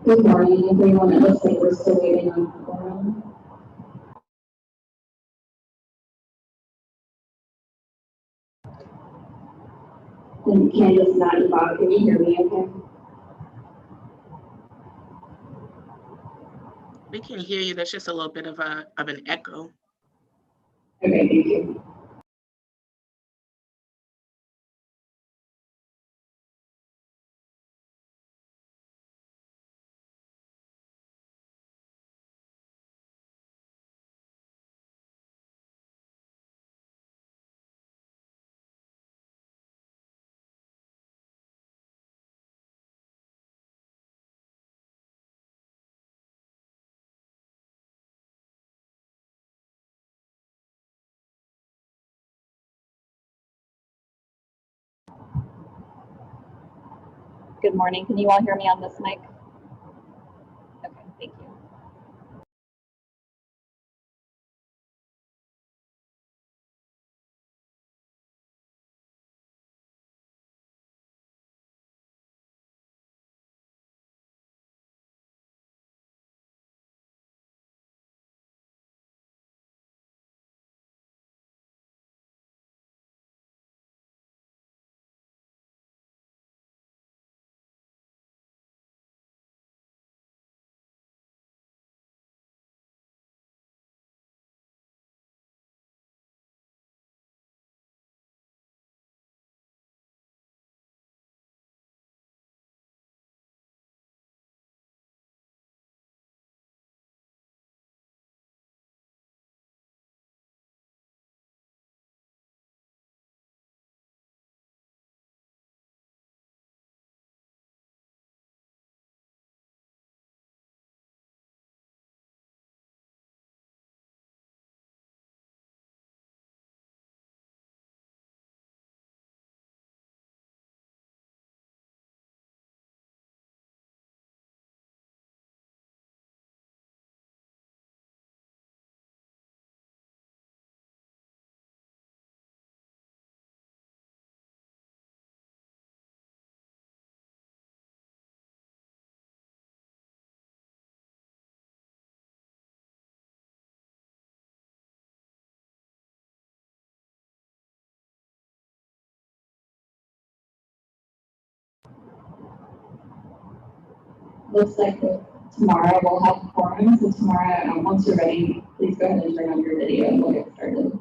Good morning, everyone. It looks like we're still waiting on quorum. And Candace, not and Bob, can you hear me okay? We can hear you. There's just a little bit of an echo. Okay, thank you. Good morning. Can you all hear me on this mic? Okay, thank you. Looks like tomorrow we'll have quorum. So tomorrow, once you're ready, please go ahead and turn on your video and we'll get started.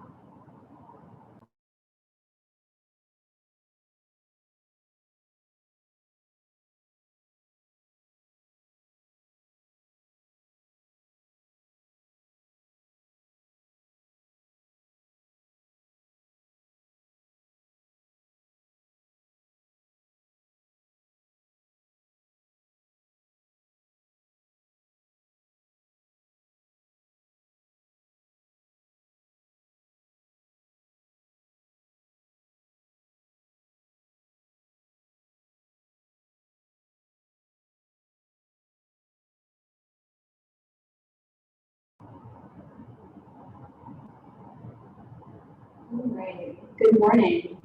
All right. Good morning.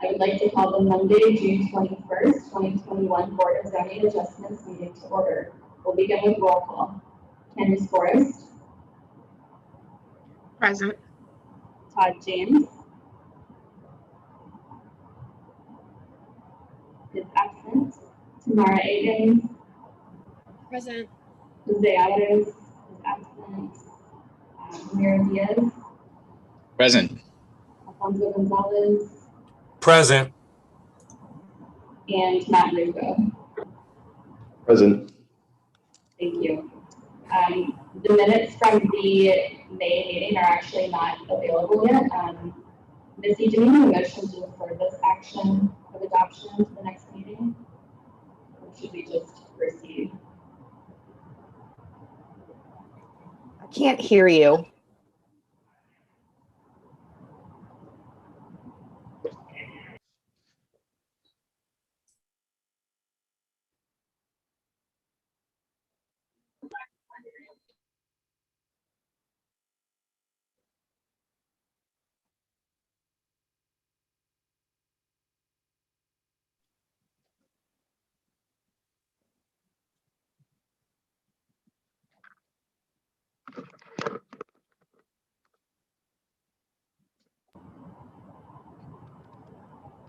I would like to call the Monday, June 21st, 2021 Board of Zoning Adjustments meeting to order. We'll begin with roll call. Candace Forrest. Present. Todd James is absent. Tamara Agins. Present. Jose Alvarez is absent. Mira Diaz. Present. Alfonso Gonzalez. Present. And Matt Lugo. Present. Thank you. The minutes from the May meeting are actually not available yet. Missy, do we need a motion to defer this action of adoption to the next meeting? Or should we just proceed? I can't hear you.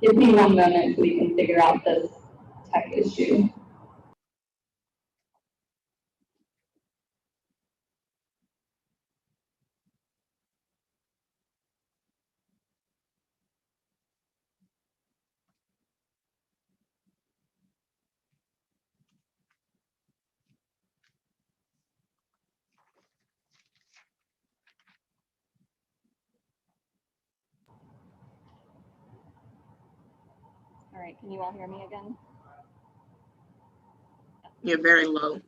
Give me one moment so we can figure out this tech issue. All right, can you all hear me again? You're very low.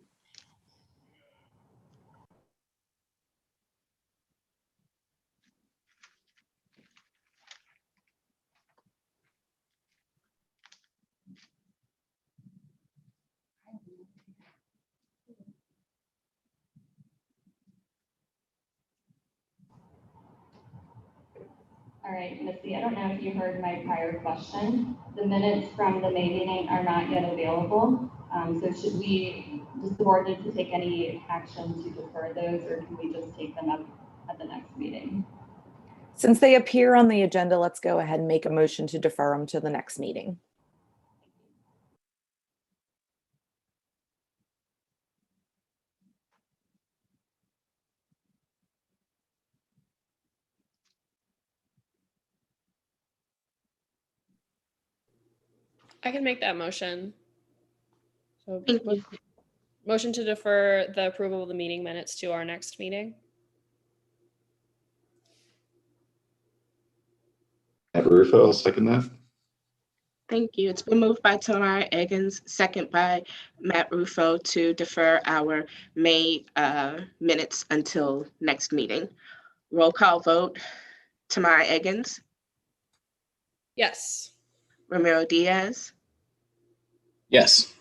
All right, Missy, I don't know if you heard my prior question. The minutes from the May meeting are not yet available. So should does the board need to take any action to defer those, or can we just take them up at the next meeting? Since they appear on the agenda, let's go ahead and make a motion to defer them to the next meeting. I can make that motion. So Thank you. motion to defer the approval of the meeting minutes to our next meeting. Matt Rufo, I'll second that. Thank you. It's been moved by Tamara Eggins, second by Matt Rufo to defer our May minutes until next meeting. Roll call vote. Tamara Eggins, Yes. Ramiro Diaz, Yes.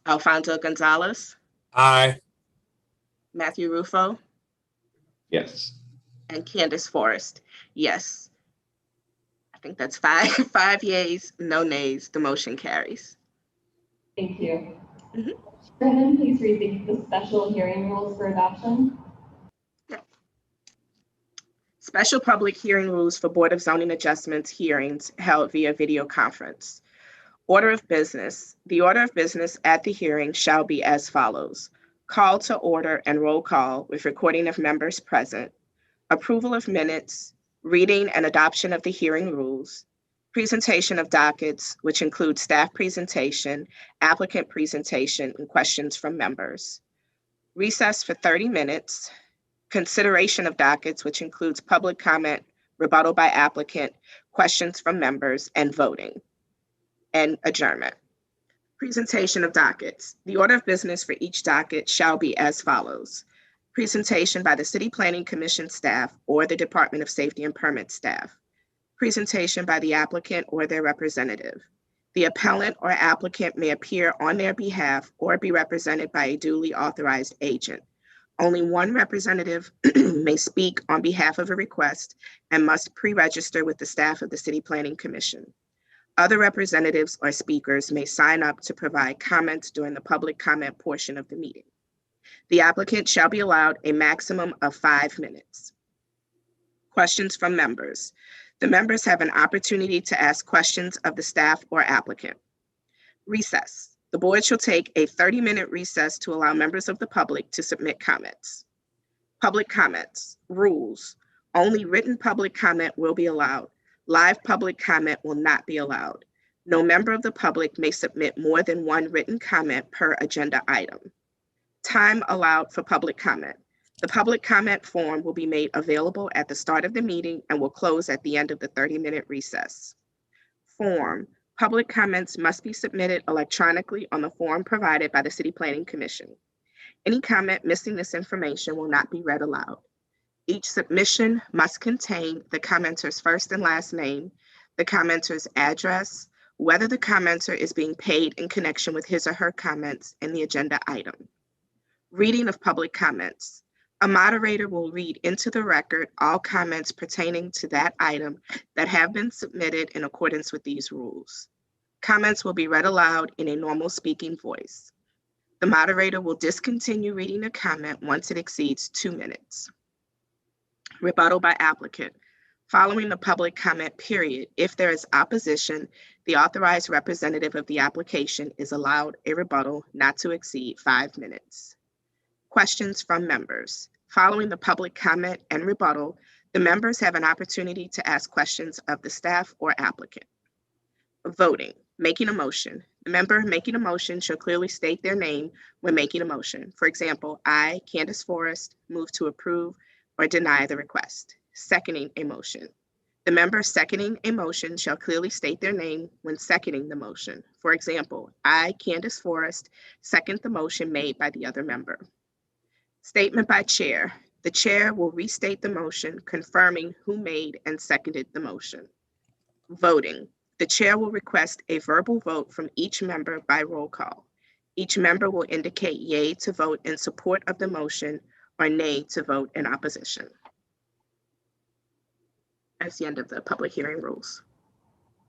Alfonso Gonzalez, Aye. Matthew Rufo, Yes. and Candace Forrest. Yes. I think that's five yeas, no nays. The motion carries. Thank you. Mhm. Brendan, please read the special hearing rules for adoption. Special public hearing rules for Board of Zoning Adjustments hearings held via video conference. Order of business. The order of business at the hearing shall be as follows. Call to order and roll call with recording of members present. Approval of minutes, reading and adoption of the hearing rules, presentation of dockets, which include staff presentation, applicant presentation, and questions from members. Recess for 30 minutes. Consideration of dockets, which includes public comment, rebuttal by applicant, questions from members, and voting, and adjournment. Presentation of dockets. The order of business for each docket shall be as follows. Presentation by the City Planning Commission staff or the Department of Safety and Permit staff. Presentation by the applicant or their representative. The appellant or applicant may appear on their behalf or be represented by a duly authorized agent. Only one representative may speak on behalf of a request and must pre-register with the staff of the City Planning Commission. Other representatives or speakers may sign up to provide comments during the public comment portion of the meeting. The applicant shall be allowed a maximum of 5 minutes. Questions from members. The members have an opportunity to ask questions of the staff or applicant. Recess. The board shall take a 30-minute recess to allow members of the public to submit comments. Public comments. Rules. Only written public comment will be allowed. Live public comment will not be allowed. No member of the public may submit more than one written comment per agenda item. Time allowed for public comment. The public comment form will be made available at the start of the meeting and will close at the end of the 30-minute recess. Form. Public comments must be submitted electronically on the form provided by the City Planning Commission. Any comment missing this information will not be read aloud. Each submission must contain the commenter's first and last name, the commenter's address, whether the commenter is being paid in connection with his or her comments, and the agenda item. Reading of public comments. A moderator will read into the record all comments pertaining to that item that have been submitted in accordance with these rules. Comments will be read aloud in a normal speaking voice. The moderator will discontinue reading a comment once it exceeds 2 minutes. Rebuttal by applicant. Following the public comment period, if there is opposition, The authorized representative of the application is allowed a rebuttal not to exceed 5 minutes. Questions from members. Following the public comment and rebuttal, the members have an opportunity to ask questions of the staff or applicant. Voting. Making a motion. The member making a motion shall clearly state their name when making a motion. For example, I, Candace Forrest, move to approve or deny the request. Seconding a motion. The member seconding a motion shall clearly state their name when seconding the motion. For example, I, Candace Forrest, second the motion made by the other member. Statement by chair. The chair will restate the motion, confirming who made and seconded the motion. Voting. The chair will request a verbal vote from each member by roll call. Each member will indicate yea to vote in support of the motion or nay to vote in opposition. That's the end of the public hearing rules.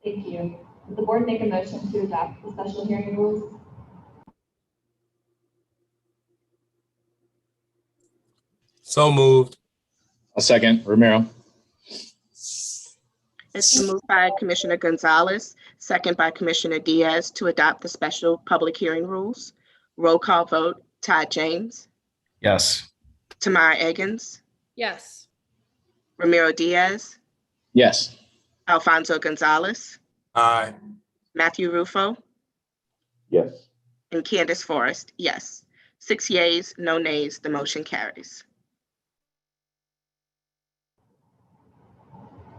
Thank you. Would the board make a motion to adopt the special hearing rules? So moved. I'll second. Romero. It's been moved by Commissioner Gonzalez, second by Commissioner Diaz to adopt the special public hearing rules. Roll call vote, Todd James, Yes. Tamara Eggins, Yes. Ramiro Diaz, Yes. Alfonso Gonzalez, Aye. Matthew Rufo, Yes. and Candace Forrest, yes. 6 yeas, no nays, the motion carries.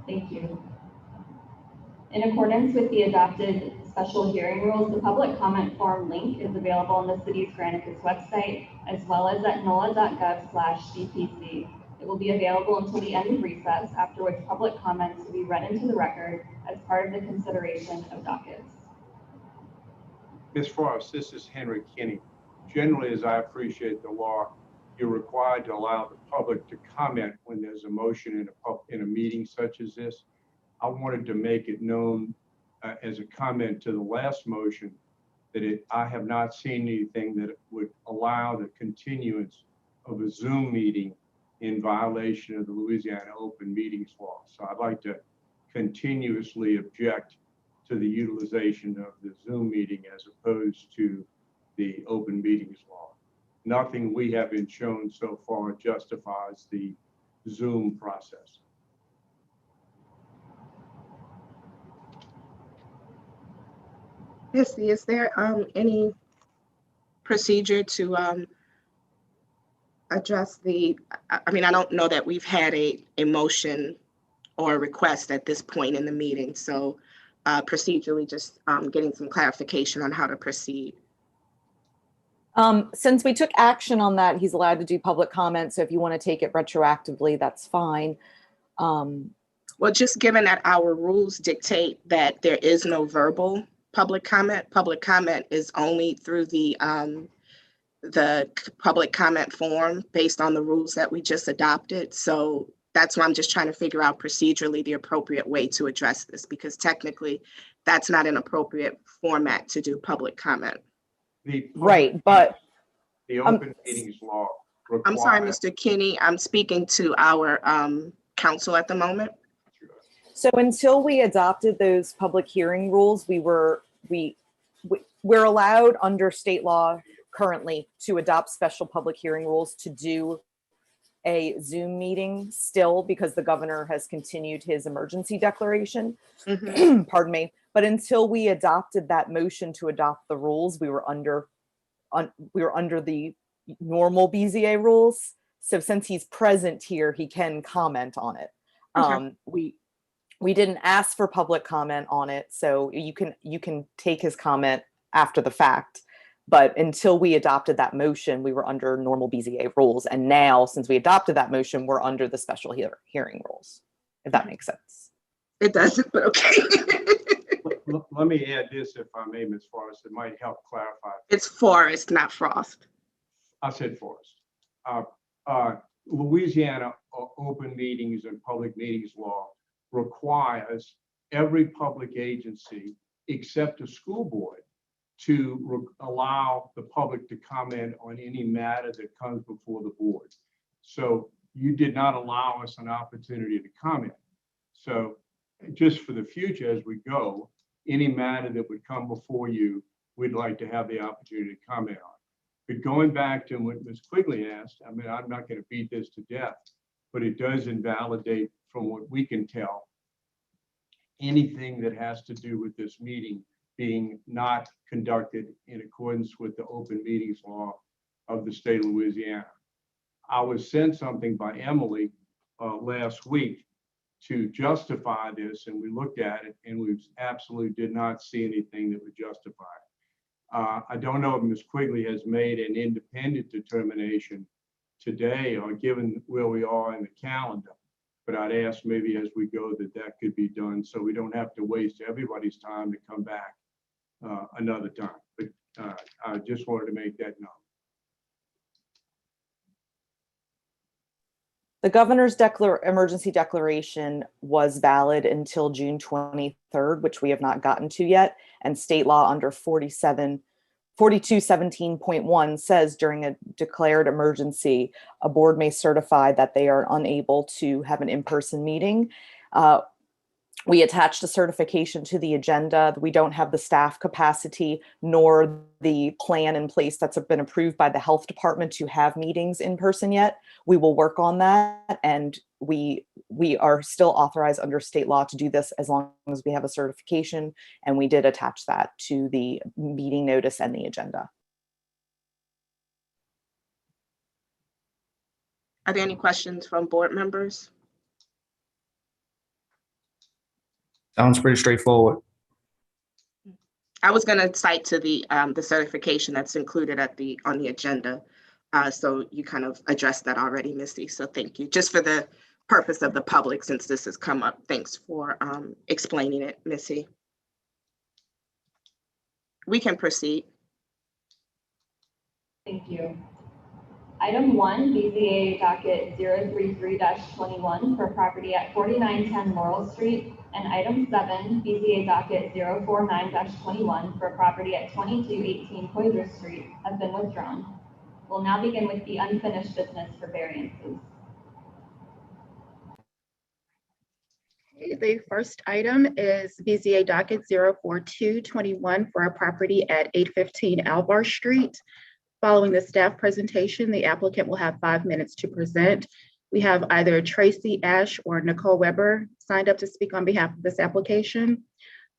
Thank you. In accordance with the adopted special hearing rules, the public comment form link is available on the city's Granicus website, as well as at nola.gov/CPC. It will be available until the end of recess, after which public comments will be read into the record as part of the consideration of dockets. Ms. Forrest, this is Henry Kinney. Generally, as I appreciate the law, you're required to allow the public to comment when there's a motion in a meeting such as this. I wanted to make it known as a comment to the last motion that I have not seen anything that would allow the continuance of a Zoom meeting in violation of the Louisiana Open Meetings Law. So I'd like to continuously object to the utilization of the Zoom meeting as opposed to the Open Meetings Law. Nothing we have been shown so far justifies the Zoom process. Yes, is there any procedure to address the, I mean, I don't know that we've had a motion or a request at this point in the meeting, so procedurally just getting some clarification on how to proceed. Since we took action on that, he's allowed to do public comment. So if you want to take it retroactively, that's fine. Well, just given that our rules dictate that there is no verbal public comment is only through the public comment form based on the rules that we just adopted. So that's why I'm just trying to figure out procedurally the appropriate way to address this, because technically that's not an appropriate format to do public comment. Right, but the Open Meetings Law requires. I'm sorry, Mr. Kinney, I'm speaking to our council at the moment. so until we adopted those public hearing rules, we're allowed under state law currently to adopt special public hearing rules to do a Zoom meeting still, because the governor has continued his emergency declaration. Mhm. Pardon me. But until we adopted that motion to adopt the rules, we were under the normal BZA rules. So since he's present here, he can comment on it. Okay. We didn't ask for public comment on it, so you can take his comment after the fact. But until we adopted that motion, we were under normal BZA rules. And now, since we adopted that motion, we're under the special hearing rules, if that makes sense. It doesn't, but okay. Let me add this, if I may, Ms. Forrest, it might help clarify. It's Forrest, not Frost. I said Forrest. Louisiana Open Meetings and Public Meetings Law requires every public agency except a school board to allow the public to comment on any matter that comes before the board. So you did not allow us an opportunity to comment. So just for the future, as we go, any matter that would come before you, we'd like to have the opportunity to comment on. But going back to what Ms. Quigley asked, I mean, I'm not going to beat this to death, but it does invalidate, from what we can tell, anything that has to do with this meeting being not conducted in accordance with the open meetings law of the state of Louisiana. I was sent something by Emily last week to justify this, and we looked at it, and we absolutely did not see anything that would justify it. I don't know if Ms. Quigley has made an independent determination today or given where we are in the calendar, but I'd ask maybe as we go that could be done so we don't have to waste everybody's time to come back another time. But I just wanted to make that known. The governor's emergency declaration was valid until June 23rd, which we have not gotten to yet. And state law under 4217.1 says during a declared emergency, a board may certify that they are unable to have an in-person meeting. We attached a certification to the agenda. We don't have the staff capacity nor the plan in place that's been approved by the health department to have meetings in person yet. We will work on that, and we are still authorized under state law to do this as long as we have a certification, and we did attach that to the meeting notice and the agenda. Are there any questions from board members? Sounds pretty straightforward. I was going to cite to the certification that's included on the agenda. So you kind of addressed that already, Missy. So thank you. Just for the purpose of the public, since this has come up. Thanks for explaining it, Missy. We can proceed. Thank you. Item 1, BZA docket 033-21 for property at 4910 Laurel Street, and item 7, BZA docket 049-21 for property at 2218 Poydras Street have been withdrawn. We'll now begin with the unfinished business for variances. The first item is BZA docket 04221 for a property at 815 Alvar Street. Following the staff presentation, the applicant will have 5 minutes to present. We have either Tracy Ash or Nicole Weber signed up to speak on behalf of this application.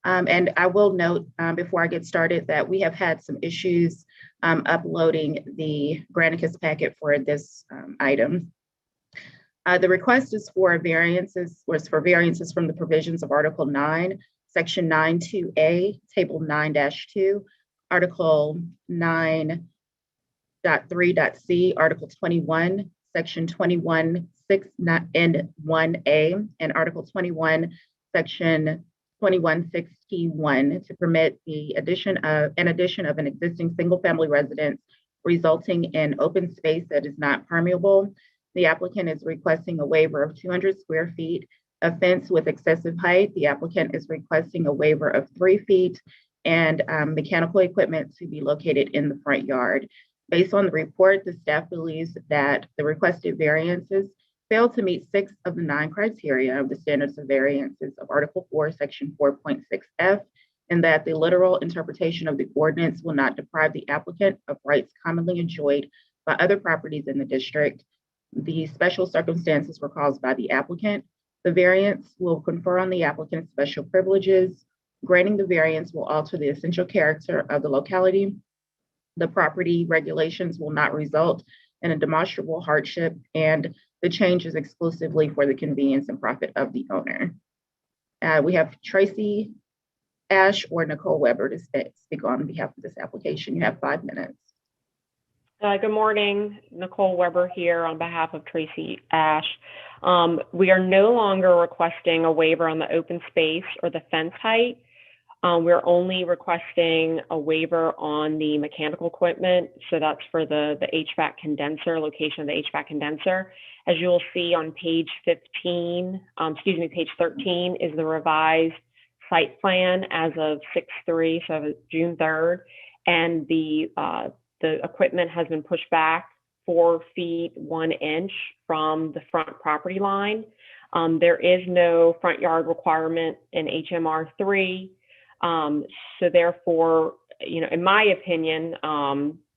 And I will note before I get started that we have had some issues uploading the Granicus packet for this item. The request is for variances from the provisions of Article 9, Section 9.2a, Table 9-2, Article 9.3.c, Article 21, Section 21.6 and 1a, and Article 21, Section 21.6T1 to permit the addition of an existing single-family residence resulting in open space that is not permeable. The applicant is requesting a waiver of 200 square feet, a fence with excessive height. The applicant is requesting a waiver of 3 feet and mechanical equipment to be located in the front yard. Based on the report, the staff believes that the requested variances fail to meet 6 of the 9 criteria of the standards of variances of Article 4, Section 4.6F, and that the literal interpretation of the ordinance will not deprive the applicant of rights commonly enjoyed by other properties in the district. The special circumstances were caused by the applicant. The variance will confer on the applicant special privileges. Granting the variance will alter the essential character of the locality. The property regulations will not result in a demonstrable hardship, and the change is exclusively for the convenience and profit of the owner. We have Tracy Ash or Nicole Weber to speak on behalf of this application. You have 5 minutes. Good morning, Nicole Weber here on behalf of Tracy Ash. We are no longer requesting a waiver on the open space or the fence height. We're only requesting a waiver on the mechanical equipment. So that's for the HVAC condenser, location of the HVAC condenser. As you'll see on page 13 is the revised site plan as of 6/3, so June 3rd. And the equipment has been pushed back 4 feet 1 inch from the front property line. There is no front yard requirement in HMR 3. So therefore, you know, in my opinion,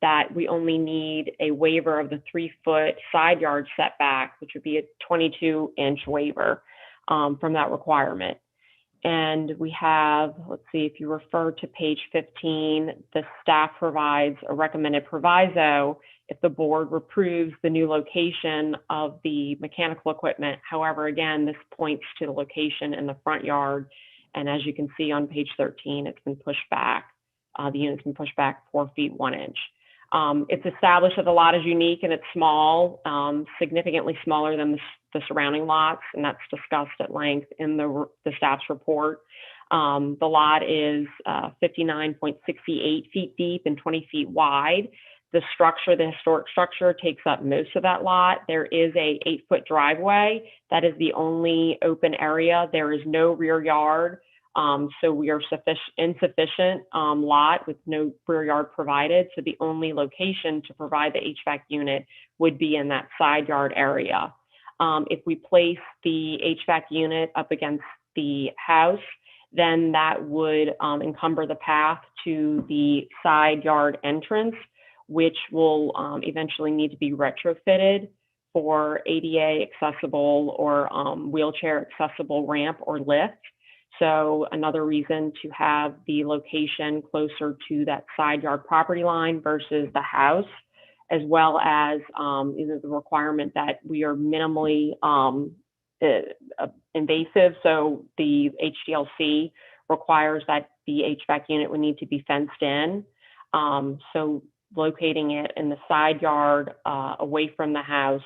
that we only need a waiver of the 3-foot side yard setback, which would be a 22-inch waiver from that requirement. And we have, let's see, if you refer to page 15, the staff provides a recommended proviso if the board approves the new location of the mechanical equipment. However, again, this points to the location in the front yard. And as you can see on page 13, it's been pushed back. The unit's been pushed back 4 feet 1 inch. It's established that the lot is unique and it's small, significantly smaller than the surrounding lots, and that's discussed at length in the staff's report. The lot is 59.68 feet deep and 20 feet wide. The structure, the historic structure, takes up most of that lot. There is a 8-foot driveway. That is the only open area. There is no rear yard. So we are insufficient lot with no rear yard provided. So the only location to provide the HVAC unit would be in that side yard area. If we place the HVAC unit up against the house, then that would encumber the path to the side yard entrance, which will eventually need to be retrofitted for ADA accessible or wheelchair accessible ramp or lift. So another reason to have the location closer to that side yard property line versus the house, as well as the requirement that we are minimally invasive. So the HDLC requires that the HVAC unit would need to be fenced in. So locating it in the side yard away from the house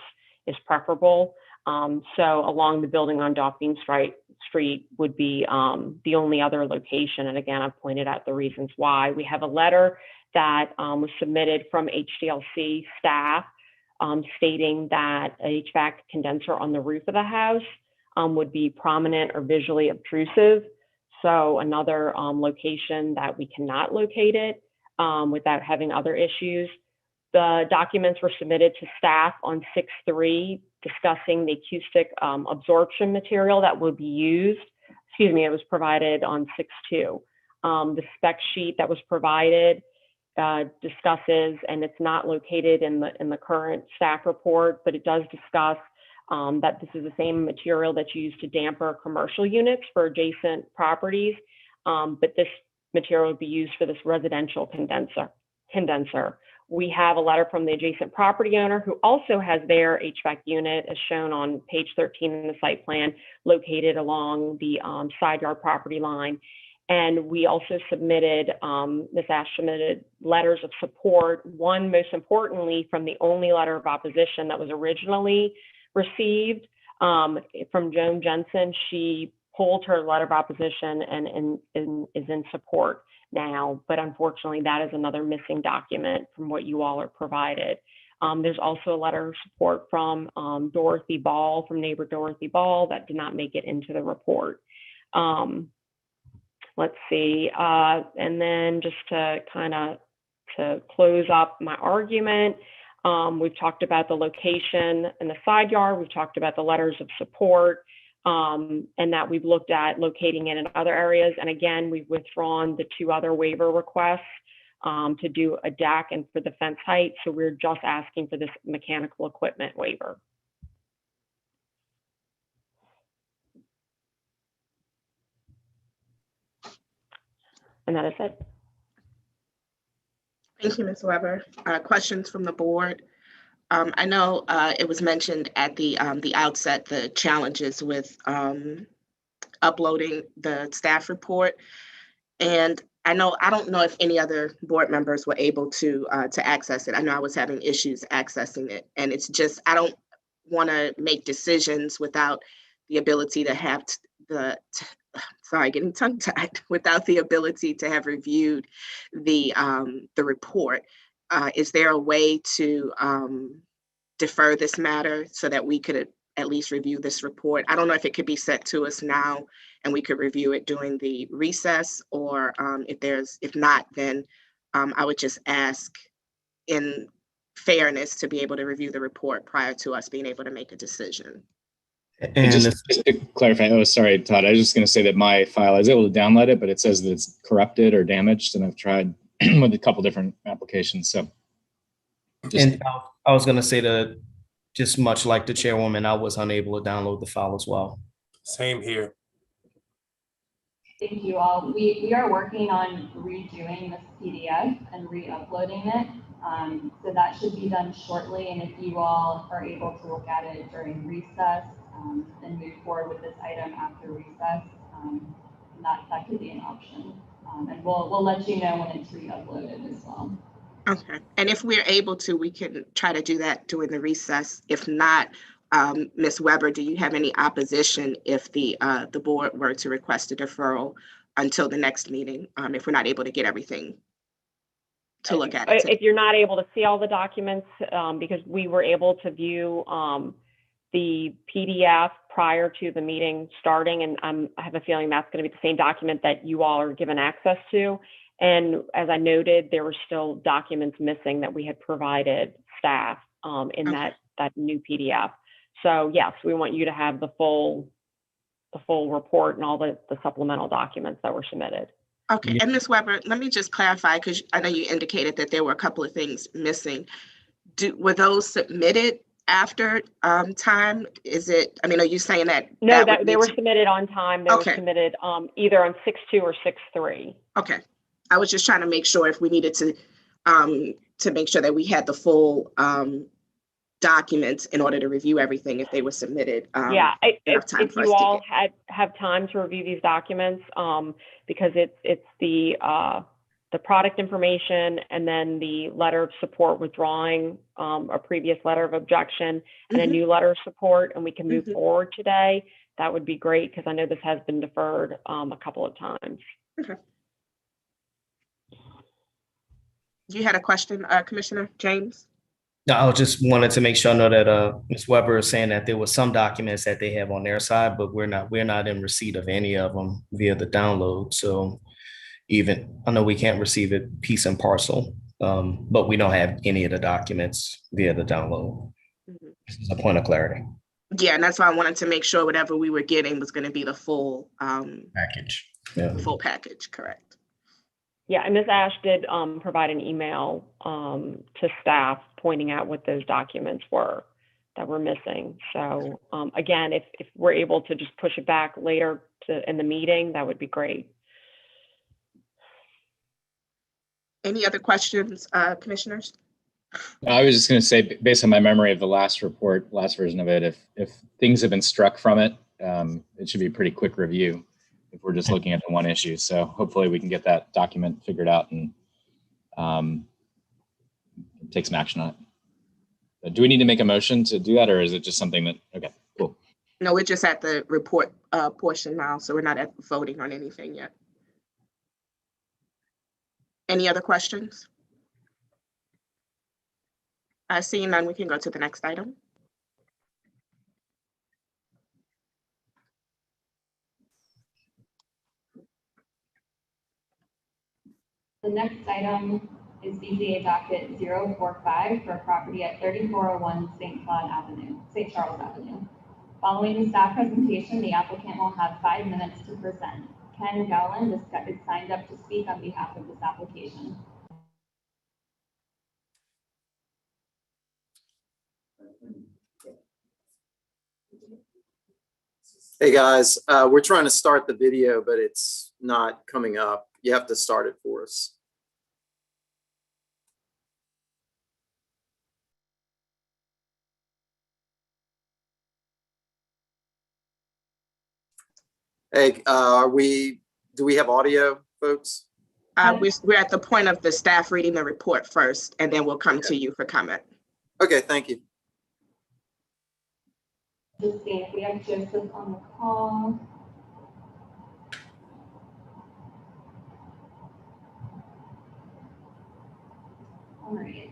is preferable. So along the building on Dauphine Street would be the only other location. And again, I've pointed out the reasons why. We have a letter that was submitted from HDLC staff stating that a HVAC condenser on the roof of the house would be prominent or visually obtrusive. So another location that we cannot locate it without having other issues. The documents were submitted to staff on 6/3 discussing the acoustic absorption material that would be used. Excuse me, it was provided on 6/2. The spec sheet that was provided discusses, and it's not located in the current staff report, but it does discuss that this is the same material that's used to damper commercial units for adjacent properties, but this material would be used for this residential condenser. We have a letter from the adjacent property owner who also has their HVAC unit, as shown on page 13 in the site plan, located along the side yard property line. And we also submitted, Ms. Ash submitted letters of support, one most importantly from the only letter of opposition that was originally received from Joan Jensen. She pulled her letter of opposition and is in support now, but unfortunately that is another missing document from what you all are provided. There's also a letter of support from Dorothy Ball, from neighbor Dorothy Ball, that did not make it into the report. Let's see, and then just to close up my argument, we've talked about the location in the side yard, we've talked about the letters of support, and that we've looked at locating it in other areas. And again, we've withdrawn the 2 other waiver requests to do a deck and for the fence height. So we're just asking for this mechanical equipment waiver. And that is it. Thank you, Ms. Weber. Questions from the board? I know it was mentioned at the outset, the challenges with uploading the staff report. And I don't know if any other board members were able to access it. I know I was having issues accessing it. And it's just, I don't want to make decisions without the ability to have getting tongue-tied, without the ability to have reviewed the report. Is there a way to defer this matter so that we could at least review this report? I don't know if it could be sent to us now and we could review it during the recess, or if not, then I would just ask in fairness to be able to review the report prior to us being able to make a decision. And Just to clarify, oh, sorry, Todd, I was just going to say that my file, I was able to download it, but it says that it's corrupted or damaged, and I've tried with a couple different applications. So, and I was going to say that just much like the chairwoman, I was unable to download the file as well. Same here. Thank you all. We are working on redoing this PDF and re-uploading it. So that should be done shortly. And if you all are able to look at it during recess and move forward with this item after recess, that could be an option. And we'll let you know when it's re-uploaded as well. Okay, and if we're able to, we can try to do that during the recess. If not, Ms. Weber, do you have any opposition if the board were to request a deferral until the next meeting, if we're not able to get everything to look at it? If you're not able to see all the documents, because we were able to view the PDF prior to the meeting starting, and I have a feeling that's going to be the same document that you all are given access to. And as I noted, there were still documents missing that we had provided staff in that new PDF. So yes, we want you to have the full report and all the supplemental documents that were submitted. Okay, and Ms. Weber, let me just clarify, because I know you indicated that there were a couple of things missing. Were those submitted after time? Is it, I mean, are you saying that? No, that they were submitted on time. They Okay. were submitted either on 6/2 or 6/3. Okay, I was just trying to make sure if we needed to make sure that we had the full documents in order to review everything if they were submitted. Yeah, if you all have time to review these documents, because it's the product information and then the letter of support withdrawing a previous letter of objection and a new letter of support, and we can move forward today. That would be great, because I know this has been deferred a couple of times. Okay. You had a question, Commissioner James? No, I just wanted to make sure I know that Ms. Weber is saying that there were some documents that they have on their side, but we're not in receipt of any of them via the download. So even I know we can't receive it piece and parcel, but we don't have any of the documents via the download. This is a point of clarity. Yeah, and that's why I wanted to make sure whatever we were getting was going to be the full Package. Yeah. full package, correct? Yeah, and Ms. Ash did provide an email to staff pointing out what those documents were that were missing. So again, if we're able to just push it back later in the meeting, that would be great. Any other questions, commissioners? I was just going to say, based on my memory of the last report, last version of it, if things have been struck from it, it should be a pretty quick review if we're just looking at the one issue. So hopefully we can get that document figured out and take some action on it. Do we need to make a motion to do that, or is it just something that, okay, cool. No, we're just at the report portion now, so we're not at voting on anything yet. Any other questions? Seeing none, we can go to the next item. The next item is BZA docket 045 for a property at 3401 St. Charles Avenue. Following the staff presentation, the applicant will have 5 minutes to present. Ken Gowland is signed up to speak on behalf of this application. Hey guys, we're trying to start the video, but it's not coming up. You have to start it for us. Hey, do we have audio, folks? We're at the point of the staff reading the report first, and then we'll come to you for comment. Okay, thank you. Just seeing if we have Joseph on the call. All right.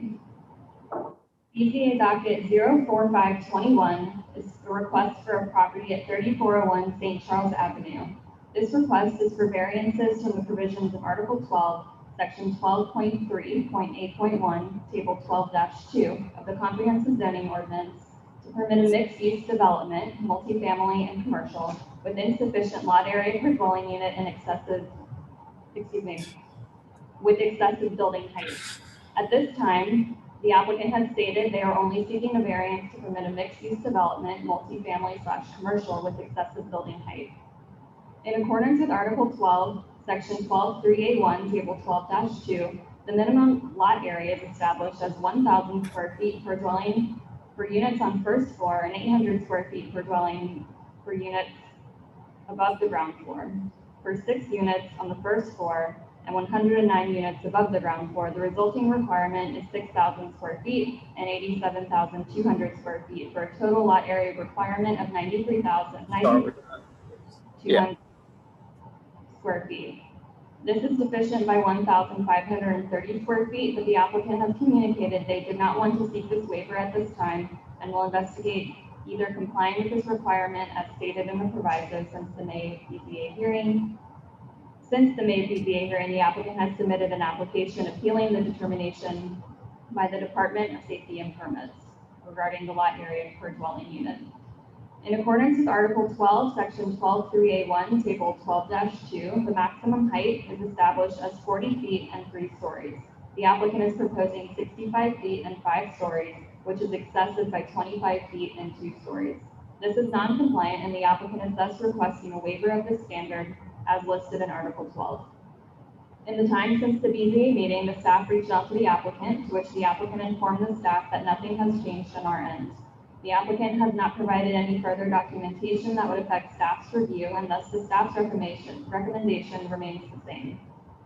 BZA docket 04521 is a request for a property at 3401 St. Charles Avenue. This request is for variances from the provisions of Article 12, Section 12.3.8.1, Table 12-2 of the Comprehensive Zoning Ordinance to to permit a mixed-use development, multifamily and commercial, with insufficient lot area per dwelling unit and with excessive building height. At this time, the applicant has stated they are only seeking a variance to permit a mixed-use development, multifamily/commercial with excessive building height. In accordance with Article 12, Section 12.3A1, Table 12-2, the minimum lot area is established as 1,000 square feet per dwelling for units on first floor and 800 square feet per dwelling for units above the ground floor. For 6 units on the first floor and 109 units above the ground floor, the resulting requirement is 6,000 square feet and 87,200 square feet for a total lot area requirement of 93,200 square feet. This is sufficient by 1,530 square feet, but the applicant has communicated they did not want to seek this waiver at this time and will investigate either complying with this requirement as stated in the proviso since the May BZA hearing. Since the May BZA hearing, the applicant has submitted an application appealing the determination by the Department of Safety and Permits regarding the lot area per dwelling unit. In accordance with Article 12, Section 12.3A1, Table 12-2, the maximum height is established as 40 feet and 3 stories. The applicant is proposing 65 feet and 5 stories, which is excessive by 25 feet and 2 stories. This is non-compliant, and the applicant is thus requesting a waiver of this standard as listed in Article 12. In the time since the BZA meeting, the staff reached out to the applicant, to which the applicant informed the staff that nothing has changed on our end. The applicant has not provided any further documentation that would affect staff's review, and thus the staff's recommendation remains the same.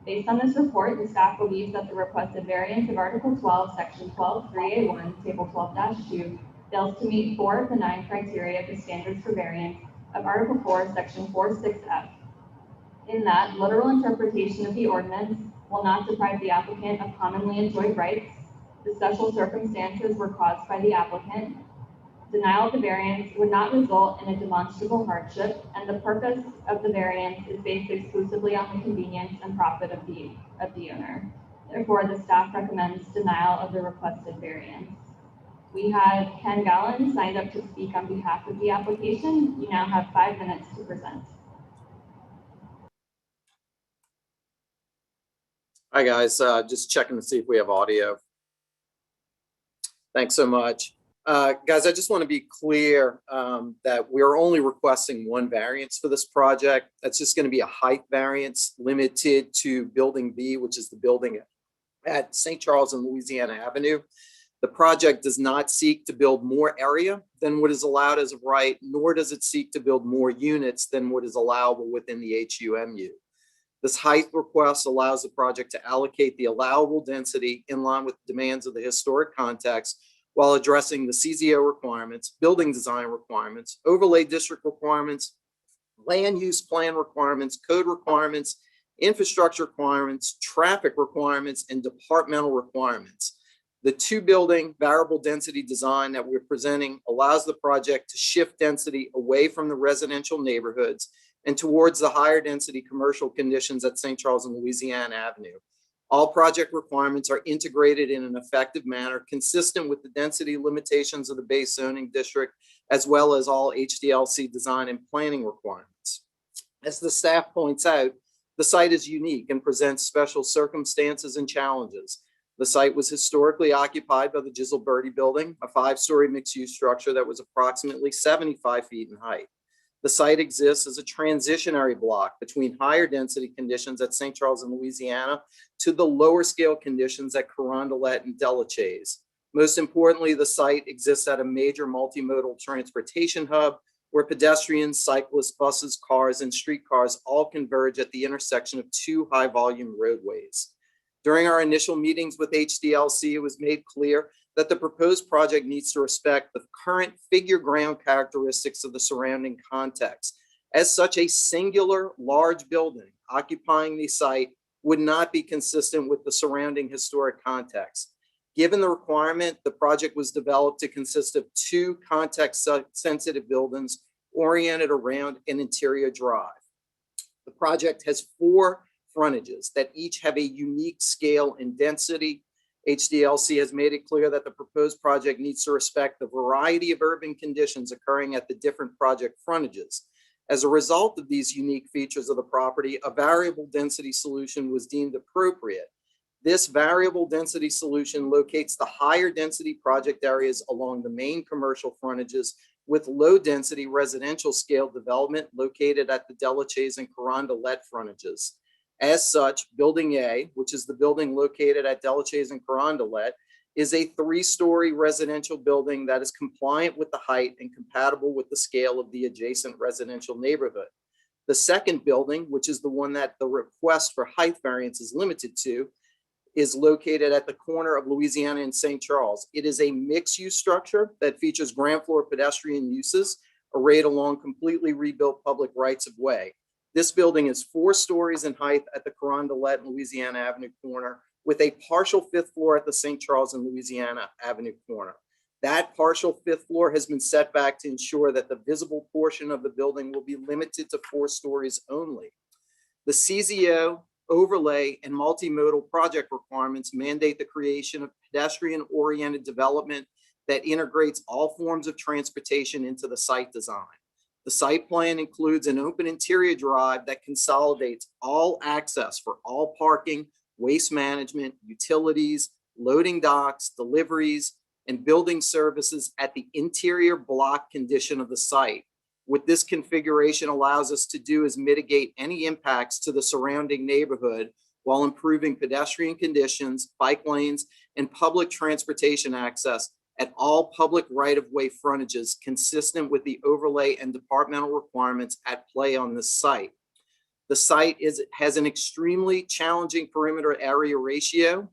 Based on this report, the staff believes that the requested variance of Article 12, Section 12.3A1, Table 12-2 fails to meet 4 of the 9 criteria of the standards for variance of Article 4, Section 4.6F. In that, literal interpretation of the ordinance will not deprive the applicant of commonly enjoyed rights. The special circumstances were caused by the applicant. Denial of the variance would not result in a demonstrable hardship, and the purpose of the variance is based exclusively on the convenience and profit of the owner. Therefore, the staff recommends denial of the requested variance. We have Ken Gallen signed up to speak on behalf of the application. You now have 5 minutes to present. Hi, guys. Just checking to see if we have audio. Thanks so much. Guys, I just want to be clear that we're only requesting one variance for this project. That's just going to be a height variance limited to Building B, which is the building at St. Charles and Louisiana Avenue. The project does not seek to build more area than what is allowed as of right, nor does it seek to build more units than what is allowable within the HUMU. This height request allows the project to allocate the allowable density in line with the demands of the historic context while addressing the CZO requirements, building design requirements, overlay district requirements, land use plan requirements, code requirements, infrastructure requirements, traffic requirements, and departmental requirements. The 2-building variable density design that we're presenting allows the project to shift density away from the residential neighborhoods and towards the higher density commercial conditions at St. Charles and Louisiana Avenue. All project requirements are integrated in an effective manner consistent with the density limitations of the base zoning district, as well as all HDLC design and planning requirements. As the staff points out, the site is unique and presents special circumstances and challenges. The site was historically occupied by the Giselberti Building, a 5-story mixed-use structure that was approximately 75 feet in height. The site exists as a transitionary block between higher density conditions at St. Charles and Louisiana to the lower scale conditions at Carondelet and Delachaise. Most importantly, the site exists at a major multimodal transportation hub where pedestrians, cyclists, buses, cars, and streetcars all converge at the intersection of 2 high volume roadways. During our initial meetings with HDLC, it was made clear that the proposed project needs to respect the current figure ground characteristics of the surrounding context. As such, a singular large building occupying the site would not be consistent with the surrounding historic context. Given the requirement, the project was developed to consist of 2 context-sensitive buildings oriented around an interior drive. The project has 4 frontages that each have a unique scale and density. HDLC has made it clear that the proposed project needs to respect the variety of urban conditions occurring at the different project frontages. As a result of these unique features of the property, a variable density solution was deemed appropriate. This variable density solution locates the higher density project areas along the main commercial frontages with low density residential scale development located at the Delachaise and Carondelet frontages. As such, Building A, which is the building located at Delachaise and Carondelet, is a 3-story residential building that is compliant with the height and compatible with the scale of the adjacent residential neighborhood. The second building, which is the one that the request for height variance is limited to, is located at the corner of Louisiana and St. Charles. It is a mixed-use structure that features ground floor pedestrian uses arrayed along completely rebuilt public rights-of-way. This building is 4 stories in height at the Carondelet and Louisiana Avenue corner, with a partial 5th floor at the St. Charles and Louisiana Avenue corner. That partial 5th floor has been set back to ensure that the visible portion of the building will be limited to 4 stories only. The CZO, overlay, and multimodal project requirements mandate the creation of pedestrian-oriented development that integrates all forms of transportation into the site design. The site plan includes an open interior drive that consolidates all access for all parking, waste management, utilities, loading docks, deliveries, and building services at the interior block condition of the site. What this configuration allows us to do is mitigate any impacts to the surrounding neighborhood while improving pedestrian conditions, bike lanes, and public transportation access at all public right-of-way frontages consistent with the overlay and departmental requirements at play on this site. The site has an extremely challenging perimeter area ratio.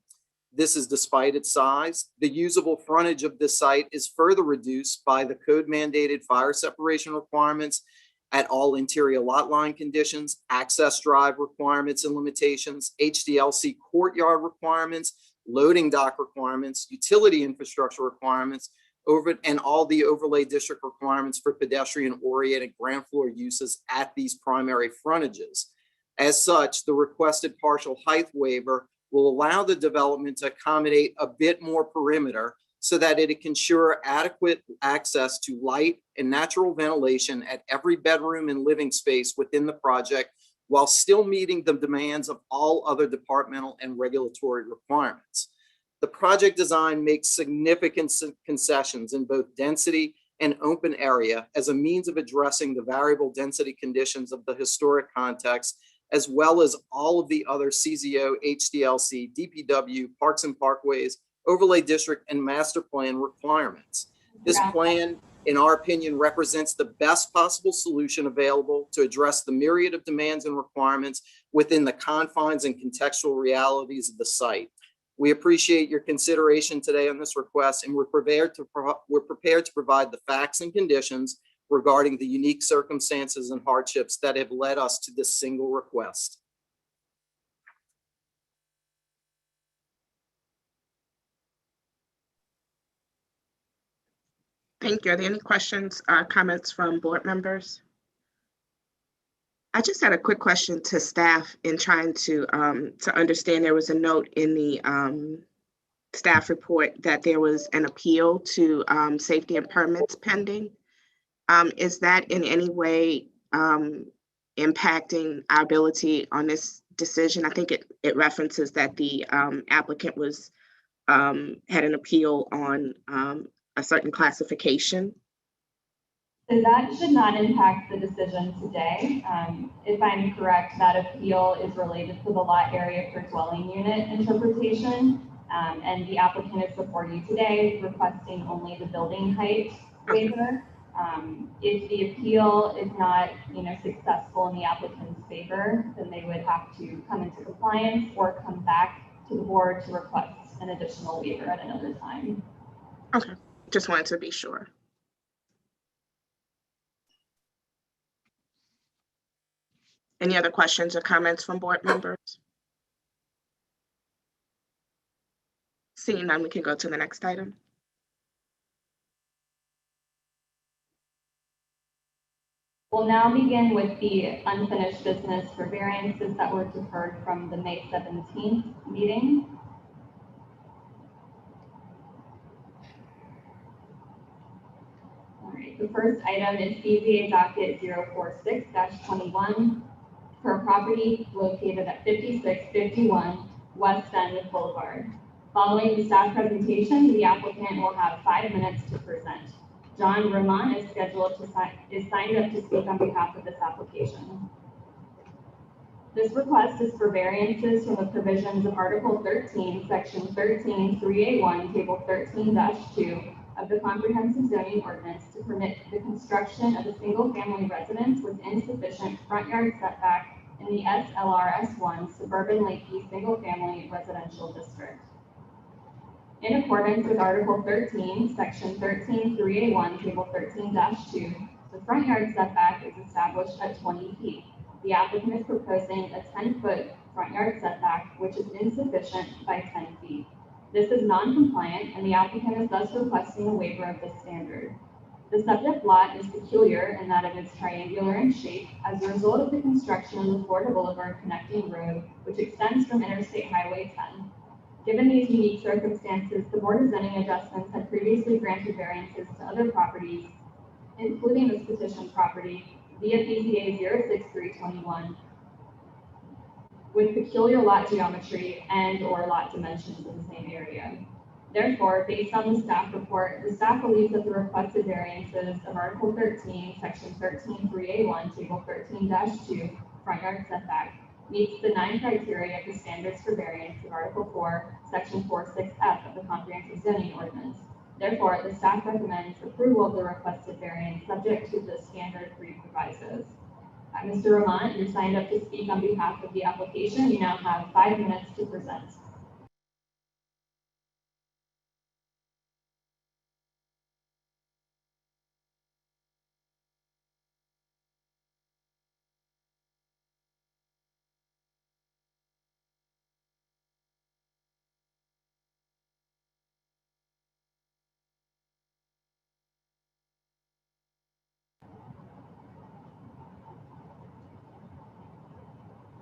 This is despite its size. The usable frontage of this site is further reduced by the code mandated fire separation requirements at all interior lot line conditions, access drive requirements and limitations, HDLC courtyard requirements, loading dock requirements, utility infrastructure requirements, and all the overlay district requirements for pedestrian-oriented ground floor uses at these primary frontages. As such, the requested partial height waiver will allow the development to accommodate a bit more perimeter so that it can ensure adequate access to light and natural ventilation at every bedroom and living space within the project, while still meeting the demands of all other departmental and regulatory requirements. The project design makes significant concessions in both density and open area as a means of addressing the variable density conditions of the historic context, as well as all of the other CZO, HDLC, DPW, Parks and Parkways, Overlay District, and Master Plan requirements. This plan, in our opinion, represents the best possible solution available to address the myriad of demands and requirements within the confines and contextual realities of the site. We appreciate your consideration today on this request, and we're prepared to provide the facts and conditions regarding the unique circumstances and hardships that have led us to this single request. Thank you. Are there any questions or comments from board members? I just had a quick question to staff in trying to understand. There was a note in the staff report that there was an appeal to safety and permits pending. Is that in any way impacting our ability on this decision? I think it references that the applicant was had an appeal on a certain classification. So that should not impact the decision today. If I'm correct, that appeal is related to the lot area per dwelling unit interpretation. And the applicant is before you today requesting only the building height waiver. If the appeal is not, successful in the applicant's favor, then they would have to come into compliance or come back to the board to request an additional waiver at another time. Okay, just wanted to be sure. Any other questions or comments from board members? Seeing none, we can go to the next item. We'll now begin with the unfinished business for variances that were deferred from the May 17th meeting. The first item is BZA docket 046-21 for a property located at 5651 West End Boulevard. Following the staff presentation, the applicant will have 5 minutes to present. John Roman is signed up to speak on behalf of this application. This request is for variances from the provisions of Article 13, Section 13-3A1, Table 13-2 of the Comprehensive Zoning Ordinance to permit the construction of a single-family residence with insufficient front yard setback in the SLRS1 Suburban Lakeview Single Family Residential District. In accordance with Article 13, Section 13-3A1, Table 13-2, the front yard setback is established at 20 feet. The applicant is proposing a 10-foot front yard setback, which is insufficient by 10 feet. This is non-compliant, and the applicant is thus requesting a waiver of this standard. The subject lot is peculiar in that it is triangular in shape as a result of the construction of the Florida Boulevard connecting road, which extends from Interstate Highway 10. Given these unique circumstances, the Board of Zoning Adjustments had previously granted variances to other properties, including this petition property, via BZA 06321, with peculiar lot geometry and/or lot dimensions in the same area. Therefore, based on the staff report, the staff believes that the requested variances of Article 13, Section 13-3A1, Table 13-2, front yard setback, meets the 9 criteria for standards for variance of Article 4, Section 46F of the Comprehensive Zoning Ordinance. Therefore, the staff recommends approval of the requested variance subject to the standard 3 provisos. Mr. Roman, you're signed up to speak on behalf of the application. You now have 5 minutes to present.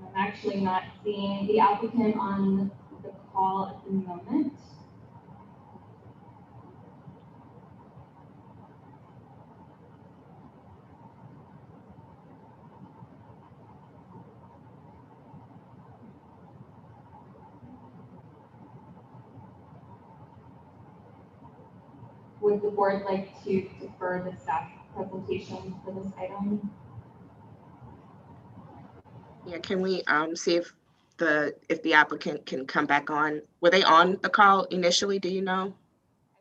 I'm actually not seeing the applicant on the call at the moment. Would the board like to defer the staff presentation for this item? Yeah, can we see if the applicant can come back on? Were they on the call initially? Do you know?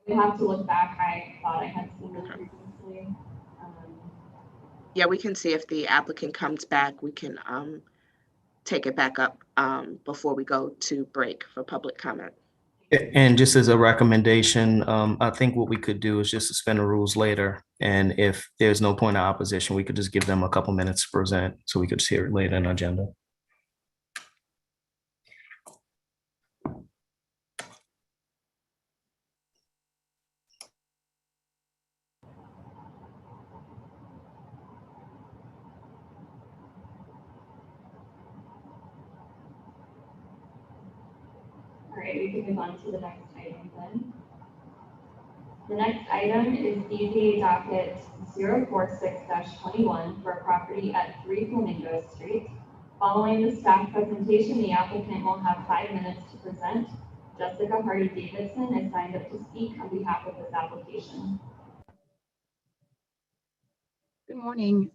We have to look back. I thought I had seen them previously. Yeah, we can see if the applicant comes back. We can take it back up before we go to break for public comment. And just as a recommendation, I think what we could do is just suspend the rules later. And if there's no point of opposition, we could just give them a couple minutes to present so we could just hear it later in the agenda. All right, we can move on to the next item then. The next item is BZA docket 046-21 for a property at 3 Flamingo Street. Following the staff presentation, the applicant will have 5 minutes to present. Jessica Hardy Davidson is signed up to speak on behalf of this application. Good morning.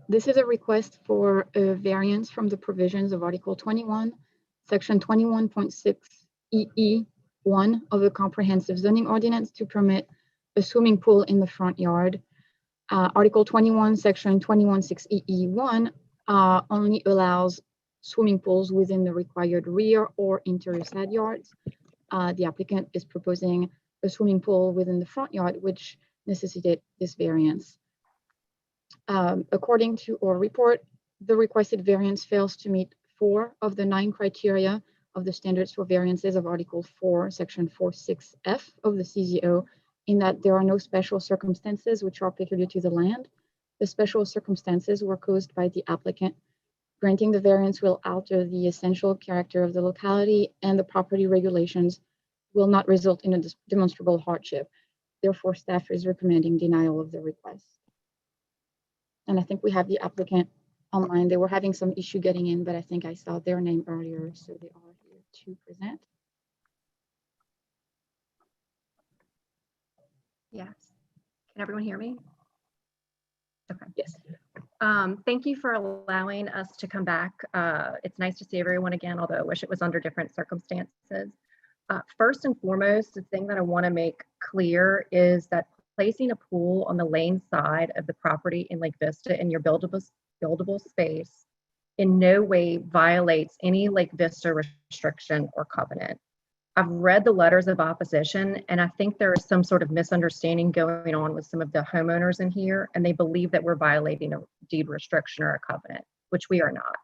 This is a request for a variance from the provisions of Article 21, Section 21.6 EE1 of the Comprehensive Zoning Ordinance to permit a swimming pool in the front yard. Article 21, Section 21.6 EE1 only allows swimming pools within the required rear or interior side yards. The applicant is proposing a swimming pool within the front yard, which necessitates this variance. According to our report, the requested variance fails to meet 4 of the 9 criteria of the standards for variances of Article 4, Section 46F of the CZO, in that there are no special circumstances which are peculiar to the land. The special circumstances were caused by the applicant. Granting the variance will alter the essential character of the locality, and the property regulations will not result in a demonstrable hardship. Therefore, staff is recommending denial of the request. And I think we have the applicant online. They were having some issue getting in, but I think I saw their name earlier, so they are here to present. Yes. Can everyone hear me? Okay. Yes. Thank you for allowing us to come back. It's nice to see everyone again, although I wish it was under different circumstances. First and foremost, the thing that I want to make clear is that placing a pool on the lane side of the property in Lake Vista in your buildable space in no way violates any Lake Vista restriction or covenant. I've read the letters of opposition, and I think there is some sort of misunderstanding going on with some of the homeowners in here, and they believe that we're violating a deed restriction or a covenant, which we are not.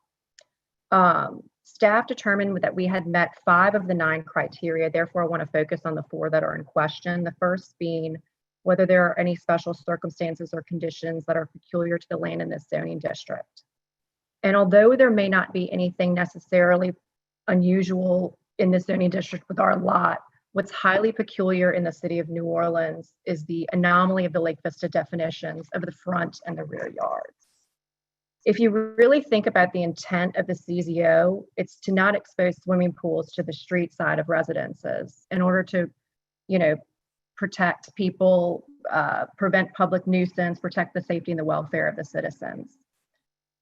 Staff determined that we had met 5 of the 9 criteria. Therefore, I want to focus on the 4 that are in question. The first being whether there are any special circumstances or conditions that are peculiar to the land in this zoning district. And although there may not be anything necessarily unusual in this zoning district with our lot, what's highly peculiar in the city of New Orleans is the anomaly of the Lake Vista definitions of the front and the rear yards. If you really think about the intent of the CZO, it's to not expose swimming pools to the street side of residences in order to, protect people, prevent public nuisance, protect the safety and the welfare of the citizens.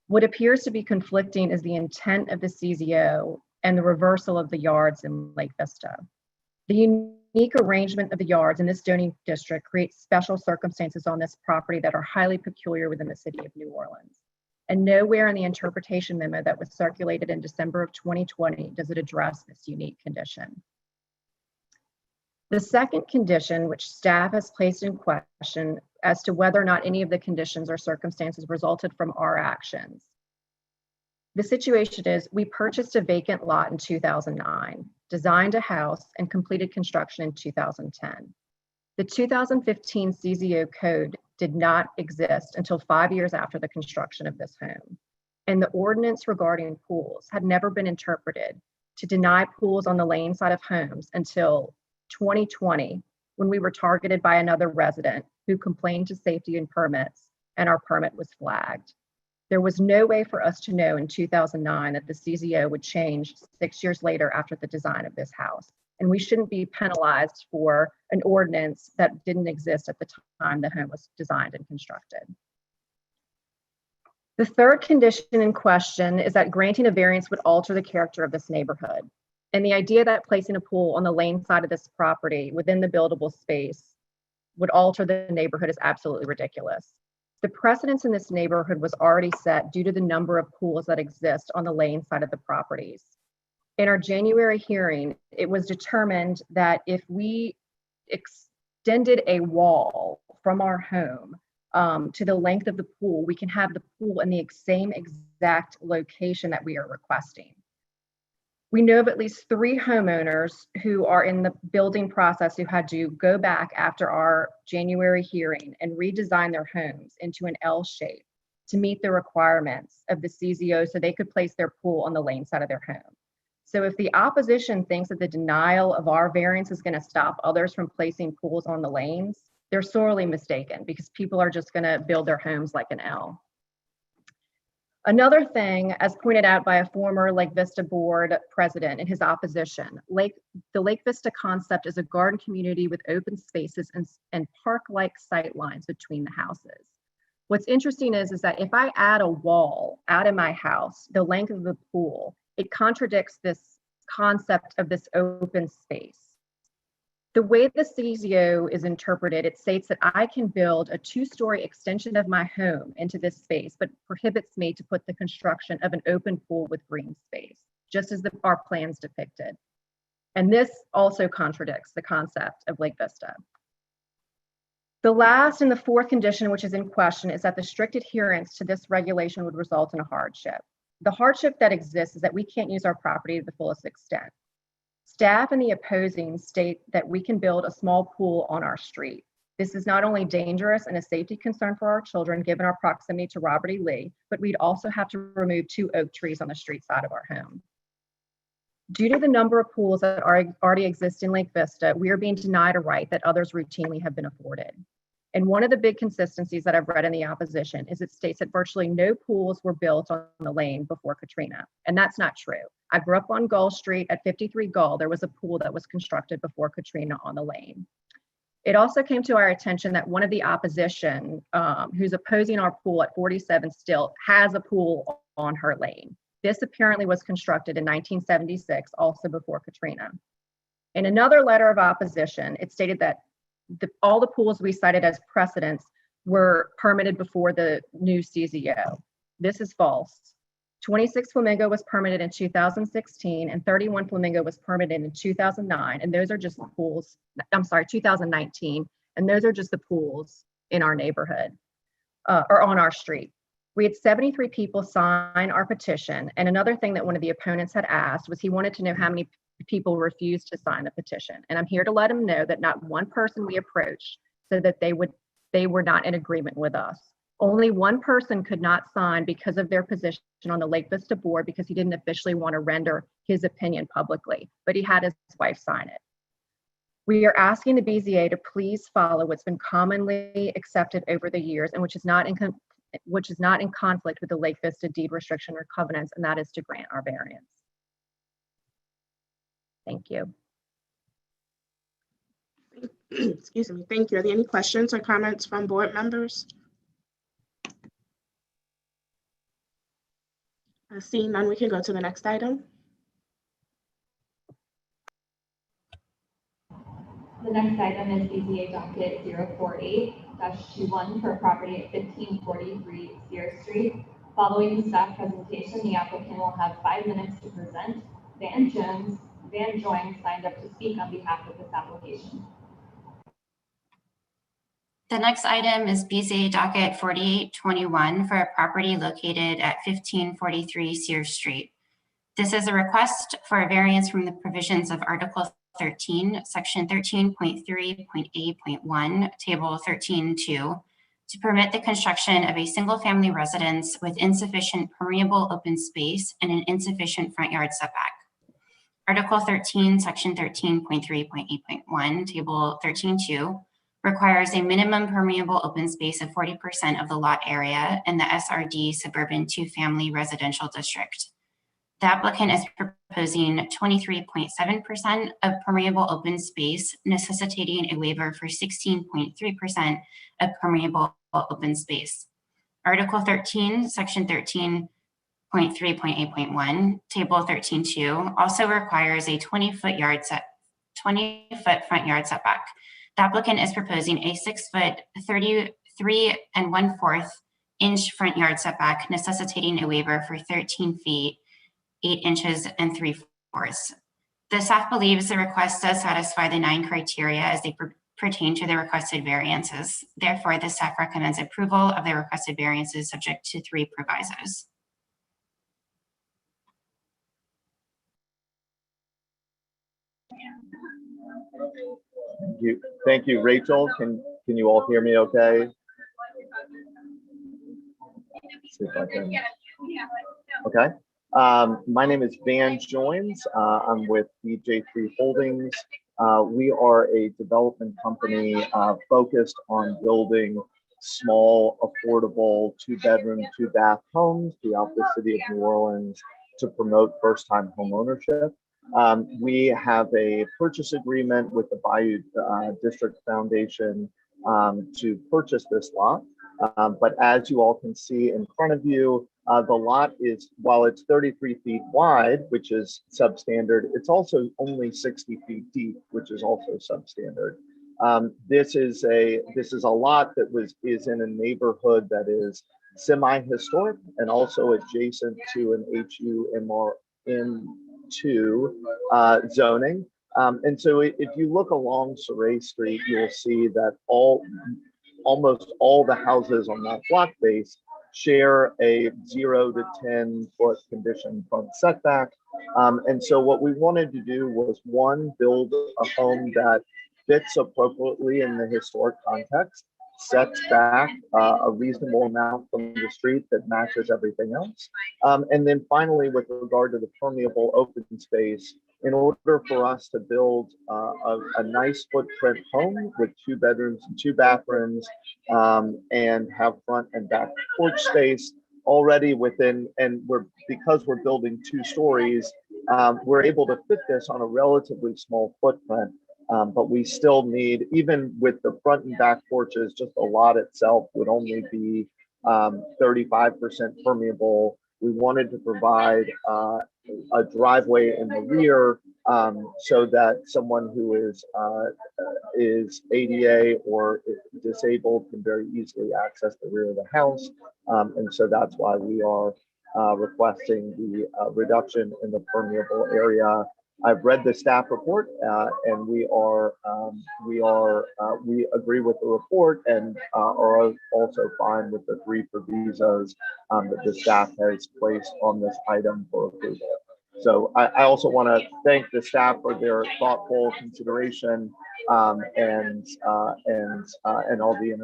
What appears to be conflicting is the intent of the CZO and the reversal of the yards in Lake Vista. The unique arrangement of the yards in this zoning district creates special circumstances on this property that are highly peculiar within the city of New Orleans. And nowhere in the interpretation memo that was circulated in December of 2020 does it address this unique condition. The second condition, which staff has placed in question as to whether or not any of the conditions or circumstances resulted from our actions. The situation is we purchased a vacant lot in 2009, designed a house, and completed construction in 2010. The 2015 CZO code did not exist until 5 years after the construction of this home. And the ordinance regarding pools had never been interpreted to deny pools on the lane side of homes until 2020, when we were targeted by another resident who complained to safety and permits, and our permit was flagged. There was no way for us to know in 2009 that the CZO would change 6 years later after the design of this house. And we shouldn't be penalized for an ordinance that didn't exist at the time the home was designed and constructed. The third condition in question is that granting a variance would alter the character of this neighborhood. And the idea that placing a pool on the lane side of this property within the buildable space would alter the neighborhood is absolutely ridiculous. The precedence in this neighborhood was already set due to the number of pools that exist on the lane side of the properties. In our January hearing, it was determined that if we extended a wall from our home to the length of the pool, we can have the pool in the same exact location that we are requesting. We know of at least 3 homeowners who are in the building process who had to go back after our January hearing and redesign their homes into an L shape to meet the requirements of the CZO so they could place their pool on the lane side of their home. So if the opposition thinks that the denial of our variance is going to stop others from placing pools on the lanes, they're sorely mistaken because people are just going to build their homes like an L. Another thing, as pointed out by a former Lake Vista board president in his opposition, the Lake Vista concept is a garden community with open spaces and park-like sight lines between the houses. What's interesting is that if I add a wall out of my house, the length of the pool, it contradicts this concept of this open space. The way the CZO is interpreted, it states that I can build a 2-story extension of my home into this space, but prohibits me to put the construction of an open pool with green space, just as our plans depicted. And this also contradicts the concept of Lake Vista. The last and the fourth condition, which is in question, is that the strict adherence to this regulation would result in a hardship. The hardship that exists is that we can't use our property to the fullest extent. Staff and the opposing state that we can build a small pool on our street. This is not only dangerous and a safety concern for our children, given our proximity to Robert E. Lee, but we'd also have to remove 2 oak trees on the street side of our home. Due to the number of pools that already exist in Lake Vista, we are being denied a right that others routinely have been afforded. And one of the big consistencies that I've read in the opposition is it states that virtually no pools were built on the lane before Katrina. And that's not true. I grew up on Gull Street at 53 Gull. There was a pool that was constructed before Katrina on the lane. It also came to our attention that one of the opposition who's opposing our pool at 47 Still has a pool on her lane. This apparently was constructed in 1976, also before Katrina. In another letter of opposition, it stated that all the pools we cited as precedents were permitted before the new CZO. This is false. 26 Flamingo was permitted in 2016 and 31 Flamingo was permitted in 2009. And those are just the pools, 2019. And those are just the pools in our neighborhood or on our street. We had 73 people sign our petition. And another thing that one of the opponents had asked was he wanted to know how many people refused to sign the petition. And I'm here to let him know that not one person we approached said that they were not in agreement with us. Only one person could not sign because of their position on the Lake Vista board because he didn't officially want to render his opinion publicly, but he had his wife sign it. We are asking the BZA to please follow what's been commonly accepted over the years and which is not in conflict with the Lake Vista deed restriction or covenants, and that is to grant our variance. Thank you. Excuse me. Thank you. Are there any questions or comments from board members? Seeing none, we can go to the next item. The next item is BZA docket 048-21 for property at 1543 Sears Street. Following the staff presentation, the applicant will have 5 minutes to present. Van Join signed up to speak on behalf of this application. The next item is BZA docket 4821 for a property located at 1543 Sears Street. This is a request for a variance from the provisions of Article 13, Section 13.3.8.1, Table 13.2, to permit the construction of a single-family residence with insufficient permeable open space and an insufficient front yard setback. Article 13, Section 13.3.8.1, Table 13.2 requires a minimum permeable open space of 40% of the lot area in the SRD Suburban Two-Family Residential District. The applicant is proposing 23.7% of permeable open space, necessitating a waiver for 16.3% of permeable open space. Article 13, Section 13.3.8.1, Table 13.2 also requires a 20-foot front yard setback. The applicant is proposing a 6-foot, 33 1/4 inch front yard setback, necessitating a waiver for 13 feet, 8 inches and 3/4. The staff believes the request does satisfy the 9 criteria as they pertain to the requested variances. Therefore, the staff recommends approval of the requested variances subject to 3 provisos. Thank you, Rachel. Can you all hear me okay? See if I can. Okay. My name is Van Joins. I'm with DJ3 Holdings. We are a development company focused on building small, affordable 2-bedroom, 2-bath homes throughout the city of New Orleans to promote first-time home ownership. We have a purchase agreement with the Bayou District Foundation to purchase this lot. But as you all can see in front of you, the lot is, while it's 33 feet wide, which is substandard, it's also only 60 feet deep, which is also substandard. This is a lot that is in a neighborhood that is semi-historic and also adjacent to an HUMRN2 zoning. And so if you look along Surrey Street, you'll see that almost all the houses on that block base share a 0 to 10 foot conditioned front setback. And so what we wanted to do was, one, build a home that fits appropriately in the historic context. sets back a reasonable amount from the street that matches everything else. And then finally, with regard to the permeable open space, in order for us to build a nice footprint home with 2 bedrooms and 2 bathrooms and have front and back porch space already within, and because we're building 2 stories, we're able to fit this on a relatively small footprint. But we still need, even with the front and back porches, just the lot itself would only be 35% permeable. We wanted to provide a driveway in the rear so that someone who is ADA or disabled can very easily access the rear of the house. And so that's why we are requesting the reduction in the permeable area. I've read the staff report and we agree with the report and are also fine with the 3 provisos that the staff has placed on this item for approval. So I also want to thank the staff for their thoughtful consideration and all the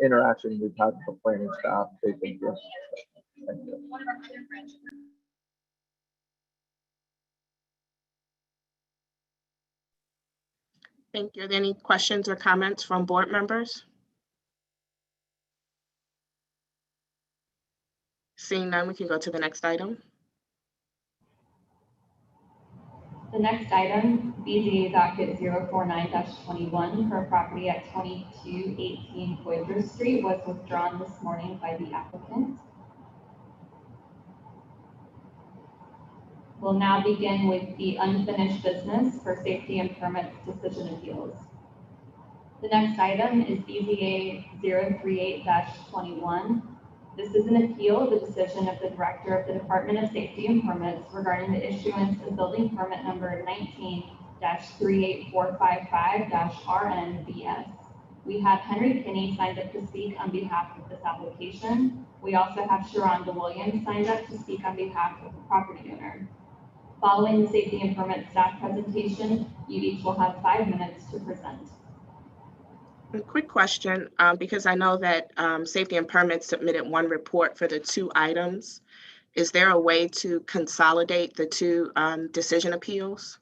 interaction we've had with the planning staff. They've been good. Thank you. Thank you. Are there any questions or comments from board members? Seeing none, we can go to the next item. The next item, BZA docket 049-21 for a property at 2218 Coimbra Street, was withdrawn this morning by the applicant. We'll now begin with the unfinished business for safety and permits decision appeals. The next item is BZA 038-21. This is an appeal of the decision of the Director of the Department of Safety and Permits regarding the issuance of building permit number 19-38455-RNBS. We have Henry Kinney signed up to speak on behalf of this application. We also have Sharonda Williams signed up to speak on behalf of the property owner. Following the safety and permit staff presentation, you each will have 5 minutes to present. A quick question, because I know that safety and permits submitted 1 report for the 2 items. Is there a way to consolidate the 2 decision appeals?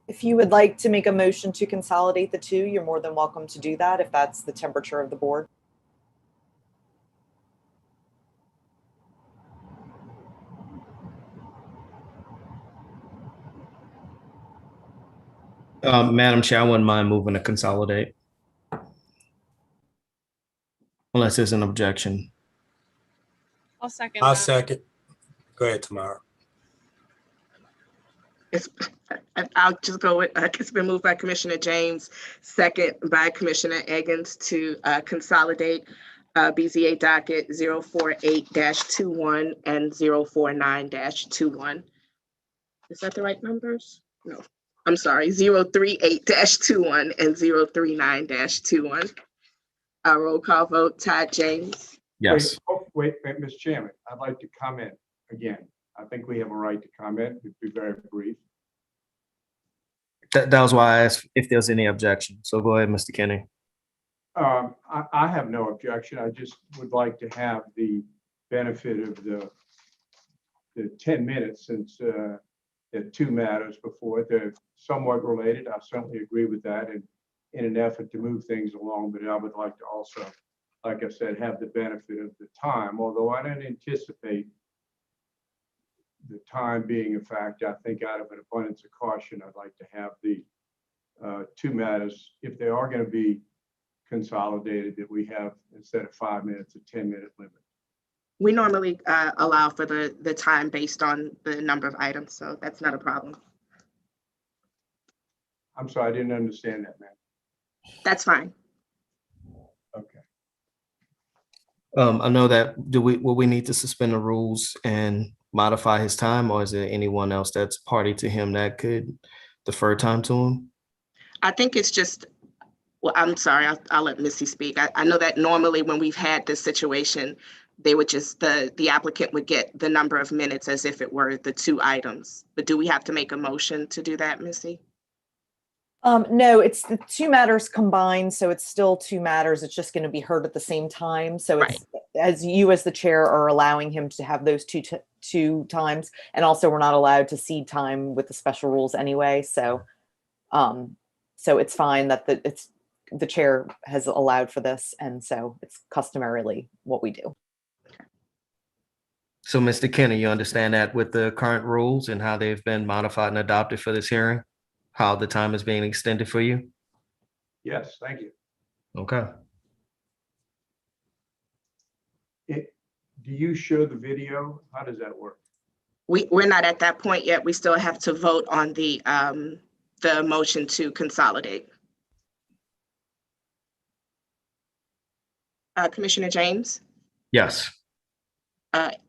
If you would like to make a motion to consolidate the 2, you're more than welcome to do that if that's the temperature of the board. Madam Chair, I wouldn't mind moving to consolidate. Unless there's an objection. I'll second I'll that. second. Go ahead, Tamara. I'll just go with, it's been moved by Commissioner James, second by Commissioner Eggins to consolidate BZA docket 048-21 and 049-21. Is that the right numbers? No. I'm sorry, 038-21 and 039-21. Roll call vote, Todd James. Yes. Wait, Mr. Chairman, I'd like to comment again. I think we have a right to comment. It'd be very brief. That was why I asked if there's any objection. So go ahead, Mr. Kinney. I have no objection. I just would like to have the benefit of the 10 minutes since the 2 matters before. They're somewhat related. I certainly agree with that, and in an effort to move things along, but I would like to also, like I said, have the benefit of the time, although I don't anticipate the time being a fact. I think out of an abundance of caution, I'd like to have the 2 matters, if they are going to be consolidated, that we have, instead of 5 minutes, a 10-minute limit. We normally allow for the time based on the number of items, so that's not a problem. I'm sorry, I didn't understand that, man. That's fine. Okay. I know that, will we need to suspend the rules and modify his time, or is there anyone else that's party to him that could defer time to him? I think it's just, well, I'm sorry, I'll let Missy speak. I know that normally when we've had this situation, they would just, the applicant would get the number of minutes as if it were the 2 items. But do we have to make a motion to do that, Missy? No, it's the two matters combined, so it's still two matters. It's just going to be heard at the same time. So it's as you as the chair are allowing him to have those two times, and also we're not allowed to cede time with the special rules anyway. So, so it's fine that the chair has allowed for this, and so it's customarily what we do. So, Mr. Kenny, you understand that with the current rules and how they've been modified and adopted for this hearing, how the time is being extended for you? Yes, thank you. Okay. Do you show the video? How does that work? We're not at that point yet. We still have to vote on the motion to consolidate. Commissioner James? Yes.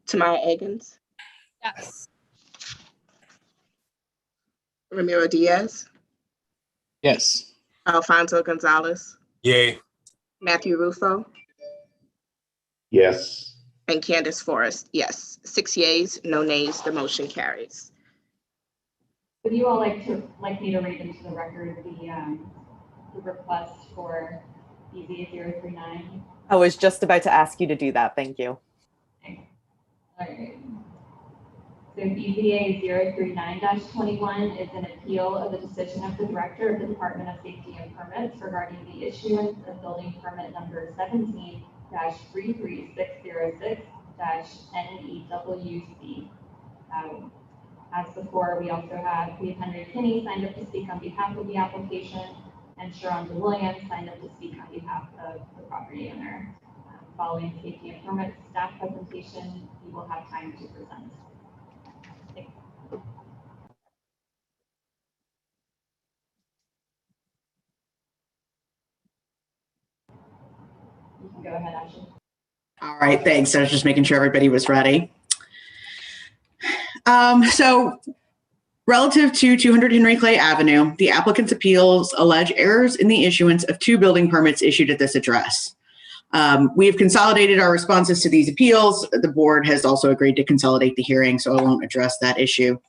Tamara Eggins? Yes. Ramiro Diaz? Yes. Alfonso Gonzalez? Yay. Matthew Rufo? Yes. And Candace Forrest, yes. 6 yeas, no nays, the motion carries. Would you all like me to read into the record the request for BZA 039? I was just about to ask you to do that. Thank you. Okay. All right. So BZA 039-21 is an appeal of the decision of the Director of the Department of Safety and Permits regarding the issuance of building permit number 17-33606-NEWC. As before, we have Henry Kinney signed up to speak on behalf of the application, and Sharonda Williams signed up to speak on behalf of the property owner. Following safety and permits staff presentation, we will have time to present. You can go ahead, Ashley. All right, thanks. I was just making sure everybody was ready. So relative to 200 Henry Clay Avenue, the applicant's appeals allege errors in the issuance of 2 building permits issued at this address. We have consolidated our responses to these appeals. The board has also agreed to consolidate the hearing, so I won't address that issue.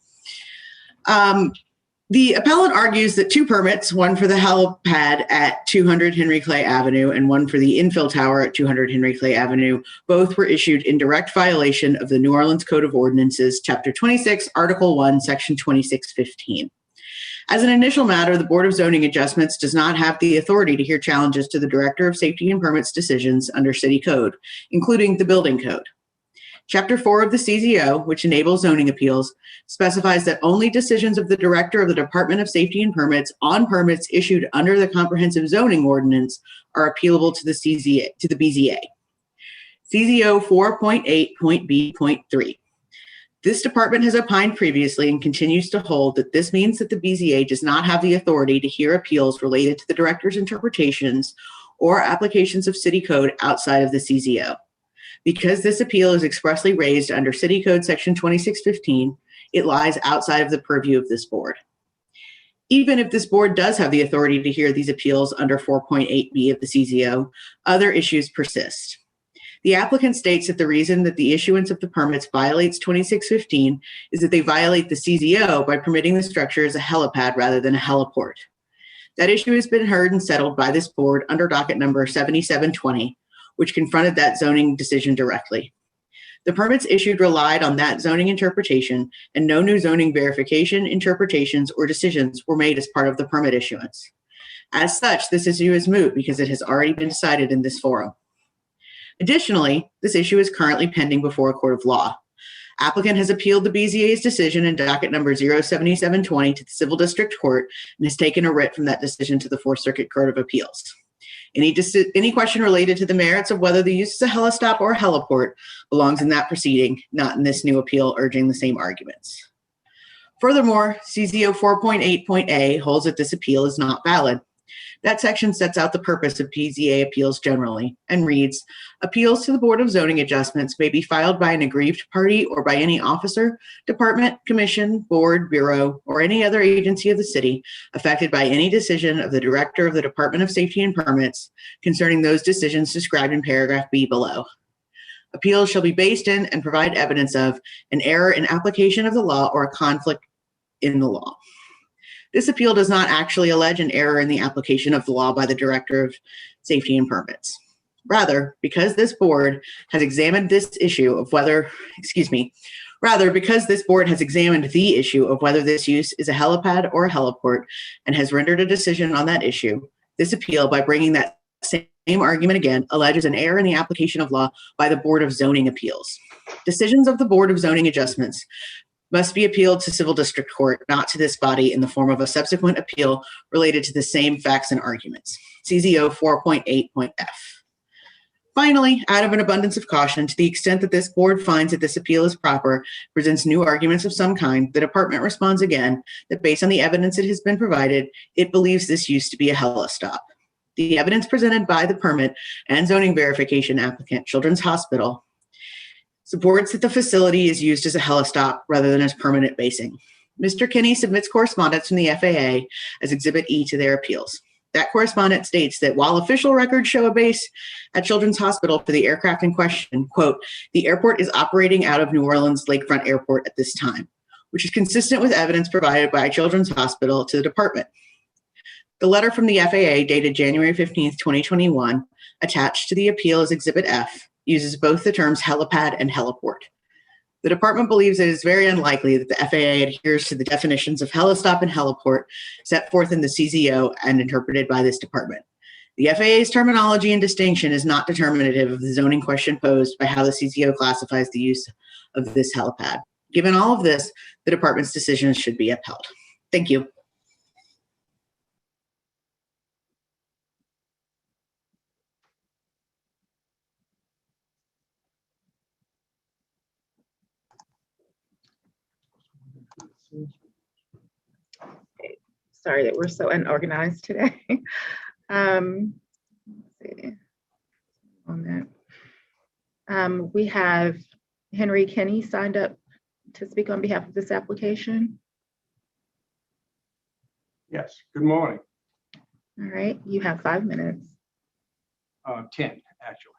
The appellant argues that 2 permits, one for the helipad at 200 Henry Clay Avenue and one for the infill tower at 200 Henry Clay Avenue, both were issued in direct violation of the New Orleans Code of Ordinances, Chapter 26, Article 1, Section 2615. As an initial matter, the Board of Zoning Adjustments does not have the authority to hear challenges to the Director of Safety and Permits decisions under City Code, including the Building Code. Chapter 4 of the CZO, which enables zoning appeals, specifies that only decisions of the Director of the Department of Safety and Permits on permits issued under the Comprehensive Zoning Ordinance are appealable to the BZA. CZO 4.8.B.3. This department has opined previously and continues to hold that this means that the BZA does not have the authority to hear appeals related to the Director's interpretations or applications of City Code outside of the CZO. Because this appeal is expressly raised under City Code Section 2615, it lies outside of the purview of this board. Even if this board does have the authority to hear these appeals under 4.8b of the CZO, other issues persist. The applicant states that the reason that the issuance of the permits violates 2615 is that they violate the CZO by permitting the structure as a helipad rather than a heliport. That issue has been heard and settled by this board under docket number 7720, which confronted that zoning decision directly. The permits issued relied on that zoning interpretation, and no new zoning verification, interpretations, or decisions were made as part of the permit issuance. As such, this issue is moot because it has already been decided in this forum. Additionally, this issue is currently pending before a court of law. Applicant has appealed the BZA's decision in docket number 07720 to the Civil District Court and has taken a writ from that decision to the Fourth Circuit Court of Appeals. Any question related to the merits of whether the use is a helistop or a heliport belongs in that proceeding, not in this new appeal urging the same arguments. Furthermore, CZO 4.8.A holds that this appeal is not valid. That section sets out the purpose of BZA appeals generally and reads, appeals to the Board of Zoning Adjustments may be filed by an aggrieved party or by any officer, department, commission, board, bureau, or any other agency of the city affected by any decision of the Director of the Department of Safety and Permits concerning those decisions described in paragraph B below. Appeals shall be based in and provide evidence of an error in application of the law or a conflict in the law. This appeal does not actually allege an error in the application of the law by the Director of Safety and Permits. Rather, because this board has examined this issue of whether, because this board has examined the issue of whether this use is a helipad or a heliport and has rendered a decision on that issue, this appeal, by bringing that same argument again, alleges an error in the application of law by the Board of Zoning Appeals. Decisions of the Board of Zoning Adjustments must be appealed to Civil District Court, not to this body, in the form of a subsequent appeal related to the same facts and arguments. CZO 4.8.f. Finally, out of an abundance of caution, to the extent that this board finds that this appeal is proper, presents new arguments of some kind, the department responds again that based on the evidence that has been provided, it believes this used to be a helistop. The evidence presented by the permit and zoning verification applicant, Children's Hospital, supports that the facility is used as a helistop rather than as permanent basing. Mr. Kinney submits correspondence from the FAA as Exhibit E to their appeals. That correspondence states that while official records show a base at Children's Hospital for the aircraft in question, quote, the airport is operating out of New Orleans Lakefront Airport at this time, which is consistent with evidence provided by Children's Hospital to the department. The letter from the FAA dated January 15th, 2021, attached to the appeal as Exhibit F, uses both the terms helipad and heliport. The department believes it is very unlikely that the FAA adheres to the definitions of helistop and heliport set forth in the CZO and interpreted by this department. The FAA's terminology and distinction is not determinative of the zoning question posed by how the CZO classifies the use of this helipad. Given all of this, the department's decision should be upheld. Thank you. Sorry that we're so unorganized today. Let's see. On that. We have Henry Kinney signed up to speak on behalf of this application. Yes, good morning. All right, you have 5 minutes. 10, actually.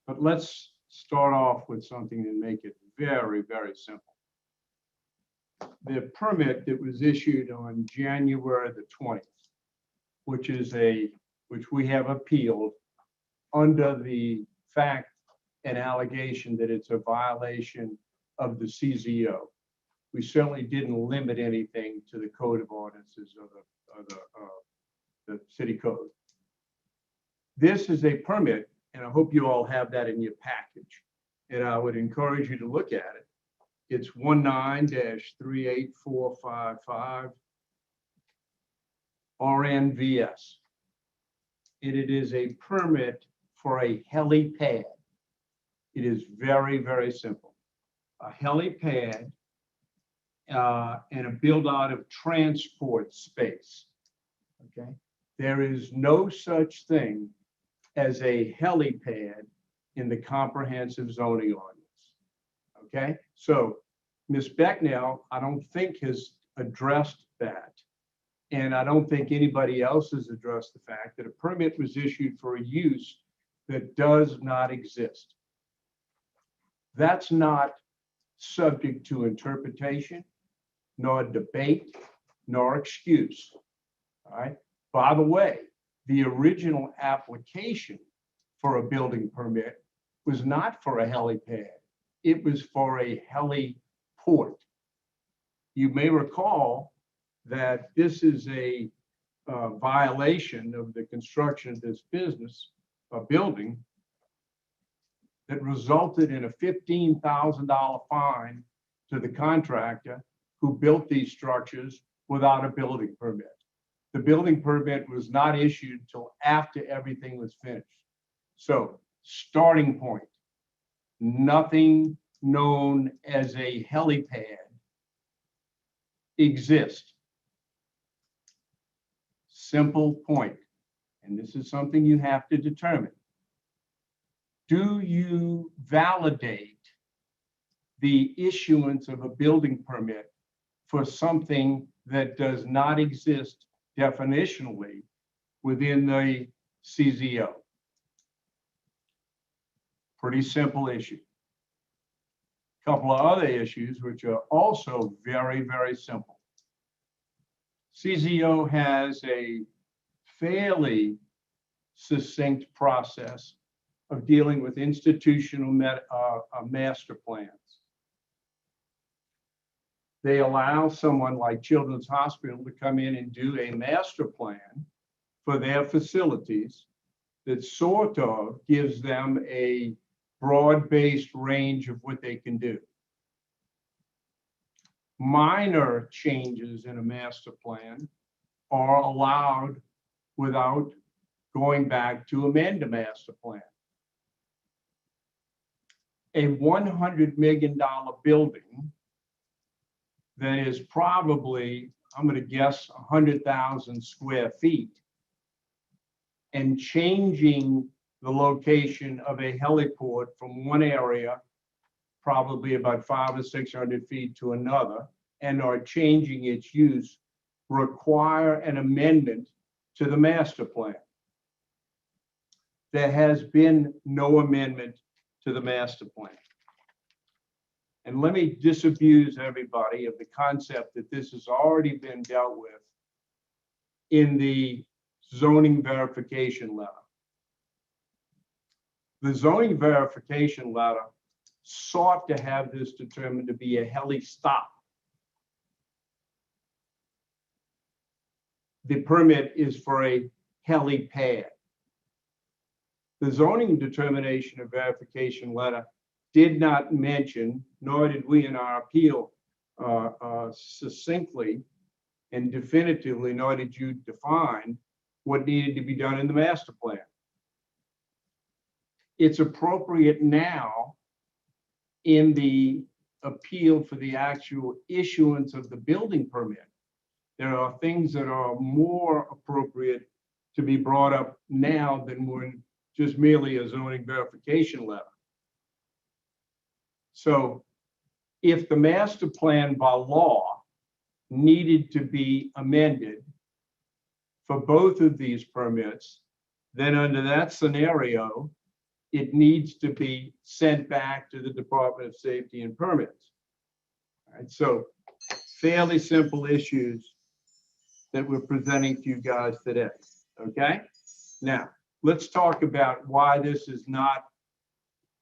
But let's start off with something and make it very, very simple. The permit that was issued on January the 20th, which we have appealed under the fact and allegation that it's a violation of the CZO. We certainly didn't limit anything to the code of ordinances of the city code. This is a permit, and I hope you all have that in your package, and I would encourage you to look at it. It's 19-38455 RNVS. And it is a permit for a helipad. It is very, very simple. A helipad and a build out of transport space. Okay. There is no such thing as a helipad in the comprehensive zoning ordinance. Okay, so Ms. Becknell, I don't think has addressed that. And I don't think anybody else has addressed the fact that a permit was issued for a use that does not exist. That's not subject to interpretation, nor debate, nor excuse. All right. By the way, the original application for a building permit was not for a helipad. It was for a heliport. You may recall that this is a violation of the construction of this building that resulted in a $15,000 fine to the contractor who built these structures without a building permit. The building permit was not issued till after everything was finished. So, starting point. Nothing known as a helipad exists. Simple point. And this is something you have to determine. Do you validate the issuance of a building permit for something that does not exist definitionally within the CZO? Pretty simple issue. A couple of other issues which are also very, very simple. CZO has a fairly succinct process of dealing with institutional master plans. They allow someone like Children's Hospital to come in and do a master plan for their facilities that sort of gives them a broad-based range of what they can do. Minor changes in a master plan are allowed without going back to amend a master plan. A $100 million building that is probably, I'm going to guess, 100,000 square feet, and changing the location of a heliport from one area, probably about 500 or 600 feet, to another, and are changing its use, require an amendment to the master plan. There has been no amendment to the master plan. And let me disabuse everybody of the concept that this has already been dealt with in the zoning verification letter. The zoning verification letter sought to have this determined to be a heli stop. The permit is for a helipad. The zoning determination of verification letter did not mention, nor did we in our appeal succinctly and definitively, nor did you define what needed to be done in the master plan. It's appropriate now in the appeal for the actual issuance of the building permit. There are things that are more appropriate to be brought up now than when just merely a zoning verification letter. So if the master plan by law needed to be amended for both of these permits, then under that scenario, it needs to be sent back to the Department of Safety and Permits. All right, so fairly simple issues that we're presenting to you guys today, okay? Now, let's talk about why this is not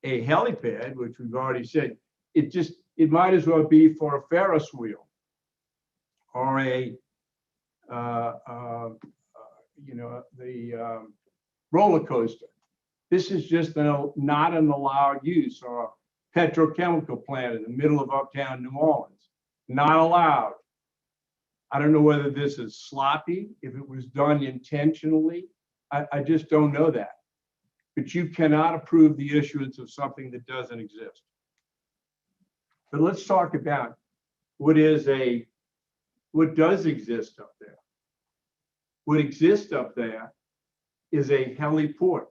a helipad, which we've already said. It might as well be for a Ferris wheel or a, roller coaster. This is just not an allowed use, or a petrochemical plant in the middle of uptown New Orleans. Not allowed. I don't know whether this is sloppy, if it was done intentionally. I just don't know that. But you cannot approve the issuance of something that doesn't exist. But let's talk about what does exist up there. What exists up there is a heliport.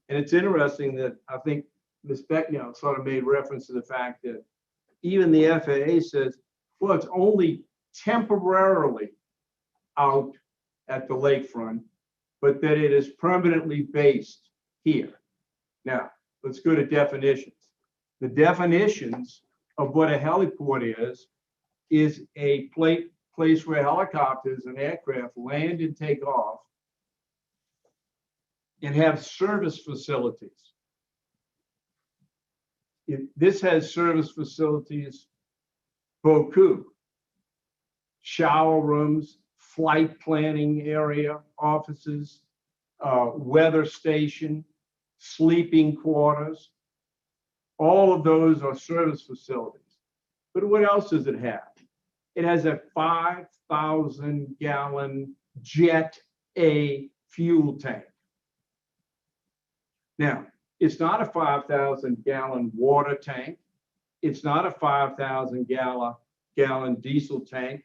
And it's interesting that I think Ms. Becknell sort of made reference to the fact that even the FAA says, well, it's only temporarily out at the lakefront, but that it is permanently based here. Now, let's go to definitions. The definitions of what a heliport is a place where helicopters and aircraft land and take off and have service facilities. This has service facilities, beaucoup, shower rooms, flight planning area, offices, weather station, sleeping quarters. All of those are service facilities. But what else does it have? It has a 5,000 gallon Jet A fuel tank. Now, it's not a 5,000 gallon water tank. It's not a 5,000 gallon diesel tank.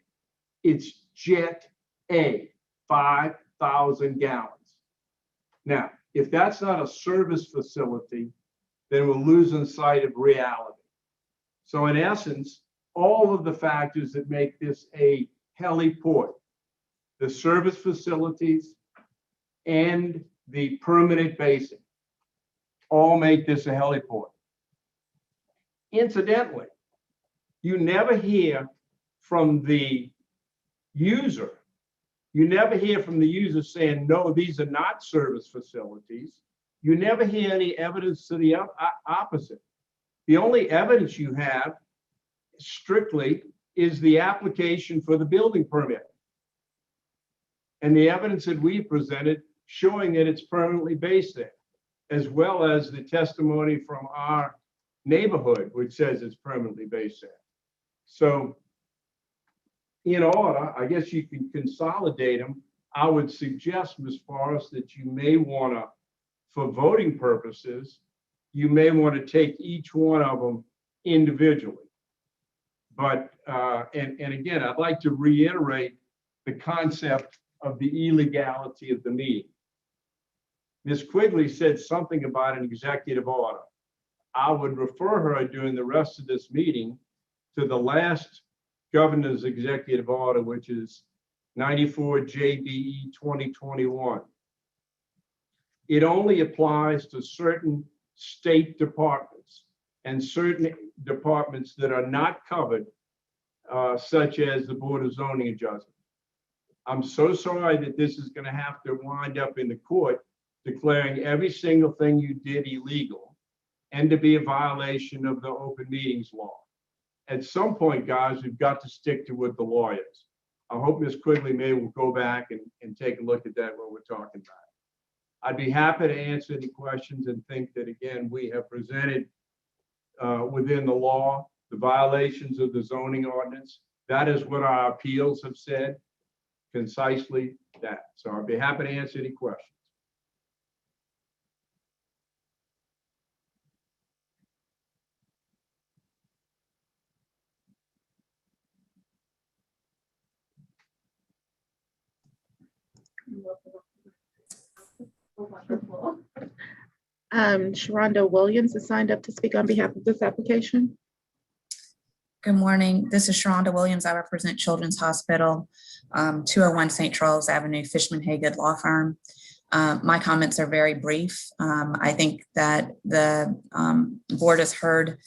It's Jet A, 5,000 gallons. Now, if that's not a service facility, then we're losing sight of reality. So in essence, all of the factors that make this a heliport, the service facilities and the permanent basing, all make this a heliport. Incidentally, you never hear from the user. You never hear from the user saying, no, these are not service facilities. You never hear any evidence to the opposite. The only evidence you have strictly is the application for the building permit. And the evidence that we presented showing that it's permanently based there, as well as the testimony from our neighborhood, which says it's permanently based there. So in order, I guess you can consolidate them. I would suggest, Ms. Forrest, that you may want to, for voting purposes, you may want to take each one of them individually. But, and again, I'd like to reiterate the concept of the illegality of the meeting. Ms. Quigley said something about an executive order. I would refer her during the rest of this meeting to the last governor's executive order, which is 94 JBE 2021. It only applies to certain state departments and certain departments that are not covered, such as the Board of Zoning Adjustment. I'm so sorry that this is going to have to wind up in the court declaring every single thing you did illegal and to be a violation of the open meetings law. At some point, guys, we've got to stick to what the law is. I hope Ms. Quigley will go back and take a look at that, what we're talking about. I'd be happy to answer any questions and think that, again, we have presented within the law, the violations of the zoning ordinance. That is what our appeals have said, concisely that. So I'd be happy to answer any questions. Sharonda Williams is signed up to speak on behalf of this application. Good morning. This is Sharonda Williams. I represent Children's Hospital, 201 St. Charles Avenue, Fishman Haygood Law Firm. My comments are very brief. I think that the board has heard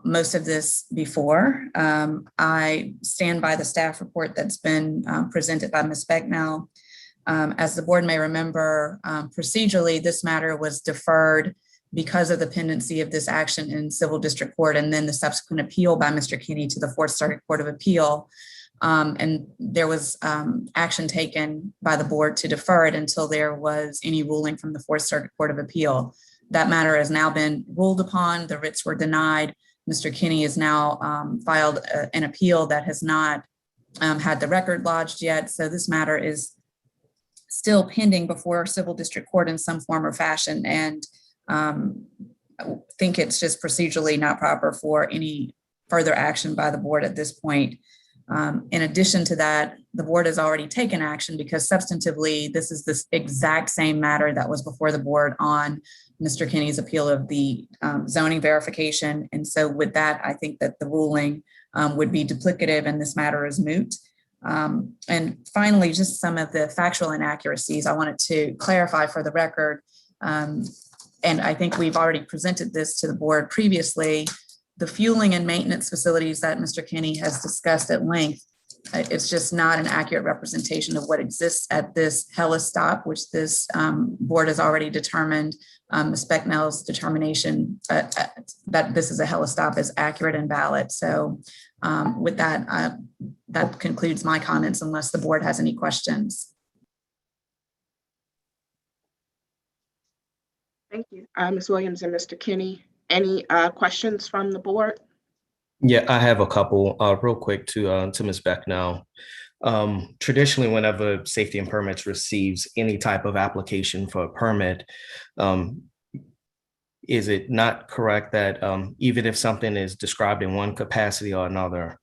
most of this before. I stand by the staff report that's been presented by Ms. Becknell. As the board may remember, procedurally, this matter was deferred because of the pendency of this action in civil district court and then the subsequent appeal by Mr. Kinney to the Fourth Circuit Court of Appeal. And there was action taken by the board to defer it until there was any ruling from the Fourth Circuit Court of Appeal. That matter has now been ruled upon. The writs were denied. Mr. Kinney has now filed an appeal that has not had the record lodged yet. So this matter is still pending before civil district court in some form or fashion. And I think it's just procedurally not proper for any further action by the board at this point. In addition to that, the board has already taken action because substantively, this is this exact same matter that was before the board on Mr. Kinney's appeal of the zoning verification. And so with that, I think that the ruling would be duplicative and this matter is moot. And finally, just some of the factual inaccuracies I wanted to clarify for the record. And I think we've already presented this to the board previously. The fueling and maintenance facilities that Mr. Kinney has discussed at length, it's just not an accurate representation of what exists at this helistop, which this board has already determined. Ms. Becknell's determination that this is a helistop is accurate and valid. So with that, that concludes my comments unless the board has any questions. Thank you. Ms. Williams and Mr. Kinney, any questions from the board? Yeah, I have a couple real quick to Ms. Becknell. Traditionally, whenever Safety and Permits receives any type of application for a permit, is it not correct that even if something is described in one capacity or another,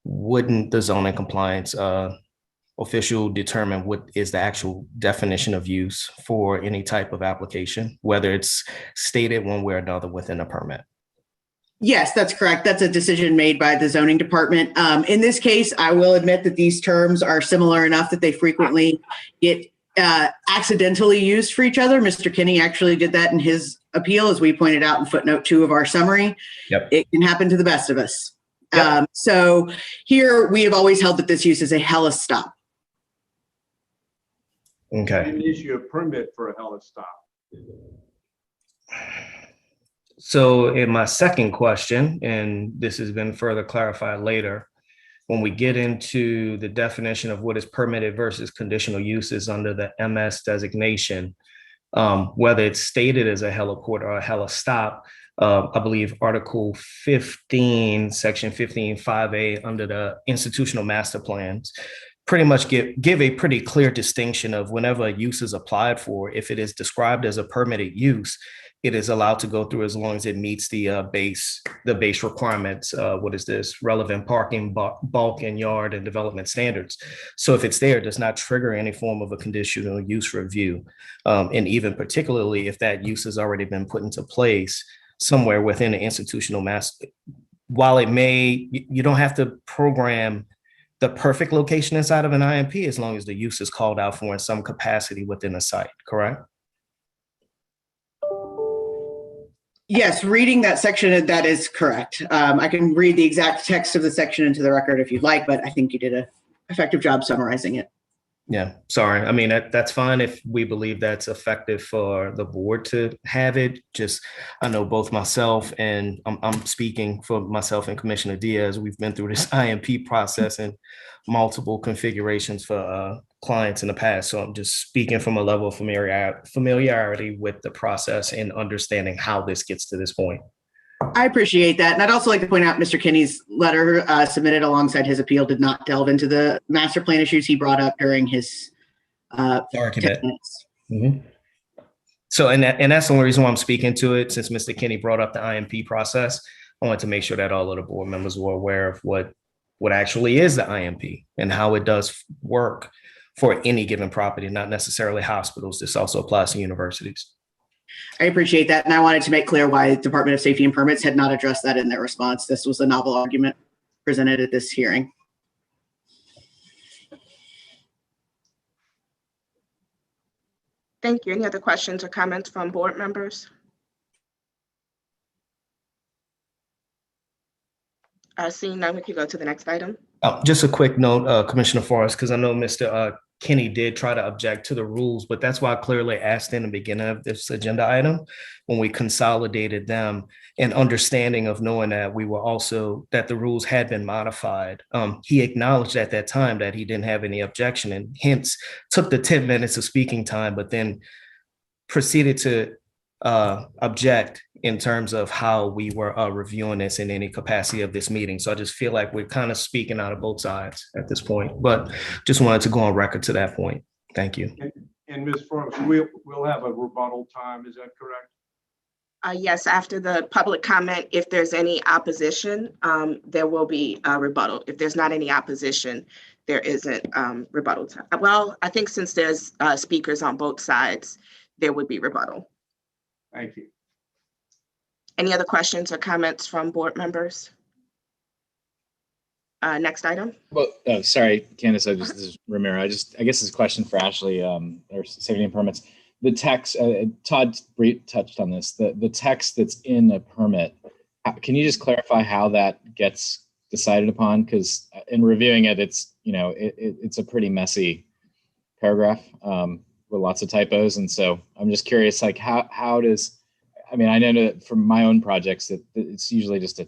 wouldn't the zoning compliance official determine what is the actual definition of use for any type of application, whether it's stated one way or another within a permit? Yes, that's correct. That's a decision made by the zoning department. In this case, I will admit that these terms are similar enough that they frequently get accidentally used for each other. Mr. Kinney actually did that in his appeal, as we pointed out in footnote 2 of our summary. Yep. It can happen to the best of us. So here we have always held that this use is a hella stop. Okay. Didn't issue a permit for a hella stop. So in my second question, and this has been further clarified later, when we get into the definition of what is permitted versus conditional uses under the MS designation, whether it's stated as a heliport or a helistop, I believe Article 15, Section 15.5A under the institutional master plans pretty much give a pretty clear distinction of whenever a use is applied for, if it is described as a permitted use, it is allowed to go through as long as it meets the base requirements. What is this? Relevant parking, bulk and yard and development standards. So if it's there, it does not trigger any form of a conditional use review. And even particularly if that use has already been put into place somewhere within the institutional master, while it may, you don't have to program the perfect location inside of an IMP as long as the use is called out for in some capacity within a site, correct? Yes, reading that section, that is correct. I can read the exact text of the section into the record if you'd like, but I think you did an effective job summarizing it. Yeah, sorry. I mean, that's fine if we believe that's effective for the board to have it. Just, I know both myself and I'm speaking for myself and Commissioner Diaz. We've been through this IMP process and multiple configurations for clients in the past. So I'm just speaking from a level of familiarity with the process and understanding how this gets to this point. I appreciate that. And I'd also like to point out Mr. Kinney's letter submitted alongside his appeal did not delve into the master plan issues he brought up during his argument. Mm-hmm. So, and that's the only reason why I'm speaking to it, since Mr. Kinney brought up the IMP process. I wanted to make sure that all of the board members were aware of what actually is the IMP and how it does work for any given property, not necessarily hospitals. This also applies to universities. I appreciate that. And I wanted to make clear why the Department of Safety and Permits had not addressed that in their response. This was a novel argument presented at this hearing. Thank you. Any other questions or comments from board members? Seeing none, we can go to the next item. Oh, just a quick note, Commissioner Forrest, because I know Mr. Kinney did try to object to the rules, but that's why I clearly asked in the beginning of this agenda item when we consolidated them, and understanding of knowing that we were also, that the rules had been modified. He acknowledged at that time that he didn't have any objection and hence took the 10 minutes of speaking time, but then proceeded to object in terms of how we were reviewing this in any capacity of this meeting. So I just feel like we're kind of speaking out of both sides at this point, but just wanted to go on record to that point. Thank you. And Ms. Forrest, we'll have a rebuttal time, is that correct? Yes, after the public comment, if there's any opposition, there will be a rebuttal. If there's not any opposition, there isn't rebuttal time. Well, I think since there's speakers on both sides, there would be rebuttal. Thank you. Any other questions or comments from board members? Next item. Well, oh, sorry, Candace, this is Ramiro. I guess it's a question for Ashley, or safety and permits. The text, Todd touched on this, the text that's in a permit, can you just clarify how that gets decided upon? Because in reviewing it, it's, it's a pretty messy paragraph with lots of typos. And so I'm just curious, like how does, I mean, I know that from my own projects that it's usually just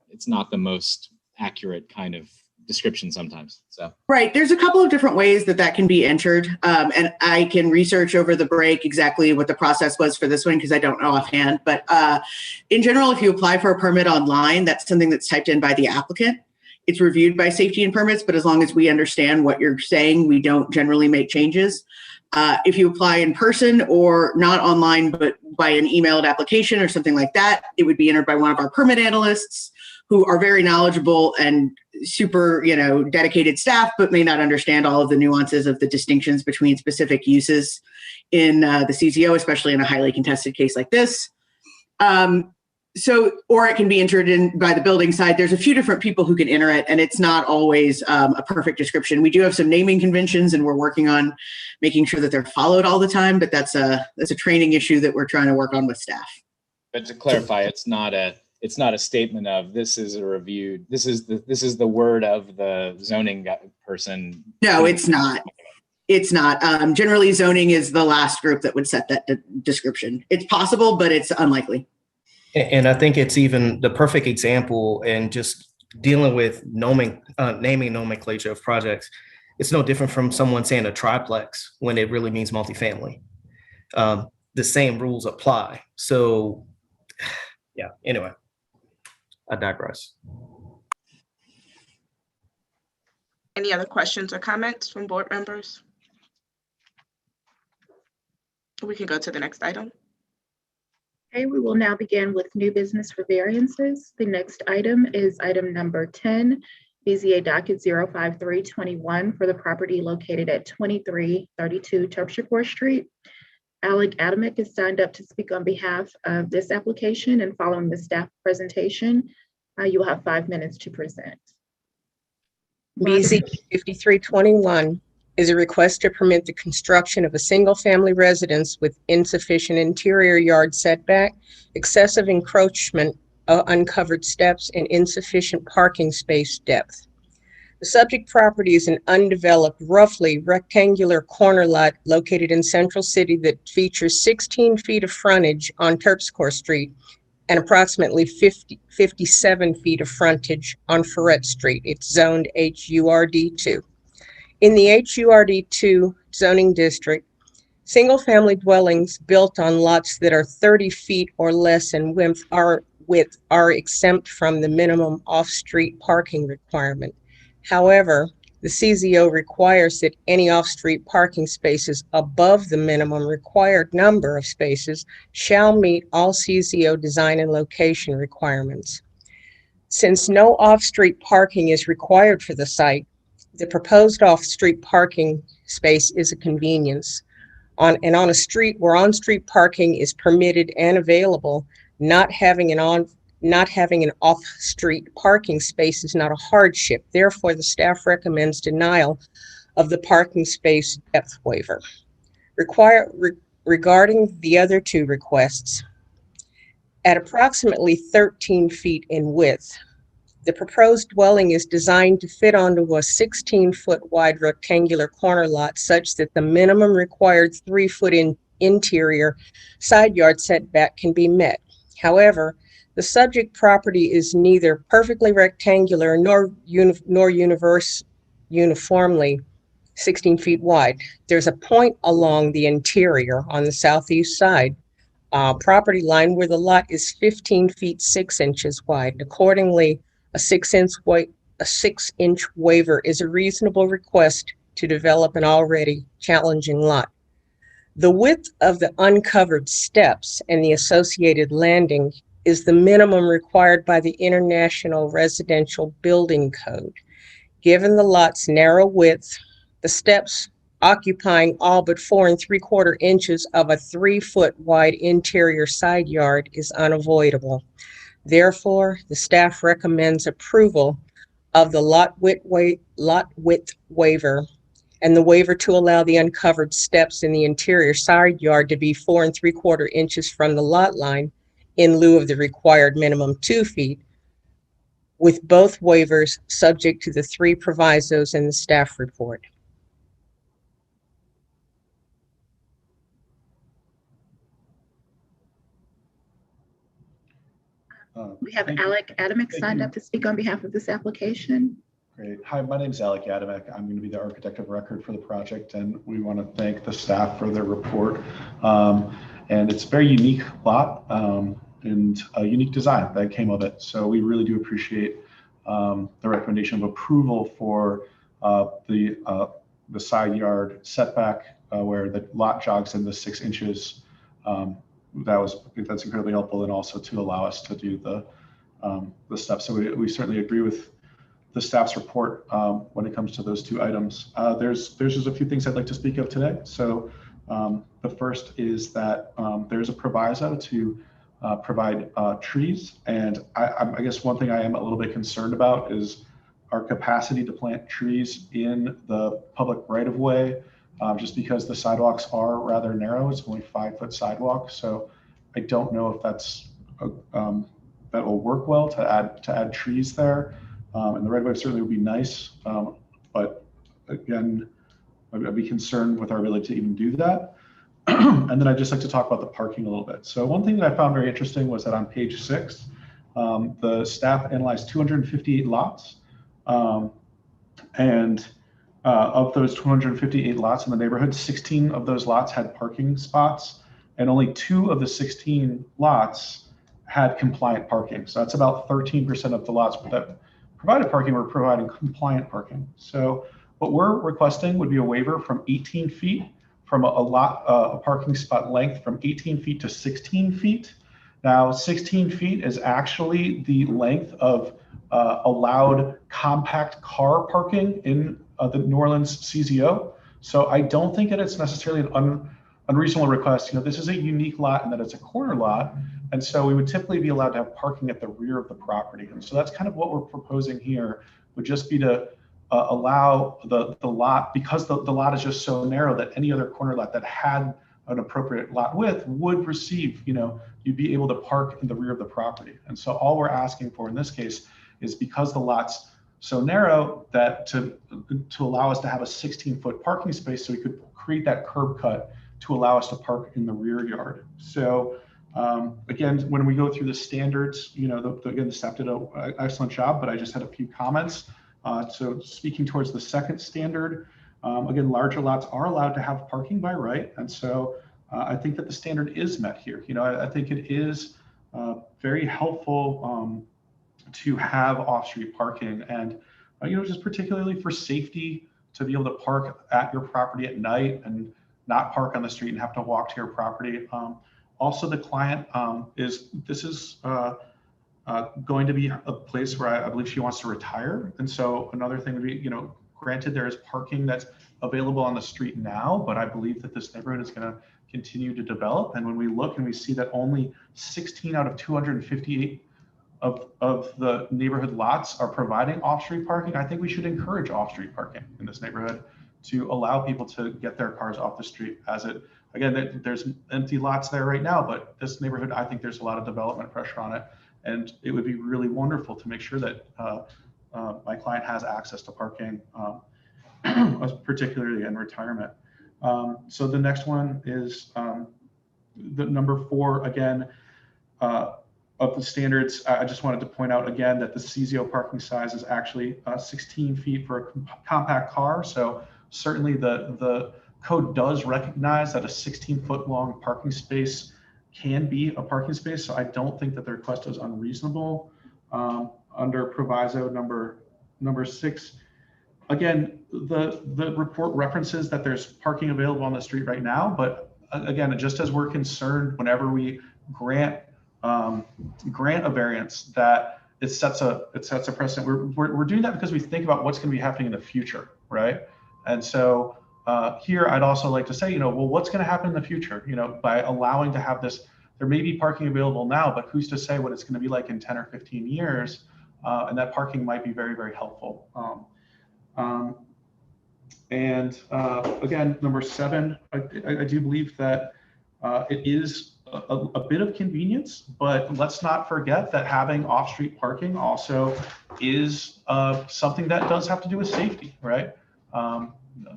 it's not the most accurate kind of description sometimes. So right, there's a couple of different ways that can be entered, and I can research over the break exactly what the process was for this one because I don't know offhand. But in general, if you apply for a permit online, that's something that's typed in by the applicant. It's reviewed by safety and permits, but as long as we understand what you're saying, we don't generally make changes. If you apply in person or not online, but by an emailed application or something like that, it would be entered by one of our permit analysts who are very knowledgeable and super, dedicated staff, but may not understand all of the nuances of the distinctions between specific uses in the CZO, especially in a highly contested case like this. Or it can be entered in by the building side. There's a few different people who can enter it, and it's not always a perfect description. We do have some naming conventions, and we're working on making sure that they're followed all the time, but that's a training issue that we're trying to work on with staff. But to clarify, it's it's not a statement of this is a review. This is the word of the zoning person. No, it's not. It's not. Generally, zoning is the last group that would set that description. It's possible, but it's unlikely. And I think it's even the perfect example in just dealing with naming nomenclature of projects. It's no different from someone saying a triplex when it really means multifamily. The same rules apply. So yeah, anyway, I digress. Any other questions or comments from board members? We can go to the next item. Okay, we will now begin with new business for variances. The next item is item number 10, BZA docket 05321 for the property located at 2332 Terpsichore Street. Alec Adamick is signed up to speak on behalf of this application, and following the staff presentation, you will have 5 minutes to present. BZ 5321 is a request to permit the construction of a single-family residence with insufficient interior yard setback, excessive encroachment of uncovered steps, and insufficient parking space depth. The subject property is an undeveloped, roughly rectangular corner lot located in Central City that features 16 feet of frontage on Terpsichore Street and approximately 57 feet of frontage on Ferret Street. It's zoned HURD2. In the HURD2 zoning district, single-family dwellings built on lots that are 30 feet or less in width are exempt from the minimum off-street parking requirement. However, the CZO requires that any off-street parking spaces above the minimum required number of spaces shall meet all CZO design and location requirements. Since no off-street parking is required for the site, the proposed off-street parking space is a convenience. On a street where on-street parking is permitted and available, not having an off-street parking space is not a hardship. Therefore, the staff recommends denial of the parking space depth waiver. Regarding the other two requests, at approximately 13 feet in width, the proposed dwelling is designed to fit onto a 16-foot wide rectangular corner lot such that the minimum required 3-foot interior side yard setback can be met. However, the subject property is neither perfectly rectangular nor uniformly 16 feet wide. There's a point along the interior on the southeast side property line where the lot is 15 feet 6 inches wide. Accordingly, a 6-inch waiver is a reasonable request to develop an already challenging lot. The width of the uncovered steps and the associated landing is the minimum required by the International Residential Building Code. Given the lot's narrow width, the steps occupying all but 4 3/4 inches of a 3-foot wide interior side yard is unavoidable. Therefore, the staff recommends approval of the lot width waiver and the waiver to allow the uncovered steps in the interior side yard to be 4 3/4 inches from the lot line in lieu of the required minimum 2 feet, with both waivers subject to the 3 provisos in the staff report. We have Alec Adamick signed up to speak on behalf of this application. Great. Hi, my name is Alec Adamick. I'm going to be the architect of record for the project, and we want to thank the staff for their report. And it's a very unique lot and a unique design that came of it. So we really do appreciate the recommendation of approval for the side yard setback where the lot jogs in the 6 inches. That's incredibly helpful, and also to allow us to do the steps. So we certainly agree with the staff's report when it comes to those 2 items. There's just a few things I'd like to speak of today. So the first is that there's a proviso to provide trees, and I guess one thing I am a little bit concerned about is our capacity to plant trees in the public right-of-way. Just because the sidewalks are rather narrow, it's only 5-foot sidewalk. So I don't know if that's that will work well to add trees there. And the right of way certainly would be nice. But again, I'd be concerned with our ability to even do that. And then I'd just like to talk about the parking a little bit. So one thing that I found very interesting was that on page 6, the staff analyzed 258 lots. And of those 258 lots in the neighborhood, 16 of those lots had parking spots, and only 2 of the 16 lots had compliant parking. So that's about 13% of the lots that provided parking were providing compliant parking. So what we're requesting would be a waiver from 18 feet from a parking spot length from 18 feet to 16 feet. Now, 16 feet is actually the length of allowed compact car parking in the New Orleans CZO. So I don't think that it's necessarily an unreasonable request. You know, this is a unique lot in that it's a corner lot. And so we would typically be allowed to have parking at the rear of the property. And so that's kind of what we're proposing here, would just be to allow the lot, because the lot is just so narrow that any other corner lot that had an appropriate lot width would receive, you know, you'd be able to park in the rear of the property. And so all we're asking for in this case is, because the lot's so narrow, that to allow us to have a 16-foot parking space, so we could create that curb cut to allow us to park in the rear yard. So again, when we go through the standards, you know, again, the staff did an excellent job, but I just had a few comments. So speaking towards the second standard, again, larger lots are allowed to have parking by right. And so I think that the standard is met here. You know, I think it is very helpful to have off-street parking, and you know, just particularly for safety, to be able to park at your property at night and not park on the street and have to walk to your property. Also, the client this is going to be a place where I believe she wants to retire, and so another thing would be, you know, granted there is parking that's available on the street now, but I believe that this neighborhood is going to continue to develop. And when we look and we see that only 16 out of 258 of the neighborhood lots are providing off-street parking, I think we should encourage off-street parking in this neighborhood to allow people to get their cars off the street. As it, again, there's empty lots there right now, but this neighborhood, I think there's a lot of development pressure on it. And it would be really wonderful to make sure that my client has access to parking, particularly in retirement. So the next one is the number 4, again, of the standards. I just wanted to point out again that the CZO parking size is actually 16 feet for a compact car. So certainly the code does recognize that a 16-foot long parking space can be a parking space. So I don't think that the request is unreasonable. Under proviso number 6, again, the report references that there's parking available on the street right now, but again, just as we're concerned whenever we grant a variance that it sets a precedent. We're doing that because we think about what's going to be happening in the future, right? And so here I'd also like to say, you know, well, what's going to happen in the future? You know, by allowing to have this, there may be parking available now, but who's to say what it's going to be like in 10 or 15 years? And that parking might be very, very helpful. Again, number 7, I do believe that it is a bit of convenience, but let's not forget that having off-street parking also is something that does have to do with safety, right?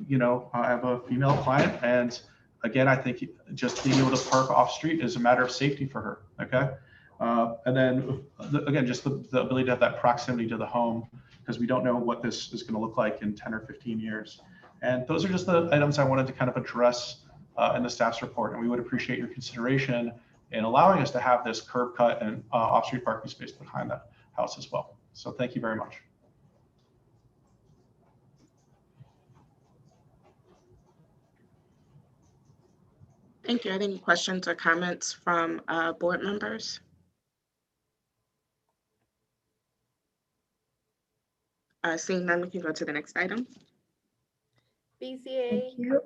You know, I have a female client, and again, I think just being able to park off-street is a matter of safety for her, okay? And then again, just the ability to have that proximity to the home, because we don't know what this is going to look like in 10 or 15 years. And those are just the items I wanted to kind of address in the staff's report, and we would appreciate your consideration in allowing us to have this curb cut and off-street parking space behind the house as well. So thank you very much. Thank you. Are there any questions or comments from board members? Seeing none, we can go to the next item. BZA. Thank you.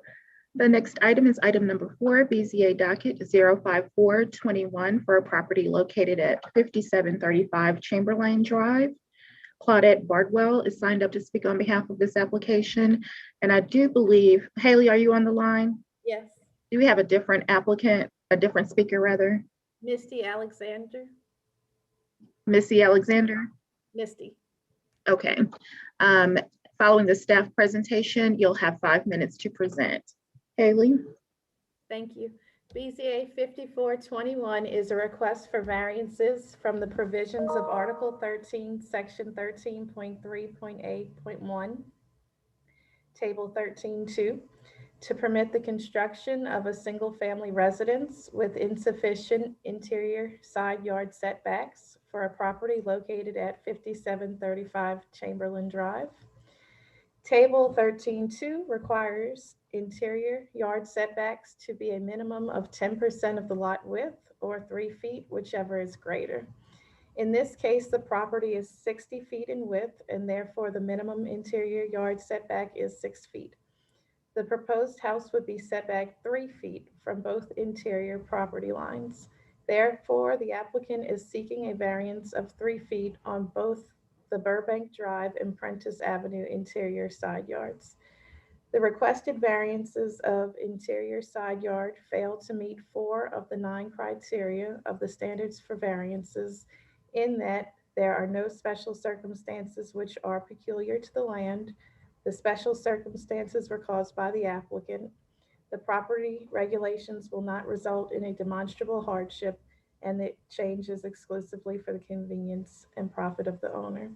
The next item is item number 4, BZA docket 05421 for a property located at 5735 Chamberlain Drive. Claudette Bardwell is signed up to speak on behalf of this application. And I do believe, Haley, are you on the line? Yes. Do we have a different applicant, a different speaker rather? Misty Alexander. Missy Alexander? Misty. Okay. Following the staff presentation, you'll have 5 minutes to present. Haley? Thank you. BZA 5421 is a request for variances from the provisions of Article 13, Section 13.3.8.1, Table 13.2, to permit the construction of a single-family residence with insufficient interior side yard setbacks for a property located at 5735 Chamberlain Drive. Table 13.2 requires interior yard setbacks to be a minimum of 10% of the lot width or 3 feet, whichever is greater. In this case, the property is 60 feet in width and therefore the minimum interior yard setback is 6 feet. The proposed house would be set back 3 feet from both interior property lines. Therefore, the applicant is seeking a variance of 3 feet on both the Burbank Drive and Prentice Avenue interior side yards. The requested variances of interior side yard fail to meet 4 of the 9 criteria of the standards for variances, in that there are no special circumstances which are peculiar to the land. The special circumstances were caused by the applicant. The property regulations will not result in a demonstrable hardship, and the change is exclusively for the convenience and profit of the owner.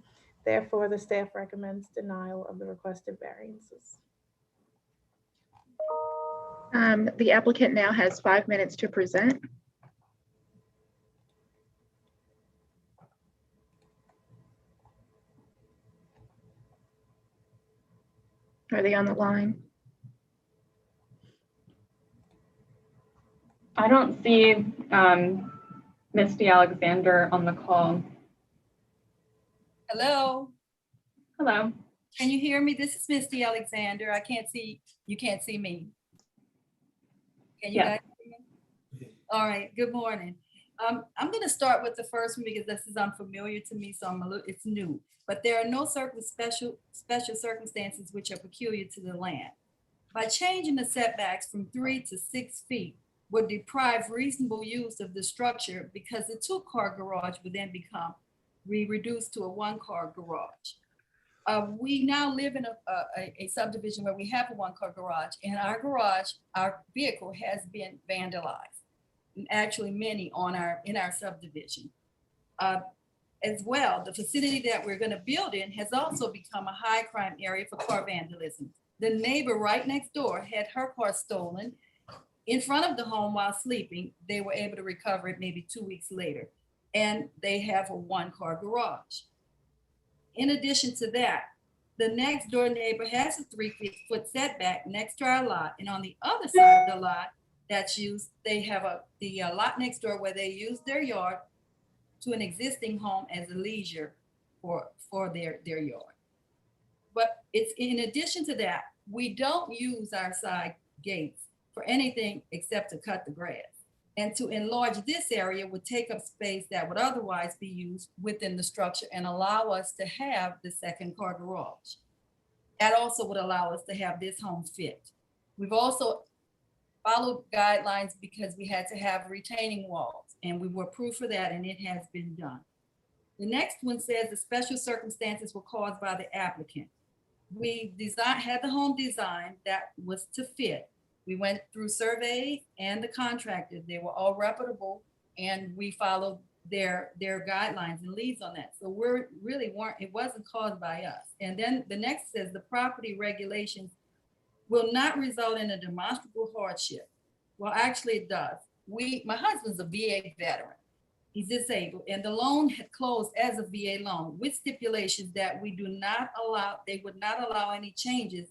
Therefore, the staff recommends denial of the requested variances. The applicant now has 5 minutes to present. Are they on the line? I don't see Misty Alexander on the call. Hello. Hello. Can you hear me? This is Misty Alexander. I can't see, you can't see me. Can you guys see me? All right, good morning. I'm gonna start with the first one because this is unfamiliar to me, so it's new. But there are no certain special circumstances which are peculiar to the land. By changing the setbacks from 3 to 6 feet would deprive reasonable use of the structure because the 2-car garage would then become reduced to a 1-car garage. We now live in a subdivision where we have a 1-car garage, and our vehicle has been vandalized, and actually many in our subdivision. As well, the facility that we're going to build in has also become a high crime area for car vandalism. The neighbor right next door had her car stolen in front of the home while sleeping. They were able to recover it maybe 2 weeks later, and they have a 1-car garage. In addition to that, the next door neighbor has a 3-foot setback next to our lot, and on the other side of the lot that's used, they have the lot next door where they use their yard to an existing home as a leisure for their yard. But it's in addition to that, we don't use our side gates for anything except to cut the grass. And to enlarge this area would take up space that would otherwise be used within the structure and allow us to have the 2nd-car garage. That also would allow us to have this home fit. We've also followed guidelines because we had to have retaining walls, and we were approved for that, and it has been done. The next one says the special circumstances were caused by the applicant. We had the home design that was to fit. We went through surveys and the contractors. They were all reputable, and we followed their guidelines and leads on that. So it wasn't caused by us. And then the next says the property regulations will not result in a demonstrable hardship. Well, actually it does. My husband's a VA veteran. He's disabled, and the loan had closed as a VA loan with stipulations that they would not allow any changes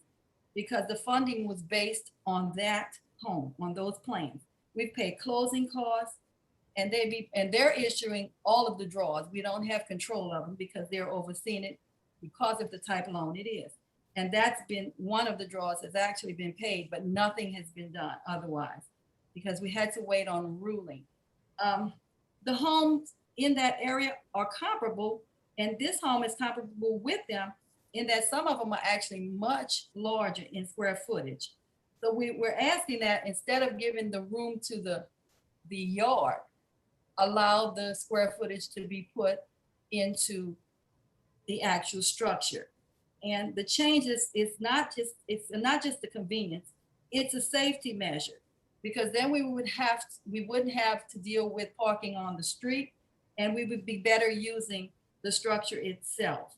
because the funding was based on that home, on those plans. We paid closing costs, and they're issuing all of the draws. We don't have control of them because they're overseeing it because of the type of loan it is. And that's been one of the draws has actually been paid, but nothing has been done otherwise because we had to wait on a ruling. The homes in that area are comparable, and this home is comparable with them in that some of them are actually much larger in square footage. So we're asking that instead of giving the room to the yard, allow the square footage to be put into the actual structure. And the changes, it's not just the convenience, it's a safety measure, because then we wouldn't have to deal with parking on the street, and we would be better using the structure itself.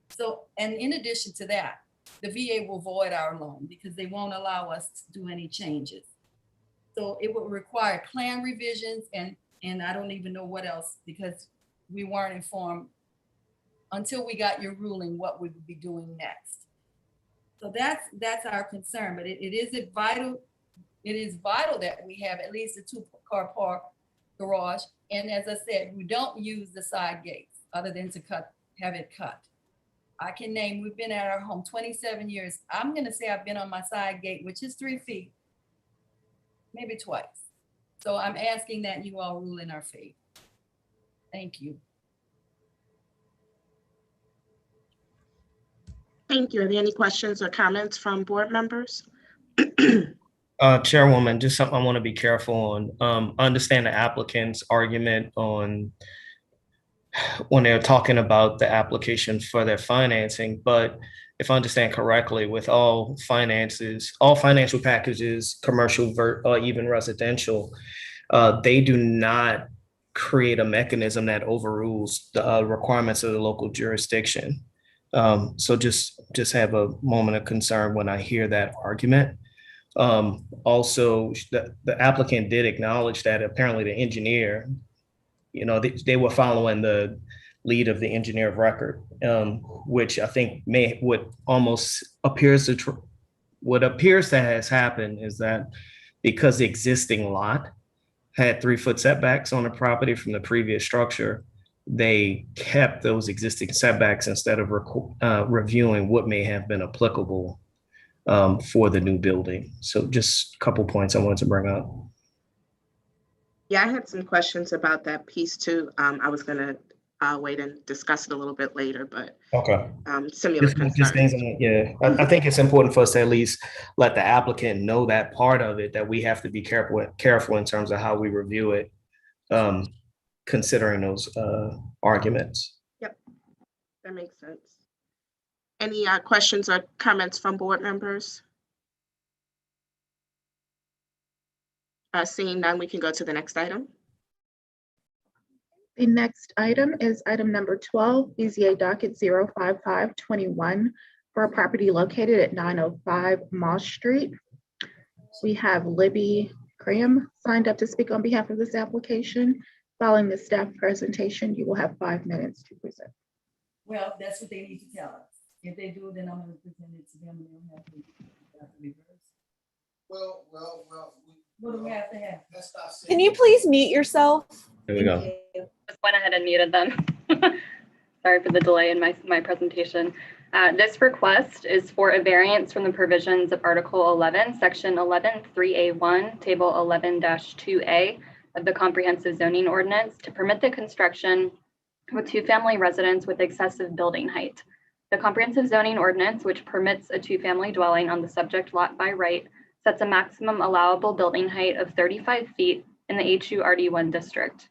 So, and in addition to that, the VA will void our loan because they won't allow us to do any changes. So it would require plan revisions and I don't even know what else, because we weren't informed until we got your ruling what we would be doing next. So that's our concern, but it is vital that we have at least a 2-car park garage. And as I said, we don't use the side gates other than to have it cut. I can name, we've been at our home 27 years. I'm gonna say I've been on my side gate, which is 3 feet, maybe twice. So I'm asking that you all rule in our favor. Thank you. Thank you. Are there any questions or comments from board members? Chairwoman, just something I want to be careful on. Understand the applicant's argument on when they're talking about the application for their financing, but if I understand correctly, with all financial packages, commercial or even residential, they do not create a mechanism that overrules the requirements of the local jurisdiction. So just have a moment of concern when I hear that argument. Also, the applicant did acknowledge that apparently the engineer, they were following the lead of the engineer of record, which I think what appears to has happened is that because the existing lot had 3-foot setbacks on the property from the previous structure, they kept those existing setbacks instead of reviewing what may have been applicable for the new building. So just a couple points I wanted to bring up. Yeah, I had some questions about that piece too. I was gonna wait and discuss it a little bit later, but okay. Similar concerns. I think it's important for us to at least let the applicant know that part of it, that we have to be careful in terms of how we review it, considering those arguments. Yep, that makes sense. Any questions or comments from board members? Seeing none, we can go to the next item. The next item is item number 12, BZA docket 05521 for a property located at 905 Moss Street. We have Libby Graham signed up to speak on behalf of this application. Following the staff presentation, you will have 5 minutes to present. Well, that's what they need to tell us. If they do, then I'm going to present it to them and they'll have to reverse. Well. What do we have to have? Can you please mute yourself? There we go. Just went ahead and muted them. Sorry for the delay in my presentation. This request is for a variance from the provisions of Article 11, Section 11-3A1, Table 11-2A of the Comprehensive Zoning Ordinance to permit the construction of a 2-family residence with excessive building height. The Comprehensive Zoning Ordinance, which permits a 2-family dwelling on the subject lot by right, sets a maximum allowable building height of 35 feet in the HURD1 district.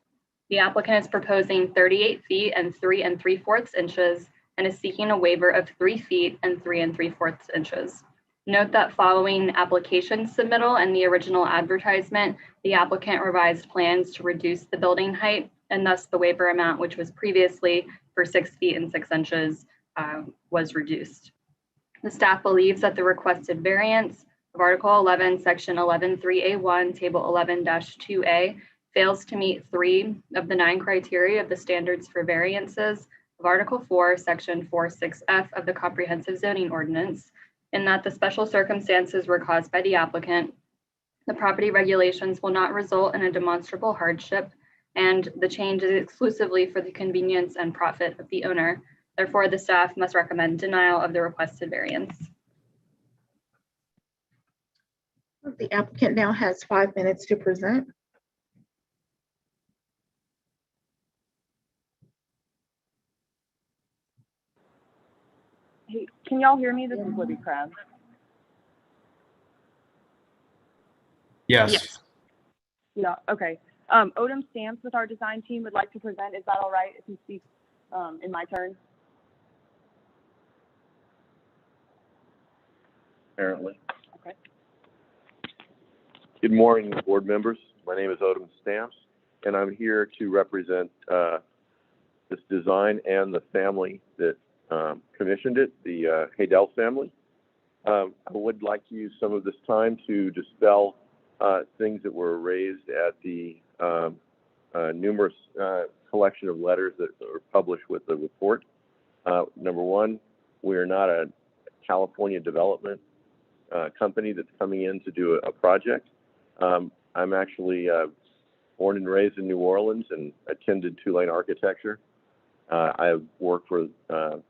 The applicant is proposing 38 feet and 3 3/4 inches and is seeking a waiver of 3 feet and 3 3/4 inches. Note that following application submittal and the original advertisement, the applicant revised plans to reduce the building height, and thus the waiver amount, which was previously for 6 feet and 6 inches, was reduced. The staff believes that the requested variance of Article 11, Section 11-3A1, Table 11-2A fails to meet 3 of the 9 criteria of the standards for variances of Article 4, Section 4.6F of the Comprehensive Zoning Ordinance, in that the special circumstances were caused by the applicant, the property regulations will not result in a demonstrable hardship, and the change is exclusively for the convenience and profit of the owner. Therefore, the staff must recommend denial of the requested variance. The applicant now has 5 minutes to present. Hey, can y'all hear me? This is Libby Krabs. Yes. Yeah, okay. Odom Stamps with our design team would like to present. Is that all right if he speaks in my turn. Apparently. Okay. Good morning, board members. My name is Odom Stamps, and I'm here to represent this design and the family that commissioned it, the Haydel family. I would like to use some of this time to dispel things that were raised at the numerous collection of letters that were published with the report. Number one, we are not a California development company that's coming in to do a project. I'm actually born and raised in New Orleans and attended Tulane Architecture. I've worked for the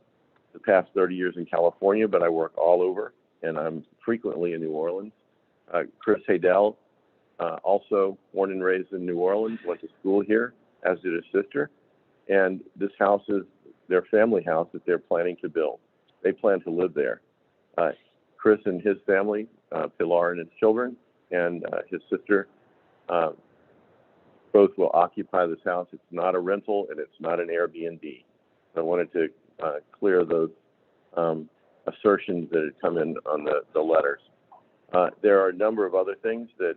past 30 years in California, but I work all over, and I'm frequently in New Orleans. Chris Haydel, also born and raised in New Orleans, went to school here, as did his sister. And this house is their family house that they're planning to build. They plan to live there. Chris and his family, Pilar and his children, and his sister, both will occupy this house. It's not a rental and it's not an Airbnb. I wanted to clear those assertions that had come in on the letters. There are a number of other things that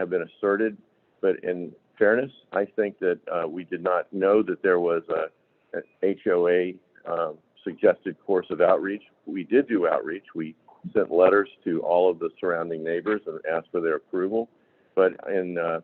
have been asserted, but in fairness, I think that we did not know that there was an HOA suggested course of outreach. We did do outreach. We sent letters to all of the surrounding neighbors and asked for their approval. But in the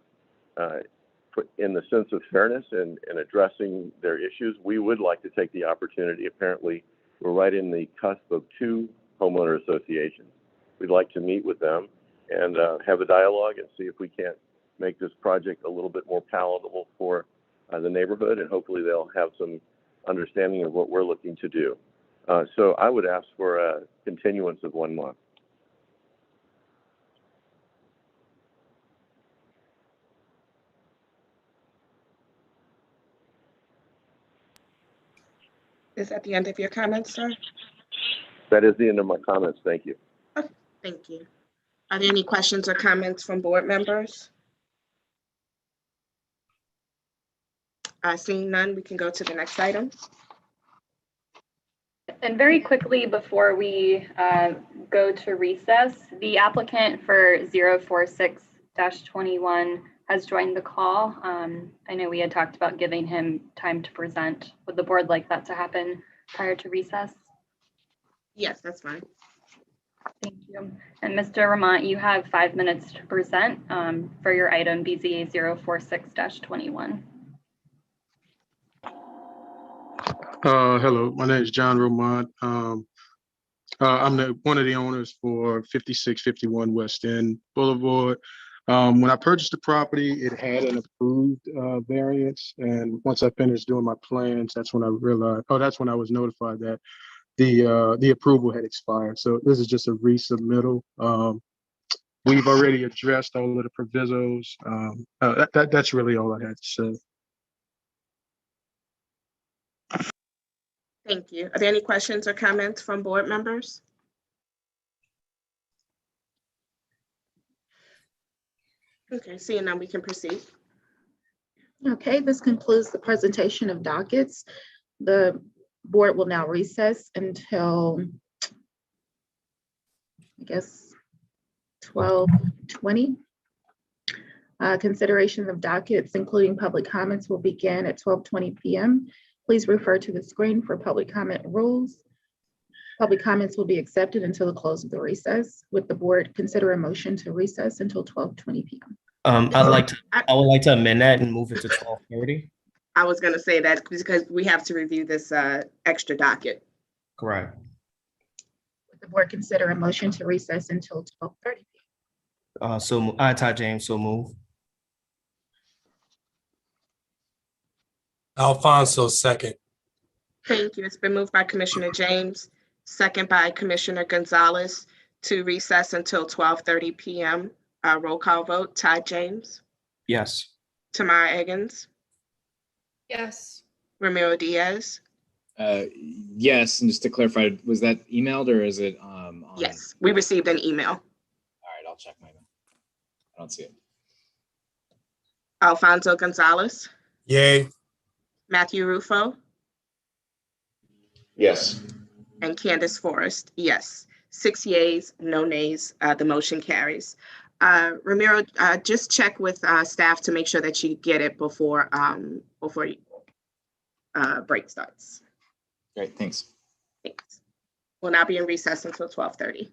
sense of fairness and addressing their issues, we would like to take the opportunity. Apparently, we're right in the cusp of 2 homeowner associations. We'd like to meet with them and have a dialogue and see if we can't make this project a little bit more palatable for the neighborhood, and hopefully they'll have some understanding of what we're looking to do. So I would ask for a continuance of 1 month. Is that the end of your comments, sir? That is the end of my comments. Thank you. Okay, thank you. Are there any questions or comments from board members? Seeing none, we can go to the next item. And very quickly before we go to recess, the applicant for 046-21 has joined the call. I know we had talked about giving him time to present. Would the board like that to happen prior to recess? Yes, that's fine. Thank you. And Mr. Ramont, you have 5 minutes to present for your item BZA 046-21. Hello, my name is John Romont. I'm one of the owners for 5651 West End Boulevard. When I purchased the property, it had an approved variance, and once I finished doing my plans, that's when I realized, that's when I was notified that the approval had expired. So this is just a resubmittal. We've already addressed all of the provisos. That's really all I had to say. Thank you. Are there any questions or comments from board members? Okay, seeing none, we can proceed. Okay, this concludes the presentation of dockets. The board will now recess until, I guess, 12:20. Consideration of dockets, including public comments, will begin at 12:20 p.m. Please refer to the screen for public comment rules. Public comments will be accepted until the close of the recess. Would the board consider a motion to recess until 12:20 p.m.? I would like to amend that and move it to 12:30. I was going to say that because we have to review this extra docket. Correct. Would the board consider a motion to recess until 12:30 p.m.? So Ty James, so move. Alfonso, second. Thank you. It's been moved by Commissioner James, second by Commissioner Gonzalez to recess until 12:30 p.m. Roll call vote. Ty James. Yes. Tamara Eggins. Yes. Ramiro Diaz. Yes, and just to clarify, was that emailed or is it? Yes, we received an email. All right, I'll check my email. I don't see it. Alfonso Gonzalez. Yay. Matthew Rufo. Yes. And Candace Forrest, yes. 6 yeas, no nays, the motion carries. Ramiro, just check with staff to make sure that you get it before break starts. Great, thanks. Thanks. We'll now be in recess until 12:30.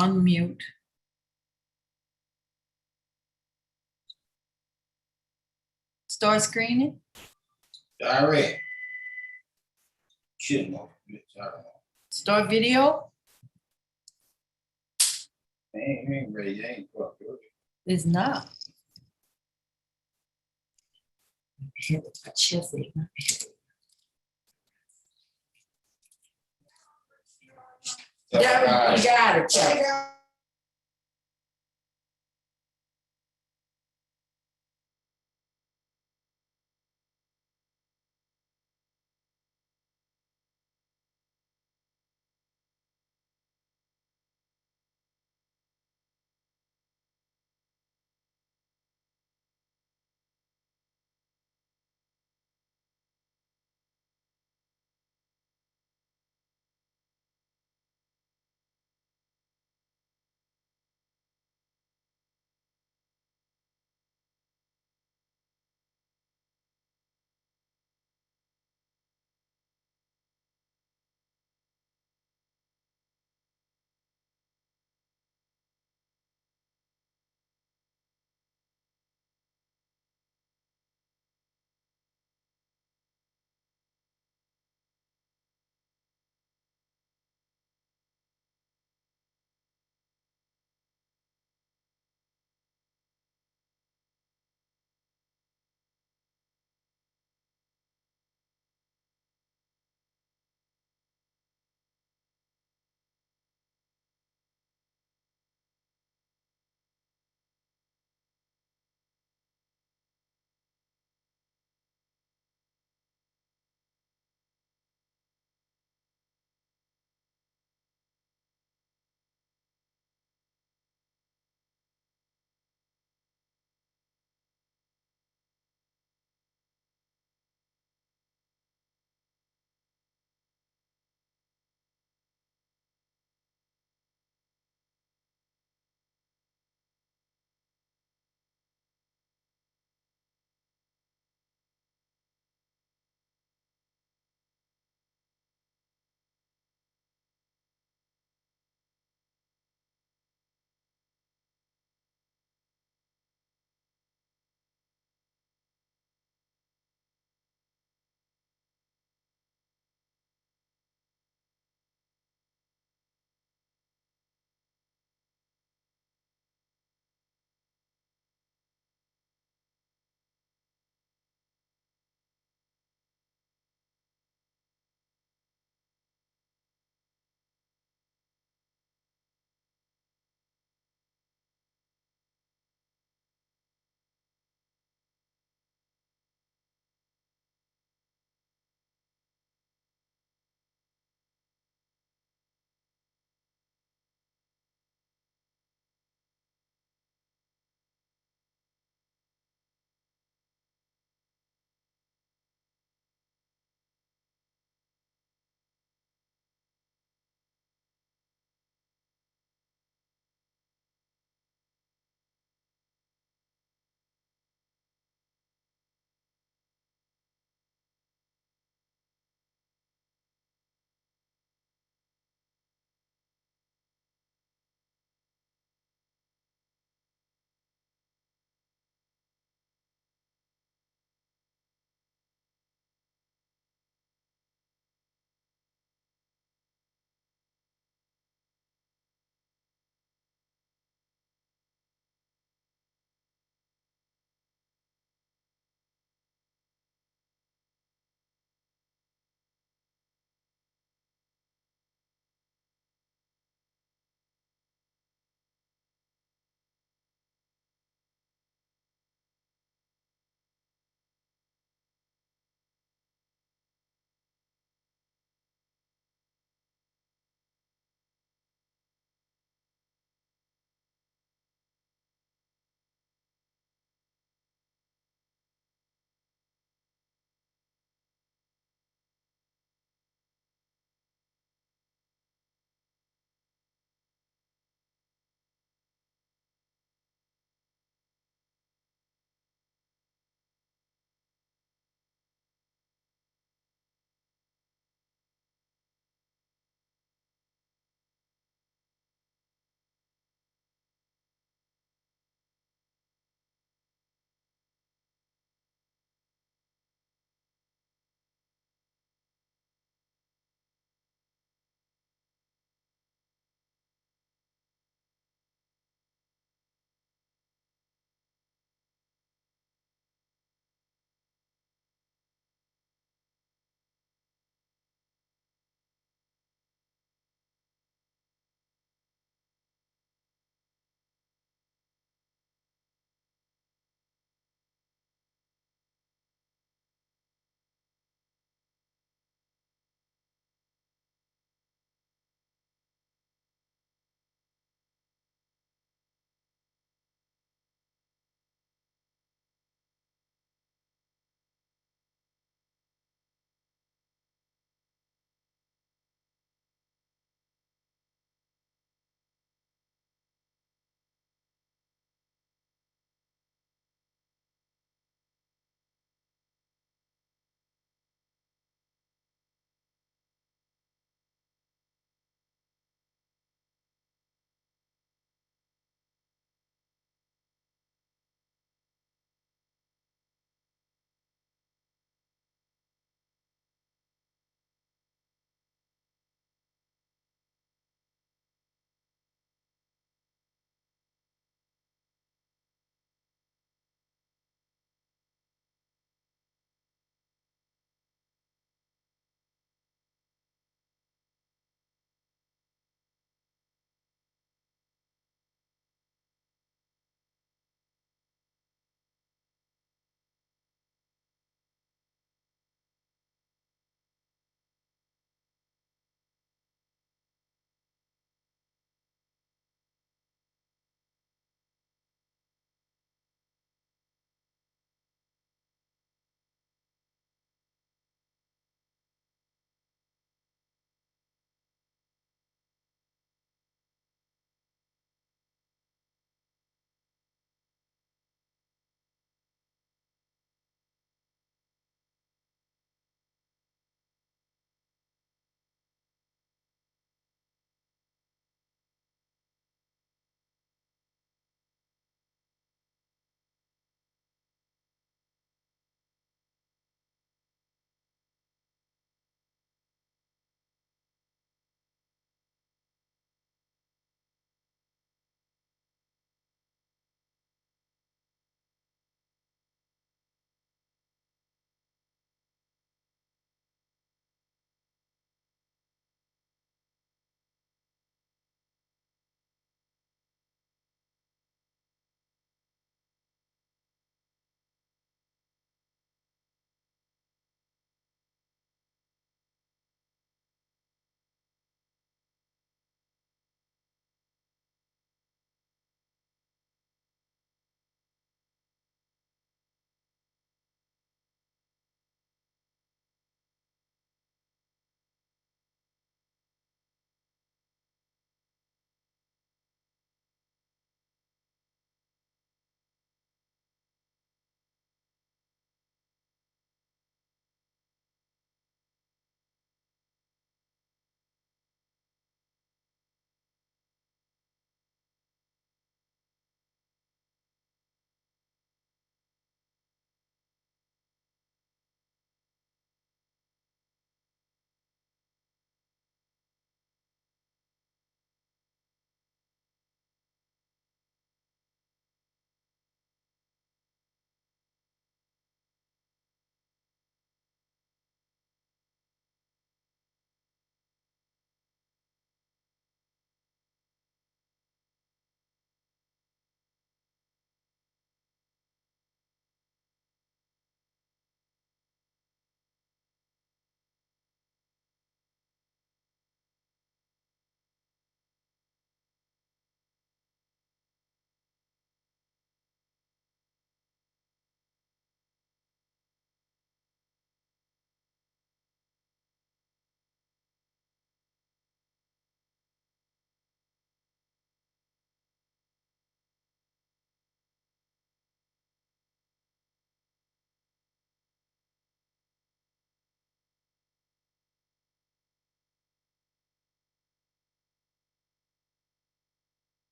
Unmute. Start screening. All right. Shouldn't know. Start video. Ain't ready. Ain't fucked up. It's not. Yeah, you got it. Chuck.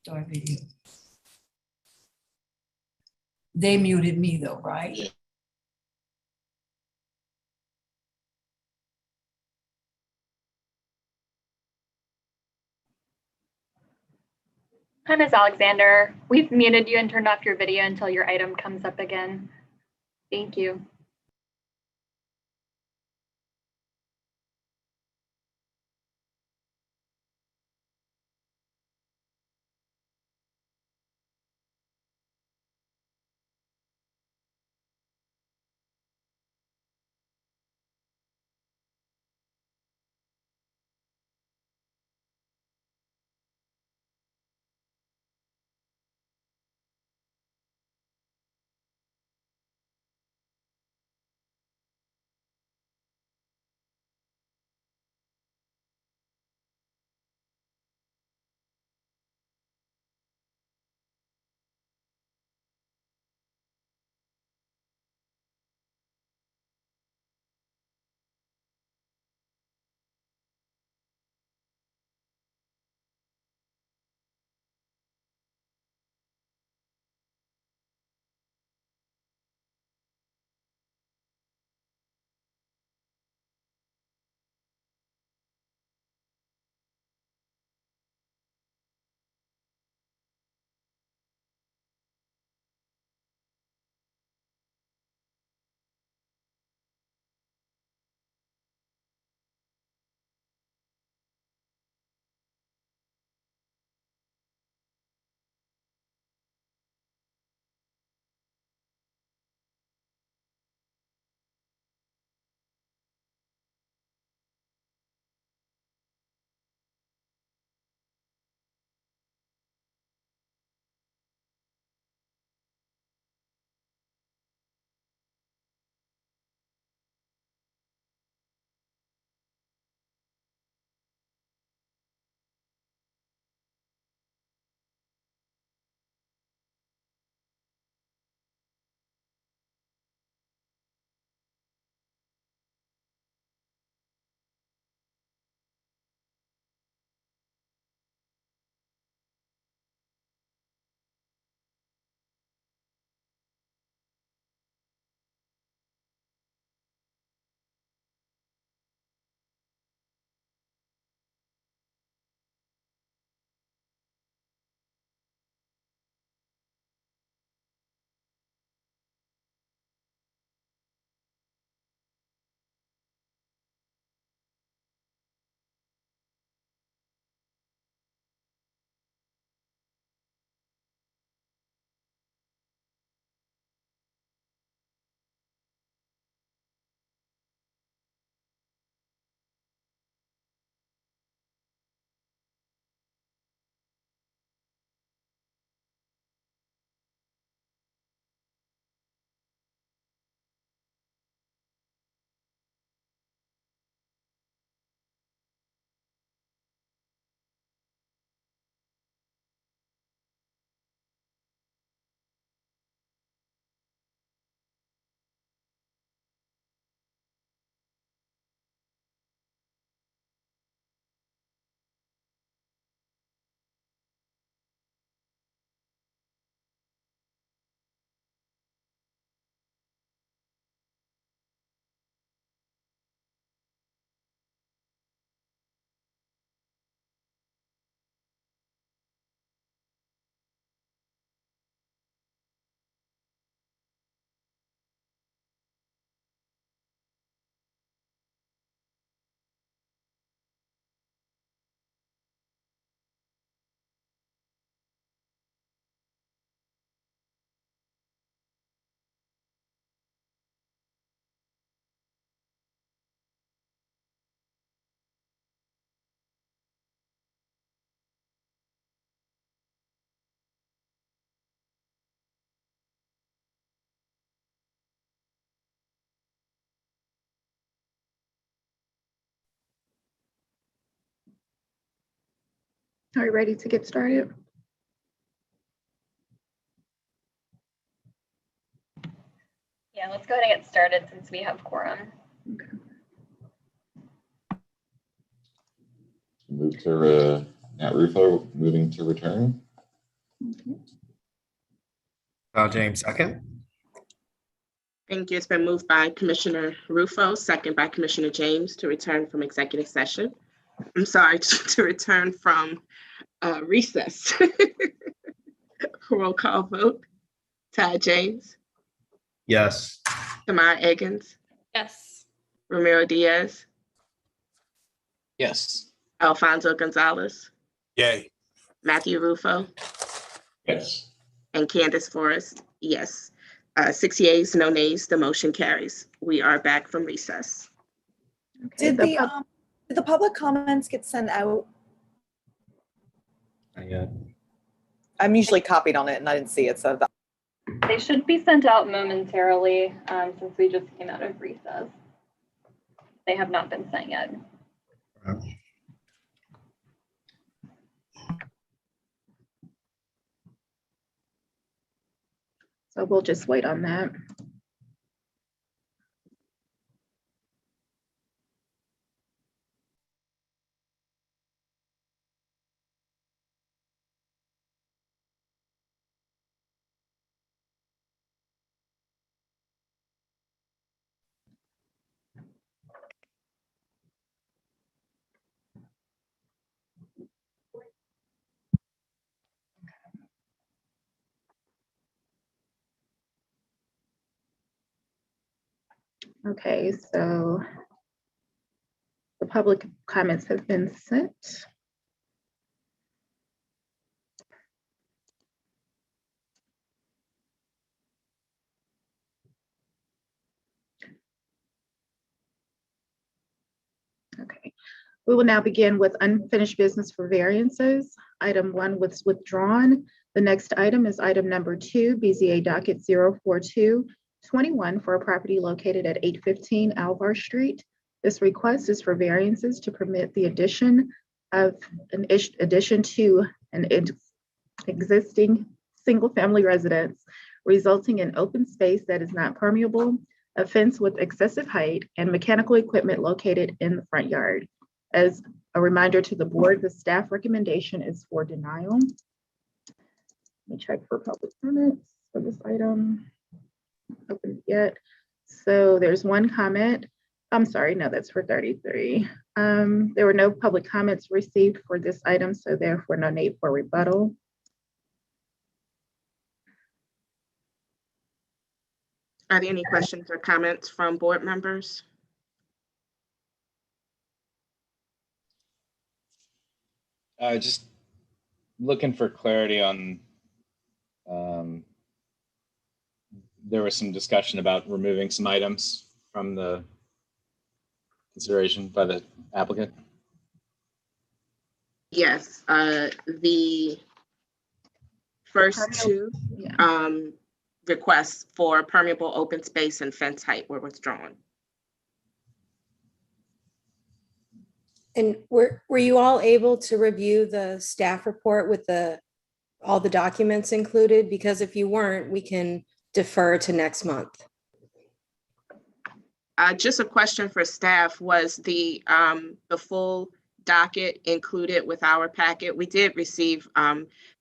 Start video. They muted me though, right? Hi, Ms. Alexander. We've muted you and turned off your video until your item comes up again. Thank you. Are you ready to get started? Yeah, let's go ahead and get started since we have quorum. Move to Nat Rufo moving to return. James, second. Thank you. It's been moved by Commissioner Rufo, second by Commissioner James to return from executive session. I'm sorry, to return from recess. Roll call vote. Ty James, Yes. Tamara Eggins, Yes. Ramiro Diaz, Yes. Alfonso Gonzalez, Yay. Matthew Rufo, Yes. and Candace Forrest. Yes. 6 yeas, no nays. The motion carries. We are back from recess. Did the public comments get sent out? Yeah. I'm usually copied on it and I didn't see it, so They should be sent out momentarily since we just came out of recess. They have not been sent yet. So we'll just wait on that. Okay, so the public comments have been sent. Okay, we will now begin with unfinished business for variances. Item 1 was withdrawn. The next item is item number 2, BZA docket 04221 for a property located at 815 Alvar Street. This request is for variances to permit the addition to an existing single-family residence, resulting in open space that is not permeable, a fence with excessive height, and mechanical equipment located in the front yard. As a reminder to the board, the staff recommendation is for denial. Let me check for public comments for this item. Open yet. So there's one comment. I'm sorry, no, that's for 33. There were no public comments received for this item, so therefore no need for rebuttal. Are there any questions or comments from board members? Just looking for clarity on, there was some discussion about removing some items from the consideration by the applicant. Yes, the first two requests for permeable open space and fence height were withdrawn. And were you all able to review the staff report with all the documents included? Because if you weren't, we can defer to next month. Just a question for staff, was the full docket included with our packet? We did receive,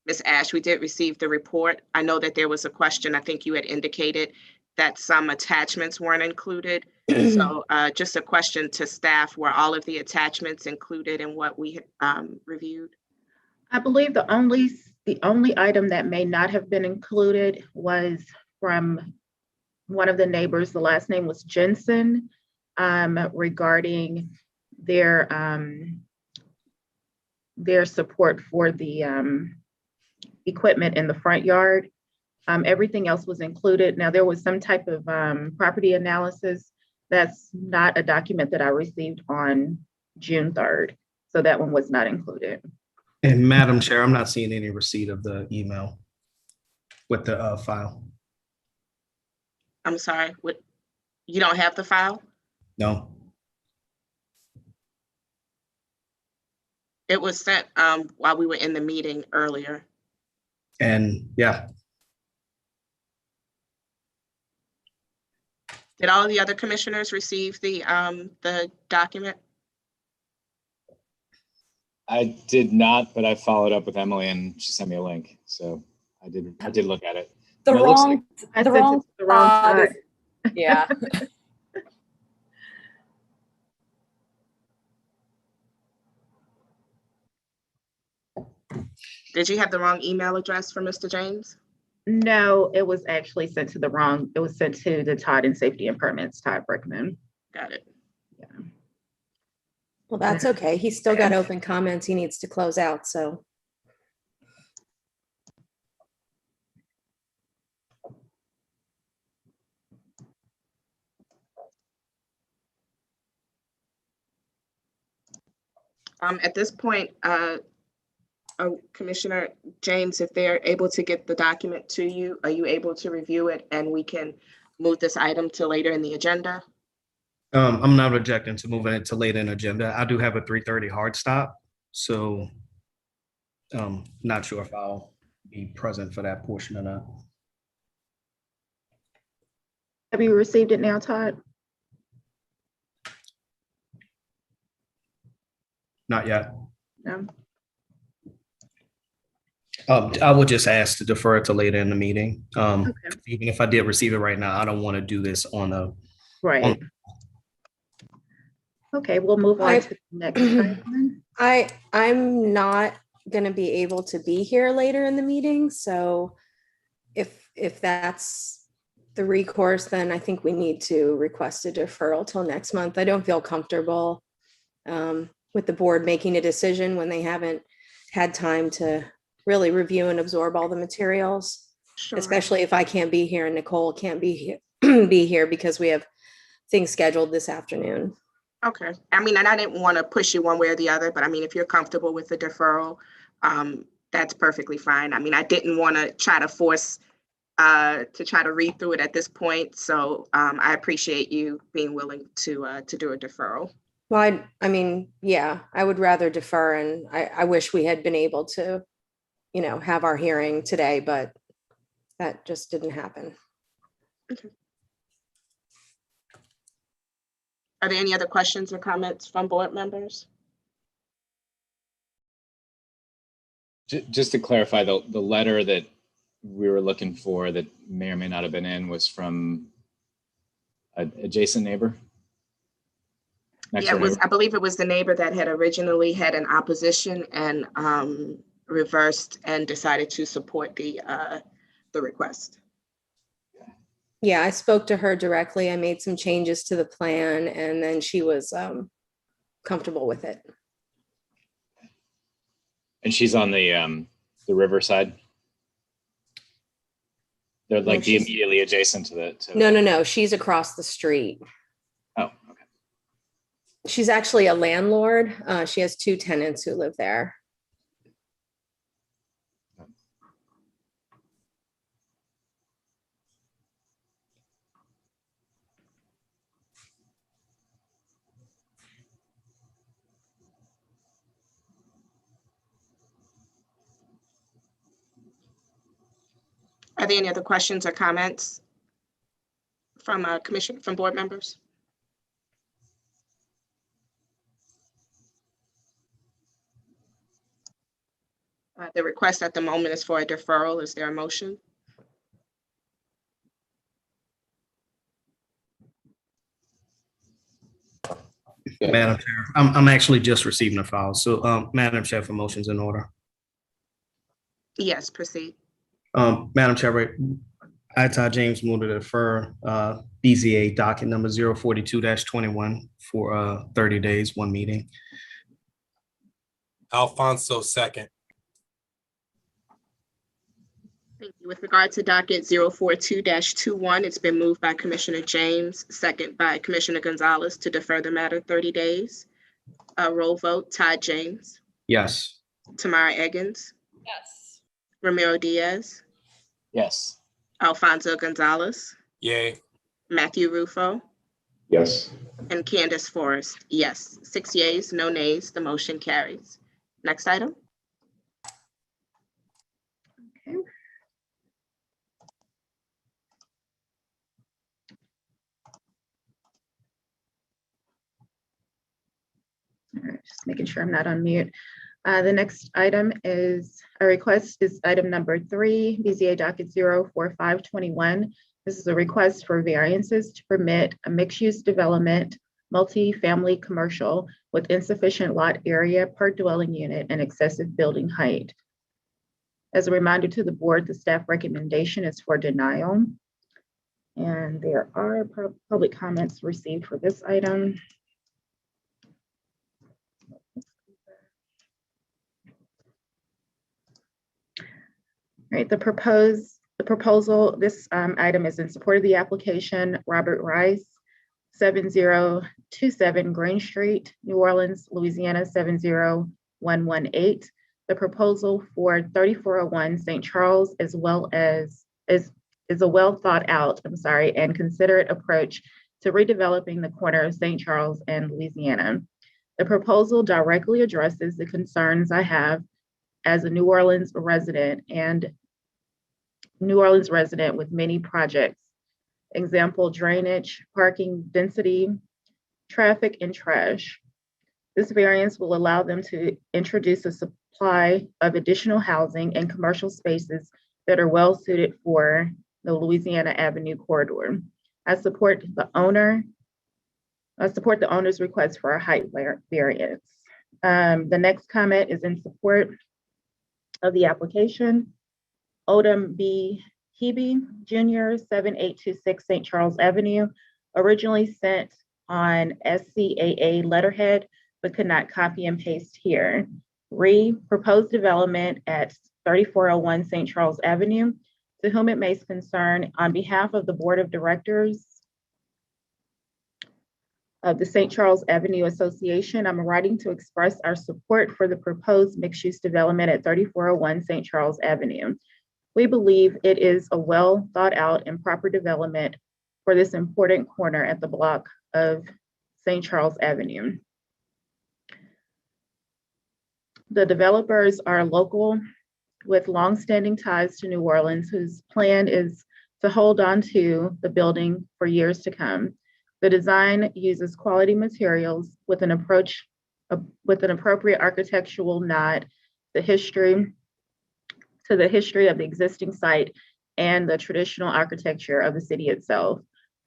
Ms. Ash, we did receive the report. I know that there was a question, I think you had indicated that some attachments weren't included. So just a question to staff, were all of the attachments included in what we had reviewed? I believe the only item that may not have been included was from one of the neighbors. The last name was Jensen, regarding their support for the equipment in the front yard. Everything else was included. Now, there was some type of property analysis. That's not a document that I received on June 3rd. So that one was not included. And Madam Chair, I'm not seeing any receipt of the email with the file. I'm sorry, what, you don't have the file? No. It was sent while we were in the meeting earlier. And yeah. Did all of the other commissioners receive the document? I did not, but I followed up with Emily and she sent me a link. So I did look at it. The It looks wrong, I the sent it wrong, to the wrong Todd. side. Yeah. Did you have the wrong email address for Mr. James? No, it was actually sent to the wrong, it was sent to the Todd and Safety and Permits, Todd Brickman. Got it. Well, that's okay. He's still got open comments he needs to close out, so. At this point, Commissioner James, if they're able to get the document to you, are you able to review it and we can move this item to later in the agenda? I'm not objecting to moving it to later in the agenda. I do have a 3:30 hard stop, so not sure if I'll be present for that portion or not. Have you received it now, Todd? Not yet. No. I would just ask to defer it to later in the meeting. Even if I did receive it right now, I don't want to do this on a. Right. Okay, we'll move on to the next item. I'm not gonna be able to be here later in the meeting, so if that's the recourse, then I think we need to request a deferral till next month. I don't feel comfortable with the board making a decision when they haven't had time to really review and absorb all the materials, especially if I can't be here and Nicole can't be here because we have things scheduled this afternoon. Okay. I mean, and I didn't want to push you one way or the other, but I mean, if you're comfortable with the deferral, that's perfectly fine. I mean, I didn't want to try to force to try to read through it at this point. So I appreciate you being willing to do a deferral. Well, I mean, yeah, I would rather defer, and I wish we had been able to, have our hearing today, but that just didn't happen. Okay. Are there any other questions or comments from board members? Just to clarify, the letter that we were looking for that may or may not have been in was from an adjacent neighbor? Yeah, it was, I believe it was the neighbor that had originally had an opposition and reversed and decided to support the request. Yeah, I spoke to her directly. I made some changes to the plan, and then she was comfortable with it. And she's on the riverside? They're like she's- immediately adjacent to the. No. She's across the street. Oh, okay. She's actually a landlord. She has 2 tenants who live there. Are there any other questions or comments from board members? The request at the moment is for a deferral. Is there a motion? Madam Chair, I'm actually just receiving the file. So Madam Chair, for motions in order. Yes, proceed. Madam Chair, I, Todd James, move to defer BZA docket number 042-21 for 30 days, 1 meeting. Alfonso, second. Thank you. With regard to docket 042-21, it's been moved by Commissioner James, second by Commissioner Gonzalez to defer the matter 30 days. Roll vote, Todd James. Yes. Tamara Eggins. Yes. Ramiro Diaz. Yes. Alfonso Gonzalez. Yay. Matthew Rufo. Yes. And Candace Forrest. Yes. 6 yeas, no nays. The motion carries. Next item. Okay. All right, just making sure I'm not on mute. The next item is a request is item number 3, BZA docket 04521. This is a request for variances to permit a mixed-use development, multi-family commercial with insufficient lot area per dwelling unit and excessive building height. As a reminder to the board, the staff recommendation is for denial. And there are public comments received for this item. All right, the proposal, this item is in support of the application. Robert Rice, 7027 Green Street, New Orleans, Louisiana, 70118. The proposal for 3401 St. Charles, as well as is a well thought out, and considerate approach to redeveloping the corner of St. Charles and Louisiana. The proposal directly addresses the concerns I have as a New Orleans resident with many projects. Example, drainage, parking density, traffic, and trash. This variance will allow them to introduce a supply of additional housing and commercial spaces that are well suited for the Louisiana Avenue corridor. I support the owner's request for a height variance. The next comment is in support of the application. Odom B. Hebe Jr., 7826 St. Charles Avenue, originally sent on SCAA letterhead, but could not copy and paste here. Proposed development at 3401 St. Charles Avenue, to whom it may concern, on behalf of the Board of Directors of the St. Charles Avenue Association, I'm writing to express our support for the proposed mixed-use development at 3401 St. Charles Avenue. We believe it is a well thought out and proper development for this important corner at the block of St. Charles Avenue. The developers are local with longstanding ties to New Orleans, whose plan is to hold on to the building for years to come. The design uses quality materials with an appropriate architectural nod to the history of the existing site and the traditional architecture of the city itself.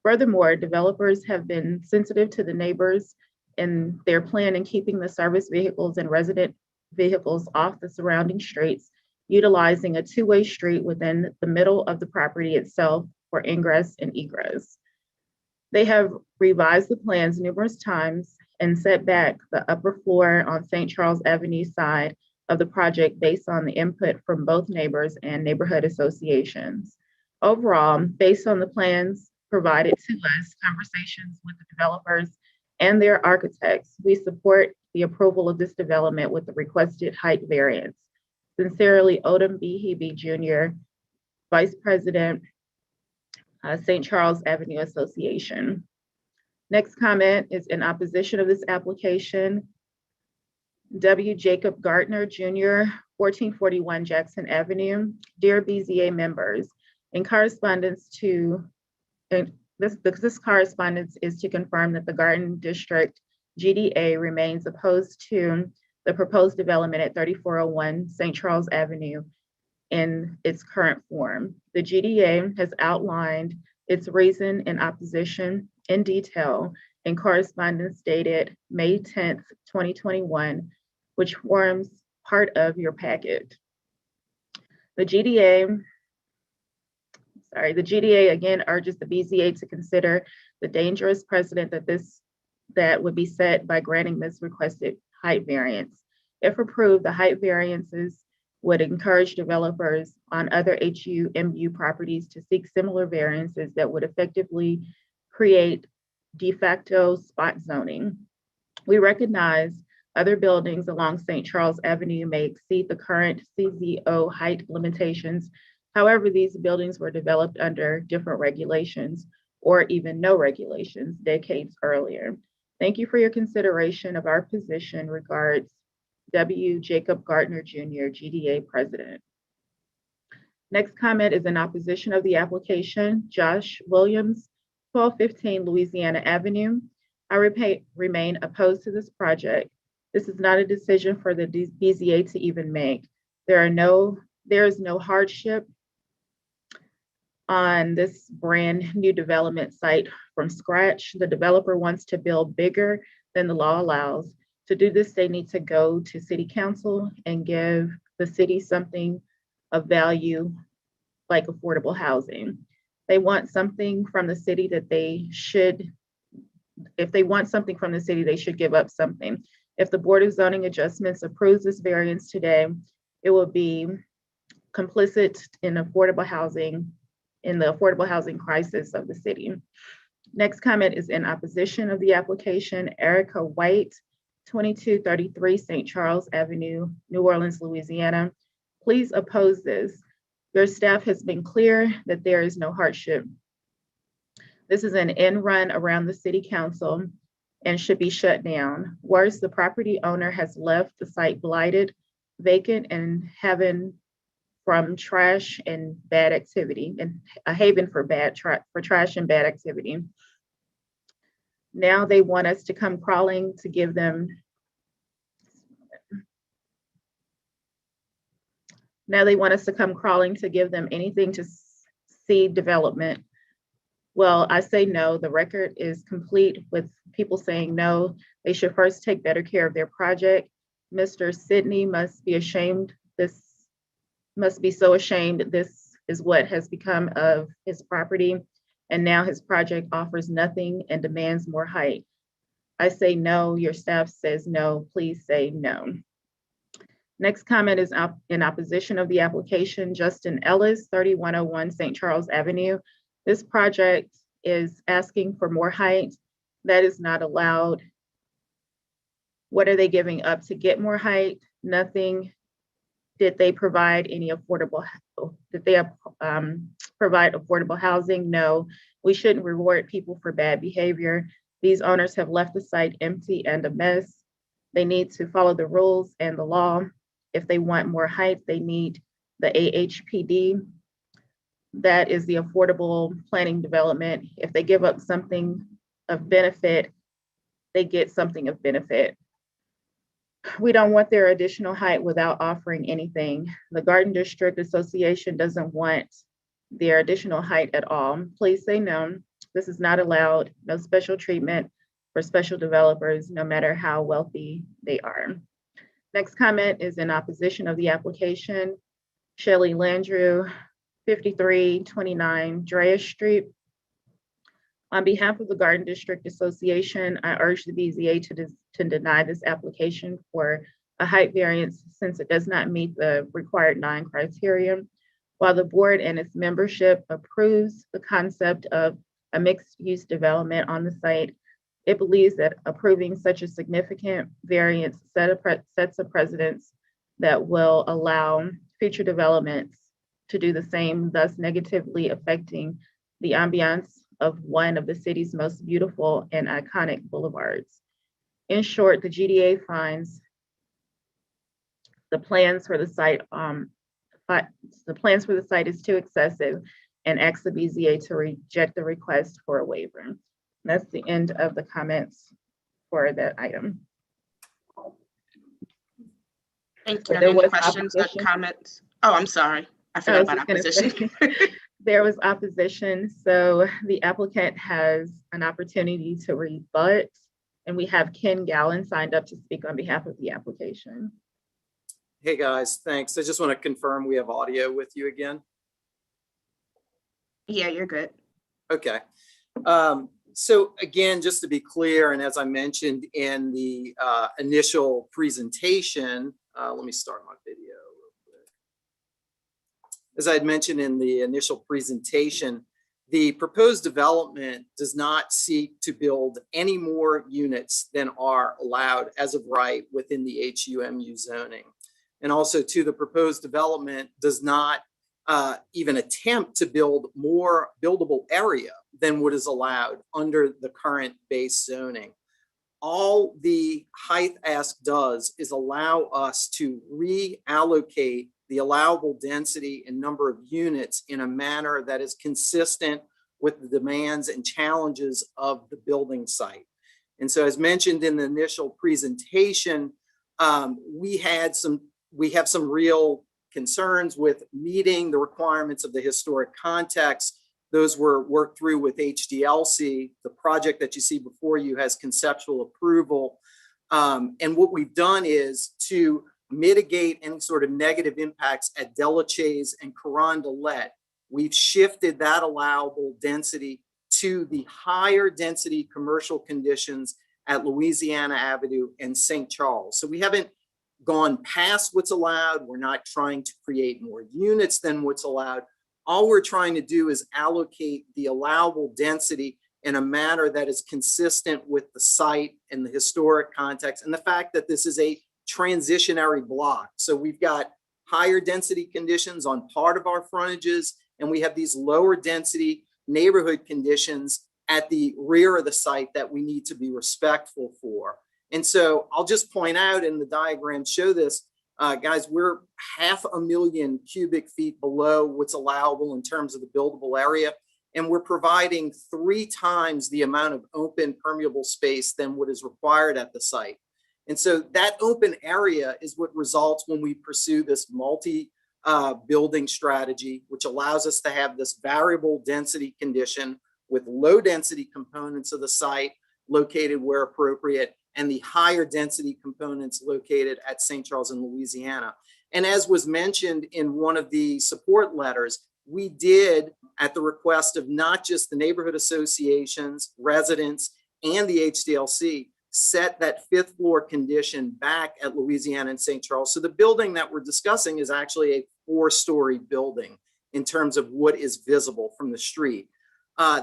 Furthermore, developers have been sensitive to the neighbors in their plan in keeping the service vehicles and resident vehicles off the surrounding streets, utilizing a two-way street within the middle of the property itself for ingress and egress. They have revised the plans numerous times and set back the upper floor on St. Charles Avenue side of the project based on the input from both neighbors and neighborhood associations. Overall, based on the plans provided to us, conversations with the developers and their architects, we support the approval of this development with the requested height variance. Sincerely, Odom B. Hebe Jr., Vice President, St. Charles Avenue Association. Next comment is in opposition of this application. W. Jacob Gardner Jr., 1441 Jackson Avenue. Dear BZA members, in correspondence to, this correspondence is to confirm that the Garden District GDA remains opposed to the proposed development at 3401 St. Charles Avenue in its current form. The GDA has outlined its reason in opposition in detail in correspondence dated May 10th, 2021, which forms part of your packet. The GDA again urges the BZA to consider the dangerous precedent that would be set by granting this requested height variance. If approved, the height variances would encourage developers on other HUMU properties to seek similar variances that would effectively create de facto spot zoning. We recognize other buildings along St. Charles Avenue may exceed the current CZO height limitations. However, these buildings were developed under different regulations or even no regulations decades earlier. Thank you for your consideration of our position. Regards, W. Jacob Gardner Jr., GDA President. Next comment is in opposition of the application. Josh Williams, 1215 Louisiana Avenue. I remain opposed to this project. This is not a decision for the BZA to even make. There is no hardship on this brand new development site from scratch. The developer wants to build bigger than the law allows. To do this, they need to go to city council and give the city something of value like affordable housing. They want something from the city that they should, if they want something from the city, they should give up something. If the Board of Zoning Adjustments approves this variance today, it will be complicit in affordable housing, in the affordable housing crisis of the city. Next comment is in opposition of the application. Erica White, 2233 St. Charles Avenue, New Orleans, Louisiana. Please oppose this. Your staff has been clear that there is no hardship. This is an end run around the city council and should be shut down. Worse, the property owner has left the site blighted, vacant, and having from trash and bad activity, and a haven for trash and bad activity. Now they want us to come crawling to give them. Now they want us to come crawling to give them anything to see development. Well, I say no. The record is complete with people saying no. They should first take better care of their project. Mr. Sidney must be ashamed. This must be so ashamed. This is what has become of his property. And now his project offers nothing and demands more height. I say no. Your staff says no. Please say no. Next comment is in opposition of the application. Justin Ellis, 3101 St. Charles Avenue. This project is asking for more height. That is not allowed. What are they giving up to get more height? Nothing. Did they provide any affordable, provide affordable housing? No. We shouldn't reward people for bad behavior. These owners have left the site empty and a mess. They need to follow the rules and the law. If they want more height, they need the AHPD. That is the Affordable Planning Development. If they give up something of benefit, they get something of benefit. We don't want their additional height without offering anything. The Garden District Association doesn't want their additional height at all. Please say no. This is not allowed. No special treatment for special developers, no matter how wealthy they are. Next comment is in opposition of the application. Shelley Landrew, 5329 Drea Street. On behalf of the Garden District Association, I urge the BZA to deny this application for a height variance since it does not meet the required 9 criteria. While the board and its membership approves the concept of a mixed-use development on the site, it believes that approving such a significant variance sets a precedence that will allow future developments to do the same, thus negatively affecting the ambiance of one of the city's most beautiful and iconic boulevards. In short, the GDA finds the plans for the site is too excessive and asks the BZA to reject the request for a waiver. That's the end of the comments for that item. Thank you. Any questions or comments? Oh, I'm sorry. I forgot about opposition. There was opposition, so the applicant has an opportunity to rebut, and we have Ken Gallen signed up to speak on behalf of the application. Hey guys, thanks. I just want to confirm we have audio with you again. Yeah, you're good. Okay. So again, just to be clear, and as I mentioned in the initial presentation, let me start my video real quick. As I had mentioned in the initial presentation, the proposed development does not seek to build any more units than are allowed as of right within the HUMU zoning. And also to the proposed development does not even attempt to build more buildable area than what is allowed under the current base zoning. All the height ask does is allow us to reallocate the allowable density and number of units in a manner that is consistent with the demands and challenges of the building site. And so as mentioned in the initial presentation, we have some real concerns with meeting the requirements of the historic context. Those were worked through with HDLC. The project that you see before you has conceptual approval. And what we've done is to mitigate any sort of negative impacts at Delachaise and Carondelet, we've shifted that allowable density to the higher density commercial conditions at Louisiana Avenue and St. Charles. So we haven't gone past what's allowed. We're not trying to create more units than what's allowed. All we're trying to do is allocate the allowable density in a manner that is consistent with the site and the historic context and the fact that this is a transitionary block. So we've got higher density conditions on part of our frontages, and we have these lower density neighborhood conditions at the rear of the site that we need to be respectful for. And so I'll just point out, and the diagrams show this, guys, we're 500,000 cubic feet below what's allowable in terms of the buildable area. And we're providing 3 times the amount of open permeable space than what is required at the site. And so that open area is what results when we pursue this multi-building strategy, which allows us to have this variable density condition with low density components of the site located where appropriate, and the higher density components located at St. Charles in Louisiana. And as was mentioned in one of the support letters, we did, at the request of not just the neighborhood associations, residents, and the HDLC, set that 5th floor condition back at Louisiana and St. Charles. So the building that we're discussing is actually a 4-story building in terms of what is visible from the street.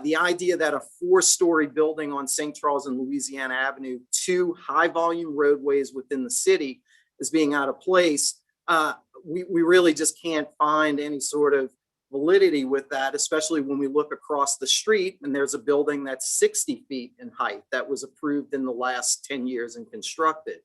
The idea that a 4-story building on St. Charles and Louisiana Avenue, 2 high volume roadways within the city, is being out of place, we really just can't find any sort of validity with that, especially when we look across the street and there's a building that's 60 feet in height that was approved in the last 10 years and constructed.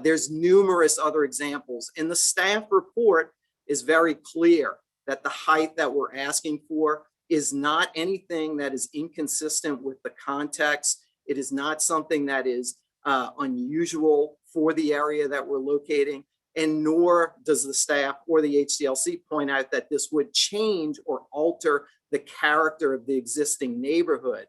There's numerous other examples, and the staff report is very clear that the height that we're asking for is not anything that is inconsistent with the context. It is not something that is unusual for the area that we're locating, and nor does the staff or the HDLC point out that this would change or alter the character of the existing neighborhood.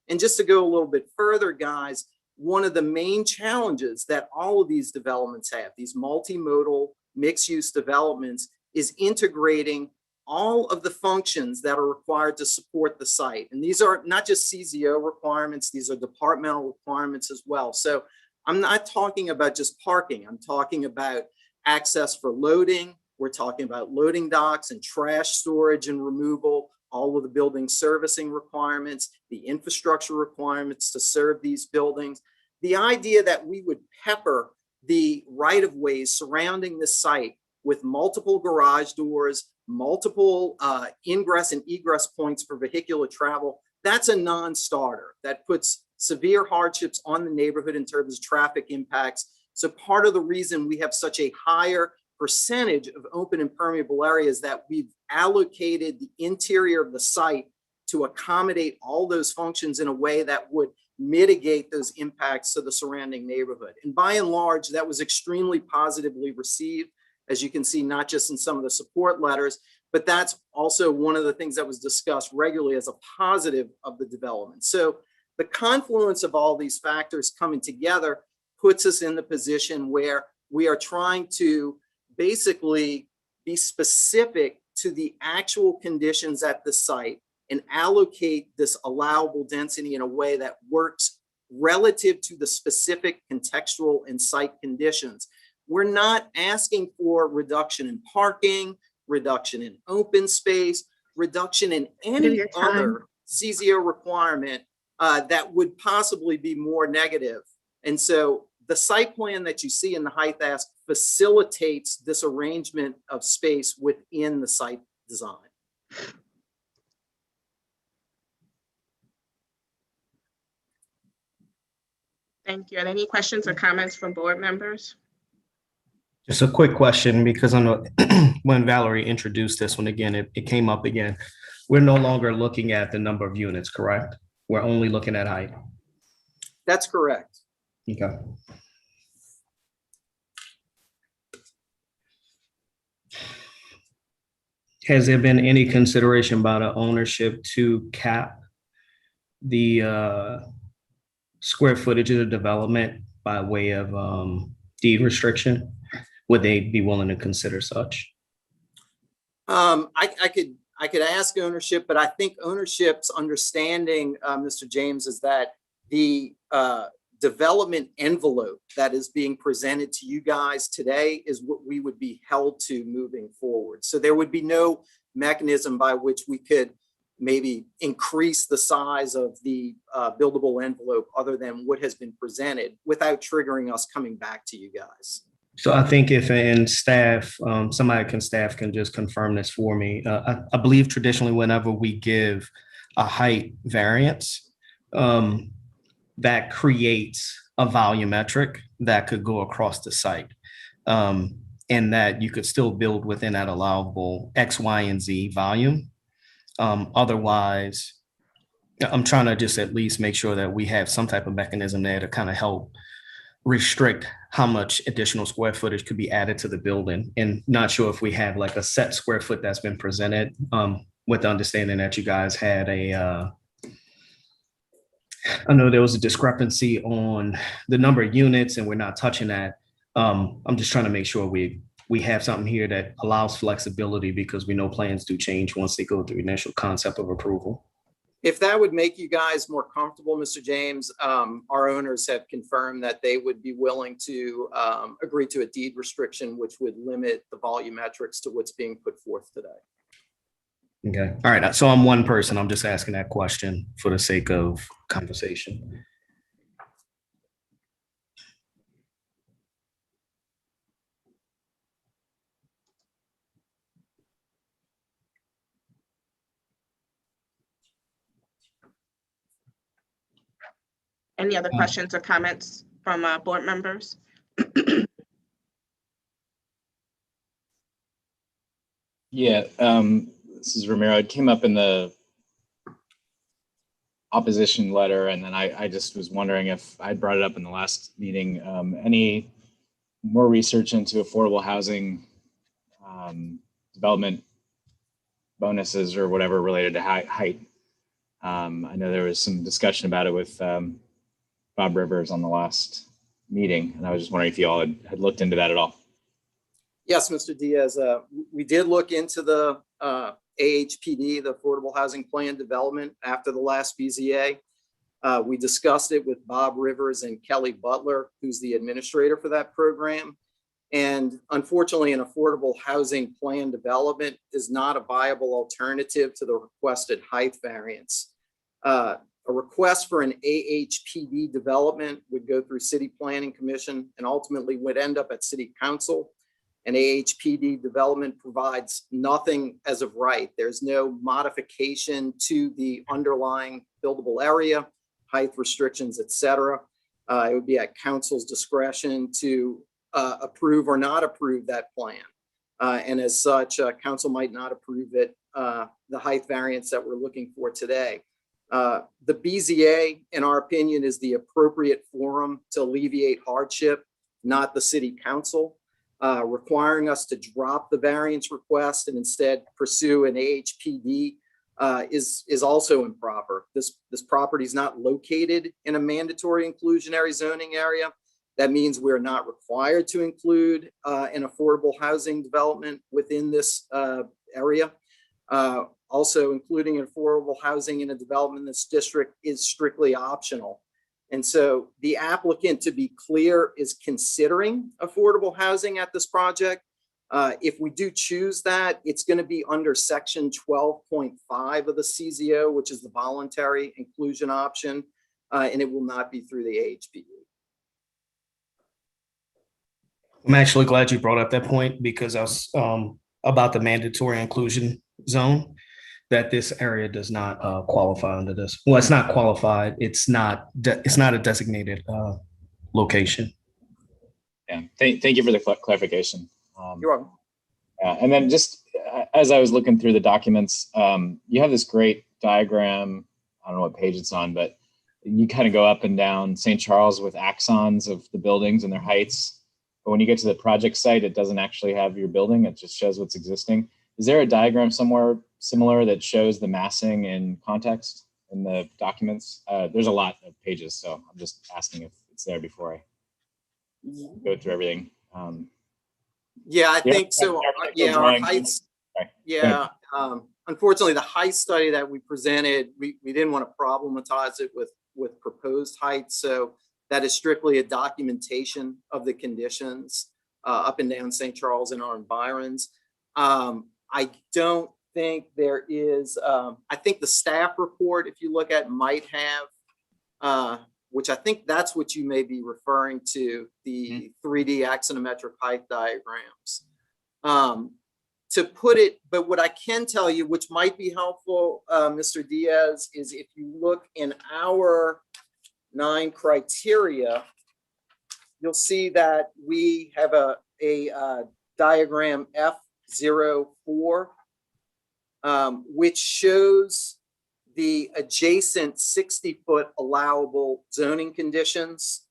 And just to go a little bit further, guys, one of the main challenges that all of these developments have, these multimodal mixed-use developments, is integrating all of the functions that are required to support the site. And these are not just CZO requirements, these are departmental requirements as well. So I'm not talking about just parking, I'm talking about access for loading. We're talking about loading docks and trash storage and removal, all of the building servicing requirements, the infrastructure requirements to serve these buildings. The idea that we would pepper the right-of-ways surrounding the site with multiple garage doors, multiple ingress and egress points for vehicular travel, that's a non-starter. That puts severe hardships on the neighborhood in terms of traffic impacts. So part of the reason we have such a higher percentage of open and permeable areas that we've allocated the interior of the site to accommodate all those functions in a way that would mitigate those impacts to the surrounding neighborhood. And by and large, that was extremely positively received, as you can see, not just in some of the support letters, but that's also one of the things that was discussed regularly as a positive of the development. So the confluence of all these factors coming together puts us in the position where we are trying to basically be specific to the actual conditions at the site and allocate this allowable density in a way that works relative to the specific contextual and site conditions. We're not asking for reduction in parking, reduction in open space, reduction in any other CZO requirement that would possibly be more negative. And so the site plan that you see in the height ask facilitates this arrangement of space within the site design. Thank you. And any questions or comments from board members? Just a quick question, because I know when Valerie introduced this one again, it came up again. We're no longer looking at the number of units, correct? We're only looking at height. That's correct. Okay. Has there been any consideration by the ownership to cap the square footage of the development by way of deed restriction? Would they be willing to consider such? I could ask ownership, but I think ownership's understanding, Mr. James, is that the development envelope that is being presented to you guys today is what we would be held to moving forward. So there would be no mechanism by which we could maybe increase the size of the buildable envelope other than what has been presented without triggering us coming back to you guys. So I think if in staff, staff can just confirm this for me. I believe traditionally whenever we give a height variance, that creates a volumetric that could go across the site. And that you could still build within that allowable X, Y, and Z volume. Otherwise, I'm trying to just at least make sure that we have some type of mechanism there to kind of help restrict how much additional square footage could be added to the building. And not sure if we have like a set square foot that's been presented, with the understanding that you guys had I know there was a discrepancy on the number of units and we're not touching that. I'm just trying to make sure we have something here that allows flexibility because we know plans do change once they go through initial concept of approval. If that would make you guys more comfortable, Mr. James, our owners have confirmed that they would be willing to agree to a deed restriction, which would limit the volumetrics to what's being put forth today. Okay. All right. So I'm one person. I'm just asking that question for the sake of conversation. Any other questions or comments from board members? Yeah, this is Ramiro. It came up in the opposition letter, and then I just was wondering if I brought it up in the last meeting. Any more research into affordable housing development bonuses or whatever related to height? I know there was some discussion about it with Bob Rivers on the last meeting, and I was just wondering if you all had looked into that at all. Yes, Mr. Diaz, we did look into the AHPD, the Affordable Housing Plan Development, after the last BZA. We discussed it with Bob Rivers and Kelly Butler, who's the administrator for that program. And unfortunately, an affordable housing plan development is not a viable alternative to the requested height variance. A request for an AHPD development would go through City Planning Commission and ultimately would end up at City Council. An AHPD development provides nothing as of right. There's no modification to the underlying buildable area, height restrictions, et cetera. It would be at council's discretion to approve or not approve that plan. And as such, council might not approve it, the height variance that we're looking for today. The BZA, in our opinion, is the appropriate forum to alleviate hardship, not the city council. Requiring us to drop the variance request and instead pursue an AHPD is also improper. This property is not located in a mandatory inclusionary zoning area. That means we're not required to include an affordable housing development within this area. Also, including affordable housing in a development in this district is strictly optional. And so the applicant, to be clear, is considering affordable housing at this project. If we do choose that, it's going to be under section 12.5 of the CZO, which is the voluntary inclusion option, and it will not be through the AHPD. I'm actually glad you brought up that point because I was about the mandatory inclusion zone, that this area does not qualify under this. Well, it's not qualified. It's not a designated location. Yeah, thank you for the clarification. You're welcome. And then just as I was looking through the documents, you have this great diagram. I don't know what page it's on, but you kind of go up and down St. Charles with axons of the buildings and their heights. But when you get to the project site, it doesn't actually have your building. It just shows what's existing. Is there a diagram somewhere similar that shows the massing in context in the documents? There's a lot of pages, so I'm just asking if it's there before I go through everything. Yeah, I The think so. Yeah, our drawings- heights. Sorry. Yeah. Unfortunately, the height study that we presented, we didn't want to problematize it with proposed heights. So that is strictly a documentation of the conditions up and down St. Charles and our environs. I don't think there is, I think the staff report, if you look at, might have, which I think that's what you may be referring to, the 3D axonometric height diagrams. To put it, but what I can tell you, which might be helpful, Mr. Diaz, is if you look in our 9 criteria, you'll see that we have a diagram F04, which shows the adjacent 60-foot allowable zoning conditions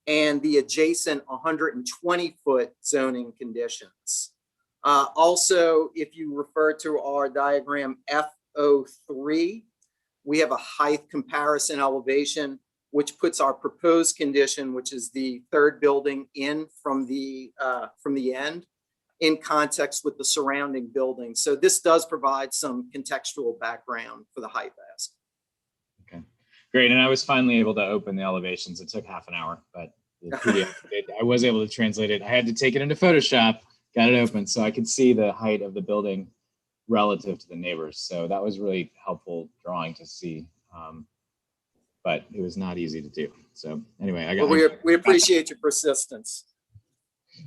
and the adjacent 120-foot zoning conditions. Also, if you refer to our diagram F03, we have a height comparison elevation, which puts our proposed condition, which is the 3rd building in from the end, in context with the surrounding buildings. So this does provide some contextual background for the height ask. Okay, great. And I was finally able to open the elevations. It took half an hour, but the PDF I was able to translate it. I had to take it into Photoshop, got it open so I could see the height of the building relative to the neighbors. So that was really helpful drawing to see, but it was not easy to do. So anyway, I got. Well, we appreciate your persistence.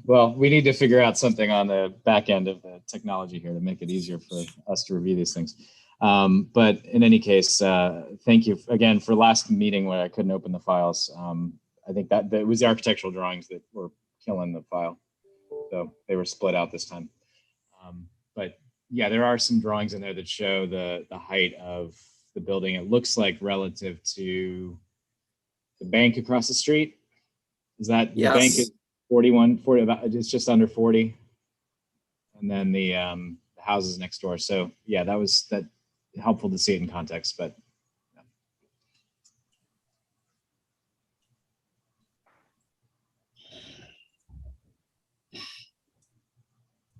Well, we need to figure out something on the back end of the technology here to make it easier for us to review these things. But in any case, thank you again for last meeting where I couldn't open the files. I think that it was the architectural drawings that were killing the file. So they were split out this time. But yeah, there are some drawings in there that show the height of the building. It looks like relative to the bank across the street. Is that the bank is 40, it's just under 40. And then the houses next door. So yeah, that was helpful to see it in context, but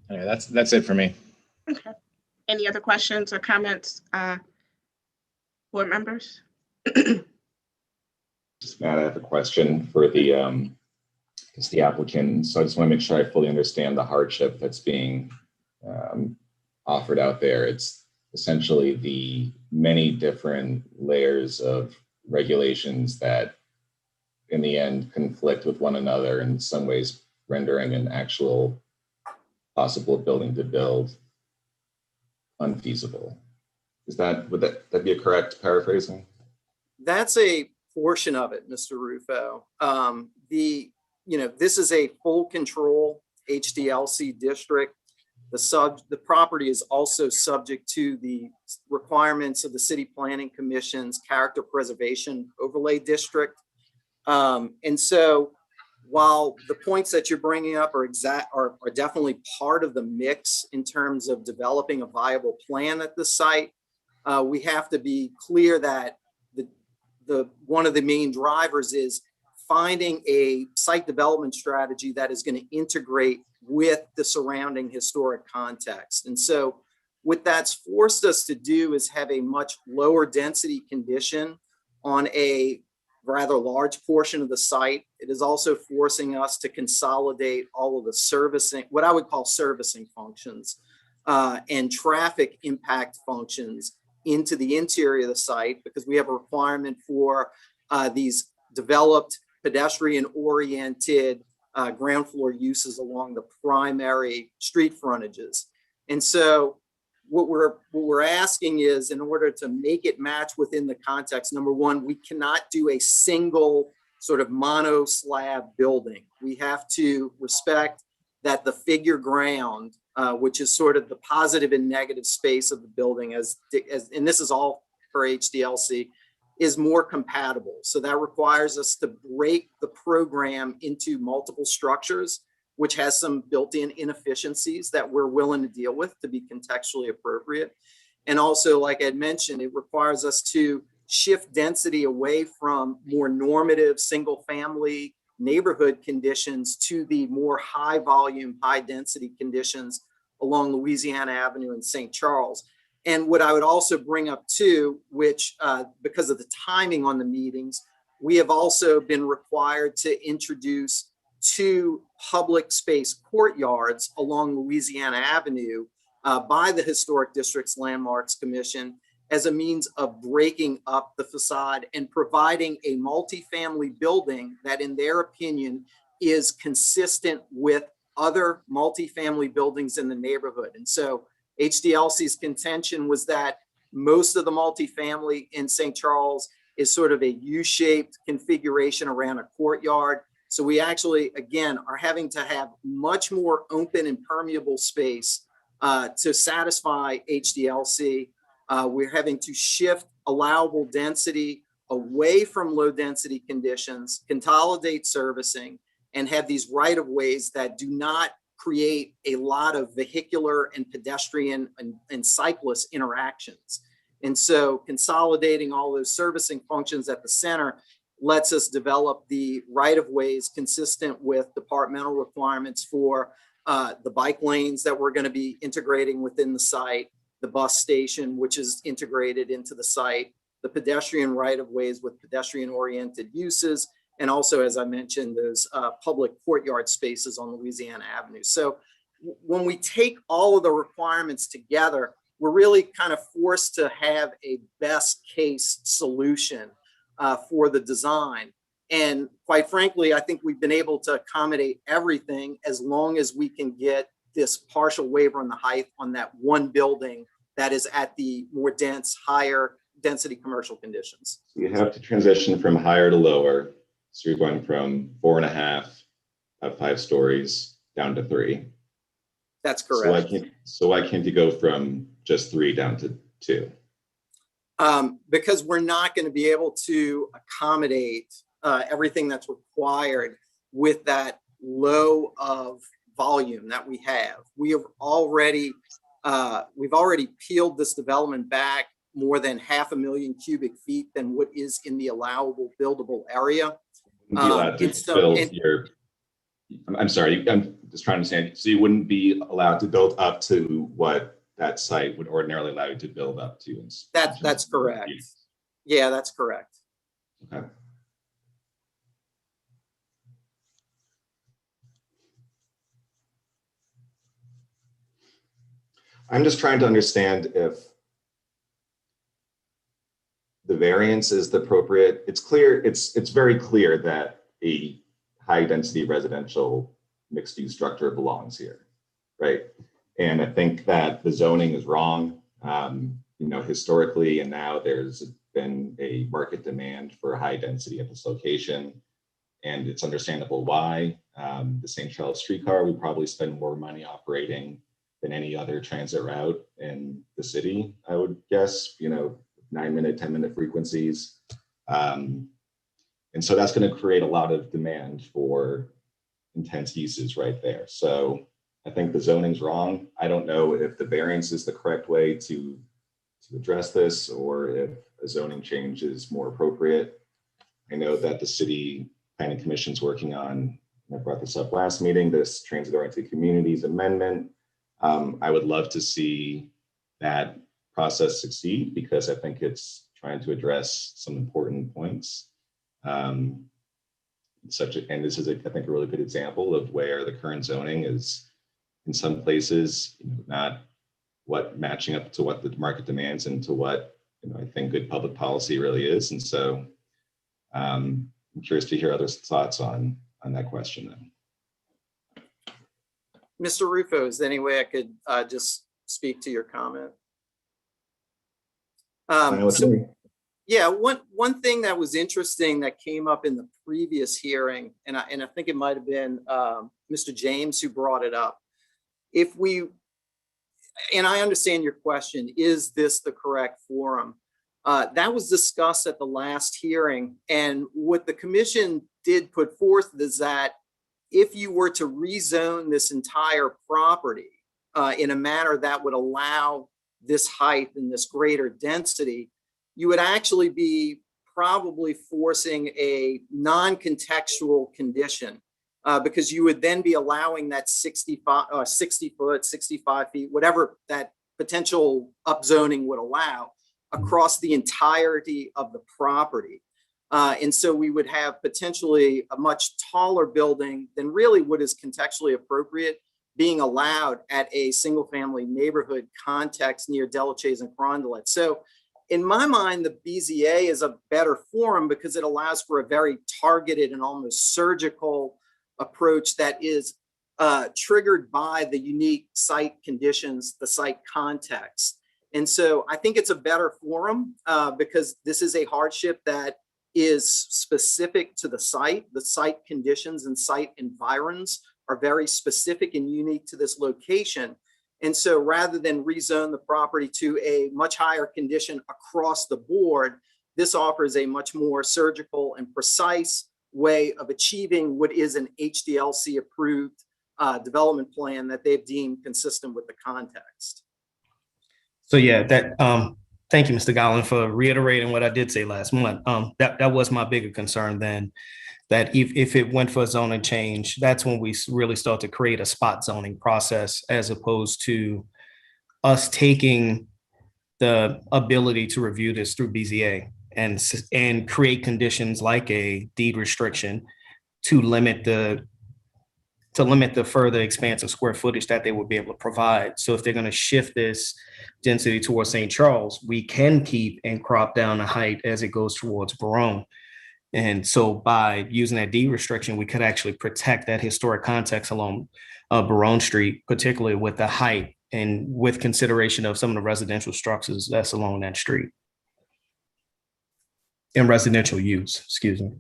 anyway, that's it for me. Okay. Any other questions or comments, board members? Just Matt, I have a question for the applicant. So I just want to make sure I fully understand the hardship that's being offered out there. It's essentially the many different layers of regulations that in the end conflict with one another, in some ways rendering an actual possible building to build unfeasible. Would that be a correct paraphrasing? That's a portion of it, Mr. Rufo. This is a full control HDLC district. The property is also subject to the requirements of the City Planning Commission's Character Preservation Overlay District. And so while the points that you're bringing up are definitely part of the mix in terms of developing a viable plan at the site, we have to be clear that one of the main drivers is finding a site development strategy that is going to integrate with the surrounding historic context. And so what that's forced us to do is have a much lower density condition on a rather large portion of the site. It is also forcing us to consolidate all of the servicing, what I would call servicing functions, and traffic impact functions into the interior of the site, because we have a requirement for these developed pedestrian-oriented ground floor uses along the primary street frontages. And so what we're asking is, in order to make it match within the context, number one, we cannot do a single sort of mono slab building. We have to respect that the figure ground, which is sort of the positive and negative space of the building, and this is all for HDLC, is more compatible. So that requires us to break the program into multiple structures which has some built-in inefficiencies that we're willing to deal with to be contextually appropriate. And also, like I mentioned, it requires us to shift density away from more normative single-family neighborhood conditions to the more high volume, high density conditions along Louisiana Avenue and St. Charles. And what I would also bring up too, which because of the timing on the meetings, we have also been required to introduce 2 public space courtyards along Louisiana Avenue by the Historic Districts Landmarks Commission as a means of breaking up the facade and providing a multifamily building that, in their opinion, is consistent with other multifamily buildings in the neighborhood. And so HDLC's contention was that most of the multifamily in St. Charles is sort of a U-shaped configuration around a courtyard. So we actually, again, are having to have much more open and permeable space to satisfy HDLC. We're having to shift allowable density away from low density conditions, consolidate servicing, and have these right-of-ways that do not create a lot of vehicular and pedestrian and cyclist interactions. And so consolidating all those servicing functions at the center lets us develop the right-of-ways consistent with departmental requirements for the bike lanes that we're going to be integrating within the site, the bus station, which is integrated into the site, the pedestrian right-of-ways with pedestrian-oriented uses, and also, as I mentioned, those public courtyard spaces on Louisiana Avenue. So when we take all of the requirements together, we're really kind of forced to have a best case solution for the design. And quite frankly, I think we've been able to accommodate everything as long as we can get this partial waiver on the height on that one building that is at the more dense, higher density commercial conditions. You have to transition from higher to lower. So you're going from 4.5 of 5 stories down to 3. That's correct. So why can't you go from just 3 down to 2? Because we're not going to be able to accommodate everything that's required with that low of volume that we have. We've already peeled this development back more than 500,000 cubic feet than what is in the allowable buildable area. I'm sorry, I'm just trying to understand. So you wouldn't be allowed to build up to what that site would ordinarily allow you to build up to? That's correct. Yeah, that's correct. Okay. I'm just trying to understand if the variance is the appropriate. It's clear, it's very clear that a high density residential mixed use structure belongs here, right? And I think that the zoning is wrong. Historically, and now there's been a market demand for high density at this location, and it's understandable why. The St. Charles streetcar, we probably spend more money operating than any other transit route in the city, I would guess, 9-minute, 10-minute frequencies. And so that's going to create a lot of demand for intense uses right there. So I think the zoning's wrong. I don't know if the variance is the correct way to address this, or if a zoning change is more appropriate. I know that the city planning commission is working on, and I brought this up last meeting, this transit-oriented communities amendment. I would love to see that process succeed because I think it's trying to address some important points. And this is, I think, a really good example of where the current zoning is, in some places, not matching up to what the market demands and to what I think good public policy really is. And so I'm curious to hear others' thoughts on that question then. Mr. Rufo, is there any way I could just speak to your comment? Yeah, one thing that was interesting that came up in the previous hearing, and I think it might have been Mr. James who brought it up. And I understand your question, is this the correct forum? That was discussed at the last hearing, and what the commission did put forth is that if you were to rezone this entire property in a manner that would allow this height and this greater density, you would actually be probably forcing a non-contextual condition because you would then be allowing that 60 foot, 65 feet, whatever that potential upzoning would allow across the entirety of the property. And so we would have potentially a much taller building than really what is contextually appropriate being allowed at a single family neighborhood context near Delachaise and Carondelet. So in my mind, the BZA is a better forum because it allows for a very targeted and almost surgical approach that is triggered by the unique site conditions, the site context. And so I think it's a better forum because this is a hardship that is specific to the site. The site conditions and site environs are very specific and unique to this location. And so rather than rezone the property to a much higher condition across the board, this offers a much more surgical and precise way of achieving what is an HDLC approved development plan that they've deemed consistent with the context. So yeah, thank you, Mr. Gollan, for reiterating what I did say last month. That was my bigger concern then, that if it went for a zoning change, that's when we really start to create a spot zoning process as opposed to us taking the ability to review this through BZA and create conditions like a deed restriction to limit the further expanse of square footage that they would be able to provide. So if they're going to shift this density towards St. Charles, we can keep and crop down the height as it goes towards Barone. And so by using that deed restriction, we could actually protect that historic context along Barone Street, particularly with the height and with consideration of some of the residential structures that's along that street. And residential use, excuse me.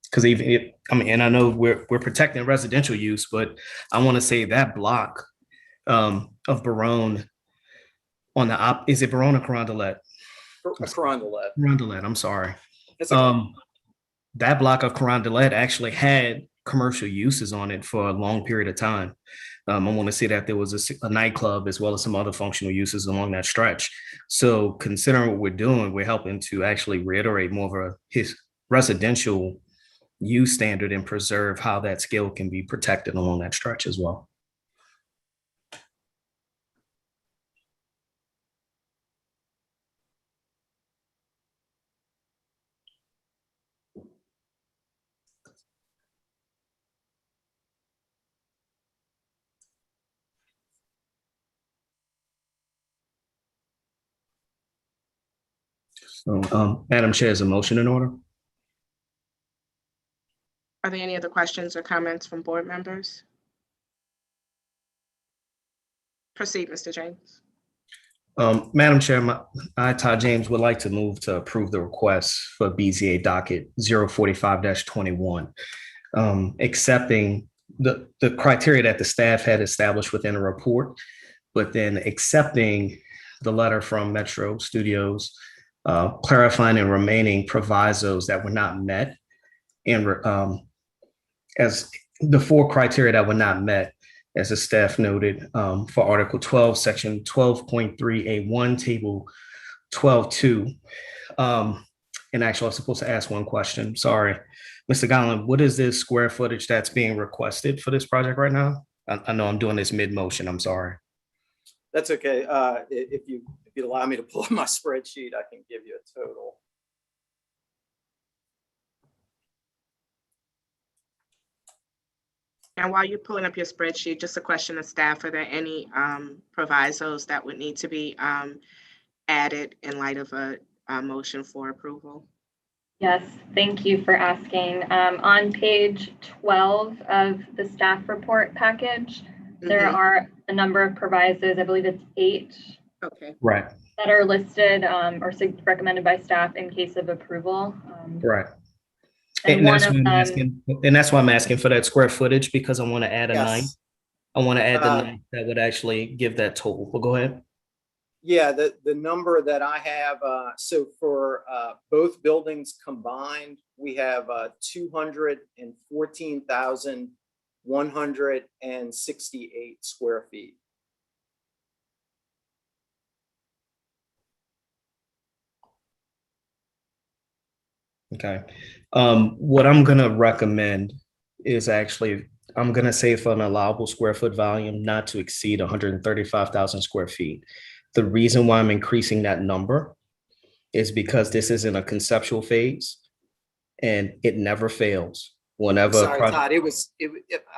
Because and I know we're protecting residential use, but I want to say that block of Barone on the is it Barone or Carondelet? Carondelet. Carondelet, I'm sorry. Okay. That block of Carondelet actually had commercial uses on it for a long period of time. I want to say that there was a nightclub as well as some other functional uses along that stretch. So considering what we're doing, we're helping to actually reiterate more of his residential use standard and preserve how that scale can be protected along that stretch as well. So, Madam Chair, is a motion in order? Are there any other questions or comments from board members? Proceed, Mr. James. Madam Chair, I, Todd James, would like to move to approve the request for BZA docket 045-21, accepting the criteria that the staff had established within a report, but then accepting the letter from Metro Studios, clarifying and remaining provisos that were not met, and as the 4 criteria that were not met, as the staff noted, for Article 12, Section 12.3A1, Table 12.2. And actually, I was supposed to ask one question. Sorry. Mr. Gollan, what is this square footage that's being requested for this project right now? I know I'm doing this mid-motion. I'm sorry. That's okay. If you'd allow me to pull up my spreadsheet, I can give you a total. And while you're pulling up your spreadsheet, just a question to staff, are there any provisos that would need to be added in light of a motion for approval? Yes, thank you for asking. On page 12 of the staff report package, there are a number of provisos, I believe it's 8. Okay. Right. That are listed or recommended by staff in case of approval. Right. And that's why I'm asking for that square footage, because I want to add a 9. I want to add the 9 that would actually give that total. But go ahead. Yeah, the number that I have, so for both buildings combined, we have 214,168 square feet. Okay. What I'm gonna recommend is actually, I'm gonna say for an allowable square foot volume not to exceed 135,000 square feet. The reason why I'm increasing that number is because this is in a conceptual phase and it never fails. Whenever a Sorry, project, Todd, I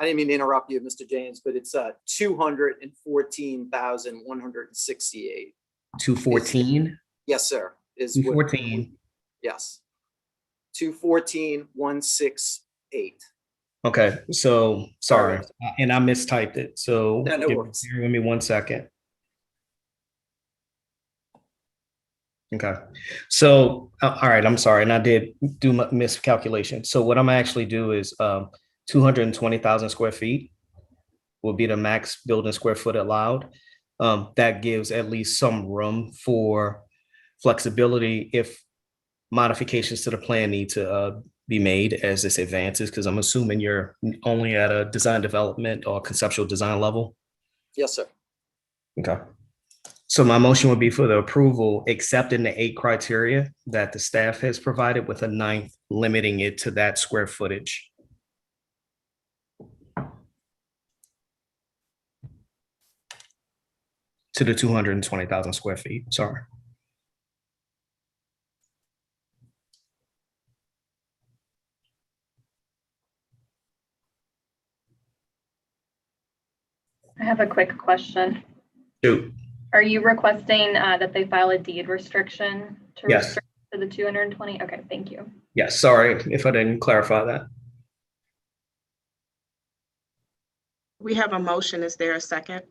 didn't mean to interrupt you, Mr. James, but it's 214,168. 214, Yes, sir. Is what- 214. Yes. 214,168. Okay, so sorry, and I mistyped it. So Yeah, no give worries. bear with me 1 second. Okay, so all right, I'm sorry, and I did do my miscalculation. So what I'm actually do is 220,000 square feet will be the max building square foot allowed. That gives at least some room for flexibility if modifications to the plan need to be made as this advances, because I'm assuming you're only at a design development or conceptual design level. Yes, sir. Okay. So my motion would be for the approval, accepting the 8 criteria that the staff has provided, with a 9th limiting it to that square footage. To the 220,000 square feet, sorry. I have a quick question. Shoot. Are you requesting that they file a deed restriction to Yes. restrict to the 220? Okay, thank you. Yes, sorry if I didn't clarify that. We have a motion. Is there a second?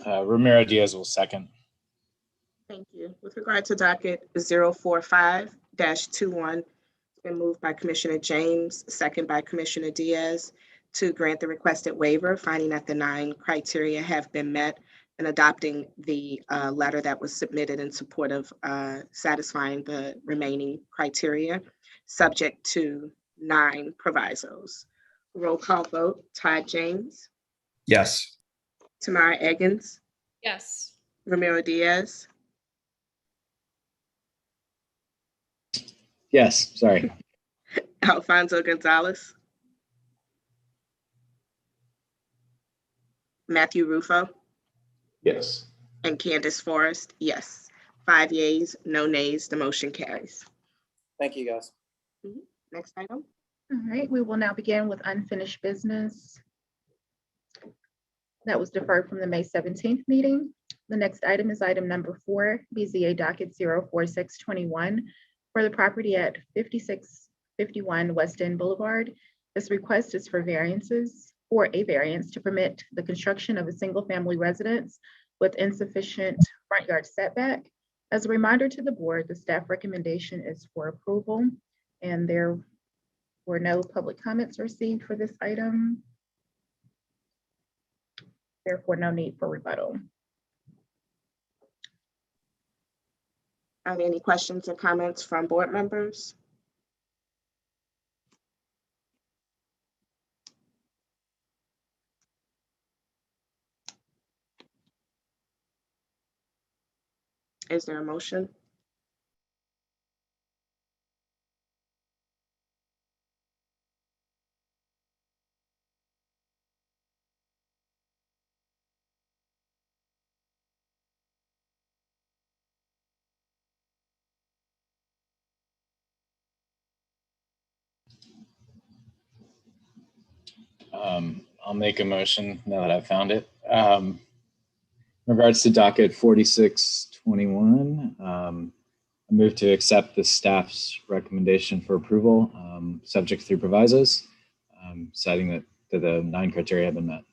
Ramiro Diaz will second. Thank you. With regard to docket 045-21, it's been moved by Commissioner James, second by Commissioner Diaz, to grant the requested waiver, finding that the 9 criteria have been met, and adopting the letter that was submitted in support of satisfying the remaining criteria, subject to 9 provisos. Roll call vote: Todd James, Yes. Tamara Eggins, Yes. Ramiro Diaz, Yes, sorry. Alfonso Gonzalez, Matthew Rufo, Yes. and Candace Forrest, yes. 5 yeas, no nays, the motion carries. Thank you, guys. Next item. All right, we will now begin with unfinished business. That was deferred from the May 17th meeting. The next item is item number 4, BZA docket 04621 for the property at 5651 West End Boulevard. This request is for variances, or a variance to permit the construction of a single-family residence with insufficient front yard setback. As a reminder to the board, the staff recommendation is for approval, and there were no public comments received for this item. Therefore, no need for rebuttal. Are there any questions or comments from board members? Is there a motion? I'll make a motion now that I've found it. In regards to docket 4621, I move to accept the staff's recommendation for approval, subject to provisos, citing that the 9 criteria have been met.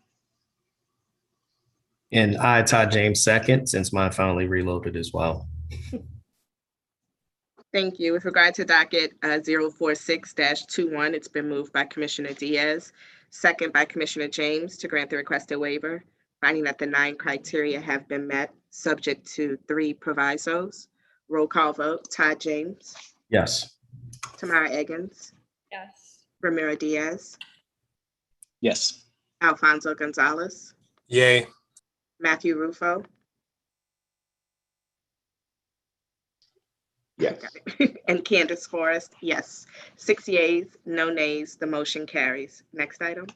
And I, Todd James, second, since mine finally reloaded as well. Thank you. With regard to docket 046-21, it's been moved by Commissioner Diaz, second by Commissioner James to grant the requested waiver, finding that the 9 criteria have been met, subject to 3 provisos. Roll call vote, Todd James, Yes. Tamara Eggins, Yes. Ramira Diaz, Yes. Alfonso Gonzalez, Yay. Matthew Rufo, Yes. and Candace Forrest, yes. 6 yeas, no nays, the motion carries. Next item.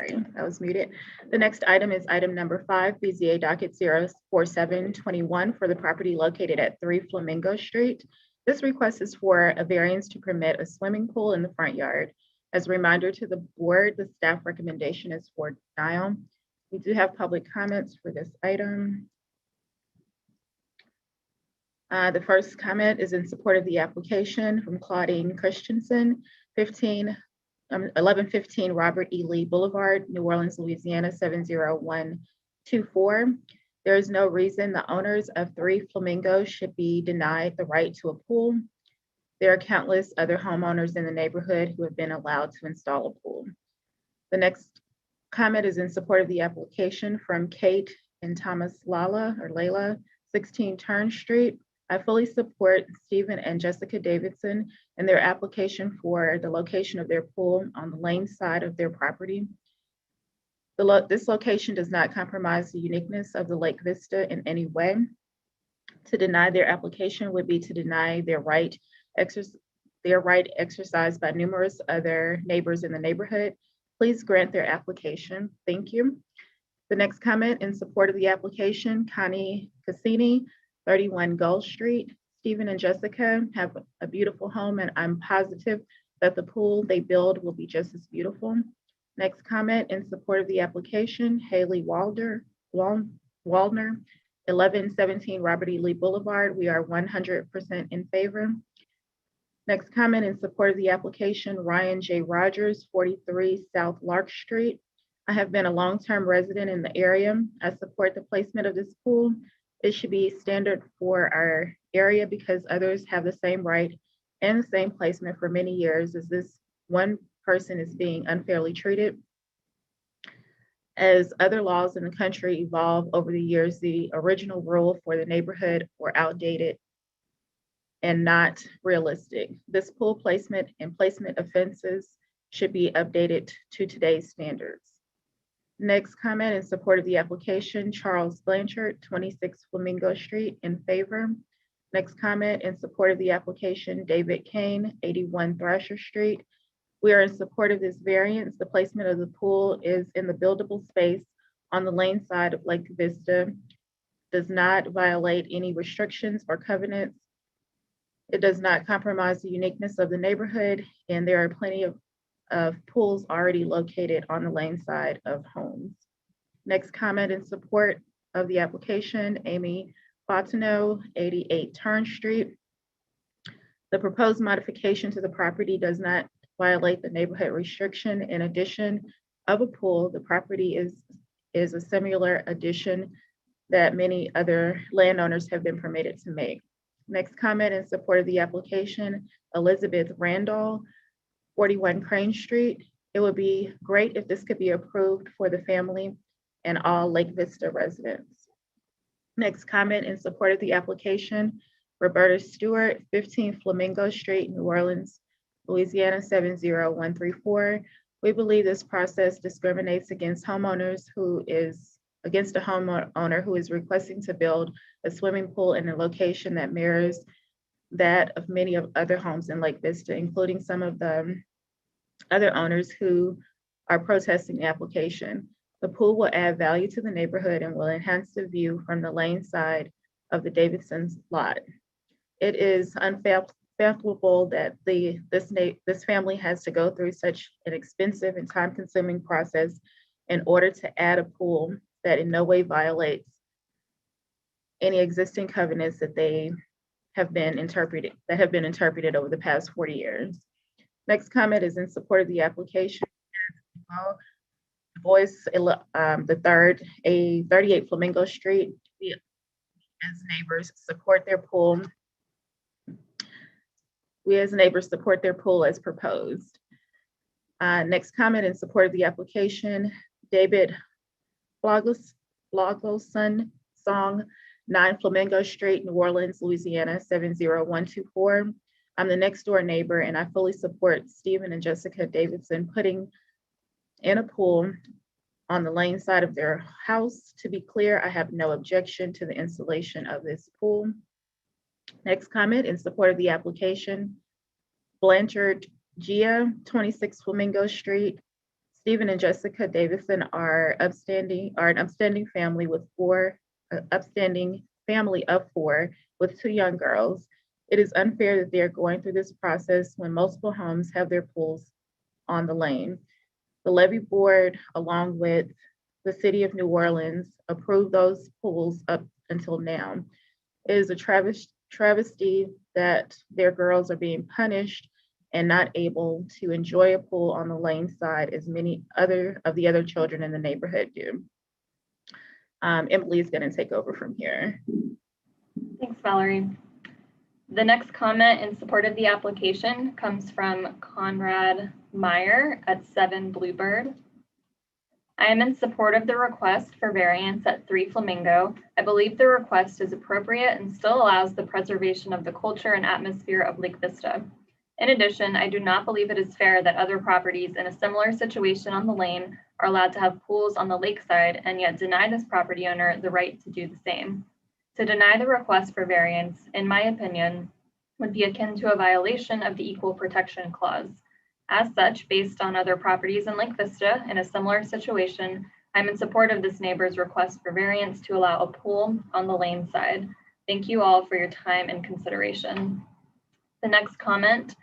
Sorry, I was muted. The next item is item number 5, BZA docket 04721 for the property located at 3 Flamingo Street. This request is for a variance to permit a swimming pool in the front yard. As a reminder to the board, the staff recommendation is for denial. We do have public comments for this item. The first comment is in support of the application from Claudine Christensen, 1115 Robert E. Lee Boulevard, New Orleans, Louisiana, 70124. There is no reason the owners of 3 Flamingos should be denied the right to a pool. There are countless other homeowners in the neighborhood who have been allowed to install a pool. The next comment is in support of the application from Kate and Thomas Layla, 16 Turn Street. I fully support Stephen and Jessica Davidson in their application for the location of their pool on the lane side of their property. This location does not compromise the uniqueness of the Lake Vista in any way. To deny their application would be to deny their right exercised by numerous other neighbors in the neighborhood. Please grant their application. Thank you. The next comment in support of the application, Connie Cassini, 31 Gull Street. Stephen and Jessica have a beautiful home, and I'm positive that the pool they build will be just as beautiful. Next comment in support of the application, Haley Waldner, 1117 Robert E. Lee Boulevard. We are 100% in favor. Next comment in support of the application, Ryan J. Rogers, 43 South Lark Street. I have been a long-term resident in the area. I support the placement of this pool. It should be standard for our area because others have the same right and the same placement for many years as this one person is being unfairly treated. As other laws in the country evolve over the years, the original rule for the neighborhood were outdated and not realistic. This pool placement and placement offenses should be updated to today's standards. Next comment in support of the application, Charles Blanchard, 26 Flamingo Street, in favor. Next comment in support of the application, David Kane, 81 Thrasher Street. We are in support of this variance. The placement of the pool is in the buildable space on the lane side of Lake Vista. Does not violate any restrictions or covenants. It does not compromise the uniqueness of the neighborhood, and there are plenty of pools already located on the lane side of homes. Next comment in support of the application, Amy Bottineau, 88 Turn Street. The proposed modification to the property does not violate the neighborhood restriction. In addition of a pool, the property is a similar addition that many other landowners have been permitted to make. Next comment in support of the application, Elizabeth Randall, 41 Crane Street. It would be great if this could be approved for the family and all Lake Vista residents. Next comment in support of the application, Roberta Stewart, 15 Flamingo Street, New Orleans, Louisiana, 70134. We believe this process discriminates against a homeowner who is requesting to build a swimming pool in a location that mirrors that of many of other homes in Lake Vista, including some of the other owners who are protesting the application. The pool will add value to the neighborhood and will enhance the view from the lane side of the Davidson's lot. It is unfathomable that this family has to go through such an expensive and time-consuming process in order to add a pool that in no way violates any existing covenants that have been interpreted over the past 40 years. Next comment is in support of the application, Boys, the third, a 38 Flamingo Street. We, as neighbors, support their pool. We as neighbors support their pool as proposed. Next comment in support of the application, David Blogoson Song, 9 Flamingo Street, New Orleans, Louisiana, 70124. I'm the next door neighbor and I fully support Stephen and Jessica Davidson putting in a pool on the lane side of their house. To be clear, I have no objection to the installation of this pool. Next comment in support of the application, Blanchard Gia, 26 Flamingo Street. Stephen and Jessica Davidson are an upstanding family with upstanding family of 4 with 2 young girls. It is unfair that they are going through this process when multiple homes have their pools on the lane. The levy board, along with the city of New Orleans, approved those pools up until now. It is a travesty that their girls are being punished and not able to enjoy a pool on the lane side as many of the other children in the neighborhood do. Emily is going to take over from here. Thanks, Valerie. The next comment in support of the application comes from Conrad Meyer at 7 Bluebird. I am in support of the request for variance at 3 Flamingo. I believe the request is appropriate and still allows the preservation of the culture and atmosphere of Lake Vista. In addition, I do not believe it is fair that other properties in a similar situation on the lane are allowed to have pools on the lakeside and yet deny this property owner the right to do the same. To deny the request for variance, in my opinion, would be akin to a violation of the Equal Protection Clause. As such, based on other properties in Lake Vista in a similar situation, I'm in support of this neighbor's request for variance to allow a pool on the lane side. Thank you all for your time and consideration. The next comment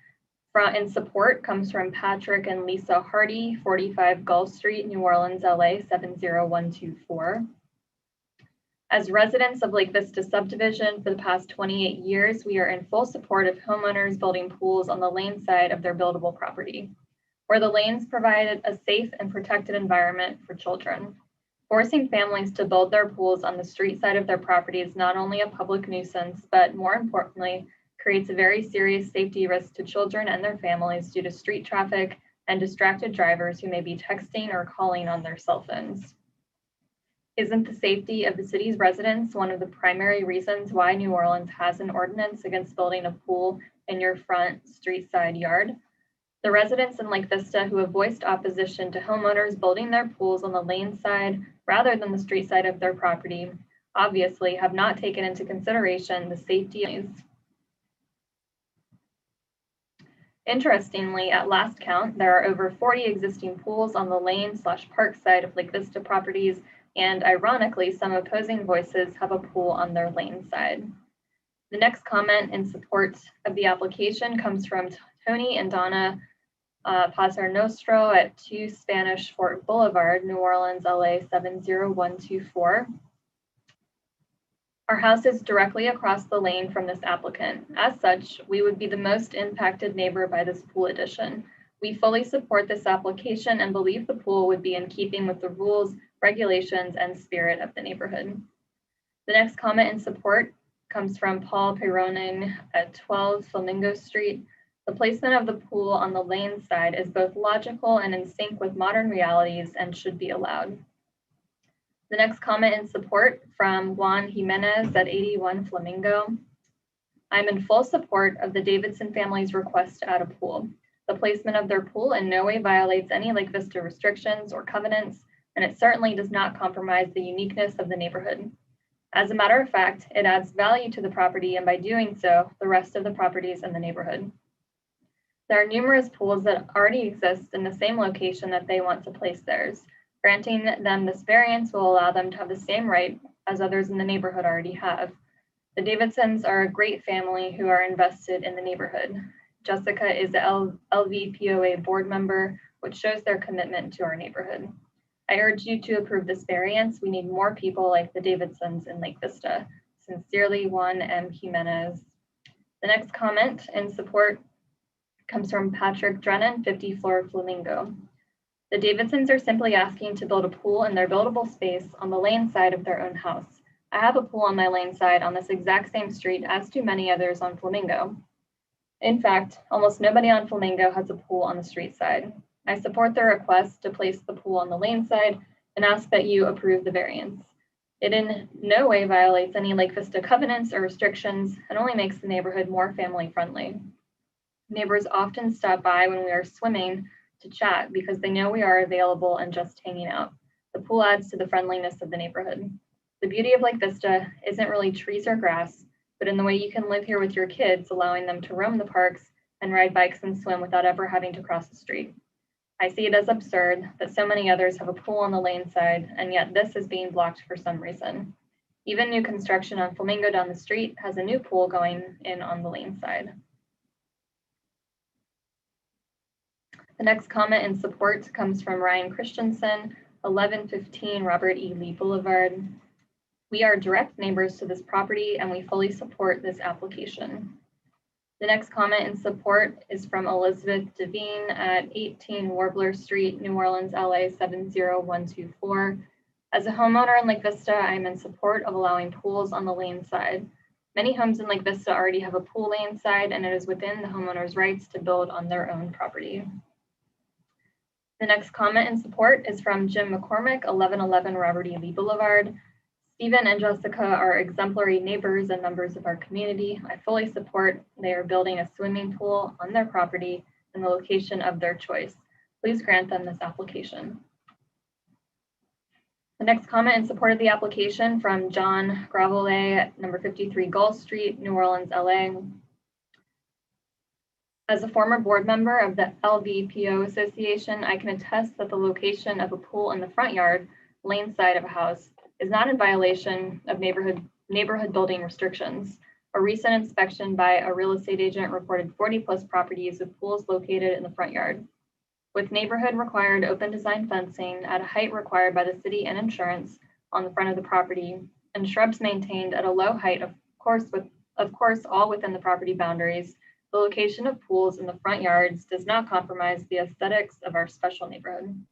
in support comes from Patrick and Lisa Hardy, 45 Gulf Street, New Orleans, LA, 70124. As residents of Lake Vista subdivision for the past 28 years, we are in full support of homeowners building pools on the lane side of their buildable property, where the lanes provided a safe and protected environment for children. Forcing families to build their pools on the street side of their property is not only a public nuisance, but more importantly, creates a very serious safety risk to children and their families due to street traffic and distracted drivers who may be texting or calling on their cell phones. Isn't the safety of the city's residents one of the primary reasons why New Orleans has an ordinance against building a pool in your front street side yard? The residents in Lake Vista who have voiced opposition to homeowners building their pools on the lane side rather than the street side of their property obviously have not taken into consideration the safety issues. Interestingly, at last count, there are over 40 existing pools on the lane/park side of Lake Vista properties, and ironically, some opposing voices have a pool on their lane side. The next comment in support of the application comes from Tony and Donna Pasernostro at 2 Spanish Fort Boulevard, New Orleans, LA, 70124. Our house is directly across the lane from this applicant. As such, we would be the most impacted neighbor by this pool addition. We fully support this application and believe the pool would be in keeping with the rules, regulations, and spirit of the neighborhood. The next comment in support comes from Paul Peronin at 12 Flamingo Street. The placement of the pool on the lane side is both logical and in sync with modern realities and should be allowed. The next comment in support from Juan Jimenez at 81 Flamingo. I'm in full support of the Davidson family's request to add a pool. The placement of their pool in no way violates any Lake Vista restrictions or covenants, and it certainly does not compromise the uniqueness of the neighborhood. As a matter of fact, it adds value to the property, and by doing so, the rest of the properties in the neighborhood. There are numerous pools that already exist in the same location that they want to place theirs. Granting them this variance will allow them to have the same right as others in the neighborhood already have. The Davidsons are a great family who are invested in the neighborhood. Jessica is the LVPOA board member, which shows their commitment to our neighborhood. I urge you to approve this variance. We need more people like the Davidsons in Lake Vista. Sincerely, Juan M. Jimenez. The next comment in support comes from Patrick Drennan, 50 Fleur Flamingo. The Davidsons are simply asking to build a pool in their buildable space on the lane side of their own house. I have a pool on my lane side on this exact same street as do many others on Flamingo. In fact, almost nobody on Flamingo has a pool on the street side. I support their request to place the pool on the lane side and ask that you approve the variance. It in no way violates any Lake Vista covenants or restrictions and only makes the neighborhood more family friendly. Neighbors often stop by when we are swimming to chat because they know we are available and just hanging out. The pool adds to the friendliness of the neighborhood. The beauty of Lake Vista isn't really trees or grass, but in the way you can live here with your kids, allowing them to roam the parks and ride bikes and swim without ever having to cross the street. I see it as absurd that so many others have a pool on the lane side, and yet this is being blocked for some reason. Even new construction on Flamingo down the street has a new pool going in on the lane side. The next comment in support comes from Ryan Christensen, 1115 Robert E. Lee Boulevard. We are direct neighbors to this property and we fully support this application. The next comment in support is from Elizabeth Devine at 18 Warbler Street, New Orleans, LA 70124. As a homeowner in Lake Vista, I am in support of allowing pools on the lane side. Many homes in Lake Vista already have a pool lane side and it is within the homeowner's rights to build on their own property. The next comment in support is from Jim McCormick, 1111 Robert E. Lee Boulevard. Stephen and Jessica are exemplary neighbors and members of our community. I fully support they are building a swimming pool on their property in the location of their choice. Please grant them this application. The next comment in support of the application from John Gravelet at number 53 Gulf Street, New Orleans, LA. As a former board member of the LVPO Association, I can attest that the location of a pool in the front yard, lane side of a house, is not in violation of neighborhood building restrictions. A recent inspection by a real estate agent reported 40+ properties with pools located in the front yard. With neighborhood required open design fencing at a height required by the city and insurance on the front of the property, and shrubs maintained at a low height, of course all within the property boundaries, the location of pools in the front yards does not compromise the aesthetics of our special neighborhood.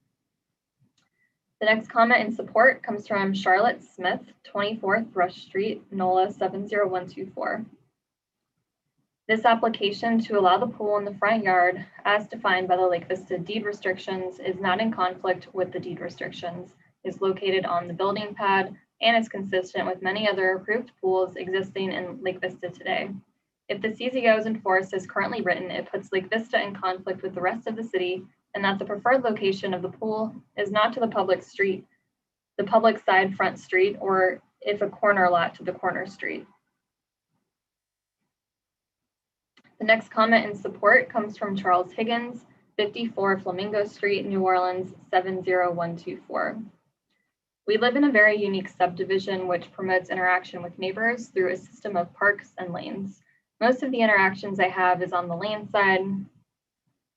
The next comment in support comes from Charlotte Smith, 24th Rush Street, NOLA 70124. This application to allow the pool in the front yard, as defined by the Lake Vista deed restrictions, is not in conflict with the deed restrictions, is located on the building pad, and is consistent with many other approved pools existing in Lake Vista today. If the CZO is enforced as currently written, it puts Lake Vista in conflict with the rest of the city, and that the preferred location of the pool is not to the public street, the public side front street, or if a corner lot to the corner street. The next comment in support comes from Charles Higgins, 54 Flamingo Street, New Orleans, 70124. We live in a very unique subdivision which promotes interaction with neighbors through a system of parks and lanes. Most of the interactions I have is on the lane side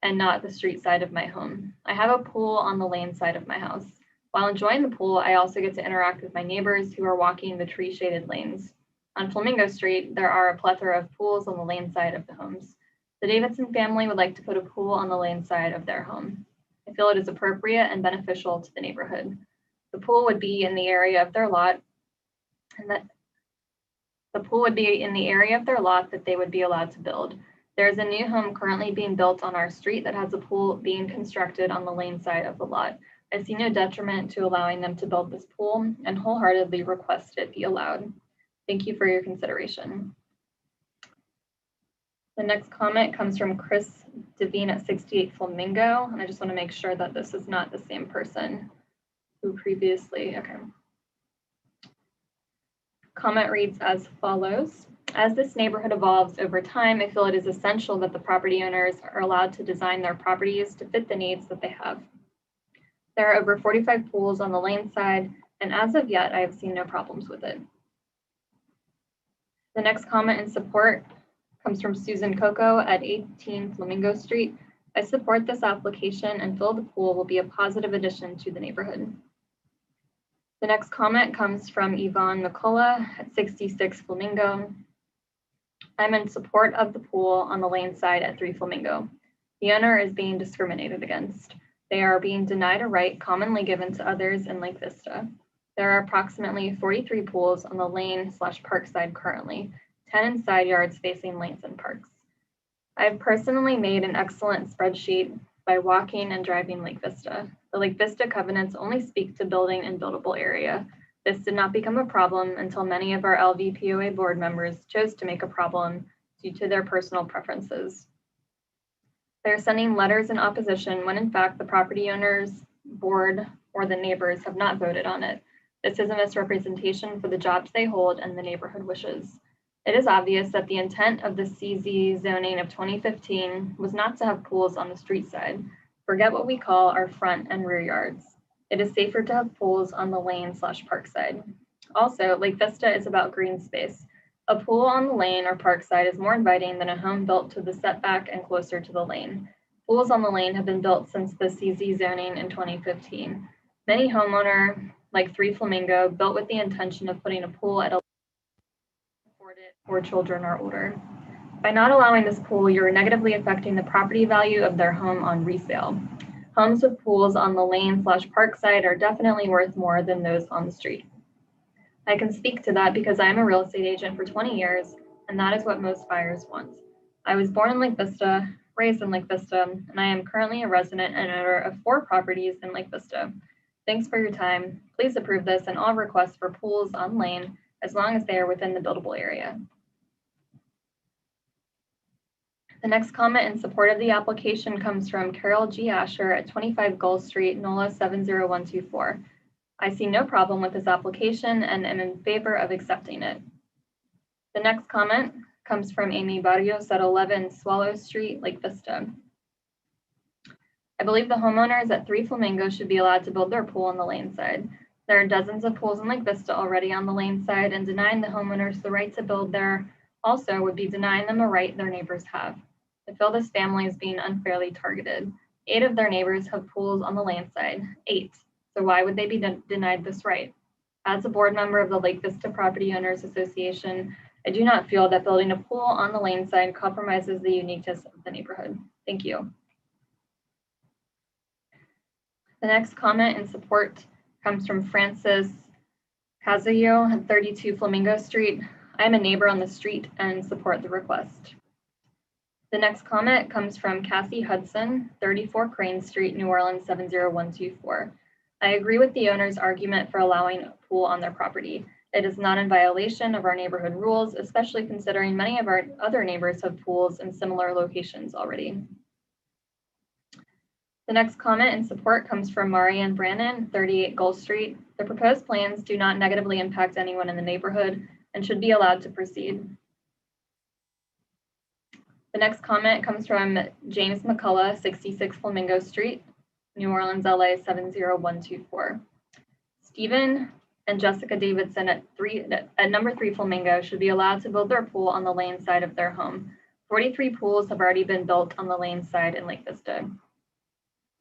and not the street side of my home. I have a pool on the lane side of my house. While enjoying the pool, I also get to interact with my neighbors who are walking the tree-shaded lanes. On Flamingo Street, there are a plethora of pools on the lane side of the homes. The Davidson family would like to put a pool on the lane side of their home. I feel it is appropriate and beneficial to the neighborhood. The pool would be in the area of their lot, and that the pool would be in the area of their lot that they would be allowed to build. There is a new home currently being built on our street that has a pool being constructed on the lane side of the lot. I see no detriment to allowing them to build this pool and wholeheartedly request it be allowed. Thank you for your consideration. The next comment comes from Chris Devine at 68 Flamingo, and I just want to make sure that this is not the same person who previously, okay. Comment reads as follows. As this neighborhood evolves over time, I feel it is essential that the property owners are allowed to design their properties to fit the needs that they have. There are over 45 pools on the lane side, and as of yet, I have seen no problems with it. The next comment in support comes from Susan Coco at 18 Flamingo Street. I support this application and feel the pool will be a positive addition to the neighborhood. The next comment comes from Yvonne McCullough at 66 Flamingo. I'm in support of the pool on the lane side at 3 Flamingo. The owner is being discriminated against. They are being denied a right commonly given to others in Lake Vista. There are approximately 43 pools on the lane/park side currently, 10 in side yards facing lanes and parks. I've personally made an excellent spreadsheet by walking and driving Lake Vista. The Lake Vista covenants only speak to building and buildable area. This did not become a problem until many of our LVPOA board members chose to make a problem due to their personal preferences. They're sending letters in opposition when in fact the property owners, board, or the neighbors have not voted on it. This is a misrepresentation for the jobs they hold and the neighborhood wishes. It is obvious that the intent of the CZ zoning of 2015 was not to have pools on the street side. Forget what we call our front and rear yards. It is safer to have pools on the lane/park side. Also, Lake Vista is about green space. A pool on the lane or park side is more inviting than a home built to the setback and closer to the lane. Pools on the lane have been built since the CZ zoning in 2015. Many homeowner, like Three Flamingo, built with the intention of putting a pool at a or children are older. By not allowing this pool, you're negatively affecting the property value of their home on resale. Homes with pools on the lane/park side are definitely worth more than those on the street. I can speak to that because I am a real estate agent for 20 years, and that is what most buyers want. I was born in Lake Vista, raised in Lake Vista, and I am currently a resident and owner of 4 properties in Lake Vista. Thanks for your time. Please approve this and all requests for pools on lane as long as they are within the buildable area. The next comment in support of the application comes from Carol G. Asher at 25 Gull Street, NOLA 70124. I see no problem with this application and am in favor of accepting it. The next comment comes from Amy Barrios at 11 Swallow Street, Lake Vista. I believe the homeowners at Three Flamingo should be allowed to build their pool on the lane side. There are dozens of pools in Lake Vista already on the lane side, and denying the homeowners the right to build there also would be denying them a right their neighbors have. I feel this family is being unfairly targeted. 8 of their neighbors have pools on the lane side, 8. So why would they be denied this right? As a board member of the Lake Vista Property Owners Association, I do not feel that building a pool on the lane side compromises the uniqueness of the neighborhood. Thank you. The next comment in support comes from Francis Casillo at 32 Flamingo Street. I am a neighbor on the street and support the request. The next comment comes from Cassie Hudson, 34 Crane Street, New Orleans 70124. I agree with the owner's argument for allowing a pool on their property. It is not in violation of our neighborhood rules, especially considering many of our other neighbors have pools in similar locations already. The next comment in support comes from Marianne Brannon, 38 Gull Street. The proposed plans do not negatively impact anyone in the neighborhood and should be allowed to proceed. The next comment comes from James McCullough, 66 Flamingo Street, New Orleans, LA 70124. Stephen and Jessica Davidson at number 3 Flamingo should be allowed to build their pool on the lane side of their home. 43 pools have already been built on the lane side in Lake Vista.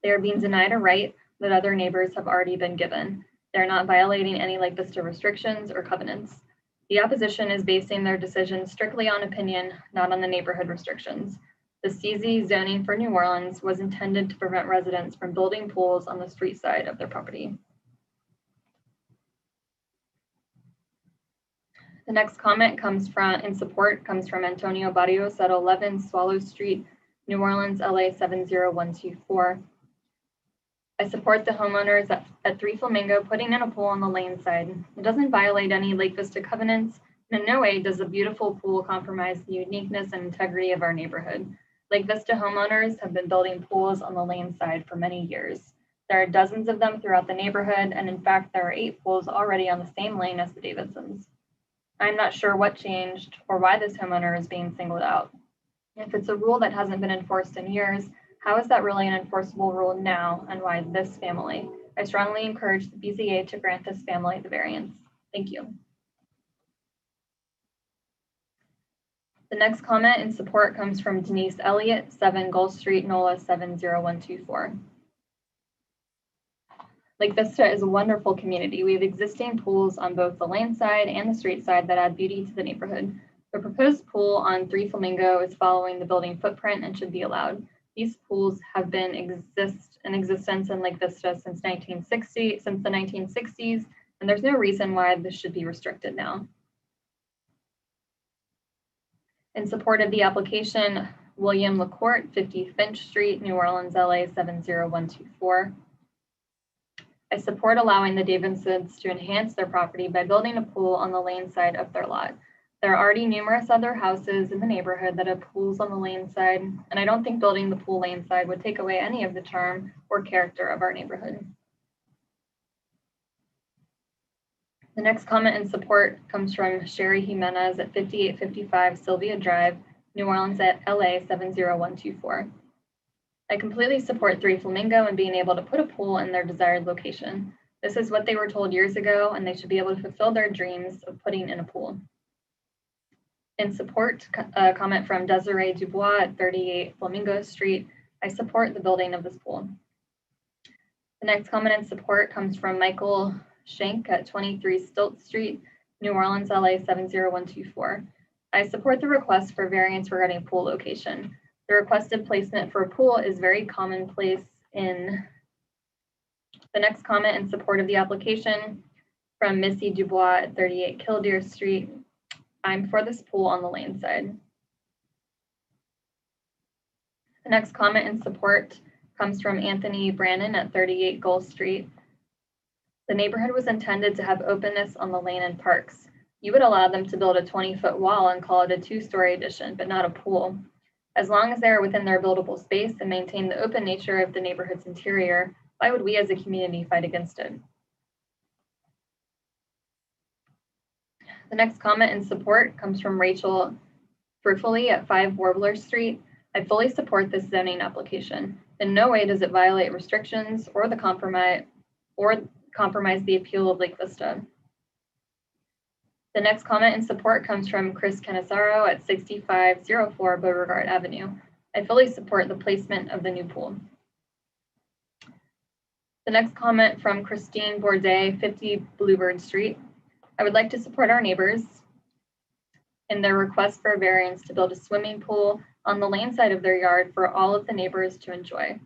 They are being denied a right that other neighbors have already been given. They're not violating any Lake Vista restrictions or covenants. The opposition is basing their decision strictly on opinion, not on the neighborhood restrictions. The CZ zoning for New Orleans was intended to prevent residents from building pools on the street side of their property. The next comment in support comes from Antonio Barrios at 11 Swallow Street, New Orleans, LA 70124. I support the homeowners at 3 Flamingo putting in a pool on the lane side. It doesn't violate any Lake Vista covenants, and in no way does the beautiful pool compromise the uniqueness and integrity of our neighborhood. Lake Vista homeowners have been building pools on the lane side for many years. There are dozens of them throughout the neighborhood, and in fact, there are 8 pools already on the same lane as the Davidsons. I'm not sure what changed or why this homeowner is being singled out. If it's a rule that hasn't been enforced in years, how is that really an enforceable rule now, and why this family? I strongly encourage the BZA to grant this family the variance. Thank you. The next comment in support comes from Denise Elliott, 7 Gull Street, NOLA 70124. Lake Vista is a wonderful community. We have existing pools on both the lane side and the street side that add beauty to the neighborhood. The proposed pool on 3 Flamingo is following the building footprint and should be allowed. These pools have been in existence in Lake Vista since the 1960s, and there's no reason why this should be restricted now. In support of the application, William LaCourte, 50 Finch Street, New Orleans, LA 70124. I support allowing the Davidsons to enhance their property by building a pool on the lane side of their lot. There are already numerous other houses in the neighborhood that have pools on the lane side, and I don't think building the pool lane side would take away any of the charm or character of our neighborhood. The next comment in support comes from Sherry Jimenez at 5855 Sylvia Drive, New Orleans at LA 70124. I completely support Three Flamingo and being able to put a pool in their desired location. This is what they were told years ago, and they should be able to fulfill their dreams of putting in a pool. In support, a comment from Desiree Dubois at 38 Flamingo Street. I support the building of this pool. The next comment in support comes from Michael Schenk at 23 Stilt Street, New Orleans, LA 70124. I support the request for variance regarding pool location. The requested placement for a pool is very commonplace in the next comment in support of the application from Missy Dubois at 38 Killdeer Street. I'm for this pool on the lane side. The next comment in support comes from Anthony Brannon at 38 Gull Street. The neighborhood was intended to have openness on the lane and parks. You would allow them to build a 20-foot wall and call it a 2-story addition, but not a pool. As long as they are within their buildable space and maintain the open nature of the neighborhood's interior, why would we as a community fight against it? The next comment in support comes from Rachel Fruitfully at 5 Warbler Street. I fully support this zoning application. In no way does it violate restrictions or compromise the appeal of Lake Vista. The next comment in support comes from Chris Canizaro at 6504 Beauregard Avenue. I fully support the placement of the new pool. The next comment from Christine Bourdet, 50 Bluebird Street. I would like to support our neighbors in their request for a variance to build a swimming pool on the lane side of their yard for all of the neighbors to enjoy.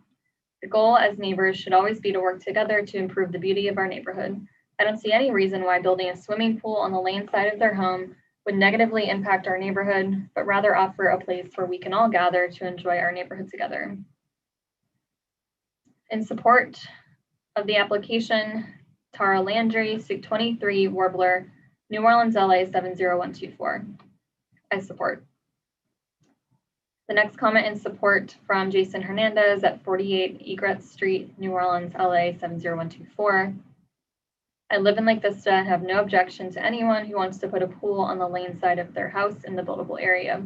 The goal as neighbors should always be to work together to improve the beauty of our neighborhood. I don't see any reason why building a swimming pool on the lane side of their home would negatively impact our neighborhood, but rather offer a place where we can all gather to enjoy our neighborhood together. In support of the application, Tara Landry, 23 Warbler, New Orleans, LA 70124. I support. The next comment in support from Jason Hernandez at 48 Egret Street, New Orleans, LA 70124. I live in Lake Vista and have no objection to anyone who wants to put a pool on the lane side of their house in the buildable area.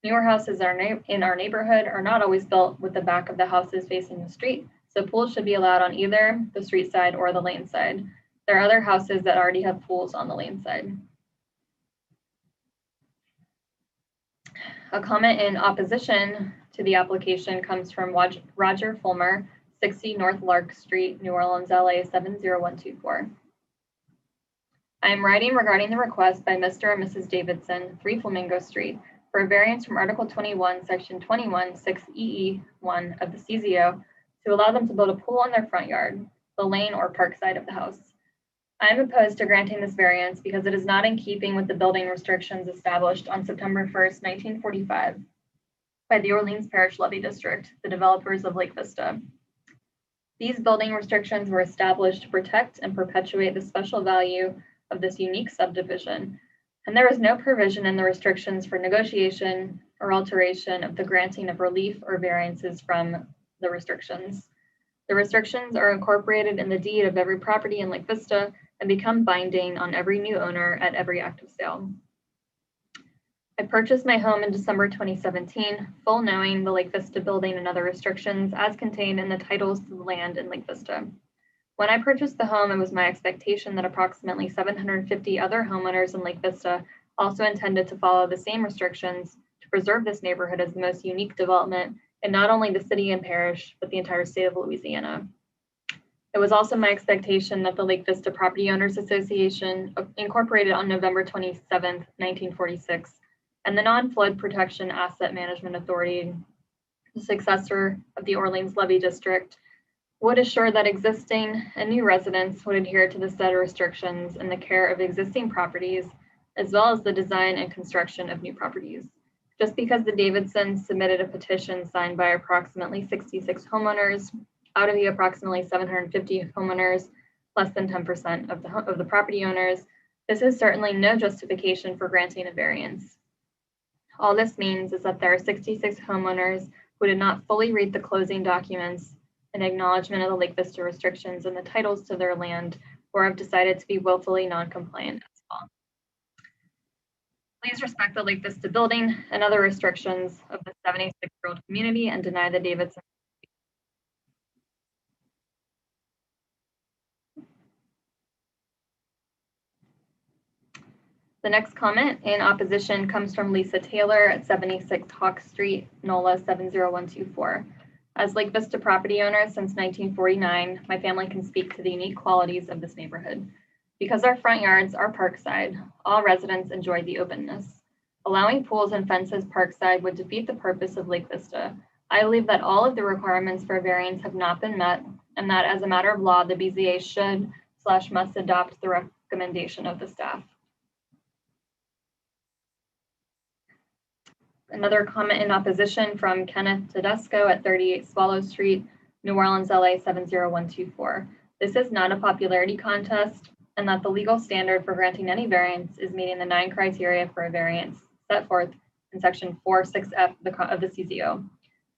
Newer houses in our neighborhood are not always built with the back of the houses facing the street, so pools should be allowed on either the street side or the lane side. There are other houses that already have pools on the lane side. A comment in opposition to the application comes from Roger Fulmer, 60 North Lark Street, New Orleans, LA 70124. I am writing regarding the request by Mr. and Mrs. Davidson, 3 Flamingo Street, for a variance from Article 21, Section 21, 6EE1 of the CZO to allow them to build a pool on their front yard, the lane or park side of the house. I am opposed to granting this variance because it is not in keeping with the building restrictions established on September 1st, 1945 by the Orleans Parish Levy District, the developers of Lake Vista. These building restrictions were established to protect and perpetuate the special value of this unique subdivision, and there is no provision in the restrictions for negotiation or alteration of the granting of relief or variances from the restrictions. The restrictions are incorporated in the deed of every property in Lake Vista and become binding on every new owner at every active sale. I purchased my home in December 2017, full knowing the Lake Vista building and other restrictions as contained in the titles to the land in Lake Vista. When I purchased the home, it was my expectation that approximately 750 other homeowners in Lake Vista also intended to follow the same restrictions to preserve this neighborhood as the most unique development in not only the city and parish, but the entire state of Louisiana. It was also my expectation that the Lake Vista Property Owners Association, incorporated on November 27, 1946, and the Non-Flood Protection Asset Management Authority, the successor of the Orleans Levy District, would assure that existing and new residents would adhere to the said restrictions in the care of existing properties, as well as the design and construction of new properties. Just because the Davidsons submitted a petition signed by approximately 66 homeowners out of the approximately 750 homeowners, less than 10% of the property owners, this is certainly no justification for granting a variance. All this means is that there are 66 homeowners who did not fully read the closing documents in acknowledgement of the Lake Vista restrictions and the titles to their land, or have decided to be willfully non-compliant as well. Please respect the Lake Vista building and other restrictions of the 76-year-old community and deny the Davidson. The next comment in opposition comes from Lisa Taylor at 76 Hawk Street, NOLA 70124. As Lake Vista property owner since 1949, my family can speak to the unique qualities of this neighborhood. Because our front yards are parkside, all residents enjoy the openness. Allowing pools and fences parkside would defeat the purpose of Lake Vista. I believe that all of the requirements for a variance have not been met, and that as a matter of law, the BZA should/must adopt the recommendation of the staff. Another comment in opposition from Kenneth Tedesco at 38 Swallow Street, New Orleans, LA 70124. This is not a popularity contest, and that the legal standard for granting any variance is meeting the 9 criteria for a variance set forth in section 4.6F of the CZO.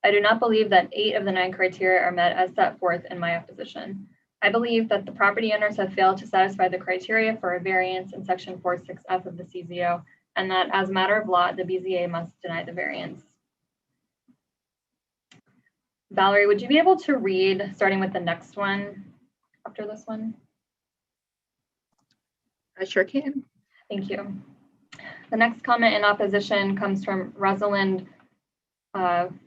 I do not believe that 8 of the 9 criteria are met as set forth in my opposition. I believe that the property owners have failed to satisfy the criteria for a variance in section 4.6F of the CZO, and that as a matter of law, the BZA must deny the variance. Valerie, would you be able to read, starting with the next one after this one? I sure can. Thank you. The next comment in opposition comes from Rosalind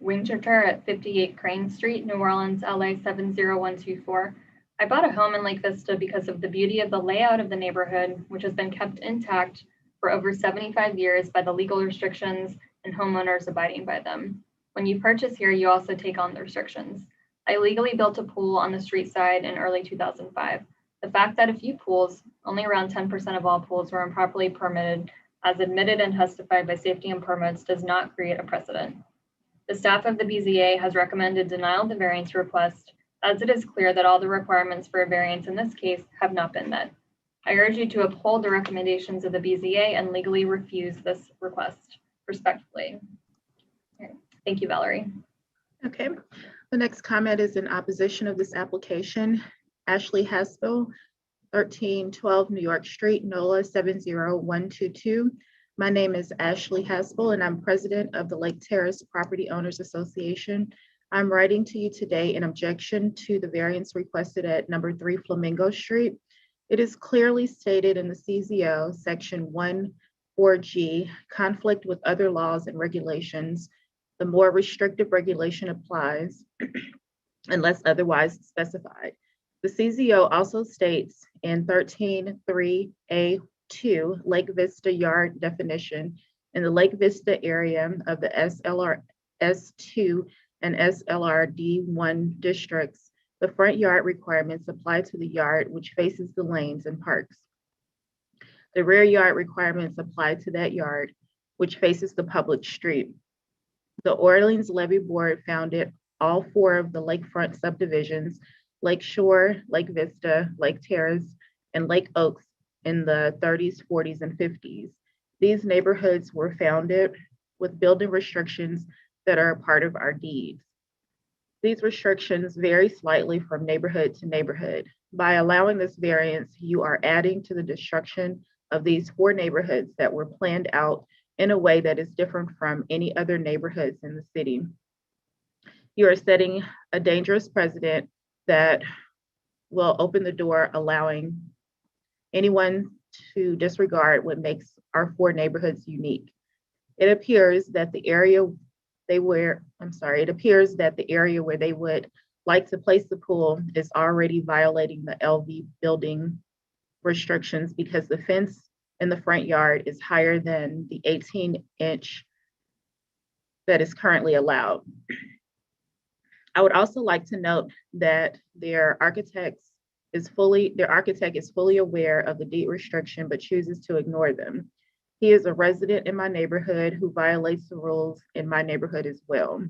Winchester at 58 Crane Street, New Orleans, LA 70124. I bought a home in Lake Vista because of the beauty of the layout of the neighborhood, which has been kept intact for over 75 years by the legal restrictions and homeowners abiding by them. When you purchase here, you also take on the restrictions. I legally built a pool on the street side in early 2005. The fact that a few pools, only around 10% of all pools, were improperly permitted, as admitted and testified by safety and permits, does not create a precedent. The staff of the BZA has recommended denial of the variance request, as it is clear that all the requirements for a variance in this case have not been met. I urge you to uphold the recommendations of the BZA and legally refuse this request respectfully. Okay. Thank you, Valerie. Okay, the next comment is in opposition of this application. Ashley Haspel, 1312 New York Street, NOLA 70122. My name is Ashley Haspel and I'm president of the Lake Terrace Property Owners Association. I'm writing to you today in objection to the variance requested at number 3 Flamingo Street. It is clearly stated in the CZO section 1(4)G, conflict with other laws and regulations. The more restrictive regulation applies unless otherwise specified. The CZO also states in 13(3)A)(2) Lake Vista yard definition in the Lake Vista area of the SLR S2 and SLRD1 districts, the front yard requirements apply to the yard which faces the lanes and parks. The rear yard requirements apply to that yard which faces the public street. The Orleans Levy Board founded all 4 of the lakefront subdivisions, Lake Shore, Lake Vista, Lake Terrace, and Lake Oaks in the 30s, 40s, and 50s. These neighborhoods were founded with building restrictions that are a part of our deeds. These restrictions vary slightly from neighborhood to neighborhood. By allowing this variance, you are adding to the destruction of these 4 neighborhoods that were planned out in a way that is different from any other neighborhoods in the city. You are setting a dangerous precedent that will open the door, allowing anyone to disregard what makes our 4 neighborhoods unique. It appears that the area where they would like to place the pool is already violating the LV building restrictions because the fence in the front yard is higher than the 18-inch that is currently allowed. I would also like to note that their architect is fully aware of the deed restriction, but chooses to ignore them. He is a resident in my neighborhood who violates the rules in my neighborhood as well.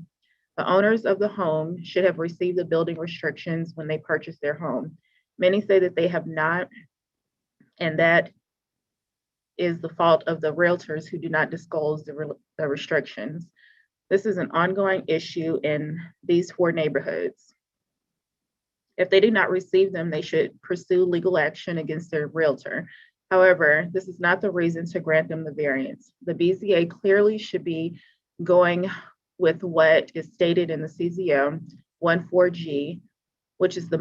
The owners of the home should have received the building restrictions when they purchased their home. Many say that they have not, and that is the fault of the realtors who do not disclose the restrictions. This is an ongoing issue in these 4 neighborhoods. If they do not receive them, they should pursue legal action against their realtor. However, this is not the reason to grant them the variance. The BZA clearly should be going with what is stated in the CZO 14G, which is the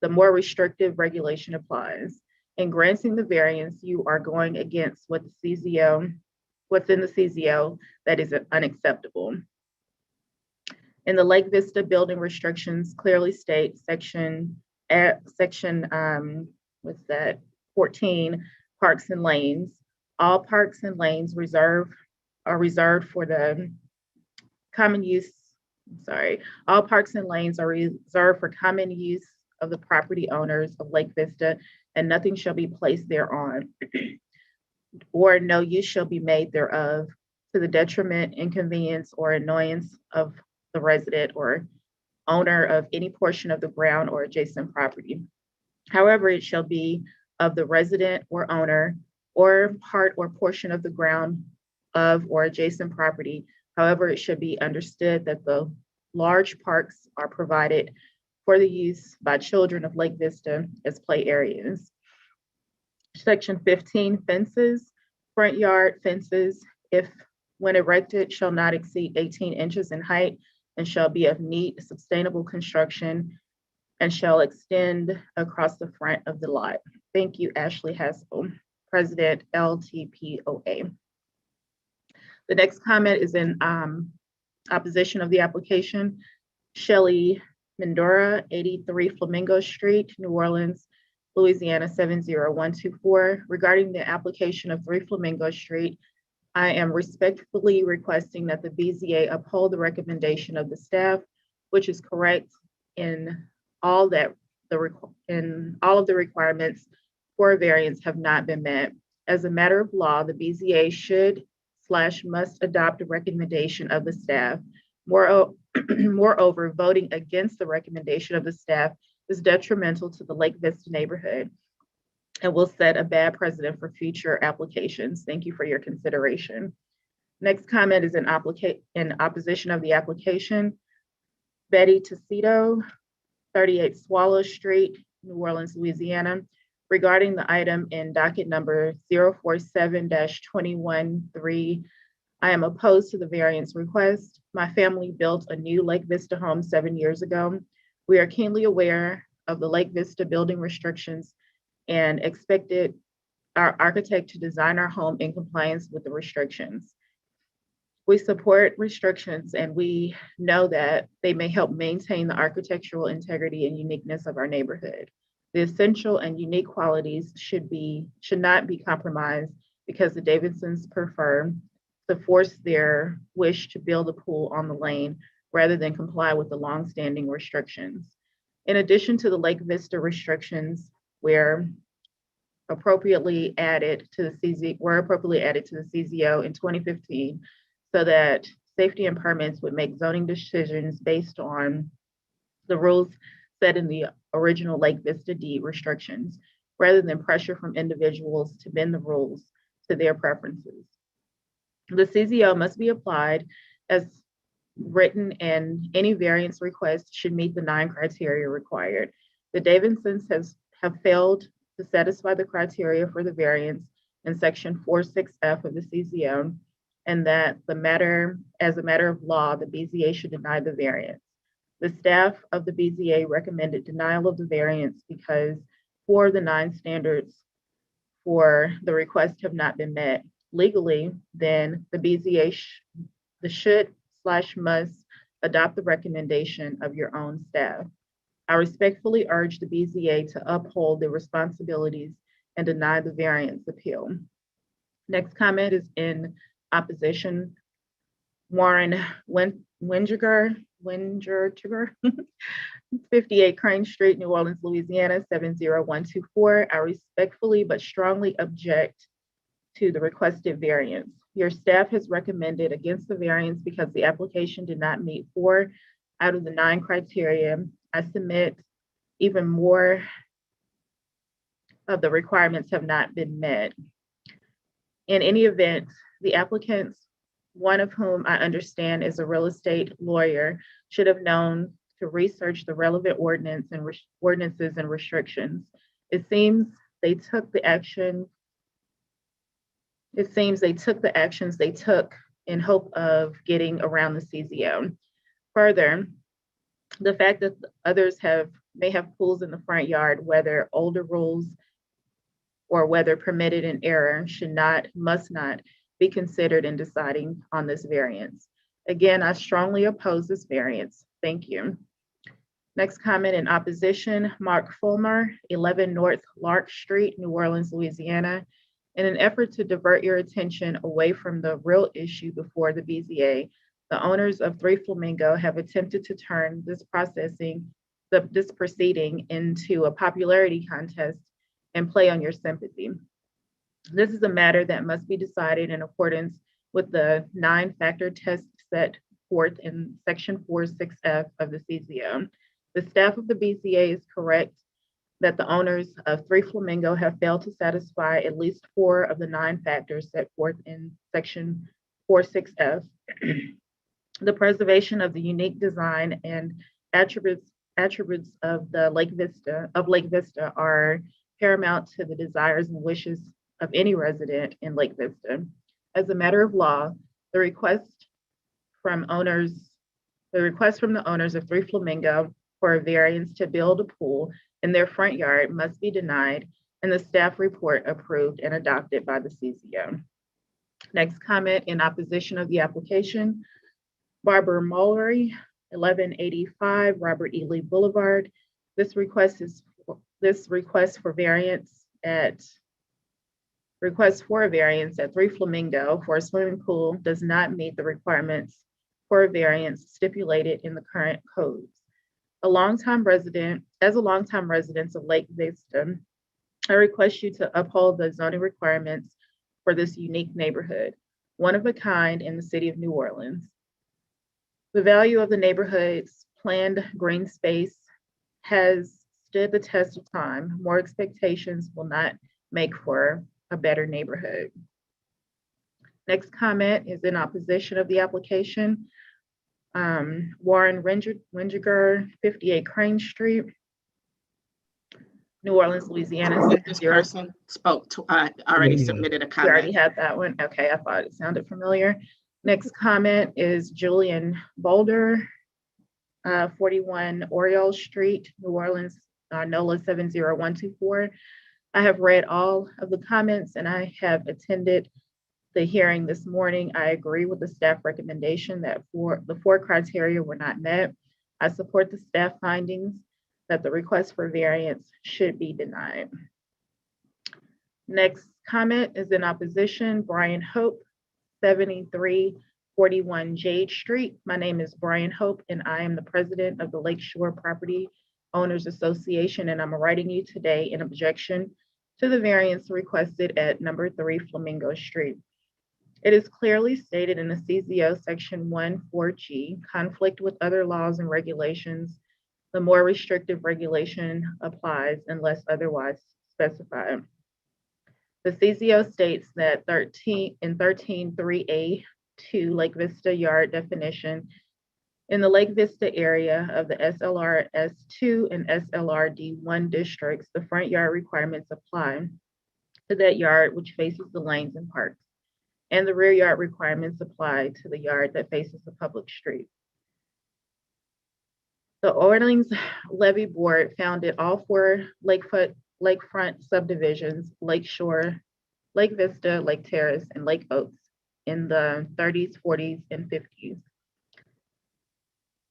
more restrictive regulation applies. In granting the variance, you are going against what's in the CZO that is unacceptable. In the Lake Vista building restrictions clearly state section 14, parks and lanes. All parks and lanes are reserved for the common use. All parks and lanes are reserved for common use of the property owners of Lake Vista, and nothing shall be placed thereon, or no use shall be made thereof to the detriment, inconvenience, or annoyance of the resident or owner of any portion of the ground or adjacent property. However, it shall be of the resident or owner or part or portion of the ground of or adjacent property. However, it should be understood that the large parks are provided for the use by children of Lake Vista as play areas. Section 15, fences. Front yard fences, if when erected, shall not exceed 18 inches in height and shall be of neat, sustainable construction and shall extend across the front of the lot. Thank you, Ashley Haskell, President, LTPOA. The next comment is in opposition of the application. Shelley Mendora, 83 Flamingo Street, New Orleans, Louisiana 70124. Regarding the application of 3 Flamingo Street, I am respectfully requesting that the BZA uphold the recommendation of the staff, which is correct in all of the requirements for a variance have not been met. As a matter of law, the BZA should/must adopt a recommendation of the staff. Moreover, voting against the recommendation of the staff is detrimental to the Lake Vista neighborhood and will set a bad precedent for future applications. Thank you for your consideration. Next comment is in opposition of the application. Betty Tacito, 38 Swallow Street, New Orleans, Louisiana. Regarding the item in docket number 047-213, I am opposed to the variance request. My family built a new Lake Vista home 7 years ago. We are keenly aware of the Lake Vista building restrictions and expected our architect to design our home in compliance with the restrictions. We support restrictions and we know that they may help maintain the architectural integrity and uniqueness of our neighborhood. The essential and unique qualities should not be compromised because the Davidsons prefer to force their wish to build a pool on the lane rather than comply with the longstanding restrictions. In addition to the Lake Vista restrictions, were appropriately added to the CZO in 2015 so that safety and permits would make zoning decisions based on the rules set in the original Lake Vista deed restrictions, rather than pressure from individuals to bend the rules to their preferences. The CZO must be applied as written and any variance request should meet the 9 criteria required. The Davidsons have failed to satisfy the criteria for the variance in section 46F of the CZO, and that as a matter of law, the BZA should deny the variance. The staff of the BZA recommended denial of the variance because 4 of the 9 standards for the request have not been met. Legally, then the BZA should/must adopt the recommendation of your own staff. I respectfully urge the BZA to uphold their responsibilities and deny the variance appeal. Next comment is in opposition. Warren Wingerger, 58 Crane Street, New Orleans, Louisiana, 70124. I respectfully but strongly object to the requested variance. Your staff has recommended against the variance because the application did not meet 4 out of the 9 criteria. I submit even more of the requirements have not been met. In any event, the applicants, one of whom I understand is a real estate lawyer, should have known to research the relevant ordinances and restrictions. It seems they took the actions they took in hope of getting around the CZO. Further, the fact that others may have pools in the front yard, whether older rules or whether permitted in error, must not be considered in deciding on this variance. Again, I strongly oppose this variance. Thank you. Next comment in opposition, Mark Fulmer, 11 North Lark Street, New Orleans, Louisiana. In an effort to divert your attention away from the real issue before the BZA, the owners of 3 Flamingo have attempted to turn this proceeding into a popularity contest and play on your sympathy. This is a matter that must be decided in accordance with the 9-factor test set forth in Section 46F of the CZO. The staff of the BZA is correct that the owners of 3 Flamingo have failed to satisfy at least 4 of the 9 factors set forth in Section 46F. The preservation of the unique design and attributes of Lake Vista are paramount to the desires and wishes of any resident in Lake Vista. As a matter of law, the request from the owners of 3 Flamingo for a variance to build a pool in their front yard must be denied, and the staff report approved and adopted by the CZO. Next comment in opposition of the application, Barbara Mullery, 1185 Robert E. Lee Boulevard. This request for a variance at 3 Flamingo for a swimming pool does not meet the requirements for a variance stipulated in the current codes. As a longtime resident of Lake Vista, I request you to uphold the zoning requirements for this unique neighborhood, one of a kind in the city of New Orleans. The value of the neighborhood's planned green space has stood the test of time. More expectations will not make for a better neighborhood. Next comment is in opposition of the application. Warren Wingerger, 58 Crane Street, New Orleans, Louisiana. This person spoke to, already submitted a We comment. already had that one. Okay, I thought it sounded familiar. Next comment is Julian Boulder, 41 Oriole Street, New Orleans, NOLA 70124. I have read all of the comments and I have attended the hearing this morning. I agree with the staff recommendation that the 4 criteria were not met. I support the staff findings that the request for variance should be denied. Next comment is in opposition, Brian Hope, 7341 Jade Street. My name is Brian Hope and I am the president of the Lakeshore Property Owners Association, and I'm writing you today in objection to the variance requested at number 3 Flamingo Street. It is clearly stated in the CZO Section 1(4)G, conflict with other laws and regulations. The more restrictive regulation applies unless otherwise specified. The CZO states that 13(3)A2 Lake Vista yard definition, in the Lake Vista area of the SLR-S2 and SLR-D1 districts, the front yard requirements apply to that yard which faces the lanes and parks, and the rear yard requirements apply to the yard that faces the public street. The Orleans Levy Board founded all 4 lakefront subdivisions, Lakeshore, Lake Vista, Lake Terrace, and Lake Oaks in the 30s, 40s, and 50s.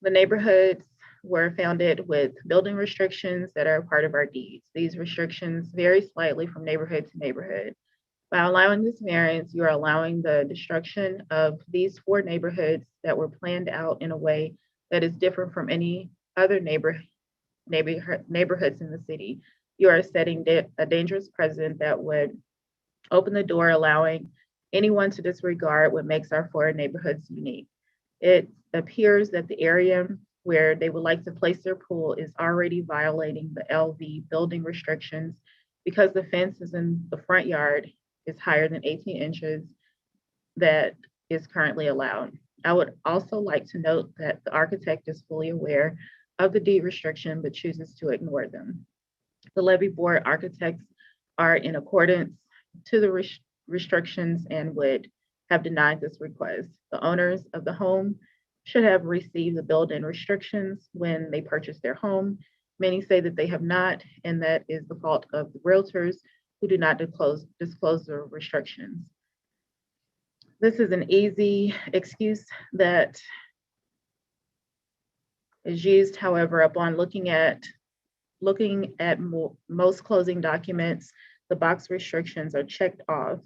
The neighborhoods were founded with building restrictions that are part of our deeds. These restrictions vary slightly from neighborhood to neighborhood. By allowing this variance, you are allowing the destruction of these 4 neighborhoods that were planned out in a way that is different from any other neighborhoods in the city. You are setting a dangerous precedent that would open the door, allowing anyone to disregard what makes our 4 neighborhoods unique. It appears that the area where they would like to place their pool is already violating the LV building restrictions because the fence is in the front yard is higher than 18 inches that is currently allowed. I would also like to note that the architect is fully aware of the deed restriction, but chooses to ignore them. The levy board architects are in accordance to the restrictions and would have denied this request. The owners of the home should have received the built-in restrictions when they purchased their home. Many say that they have not, and that is the fault of the realtors who do not disclose the restrictions. This is an easy excuse that is used, however, upon looking at most closing documents, the box restrictions are checked off.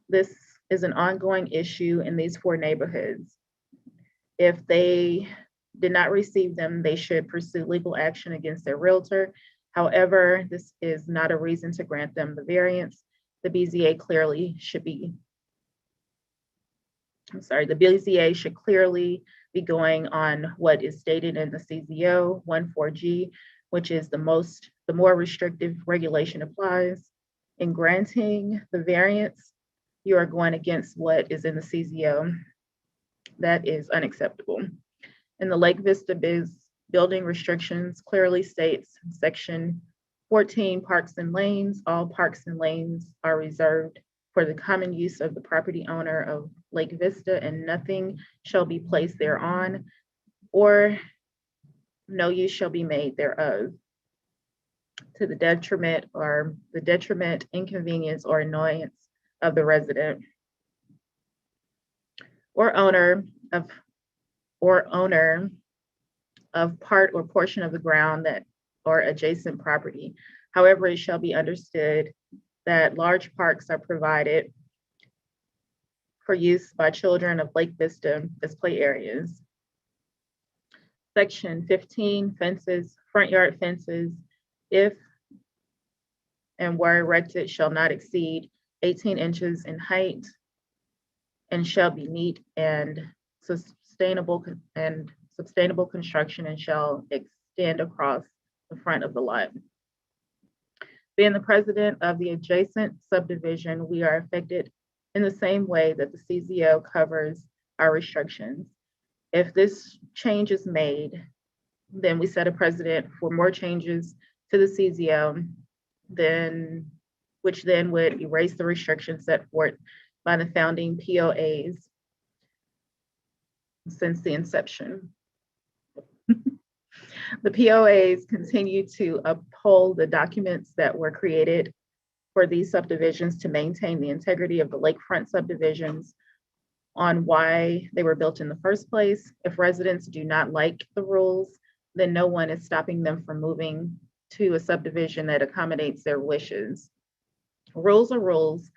This is an ongoing issue in these 4 neighborhoods. If they did not receive them, they should pursue legal action against their realtor. However, this is not a reason to grant them the variance. The BZA should clearly be going on what is stated in the CZO 14G, which is the more restrictive regulation applies. In granting the variance, you are going against what is in the CZO. That is unacceptable. In the Lake Vista building restrictions clearly states section 14, parks and lanes. All parks and lanes are reserved for the common use of the property owner of Lake Vista, and nothing shall be placed thereon, or no use shall be made thereof to the detriment, inconvenience, or annoyance of the resident or owner of part or portion of the ground that or adjacent property. However, it shall be understood that large parks are provided for use by children of Lake Vista as play areas. Section 15, fences, front yard fences, if and were erected, shall not exceed 18 inches in height and shall be neat and sustainable construction and shall extend across the front of the lot. Being the president of the adjacent subdivision, we are affected in the same way that the CZO covers our restrictions. If this change is made, then we set a precedent for more changes to the CZO, which then would erase the restrictions set forth by the founding POAs since the inception. The POAs continue to uphold the documents that were created for these subdivisions to maintain the integrity of the lakefront subdivisions on why they were built in the first place. If residents do not like the rules, then no one is stopping them from moving to a subdivision that accommodates their wishes. Rules are rules,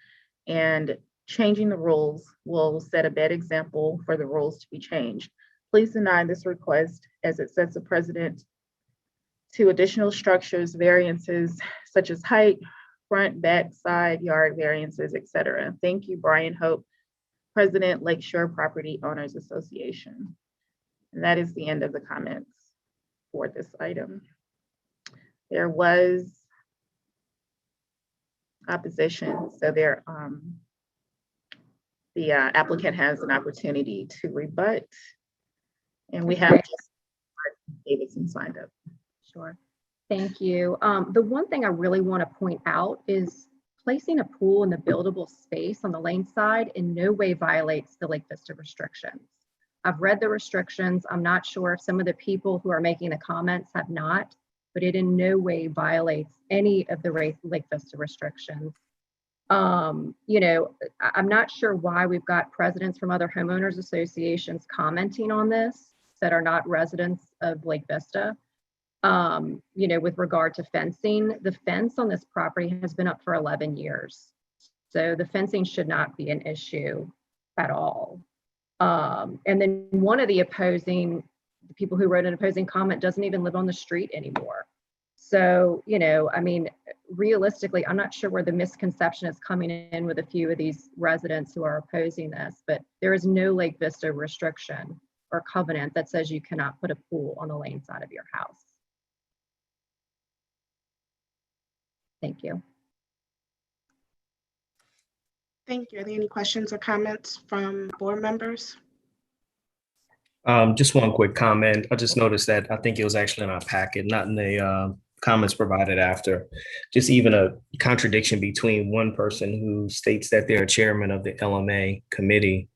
and changing the rules will set a bad example for the rules to be changed. Please deny this request as it sets a precedent to additional structures, variances such as height, front, back, side, yard variances, etc. Thank you, Brian Hope, President, Lakeshore Property Owners Association. And that is the end of the comments for this item. There was opposition, so the applicant has an opportunity to rebut, and we have Davidson signed up. Sure. Thank you. The one thing I really want to point out is placing a pool in the buildable space on the lane side in no way violates the Lake Vista restrictions. I've read the restrictions. I'm not sure if some of the people who are making the comments have not, but it in no way violates any of the Lake Vista restrictions. You know, I'm not sure why we've got presidents from other homeowners associations commenting on this that are not residents of Lake Vista. You know, with regard to fencing, the fence on this property has been up for 11 years. So the fencing should not be an issue at all. And then one of the people who wrote an opposing comment doesn't even live on the street anymore. So, I mean, realistically, I'm not sure where the misconception is coming in with a few of these residents who are opposing this, but there is no Lake Vista restriction or covenant that says you cannot put a pool on the lane side of your house. Thank you. Thank you. Are there any questions or comments from board members? Just one quick comment. I just noticed that I think it was actually in our packet, not in the comments provided after. Just even a contradiction between one person who states that they're chairman of the LMA committee,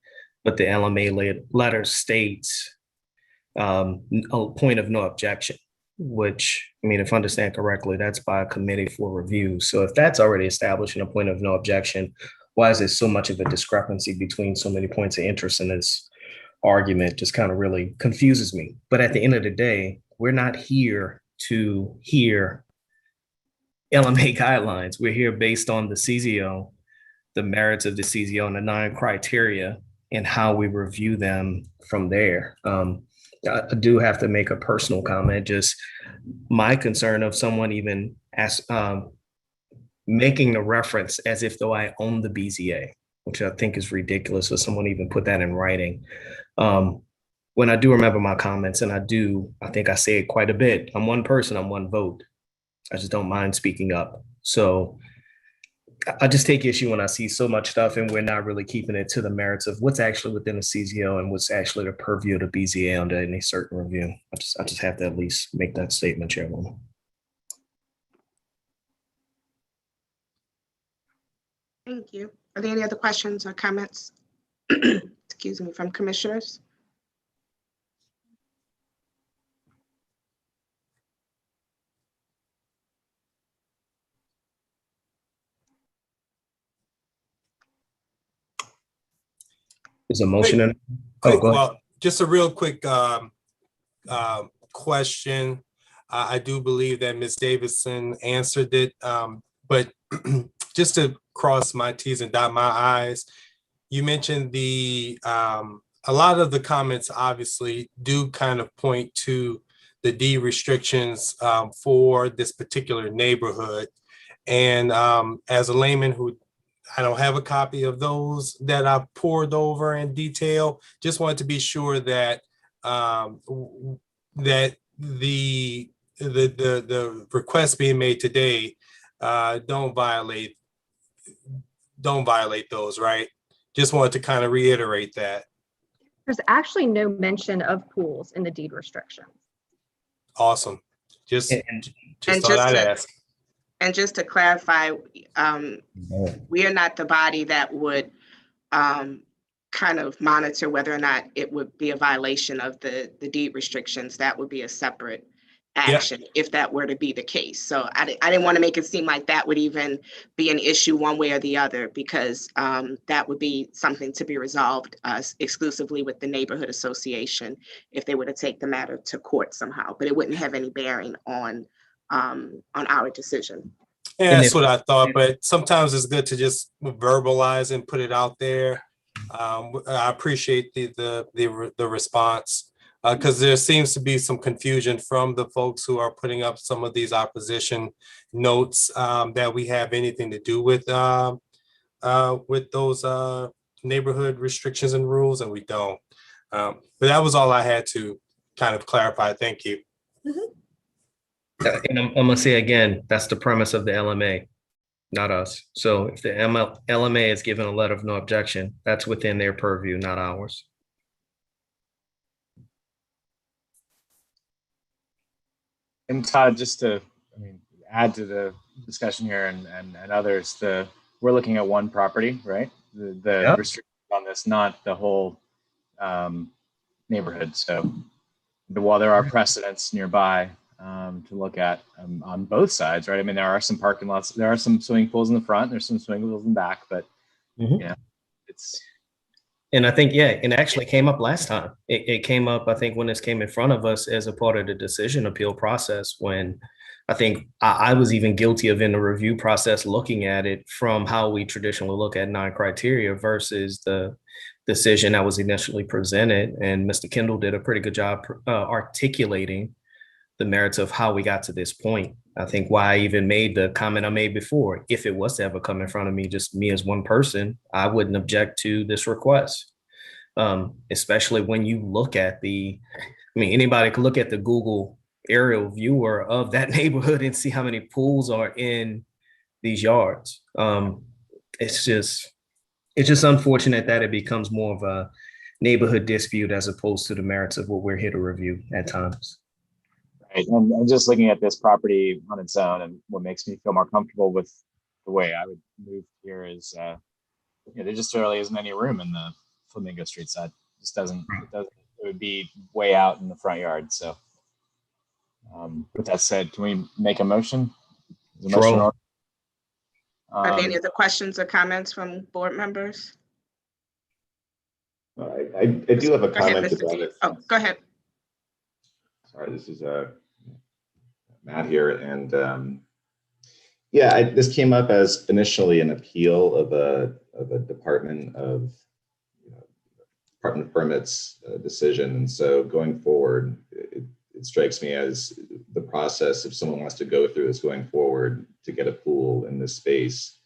but the LMA letter states a point of no objection, which, I mean, if I understand correctly, that's by a committee for review. So if that's already establishing a point of no objection, why is there so much of a discrepancy between so many points of interest in this argument? Just kind of really confuses me. But at the end of the day, we're not here to hear LMA guidelines. We're here based on the CZO, the merits of the CZO and the 9 criteria and how we review them from there. I do have to make a personal comment, just my concern of someone even making the reference as if though I own the BZA, which I think is ridiculous for someone to even put that in writing. When I do remember my comments, and I think I say it quite a bit, I'm one person, I'm one vote. I just don't mind speaking up. So I just take issue when I see so much stuff and we're not really keeping it to the merits of what's actually within the CZO and what's actually the purview of the BZA under any certain review. I just have to at least make that statement, Chairwoman. Thank you. Are there any other questions or comments, excuse me, from commissioners? Is a motion in? Well, just a real quick question. I do believe that Ms. Davidson answered it, but just to cross my T's and dot my I's, you mentioned a lot of the comments obviously do kind of point to the deed restrictions for this particular neighborhood. And as a layman who I don't have a copy of those that I poured over in detail, just wanted to be sure that that the requests being made today don't violate those, right? Just wanted to kind of reiterate that. There's actually no mention of pools in the deed restrictions. Awesome. Just thought I'd ask. And just to clarify, we are not the body that would kind of monitor whether or not it would be a violation of the deed restrictions. That would be a separate action if that were to be the case. So I didn't want to make it seem like that would even be an issue one way or the other, because that would be something to be resolved exclusively with the neighborhood association if they were to take the matter to court somehow, but it wouldn't have any bearing on our decision. Yeah, that's what I thought, but sometimes it's good to just verbalize and put it out there. I appreciate the response because there seems to be some confusion from the folks who are putting up some of these opposition notes that we have anything to do with those neighborhood restrictions and rules, and we don't. But that was all I had to kind of clarify. Thank you. And I'm gonna say again, that's the premise of the LMA, not us. So if the LMA is given a letter of no objection, that's within their purview, not ours. And Todd, just to add to the discussion here and others, we're looking at one property, right? The restrictions on this, not the whole neighborhood. So while there are precedents nearby to look at on both sides, right? I mean, there are some parking lots, there are some swimming pools in the front, there's some swimming pools in the back, but it's. And I think, it actually came up last time. It came up, I think, when this came in front of us as a part of the decision appeal process when I think I was even guilty of in the review process looking at it from how we traditionally look at 9 criteria versus the decision that was initially presented. And Mr. Kendall did a pretty good job articulating the merits of how we got to this point. I think why I even made the comment I made before, if it was to ever come in front of me, just me as one person, I wouldn't object to this request. Especially when you look at anybody could look at the Google aerial viewer of that neighborhood and see how many pools are in these yards. It's just unfortunate that it becomes more of a neighborhood dispute as opposed to the merits of what we're here to review at times. Right. And just looking at this property on its own, and what makes me feel more comfortable with the way I would move here is, there just really isn't any room in the Flamingo Street side. It would be way out in the front yard. So with that said, can we make a motion? Is a motion in order? Are there any other questions or comments from board members? I do have a Go ahead, comment Mr. about Dees. it. Oh, go ahead. Sorry, this is Matt here, and this came up as initially an appeal of a Department of Permits decision, and so going forward, it strikes me as the process, if someone wants to go through this going forward to get a pool in this space,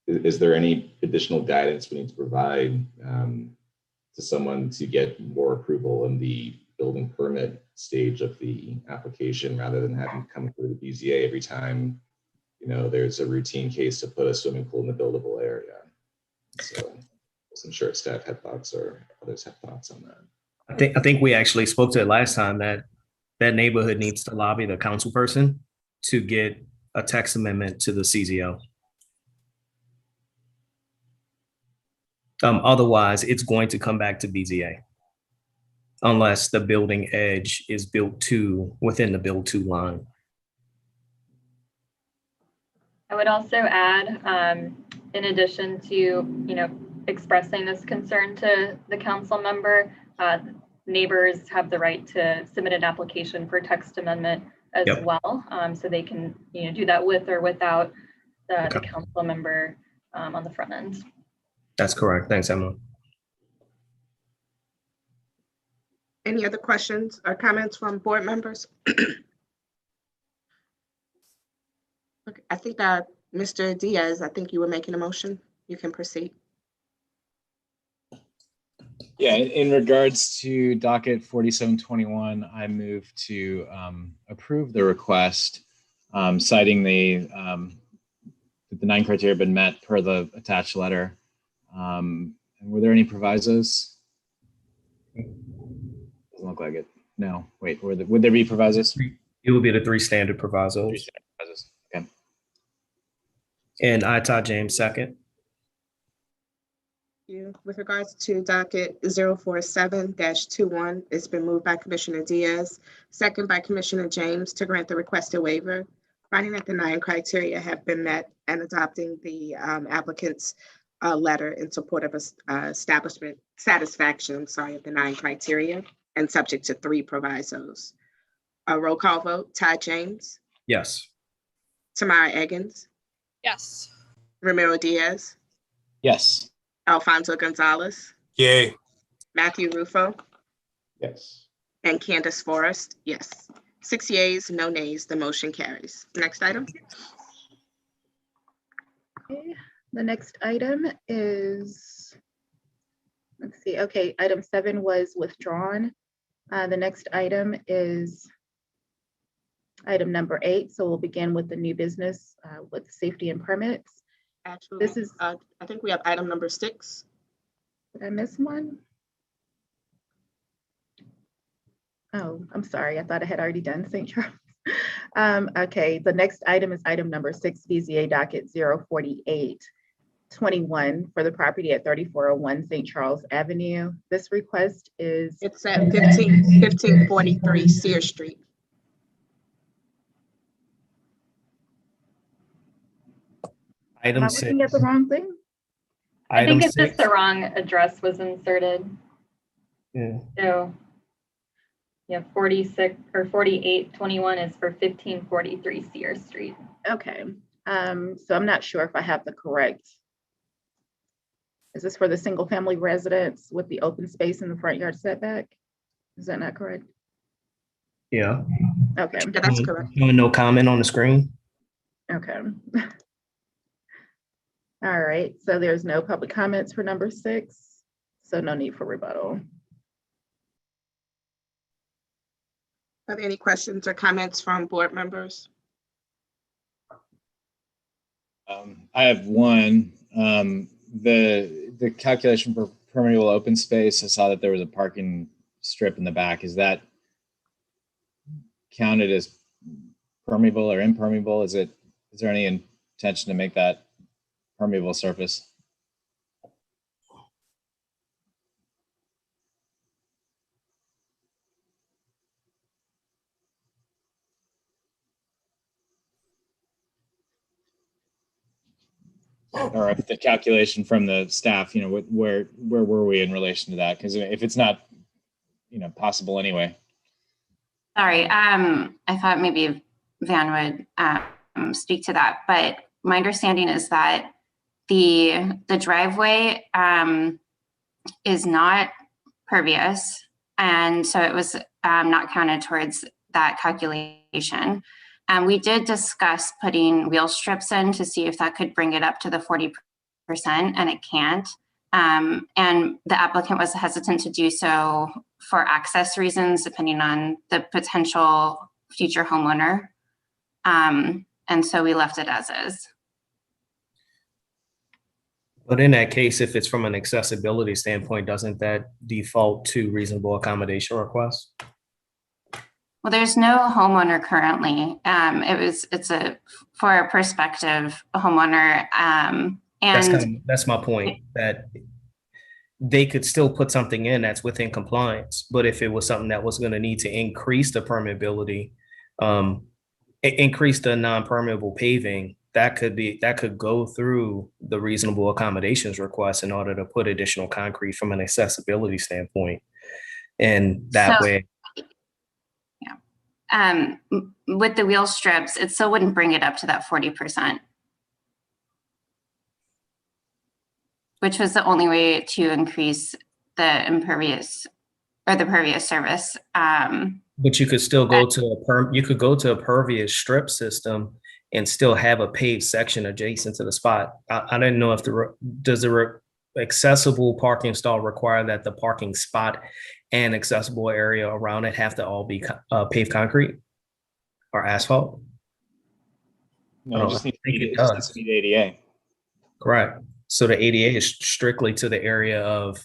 is there any additional guidance we need to provide to someone to get more approval in the building permit stage of the application rather than having to come through the BZA every time, there's a routine case to put a swimming pool in the buildable area? So I'm sure staff had thoughts or others have thoughts on that. I think we actually spoke to it last time that neighborhood needs to lobby the council person to get a text amendment to the CZO. Otherwise, it's going to come back to BZA unless the building edge is built to within the build to line. I would also add, in addition to, expressing this concern to the council member, neighbors have the right to submit an application for text amendment as well. So they can, do that with or without the council member on the front end. That's correct. Thanks, Emma. Any other questions or comments from board members? Okay, I think Mr. Diaz, I think you were making a motion. You can proceed. Yeah, in regards to docket 4721, I move to approve the request, citing that the 9 criteria have been met per the attached letter. And were there any provisos? Doesn't look like it. No, wait, would there be provisos? It would be the 3 standard provisos. 3 standard provisos. Okay. And I, Todd James, second. With regards to docket 047-21, it's been moved by Commissioner Diaz, second by Commissioner James to grant the requested waiver, finding that the 9 criteria have been met and adopting the applicant's letter in support of establishment satisfaction, of the 9 criteria and subject to 3 provisos. A roll call vote, Todd James. Yes. Tamara Eggins. Yes. Ramiro Diaz. Yes. Alfonso Gonzalez. Yay. Matthew Rufo. Yes. And Candace Forrest. Yes. 6 yeas, no nays. The motion carries. Next item. Okay. The next item is, let's see. Okay, item 7 was withdrawn. The next item is item number 8. So we'll begin with the new business with safety and permits. Actually, this is, I think we have item number 6. Did I miss one? Oh, I'm sorry. I thought I had already done St. Charles. Okay, the next item is item number 6, BZA docket 04821 for the property at 3401 St. Charles Avenue. This request is— It's at 1543 Sear Street. Item I'm 6. looking at the wrong thing. I think it's 6. just the wrong address was inserted. Yeah. So Yeah, 46 or 4821 is for 1543 Sears Street. Okay, so I'm not sure if I have the correct. Is this for the single family residence with the open space in the front yard setback? Is that not correct? Yeah. Okay. Yeah, that's correct. No comment on the screen? Okay. All right, so there's no public comments for number 6, so no need for rebuttal. Are there any questions or comments from board members? I have one. The calculation for permeable open space, I saw that there was a parking strip in the back. Is that counted as permeable or impermeable? Is there any intention to make that permeable surface? Or if the calculation from the staff, where were we in relation to that? Because if it's not, possible anyway. Sorry, I thought maybe Van would speak to that, but my understanding is that the driveway is not pervious, and so it was not counted towards that calculation. And we did discuss putting wheel strips in to see if that could bring it up to the 40%, and it can't. And the applicant was hesitant to do so for access reasons, depending on the potential future homeowner. And so we left it as is. But in that case, if it's from an accessibility standpoint, doesn't that default to reasonable accommodation requests? Well, there's no homeowner currently. It's for a prospective homeowner. And that's my point, that they could still put something in that's within compliance. But if it was something that was going to need to increase the permeability, increase the non-permeable paving, that could go through the reasonable accommodations request in order to put additional concrete from an accessibility standpoint. And that way. With the wheel strips, it still wouldn't bring it up to that 40%, which was the only way to increase the impervious or the pervious service. But you could still go to a pervious strip system and still have a paved section adjacent to the spot. I didn't know if does the accessible parking stall require that the parking spot and accessible area around it have to all be paved concrete or asphalt? No, it just needs ADA. Correct. So the ADA is strictly to the area of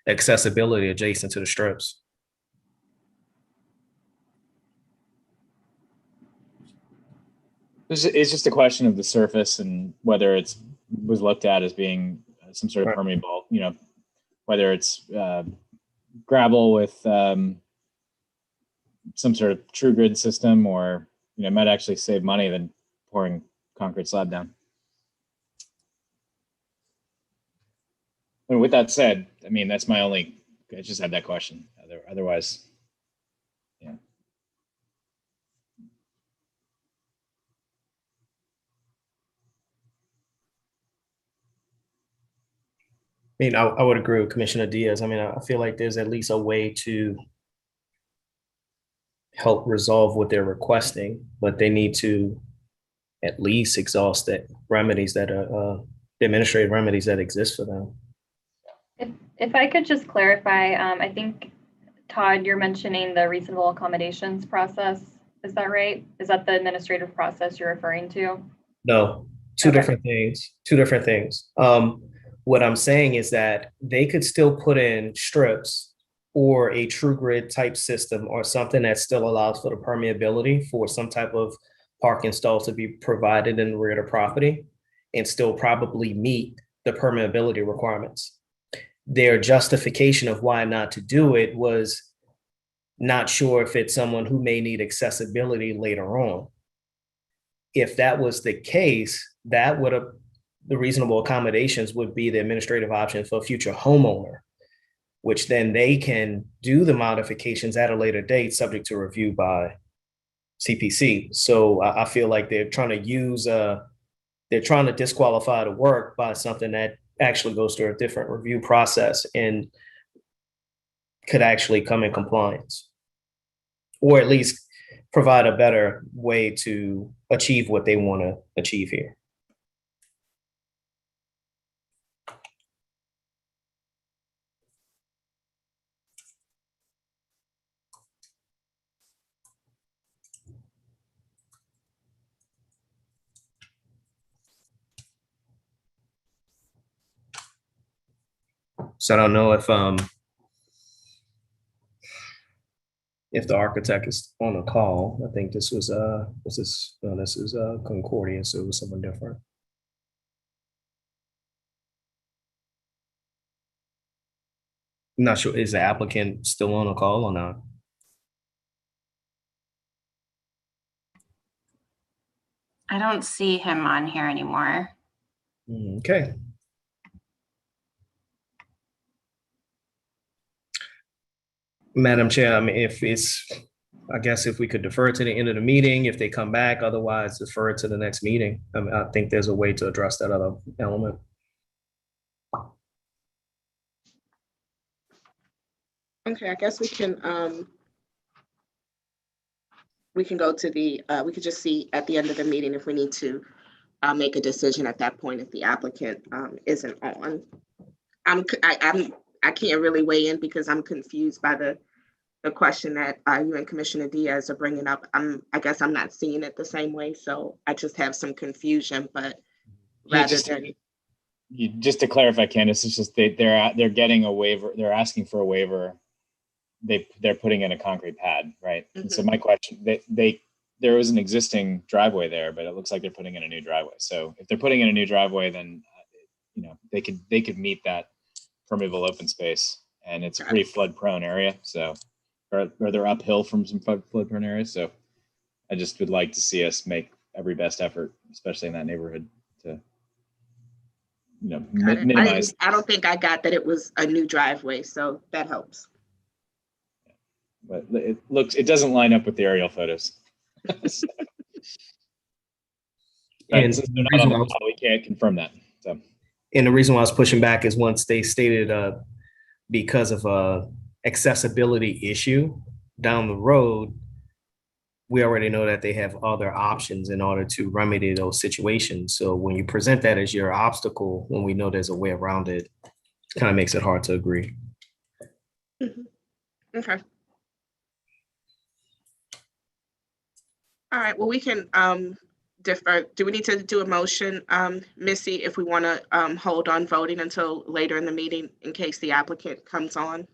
accessibility adjacent to the strips. It's just a question of the surface and whether was looked at as being some sort of permeable, whether it's gravel with some sort of true grid system, or it might actually save money than pouring concrete slab down. And with that said, that's my only. I just had that question. Otherwise, yeah. I would agree with Commissioner Diaz. I feel like there's at least a way to help resolve what they're requesting, but they need to at least exhaust the remedies that are the administrative remedies that exist for them. If I could just clarify, I think, Todd, you're mentioning the reasonable accommodations process. Is that right? Is that the administrative process you're referring to? No, two different things. What I'm saying is that they could still put in strips or a true grid type system or something that still allows for the permeability for some type of parking stall to be provided in the rear of the property and still probably meet the permeability requirements. Their justification of why not to do it was not sure if it's someone who may need accessibility later on. If that was the case, that would have the reasonable accommodations would be the administrative option for a future homeowner. which then they can do the modifications at a later date, subject to review by CPC. So I feel like they're trying to disqualify the work by something that actually goes through a different review process and could actually come in compliance, or at least provide a better way to achieve what they want to achieve here. So I don't know if the architect is on a call. I think this was Concordia, so it was someone different. I'm not sure, is the applicant still on a call or not? I don't see him on here anymore. Okay. Madam Chair, I mean, I guess if we could defer to the end of the meeting, if they come back, otherwise defer it to the next meeting. I mean, I think there's a way to address that other element. Okay, I guess we can go to the, we could just see at the end of the meeting if we need to make a decision at that point if the applicant isn't on. I can't really weigh in because I'm confused by the question that you and Commissioner Diaz are bringing up. I guess I'm not seeing it the same way, so I just have some confusion. But Just to clarify, Candace, it's just they're getting a waiver. They're asking for a waiver. They're putting in a concrete pad, right? Mm-hmm. And so my question, there was an existing driveway there, but it looks like they're putting in a new driveway. So if they're putting in a new driveway, then they could meet that permeable open space, and it's a pretty flood prone area. So, or they're uphill from some flood prone areas. So I just would like to see us make every best effort, especially in that neighborhood, to minimize. I don't think I got that it was a new driveway, so that helps. But it doesn't line up with the aerial photos. So, And since they're not on the call, we can't confirm that. So. And the reason why I was pushing back is once they stated because of a accessibility issue down the road, we already know that they have other options in order to remedy those situations. So when you present that as your obstacle, when we know there's a way around it, it kind of makes it hard to agree. Mm-hmm. Okay. All right, well, we can defer. Do we need to do a motion, Missy, if we want to hold on voting until later in the meeting in case the applicant comes on?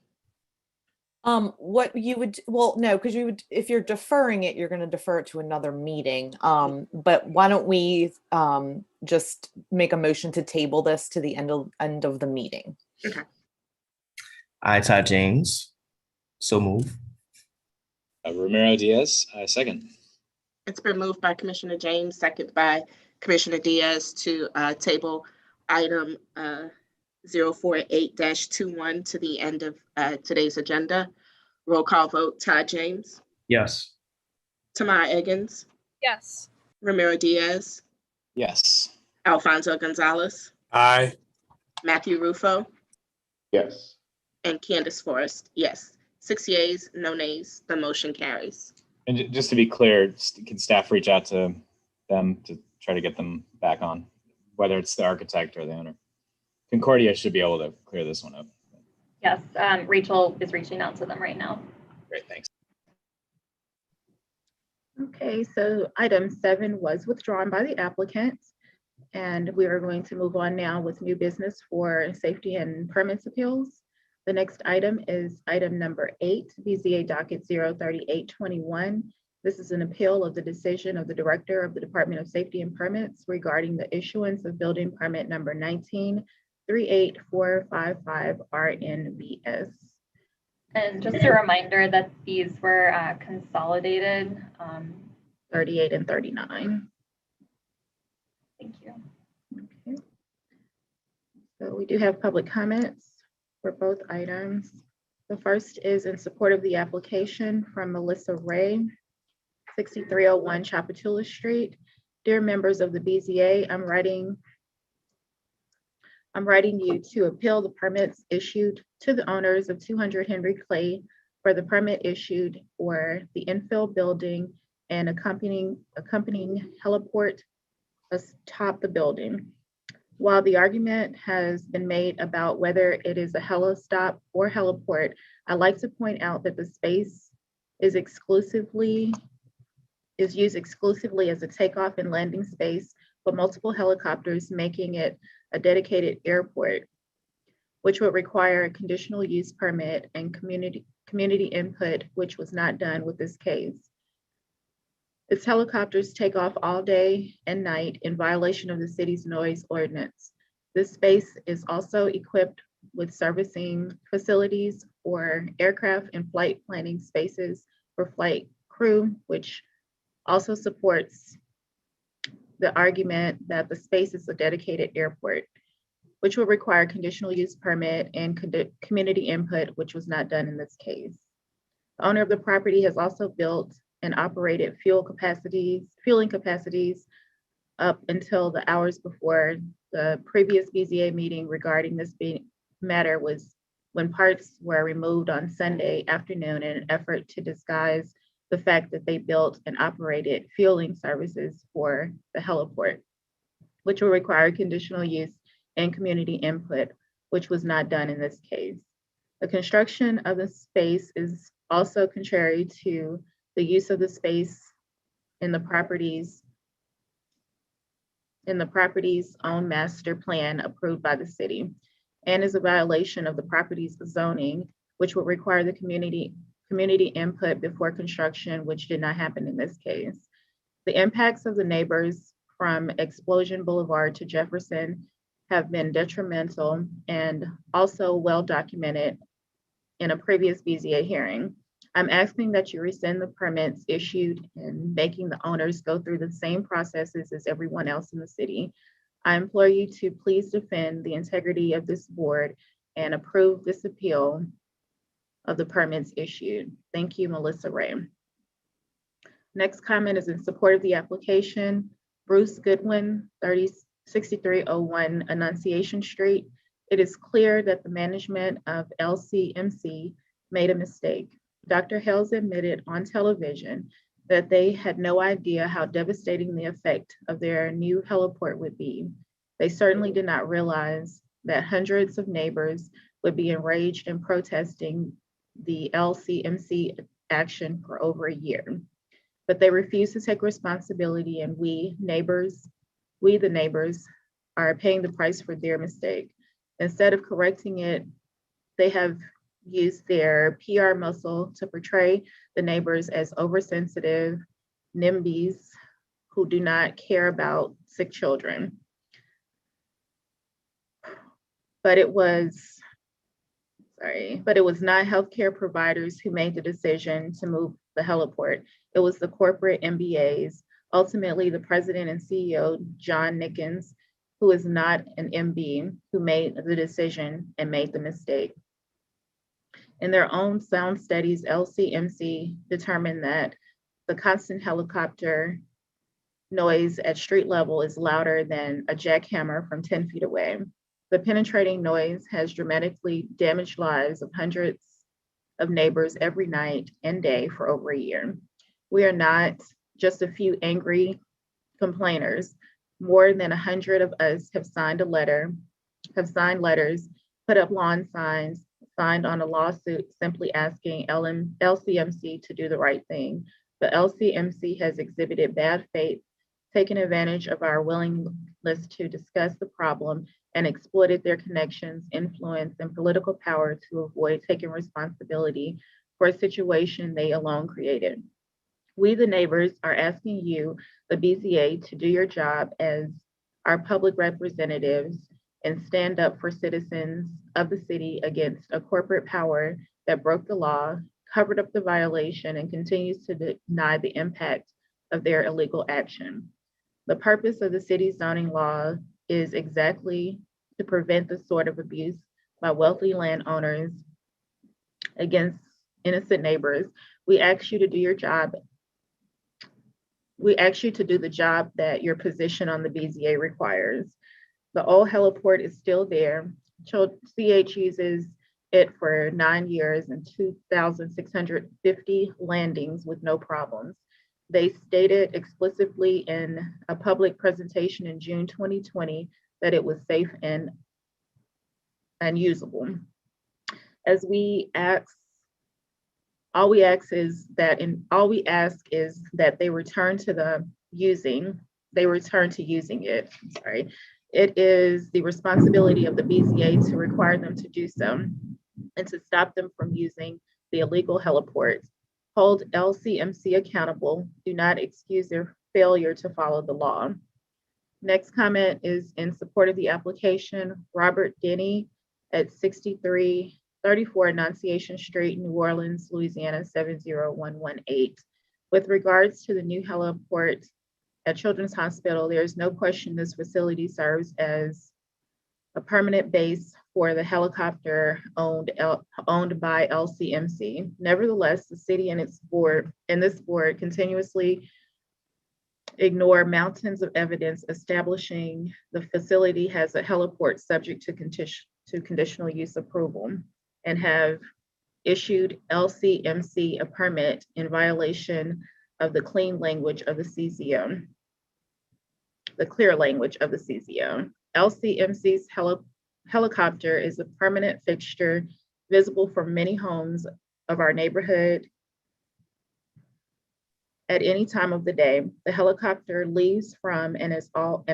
What you would, well, no, because you would, if you're deferring it, you're going to defer it to another meeting. But why don't we just make a motion to table this to the end of the meeting? Okay. Todd James, so move. Romero Diaz, second. It's been moved by Commissioner James, second by Commissioner Diaz to table item 048-21 to the end of today's agenda. Roll call vote, Todd James. Yes. Tamar Eggins. Yes. Romero Diaz. Yes. Alfonso Gonzalez. Aye. Matthew Rufo. Yes. And Candace Forrest, yes. 6 yeas, no nays, the motion carries. And just to be clear, can staff reach out to them to try to get them back on, whether it's the architect or the owner? Concordia should be able to clear this one up. Yes, Rachel is reaching out to them right now. Great, thanks. Okay, so item 7 was withdrawn by the applicant. And we are going to move on now with new business for safety and permits appeals. The next item is item number 8, BZA docket 03821. This is an appeal of the decision of the Director of the Department of Safety and Permits regarding the issuance of building permit number 1938455 RNBS. And just a reminder that these were consolidated. 38 and 39. Thank you. Okay. So we do have public comments for both items. The first is in support of the application from Melissa Ray, 6301 Chapatula Street. Dear members of the BZA, I'm writing you to appeal the permits issued to the owners of 200 Henry Clay for the permit issued for the infill building and accompanying heliport atop the building. While the argument has been made about whether it is a helistop or heliport, I'd like to point out that the space is used exclusively as a takeoff and landing space for multiple helicopters, making it a dedicated airport, which would require a conditional use permit and community input, which was not done with this case. Its helicopters take off all day and night in violation of the city's noise ordinance. This space is also equipped with servicing facilities for aircraft and flight planning spaces for flight crew, which also supports the argument that the space is a dedicated airport, which will require conditional use permit and community input, which was not done in this case. The owner of the property has also built and operated fueling capacities up until the hours before the previous BZA meeting regarding this matter was when parts were removed on Sunday afternoon in an effort to disguise the fact that they built and operated fueling services for the heliport, which will require conditional use and community input, which was not done in this case. The construction of the space is also contrary to the use of the space in the property's own master plan approved by the city, and is a violation of the property's zoning, which would require the community input before construction, which did not happen in this case. The impacts of the neighbors from Explosion Boulevard to Jefferson have been detrimental and also well documented in a previous BZA hearing. I'm asking that you rescind the permits issued and making the owners go through the same processes as everyone else in the city. I implore you to please defend the integrity of this board and approve this appeal of the permits issued. Thank you, Melissa Ray. Next comment is in support of the application. Bruce Goodwin, 6301 Annunciation Street. It is clear that the management of LCMC made a mistake. Dr. Hales admitted on television that they had no idea how devastating the effect of their new heliport would be. They certainly did not realize that hundreds of neighbors would be enraged and protesting the LCMC action for over a year. But they refused to take responsibility, and we the neighbors, are paying the price for their mistake. Instead of correcting it, they have used their PR muscle to portray the neighbors as oversensitive NIMBYs who do not care about sick children. But it was not healthcare providers who made the decision to move the heliport. It was the corporate MBAs, ultimately the president and CEO, John Nickens, who is not an MB, who made the decision and made the mistake. In their own sound studies, LCMC determined that the constant helicopter noise at street level is louder than a jackhammer from 10 feet away. The penetrating noise has dramatically damaged lives of hundreds of neighbors every night and day for over a year. We are not just a few angry complainers. More than 100 of us have signed letters, put up lawn signs, signed on a lawsuit simply asking LCMC to do the right thing. But LCMC has exhibited bad faith, taken advantage of our willingness to discuss the problem, and exploited their connections, influence, and political power to avoid taking responsibility for a situation they alone created. We, the neighbors, are asking you, the BZA, to do your job as our public representatives and stand up for citizens of the city against a corporate power that broke the law, covered up the violation, and continues to deny the impact of their illegal action. The purpose of the city's zoning law is exactly to prevent the sort of abuse by wealthy landowners against innocent neighbors. We ask you to do your job. We ask you to do the job that your position on the BZA requires. The old heliport is still there. CH uses it for 9 years and 2,650 landings with no problems. They stated explicitly in a public presentation in June 2020 that it was safe and usable. All we ask is that they return to using it. Sorry. It is the responsibility of the BZA to require them to do so and to stop them from using the illegal heliport. Hold LCMC accountable. Do not excuse their failure to follow the law. Next comment is in support of the application, Robert Denny at 6334 Annunciation Street, New Orleans, Louisiana, 70118. With regards to the new heliport at Children's Hospital, there is no question this facility serves as a permanent base for the helicopter owned by LCMC. Nevertheless, the city and this board continuously ignore mountains of evidence establishing the facility has a heliport subject to conditional use approval and have issued LCMC a permit in violation of the clean language of the CZO, the clear language of the CZO. LCMC's helicopter is a permanent fixture visible from many homes of our neighborhood at any time of the day. The helicopter leaves from and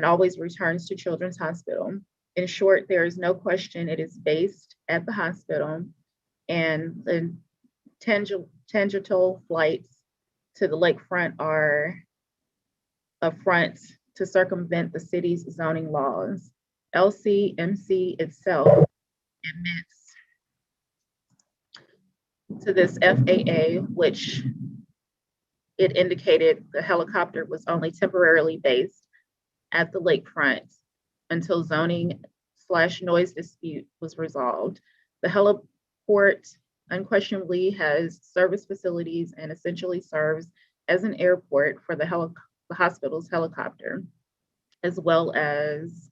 always returns to Children's Hospital. In short, there is no question it is based at the hospital, and the tangential flights to the lakefront are a front to circumvent the city's zoning laws. LCMC itself admits to this FAA, which it indicated the helicopter was only temporarily based at the lakefront until zoning/noise dispute was resolved. The heliport unquestionably has service facilities and essentially serves as an airport for the hospital's helicopter, as well as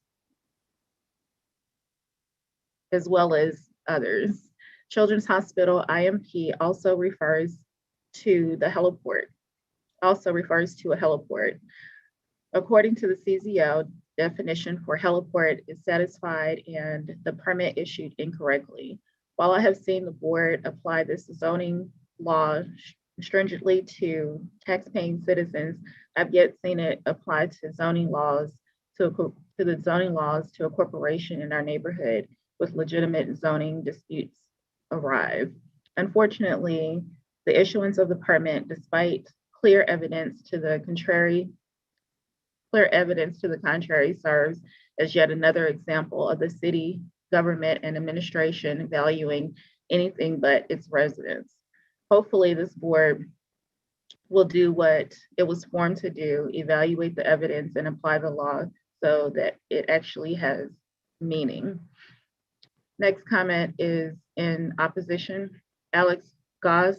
others. Children's Hospital IMP also refers to a heliport. According to the CZO, definition for heliport is satisfied and the permit issued incorrectly. While I have seen the board apply this zoning law stringently to taxpaying citizens, I've yet seen it applied to zoning laws to a corporation in our neighborhood with legitimate zoning disputes arrive. Unfortunately, the issuance of the permit, despite clear evidence to the contrary, serves as yet another example of the city government and administration valuing anything but its residents. Hopefully, this board will do what it was formed to do, evaluate the evidence and apply the law so that it actually has meaning. Next comment is in opposition. Alex Goss,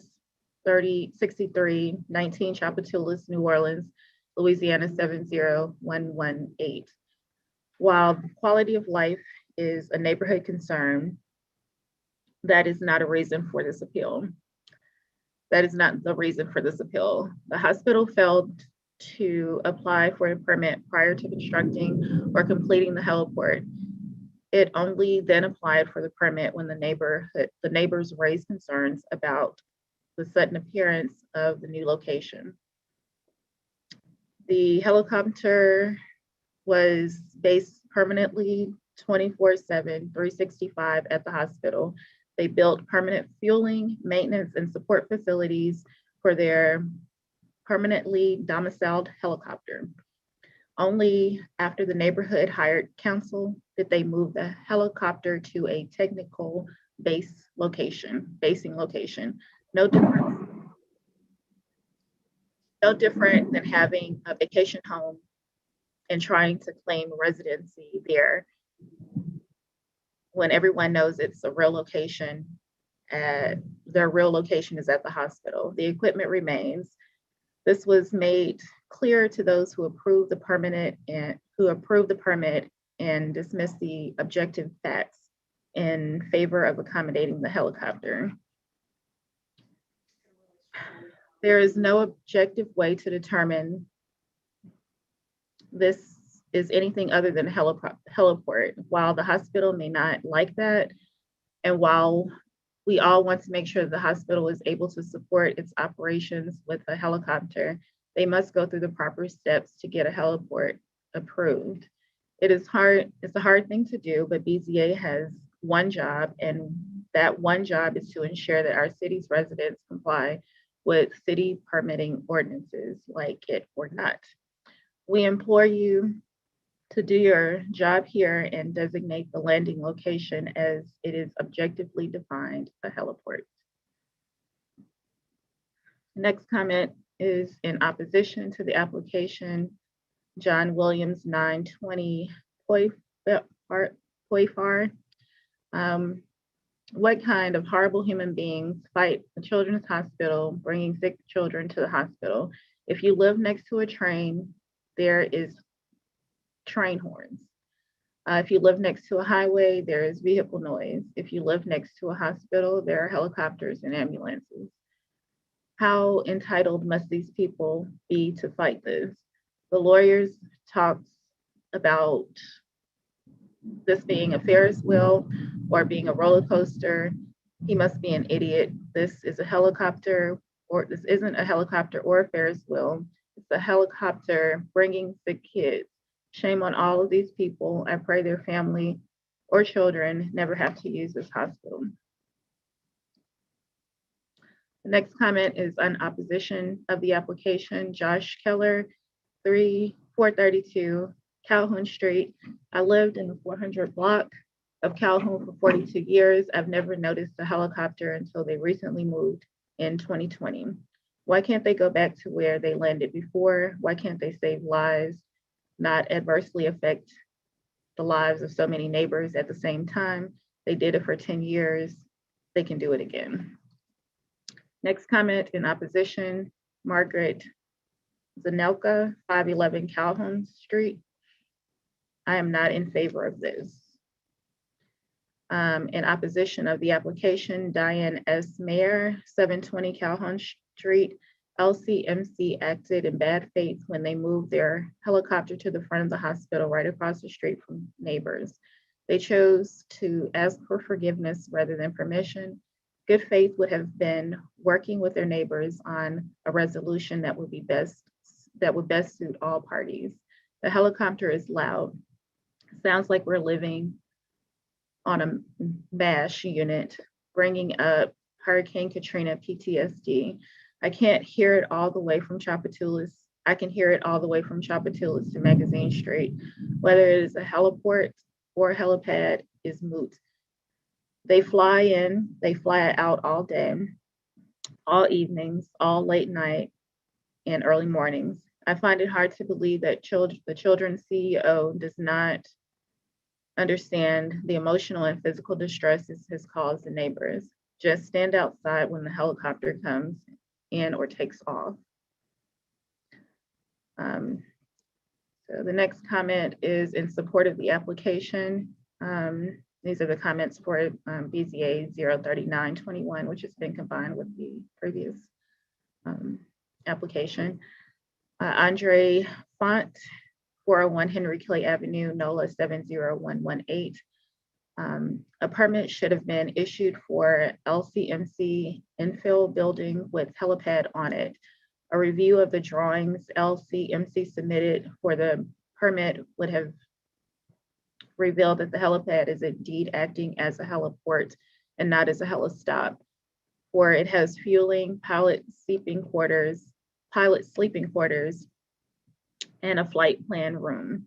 6319 Tchoupitoulas, New Orleans, Louisiana, 70118. While quality of life is a neighborhood concern, that is not a reason for this appeal. That is not the reason for this appeal. The hospital failed to apply for a permit prior to constructing or completing the heliport. It only then applied for the permit when the neighbors raised concerns about the sudden appearance of the new location. The helicopter was based permanently 24/7, 365 at the hospital. They built permanent fueling, maintenance, and support facilities for their permanently domiciled helicopter. Only after the neighborhood hired counsel did they move the helicopter to a technical basing location. No different than having a vacation home and trying to claim residency there. when everyone knows it's a real location. Their real location is at the hospital. The equipment remains. This was made clear to those who approved the permit and dismissed the objective facts in favor of accommodating the helicopter. There is no objective way to determine this is anything other than a heliport. While the hospital may not like that, and while we all want to make sure the hospital is able to support its operations with a helicopter, they must go through the proper steps to get a heliport approved. It's a hard thing to do, but BZA has one job, and that one job is to ensure that our city's residents comply with city permitting ordinances, like it or not. We implore you to do your job here and designate the landing location as it is objectively defined, a heliport. Next comment is in opposition to the application, John Williams, 920 Poifar. What kind of horrible human beings fight a children's hospital, bringing sick children to the hospital? If you live next to a train, there is train horns. If you live next to a highway, there is vehicle noise. If you live next to a hospital, there are helicopters and ambulances. How entitled must these people be to fight this? The lawyers talked about this being a Ferris wheel or being a roller coaster. He must be an idiot. This is a helicopter, or this isn't a helicopter or a Ferris wheel. It's a helicopter bringing sick kids. Shame on all of these people. I pray their family or children never have to use this hospital. The next comment is on opposition of the application. Josh Keller, 432 Calhoun Street. I lived in the 400 block of Calhoun for 42 years. I've never noticed a helicopter until they recently moved in 2020. Why can't they go back to where they landed before? Why can't they save lives, not adversely affect the lives of so many neighbors at the same time? They did it for 10 years. They can do it again. Next comment in opposition, Margaret Zanelka, 511 Calhoun Street. I am not in favor of this. In opposition of the application, Diane S. Mayer, 720 Calhoun Street. LCMC acted in bad faith when they moved their helicopter to the front of the hospital right across the street from neighbors. They chose to ask for forgiveness rather than permission. Good faith would have been working with their neighbors on a resolution that would best suit all parties. The helicopter is loud. Sounds like we're living on a MASH unit, bringing up Hurricane Katrina PTSD. I can't hear it all the way from Tchoupitoulas. I can hear it all the way from Tchoupitoulas to Magazine Street. Whether it is a heliport or a helipad is moot. They fly in, they fly out all day, all evenings, all late night, and early mornings. I find it hard to believe that the children's CEO does not understand the emotional and physical distress this has caused the neighbors. Just stand outside when the helicopter comes in or takes off. So the next comment is in support of the application. These are the comments for BZA 03921, which has been combined with the previous application. Andre Font, 401 Henry Clay Avenue, NOLA 70118. A permit should have been issued for LCMC infill building with helipad on it. A review of the drawings LCMC submitted for the permit would have revealed that the helipad is indeed acting as a heliport and not as a helistop, for it has fueling, pilot sleeping quarters, and a flight plan room.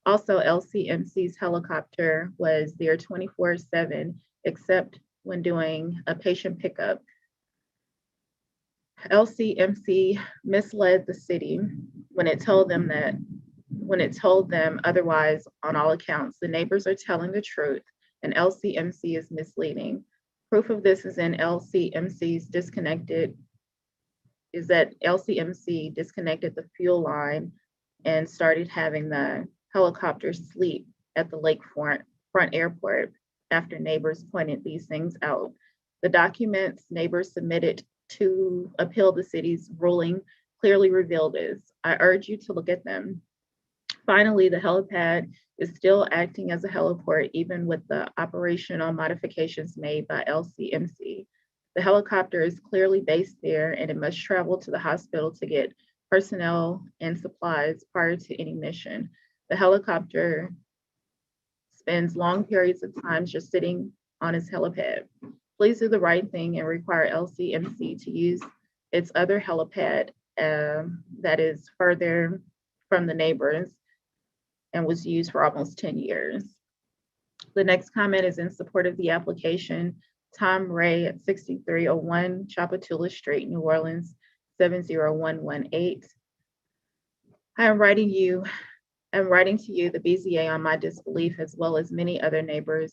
Also, LCMC's helicopter was there 24/7, except when doing a patient pickup. LCMC misled the city when it told them otherwise on all accounts. The neighbors are telling the truth. and LCMC is misleading. Proof of this is in LCMC's LCMC disconnected the fuel line and started having the helicopters sleep at the lakefront airport after neighbors pointed these things out. The documents neighbors submitted to appeal the city's ruling clearly reveal this. I urge you to look at them. Finally, the helipad is still acting as a heliport even with the operational modifications made by LCMC. The helicopter is clearly based there and it must travel to the hospital to get personnel and supplies prior to any mission. The helicopter spends long periods of time just sitting on its helipad. Please do the right thing and require LCMC to use its other helipad that is further from the neighbors and was used for almost 10 years. The next comment is in support of the application. Tom Ray at 6301 Chapatula Street, New Orleans, 70118. I'm writing to you, the BZA, on my disbelief, as well as many other neighbors,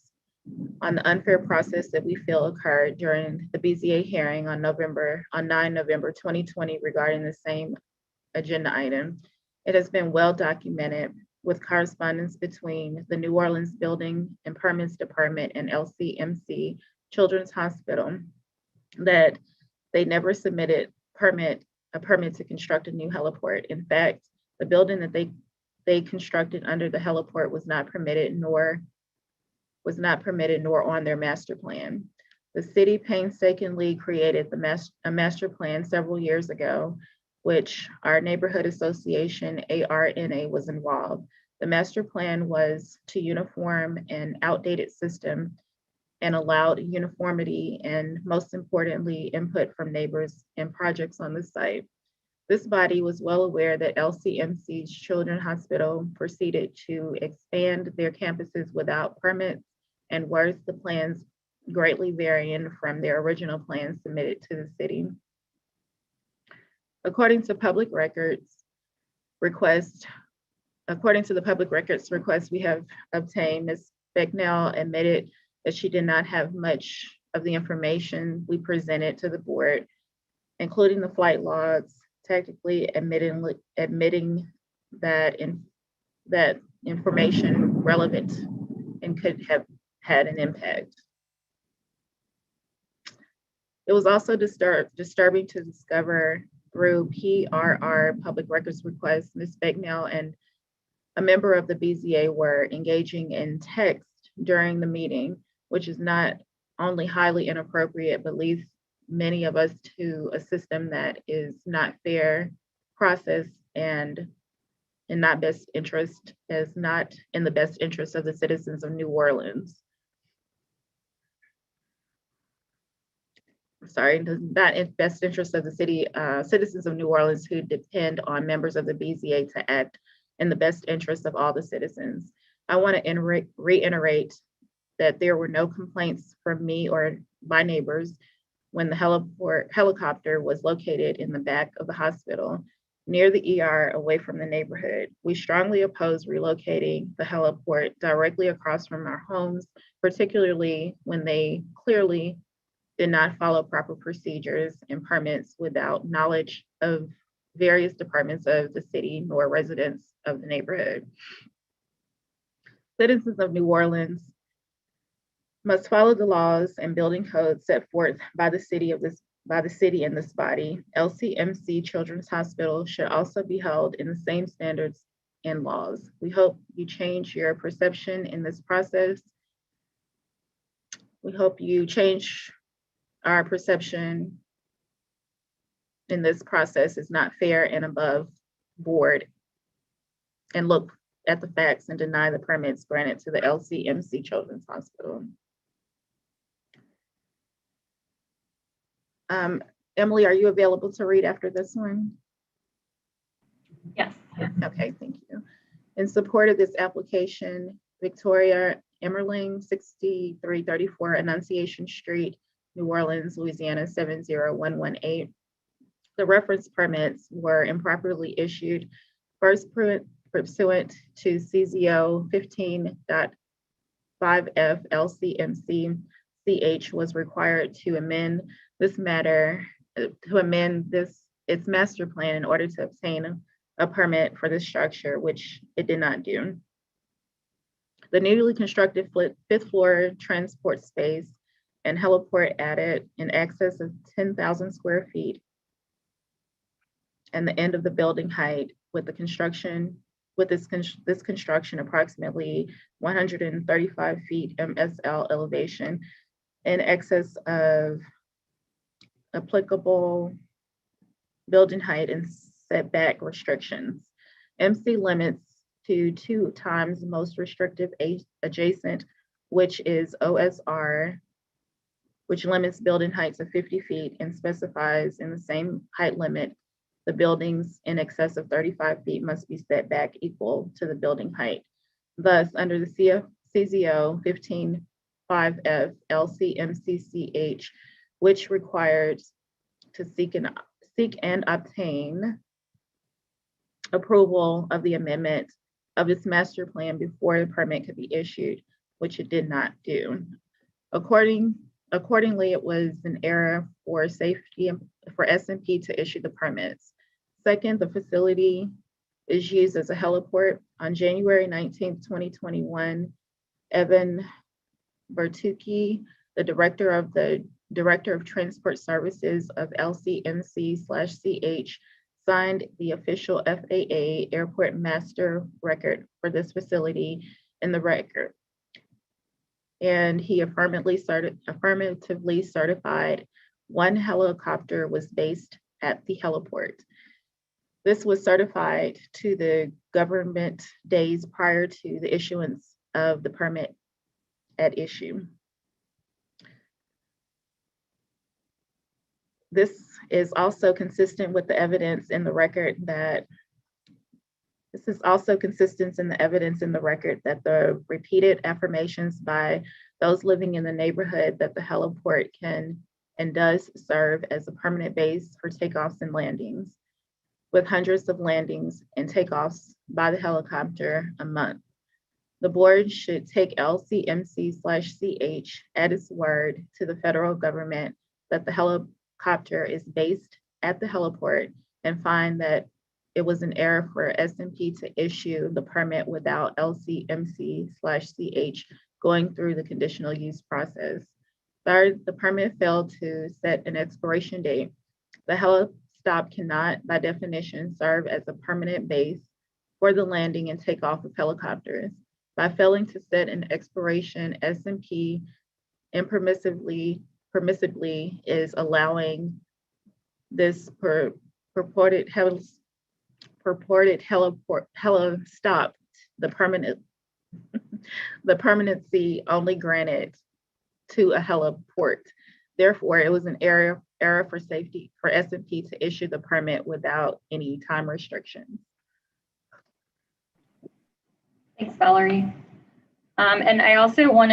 on the unfair process that we feel occurred during the BZA hearing on 9 November 2020 regarding the same agenda item. It has been well documented with correspondence between the New Orleans Building and Permits Department and LCMC Children's Hospital that they never submitted a permit to construct a new heliport. In fact, the building that they constructed under the heliport was not permitted nor on their master plan. The city painstakingly created a master plan several years ago, which our neighborhood association, ARNA, was involved. The master plan was to uniform an outdated system and allowed uniformity and, most importantly, input from neighbors and projects on the site. This body was well aware that LCMC's Children's Hospital proceeded to expand their campuses without permits and worse, the plans greatly varying from their original plans submitted to the city. According to the public records request we have obtained, Ms. Becknell admitted that she did not have much of the information we presented to the board, including the flight logs, technically admitting that information relevant and could have had an impact. It was also disturbing to discover through PRR public records requests, Ms. Becknell and a member of the BZA were engaging in text during the meeting, which is not only highly inappropriate, but leads many of us to a system that is not fair process and not best interest, is not in the best interest of the citizens of New Orleans. Sorry, not in best interest of the city, citizens of New Orleans who depend on members of the BZA to act in the best interest of all the citizens. I want to reiterate that there were no complaints from me or my neighbors when the helicopter was located in the back of the hospital near the ER away from the neighborhood. We strongly oppose relocating the heliport directly across from our homes, particularly when they clearly did not follow proper procedures and permits without knowledge of various departments of the city nor residents of the neighborhood. Citizens of New Orleans must follow the laws and building codes set forth by the city in this body. LCMC Children's Hospital should also be held in the same standards and laws. We hope you change your perception in this process. We hope you change our perception in this process is not fair and above board, and look at the facts and deny the permits granted to the LCMC Children's Hospital. Emily, are you available to read after this one? Yes. Okay, thank you. In support of this application, Victoria Emmerling, 6334 Annunciation Street, New Orleans, Louisiana, 70118. The reference permits were improperly issued, first pursuant to CZO 15.0 5F LCMC CH was required to amend its master plan in order to obtain a permit for the structure, which it did not do. The newly constructed fifth floor transport space and heliport added in excess of 10,000 square feet and the end of the building height with this construction approximately 135 feet MSL elevation in excess of applicable building height and setback restrictions. MC limits to 2 times most restrictive adjacent, which is OSR, which limits building heights of 50 feet and specifies in the same height limit, the buildings in excess of 35 feet must be set back equal to the building height. Thus, under the CZO 15.5F LCMCCH, which requires to seek and obtain approval of the amendment of its master plan before the permit could be issued, which it did not do. Accordingly, it was an error for safety for SMP to issue the permits. Second, the facility is used as a heliport. On January 19th, 2021, Evan Bertucci, the Director of Transport Services of LCMC/CH, signed the official FAA Airport Master Record for this facility in the record. And he affirmatively certified 1 helicopter was based at the heliport. This was certified to the government days prior to the issuance of the permit at issue. This is also consistent with the evidence in the record that the repeated affirmations by those living in the neighborhood that the heliport can and does serve as a permanent base for takeoffs and landings, with hundreds of landings and takeoffs by the helicopter a month. The board should take LCMC/CH at its word to the federal government that the helicopter is based at the heliport and find that it was an error for SMP to issue the permit without LCMC/CH going through the conditional use process. Third, the permit failed to set an expiration date. The helistop cannot, by definition, serve as a permanent base for the landing and takeoff of helicopters. By failing to set an expiration, SMP impermissibly is allowing this purported helistop the permanency only granted to a heliport. Therefore, it was an error for safety for SMP to issue the permit without any time restrictions. Thanks, Valerie. And I also I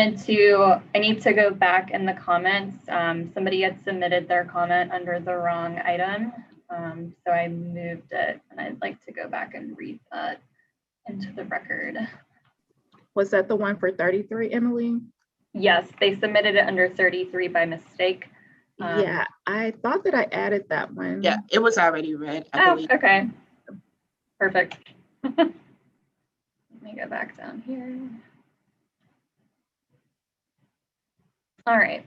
need to go back in the comments. Somebody had submitted their comment under the wrong item. So I moved it and I'd like to go back and read that into the record. Was that the one for 33, Emily? Yes, they submitted it under 33 by mistake. Yeah, I thought that I added that one. Yeah, it was already read, I believe. Okay. Perfect. Let me go back down here. All right.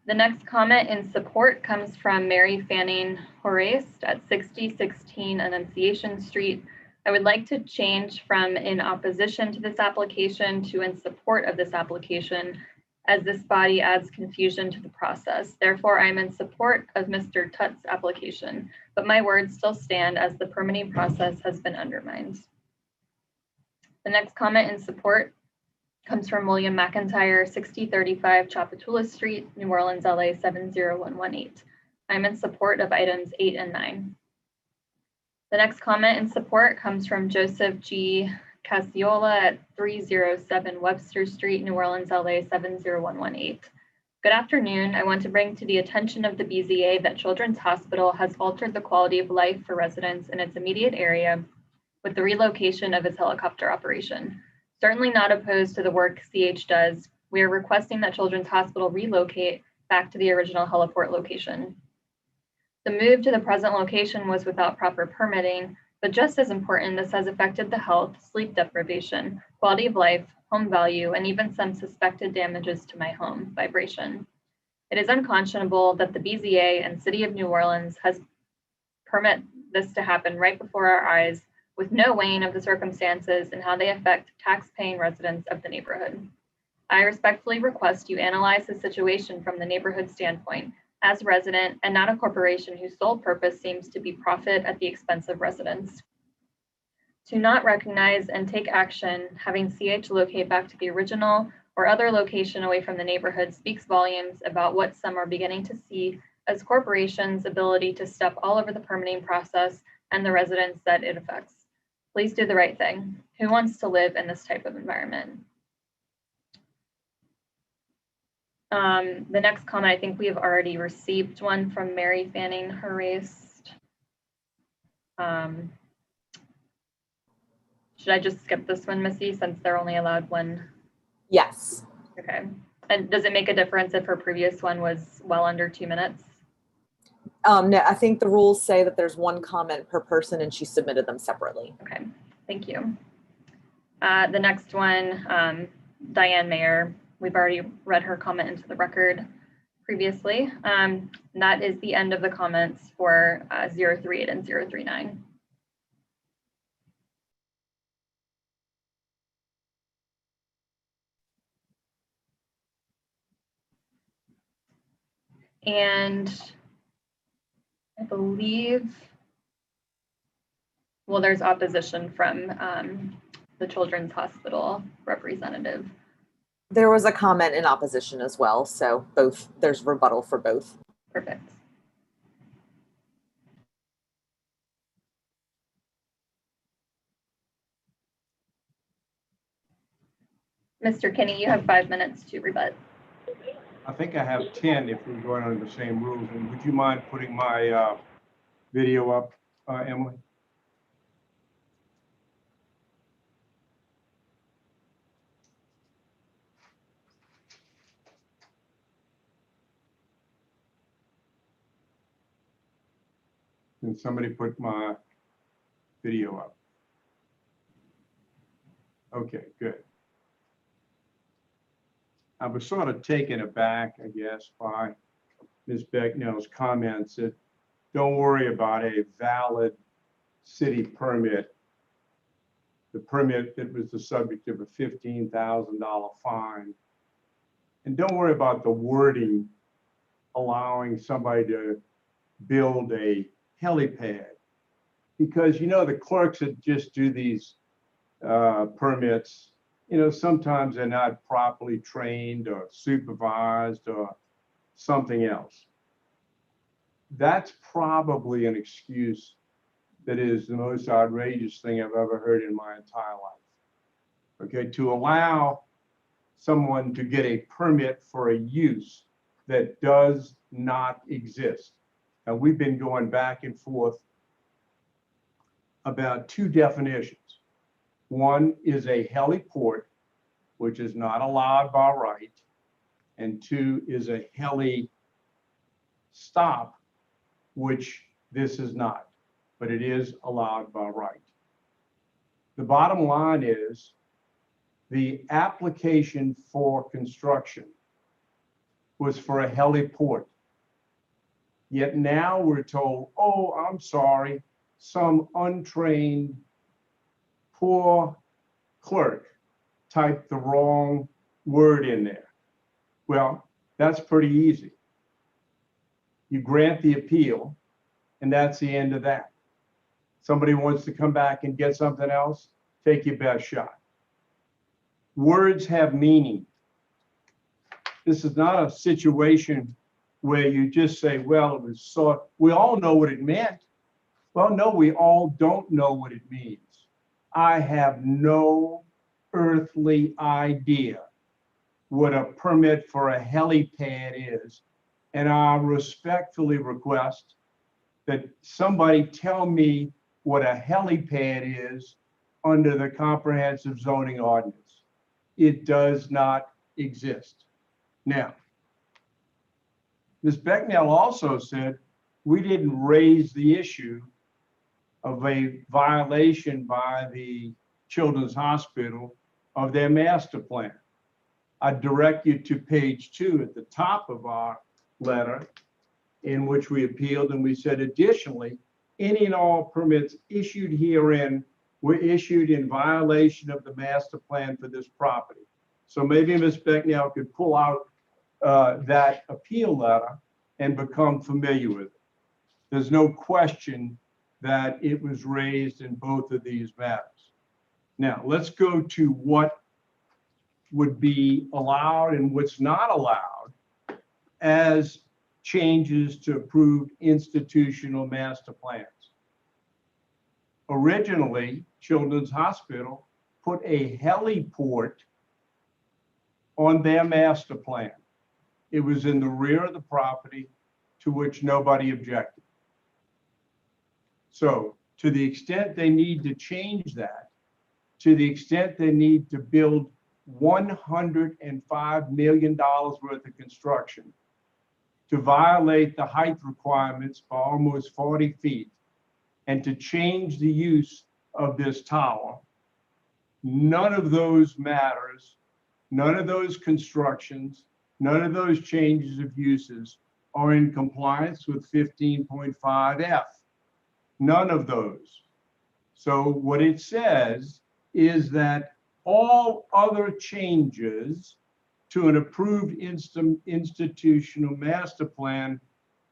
The next comment in support comes from Mary Fanning Horace at 6016 Annunciation Street. I would like to change from in opposition to this application to in support of this application, as this body adds confusion to the process. Therefore, I am in support of Mr. Tutt's application, but my words still stand as the permitting process has been undermined. The next comment in support comes from William McIntyre, 6035 Chapatula Street, New Orleans, LA 70118. I'm in support of items 8 and 9. The next comment in support comes from Joseph G. Casiola at 307 Webster Street, New Orleans, LA 70118. Good afternoon. I want to bring to the attention of the BZA that Children's Hospital has altered the quality of life for residents in its immediate area with the relocation of its helicopter operation. Certainly not opposed to the work CH does. We are requesting that Children's Hospital relocate back to the original heliport location. The move to the present location was without proper permitting, but just as important, this has affected the health, sleep deprivation, quality of life, home value, and even some suspected damages to my home, vibration. It is unconscionable that the BZA and City of New Orleans has permit this to happen right before our eyes with no weighing of the circumstances and how they affect tax-paying residents of the neighborhood. I respectfully request you analyze the situation from the neighborhood standpoint as a resident and not a corporation whose sole purpose seems to be profit at the expense of residents. To not recognize and take action, having CH locate back to the original or other location away from the neighborhood speaks volumes about what some are beginning to see as corporations' ability to step all over the permitting process and the residents that it affects. Please do the right thing. Who wants to live in this type of environment? The next comment, I think we have already received one from Mary Fanning Haraist. Should I just skip this one, Missy, since they're only allowed one? Yes. Okay. And does it make a difference if her previous one was well under 2 minutes? No, I think the rules say that there's one comment per person and she submitted them separately. Okay, thank you. The next one, Diane Mayer. We've already read her comment into the record previously. That is the end of the comments for 038 and 039. And I believe, well, there's opposition from the Children's Hospital representative. There was a comment in opposition as well, so both, there's rebuttal for both. Perfect. Mr. Kinney, you have 5 minutes to rebut. I think I have 10 if we're going under the same rules. And would you mind putting my video up, Emily? Can somebody put my video up? Okay, good. I was sort of taken aback, I guess, by Ms. Becknell's comments that don't worry about a valid city permit. The permit that was the subject of a $15,000 fine. And don't worry about the wording allowing somebody to build a helipad. Because, you know, the clerks that just do these permits, you know, sometimes they're not properly trained or supervised or something else. That's probably an excuse that is the most outrageous thing I've ever heard in my entire life. Okay, to allow someone to get a permit for a use that does not exist. And we've been going back and forth about two definitions. One is a heliport, which is not allowed by right, and two is a heli stop, which this is not, but it is allowed by right. The bottom line is the application for construction was for a heliport. Yet now we're told, oh, I'm sorry, some untrained poor clerk typed the wrong word in there. Well, that's pretty easy. You grant the appeal, and that's the end of that. Somebody wants to come back and get something else, take your best shot. Words have meaning. This is not a situation where you just say, well, it was so, we all know what it meant. Well, no, we all don't know what it means. I have no earthly idea what a permit for a helipad is. And I respectfully request that somebody tell me what a helipad is under the comprehensive zoning ordinance. it does not exist. Now, Ms. Becknell also said we didn't raise the issue of a violation by the Children's Hospital of their master plan. I direct you to page 2 at the top of our letter, in which we appealed, and we said additionally, any and all permits issued herein were issued in violation of the master plan for this property. So maybe Ms. Becknell could pull out that appeal letter and become familiar with it. There's no question that it was raised in both of these matters. Now, let's go to what would be allowed and what's not allowed as changes to approved institutional master plans. Originally, Children's Hospital put a heliport on their master plan. It was in the rear of the property, to which nobody objected. So to the extent they need to change that, to the extent they need to build $105 million worth of construction to violate the height requirements by almost 40 feet and to change the use of this tower, none of those matters, none of those constructions, none of those changes of uses are in compliance with 15.5F. None of those. So what it says is that all other changes to an approved institutional master plan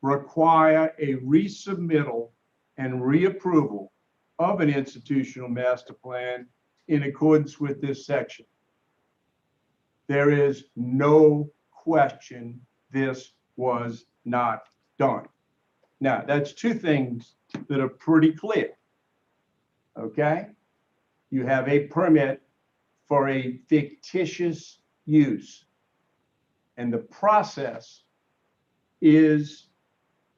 require a resubmittal and reapproval of an institutional master plan in accordance with this section. There is no question this was not done. Now, that's two things that are pretty clear. Okay? You have a permit for a fictitious use, and the process is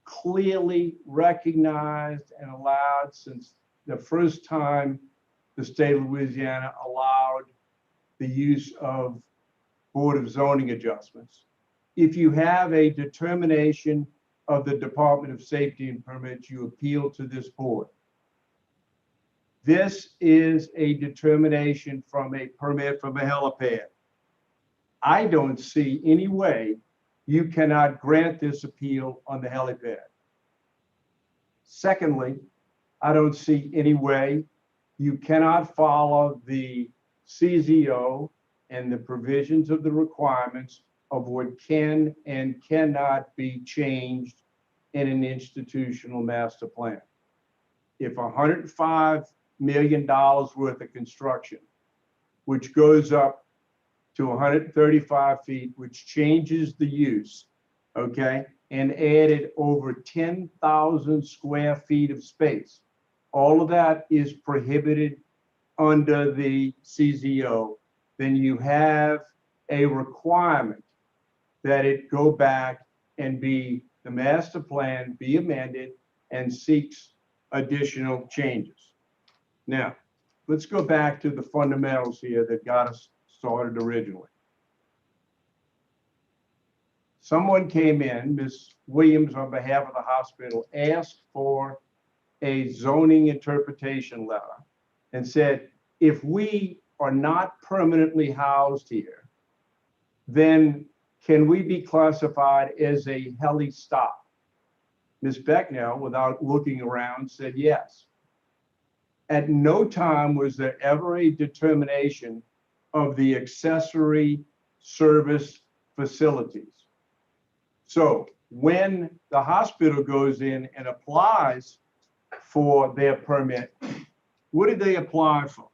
clearly recognized and allowed since the first time the state of Louisiana allowed the use of Board of Zoning adjustments. If you have a determination of the Department of Safety and Permits, you appeal to this board. This is a determination from a permit from a helipad. I don't see any way you cannot grant this appeal on the helipad. Secondly, I don't see any way you cannot follow the CZO and the provisions of the requirements of what can and cannot be changed in an institutional master plan. If $105 million worth of construction, which goes up to 135 feet, which changes the use, okay, and added over 10,000 square feet of space, all of that is prohibited under the CZO, then you have a requirement that it go back and be, the master plan be amended and seeks additional changes. Now, let's go back to the fundamentals here that got us started originally. Someone came in, Ms. Williams, on behalf of the hospital, asked for a zoning interpretation letter and said, if we are not permanently housed here, then can we be classified as a heli stop? Ms. Becknell, without looking around, said yes. At no time was there ever a determination of the accessory service facilities. So when the hospital goes in and applies for their permit, what did they apply for?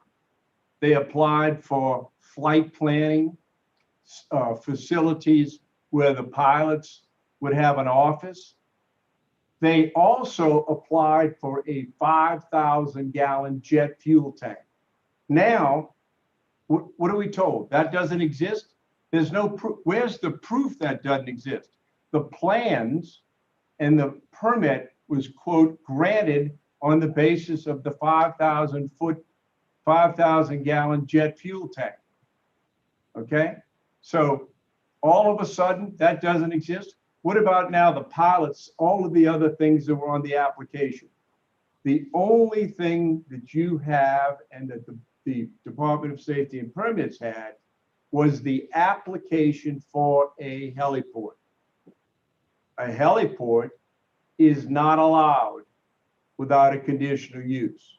They applied for flight planning, facilities where the pilots would have an office. They also applied for a 5,000-gallon jet fuel tank. Now, what are we told? That doesn't exist? There's no proof. Where's the proof that doesn't exist? The plans and the permit was, quote, granted on the basis of the 5,000-gallon jet fuel tank. Okay, so all of a sudden that doesn't exist. What about now the pilots, all of the other things that were on the application? The only thing that you have and that the Department of Safety and Permits had was the application for a heliport. A heliport is not allowed without a conditional use.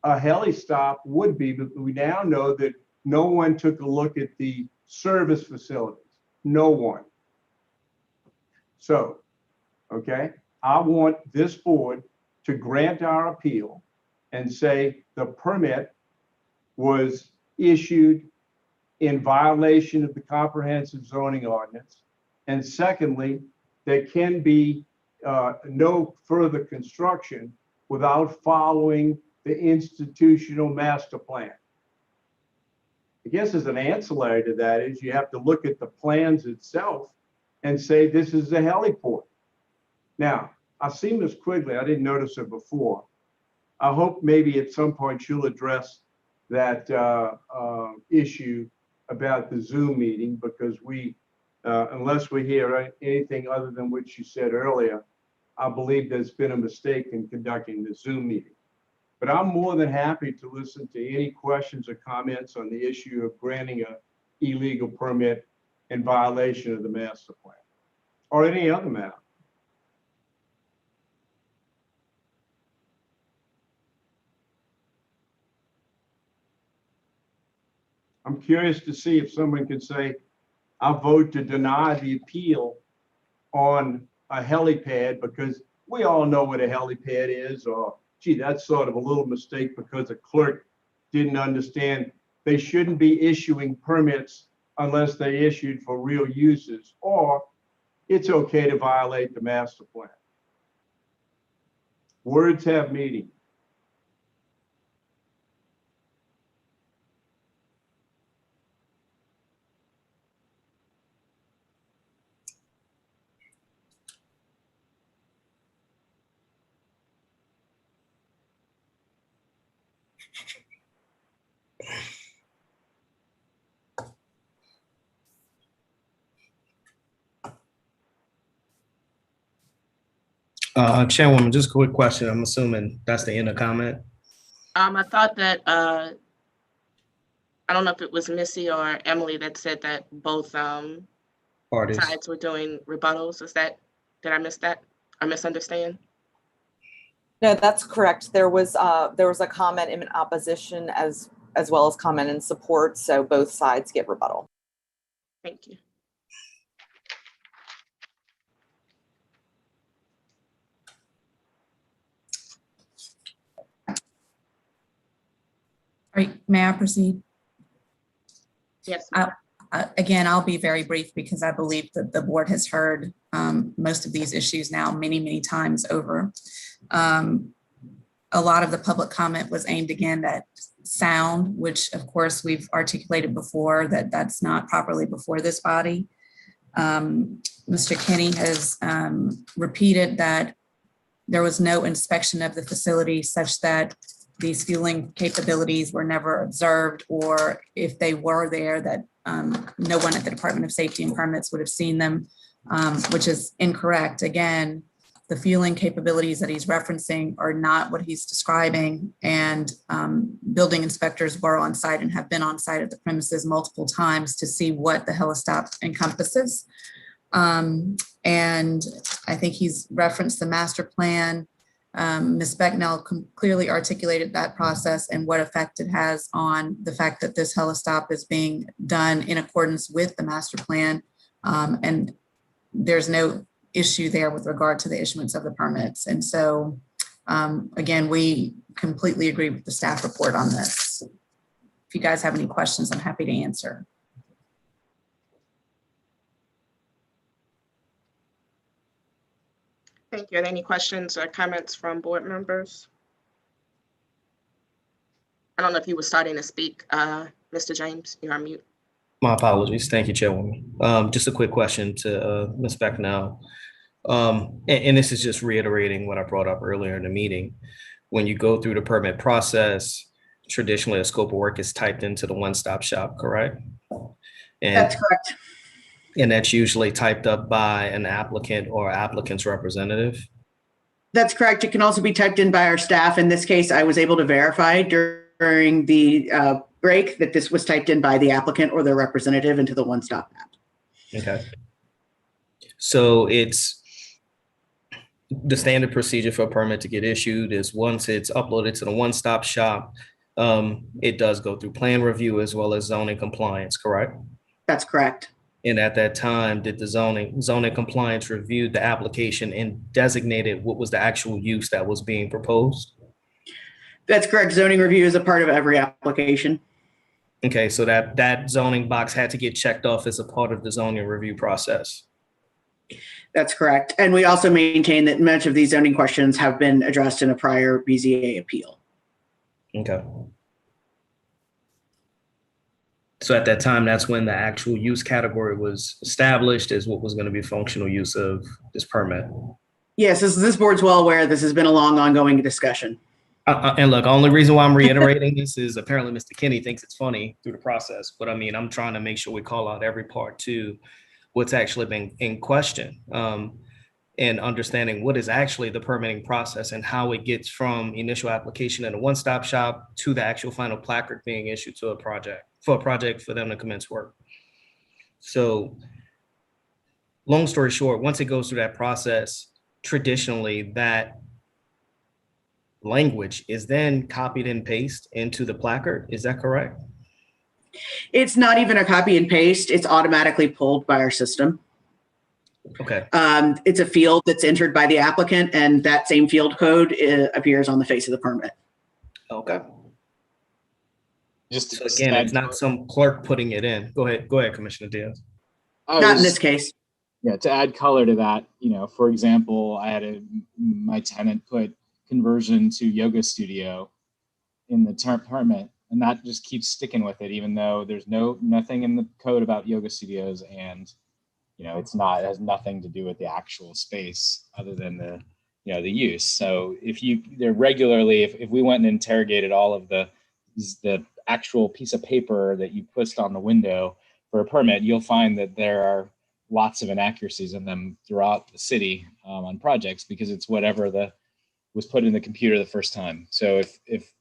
A heli stop would be, but we now know that no one took a look at the service facilities. No one. So, okay, I want this board to grant our appeal and say the permit was issued in violation of the comprehensive zoning ordinance. And secondly, there can be no further construction without following the institutional master plan. I guess as an ancillary to that is you have to look at the plans itself and say this is a heliport. Now, I see Ms. Quigley, I didn't notice her before. I hope maybe at some point she'll address that issue about the Zoom meeting, because we, unless we hear anything other than what she said earlier, I believe there's been a mistake in conducting the Zoom meeting. But I'm more than happy to listen to any questions or comments on the issue of granting an illegal permit in violation of the master plan or any other matter. I'm curious to see if someone can say, I vote to deny the appeal on a helipad, because we all know what a helipad is, or gee, that's sort of a little mistake because a clerk didn't understand. They shouldn't be issuing permits unless they issued for real uses, or it's okay to violate the master plan. Words have meaning. Chairwoman, just a quick question. I'm assuming that's the end of comment. I thought that, I don't know if it was Missy or Emily that said that both Parties. sides were doing rebuttals. Is that, did I miss that? I misunderstand? No, that's correct. There was a comment in opposition as well as comment in support. So both sides get rebuttal. Thank you. All right, may I proceed? Yes. Again, I'll be very brief because I believe that the board has heard most of these issues now many, many times over. A lot of the public comment was aimed again at sound, which of course we've articulated before that that's not properly before this body. Mr. Kenny has repeated that there was no inspection of the facility such that these fueling capabilities were never observed, or if they were there, that no one at the Department of Safety and Permits would have seen them, which is incorrect. Again, the fueling capabilities that he's referencing are not what he's describing, and building inspectors were on site and have been on site at the premises multiple times to see what the helistop encompasses. And I think he's referenced the master plan. Ms. Becknell clearly articulated that process and what effect it has on the fact that this helistop is being done in accordance with the master plan. And there's no issue there with regard to the issuance of the permits. And so, again, we completely agree with the staff report on this. If you guys have any questions, I'm happy to answer. Thank you. Are there any questions or comments from board members? I don't know if you were starting to speak, Mr. James, you're on mute. My apologies. Thank you, Chairwoman. Just a quick question to Ms. Becknell. And this is just reiterating what I brought up earlier in the meeting. When you go through the permit process, traditionally a scope of work is typed into the one-stop shop, correct? And, That's correct. and that's usually typed up by an applicant or applicant's representative. That's correct. It can also be typed in by our staff. In this case, I was able to verify during the break that this was typed in by the applicant or their representative into the one-stop app. Okay. So it's the standard procedure for a permit to get issued is once it's uploaded to the one-stop shop, it does go through plan review as well as zoning compliance, correct? That's correct. And at that time, did the zoning compliance review the application and designated what was the actual use that was being proposed? That's correct. Zoning review is a part of every application. Okay, so that zoning box had to get checked off as a part of the zoning review process. That's correct. And we also maintain that much of these zoning questions have been addressed in a prior BZA appeal. Okay. So at that time, that's when the actual use category was established as what was going to be functional use of this permit. Yes, this board's well aware this has been a long ongoing discussion. And look, only reason why I'm reiterating this is apparently Mr. Kinney thinks it's funny through the process. But I mean, I'm trying to make sure we call out every part to what's actually been in question, and understanding what is actually the permitting process and how it gets from initial application in a one-stop shop to the actual final placard being issued to a project for them to commence work. So long story short, once it goes through that process, traditionally that language is then copied and pasted into the placard. Is that correct? It's not even a copy and paste. It's automatically pulled by our system. Okay. It's a field that's entered by the applicant, and that same field code appears on the face of the permit. Okay. Just so again, it's not some clerk putting it in. Go ahead, Commissioner Diaz. Not in this case. Yeah, to add color to that, for example, I had my tenant put conversion to yoga studio in the permit, and that just keeps sticking with it, even though there's nothing in the code about yoga studios, and it has nothing to do with the actual space other than the use. So if we went and interrogated all of the actual piece of paper that you pushed on the window for a permit, you'll find that there are lots of inaccuracies in them throughout the city on projects, because it's whatever was put in the computer the first time. So if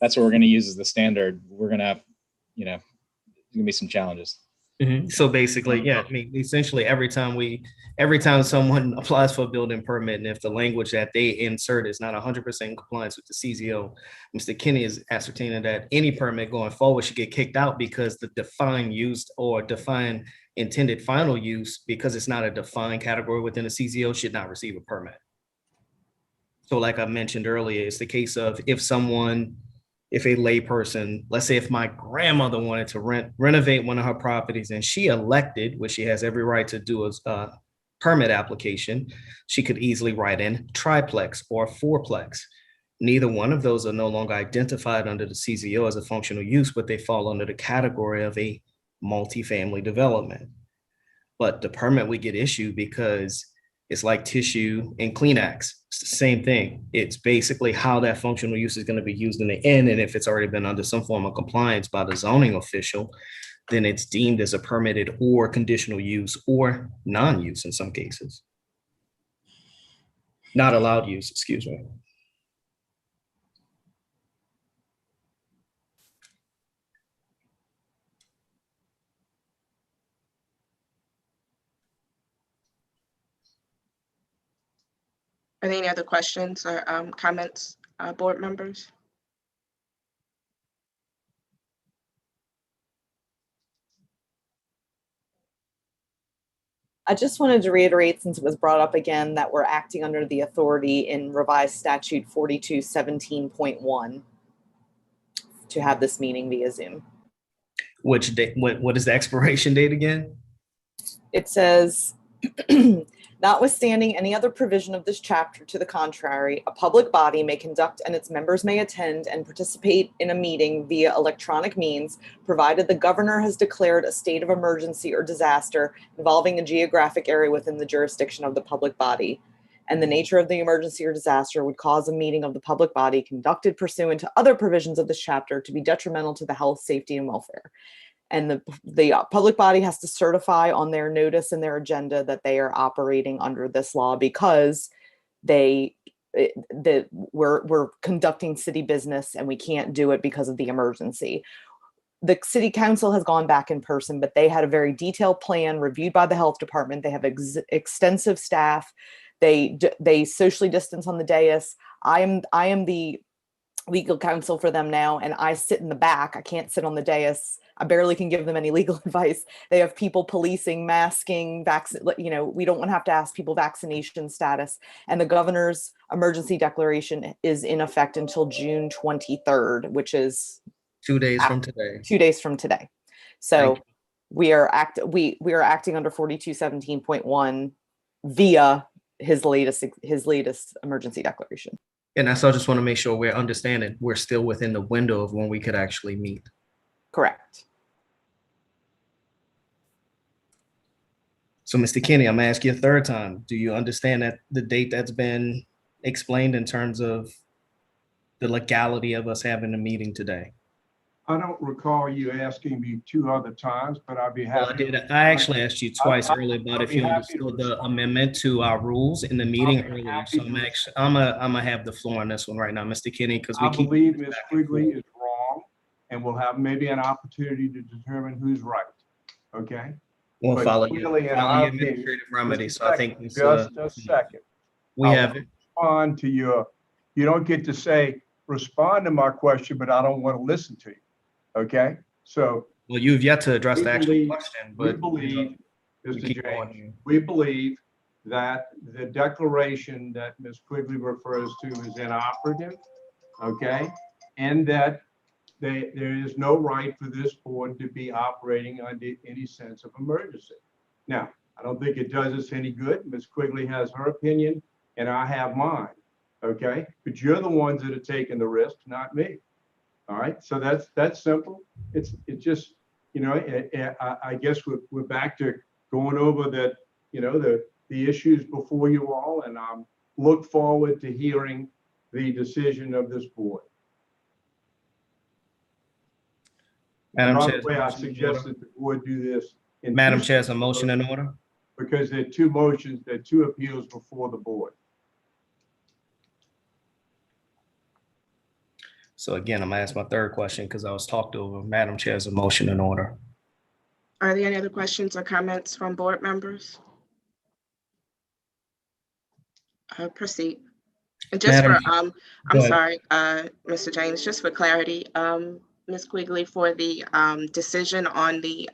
that's what we're going to use as the standard, we're going to have, there's going to be some challenges. Mm-hmm. So basically, yeah, I mean, essentially every time someone applies for a building permit, and if the language that they insert is not 100% in compliance with the CZO, Mr. Kinney is ascertaining that any permit going forward should get kicked out because the defined use or defined intended final use, because it's not a defined category within the CZO, should not receive a permit. So like I mentioned earlier, it's the case of if a layperson, let's say if my grandmother wanted to renovate one of her properties and she elected, which she has every right to do, a permit application, she could easily write in triplex or fourplex. Neither one of those are no longer identified under the CZO as a functional use, but they fall under the category of a multifamily development. But the permit we get issued because it's like tissue and Kleenex. It's the same thing. It's basically how that functional use is going to be used in the end. And if it's already been under some form of compliance by the zoning official, then it's deemed as a permitted or conditional use or non-use in some cases. Not allowed use, excuse me. Are there any other questions or comments, board members? I just wanted to reiterate, since it was brought up again, that we're acting under the authority in revised statute 4217.1 to have this meeting via Zoom. Which date? What is the expiration date again? It says, notwithstanding any other provision of this chapter to the contrary, a public body may conduct and its members may attend and participate in a meeting via electronic means, provided the governor has declared a state of emergency or disaster involving a geographic area within the jurisdiction of the public body, and the nature of the emergency or disaster would cause a meeting of the public body conducted pursuant to other provisions of this chapter to be detrimental to the health, safety, and welfare. And the public body has to certify on their notice and their agenda that they are operating under this law because we're conducting city business and we can't do it because of the emergency. The city council has gone back in person, but they had a very detailed plan reviewed by the health department. They have extensive staff. They socially distance on the dais. I am the legal counsel for them now, and I sit in the back. I can't sit on the dais. I barely can give them any legal advice. They have people policing, masking, we don't want to have to ask people vaccination status. And the governor's emergency declaration is in effect until June 23rd, which is 2 days from today. 2 days from today. So we are acting under 4217.1 via his latest emergency declaration. And I just want to make sure we're understanding we're still within the window of when we could actually meet. Correct. So, Mr. Kenny, I'm gonna ask you a third time. Do you understand that the date that's been explained in terms of the legality of us having a meeting today? I don't recall you asking me 2 other times, but I'd be happy. Well, I did. I actually asked you twice earlier about if you understood the amendment to our rules in the meeting earlier. So I'm gonna have the floor on this one right now, Mr. Kenny, because I believe Ms. Quigley is wrong, and we'll have maybe an opportunity to determine who's right. Okay. We'll But follow clearly, your in our administrative opinion, remedy. just So I think it's, just a second. we I'll have it. Respond to you don't get to say respond to my question, but I don't want to listen to you. Okay, so. Well, you've yet to address the actual believe- question, We but believe, Mr. keep going James, here. we believe that the declaration that Ms. Quigley refers to is inoperative, okay? And that there is no right for this board to be operating under any sense of emergency. Now, I don't think it does us any good. Ms. Quigley has her opinion and I have mine, okay? But you're the ones that are taking the risk, not me. All right, so that's simple. It's just, I guess we're back to going over that, the issues before you all, and look forward to hearing the decision of this board. Madam By Chair, the way, I suggest that the board do this. Madam Chair, is a motion in order? Because there are 2 motions, there are 2 appeals before the board. So again, I'm gonna ask my third question because I was talked over. Madam Chair, is a motion in order? Are there any other questions or comments from board members? Proceed. And just Madam- for, I'm Go ahead. sorry, Mr. James, just for clarity, Ms. Quigley, for the decision on the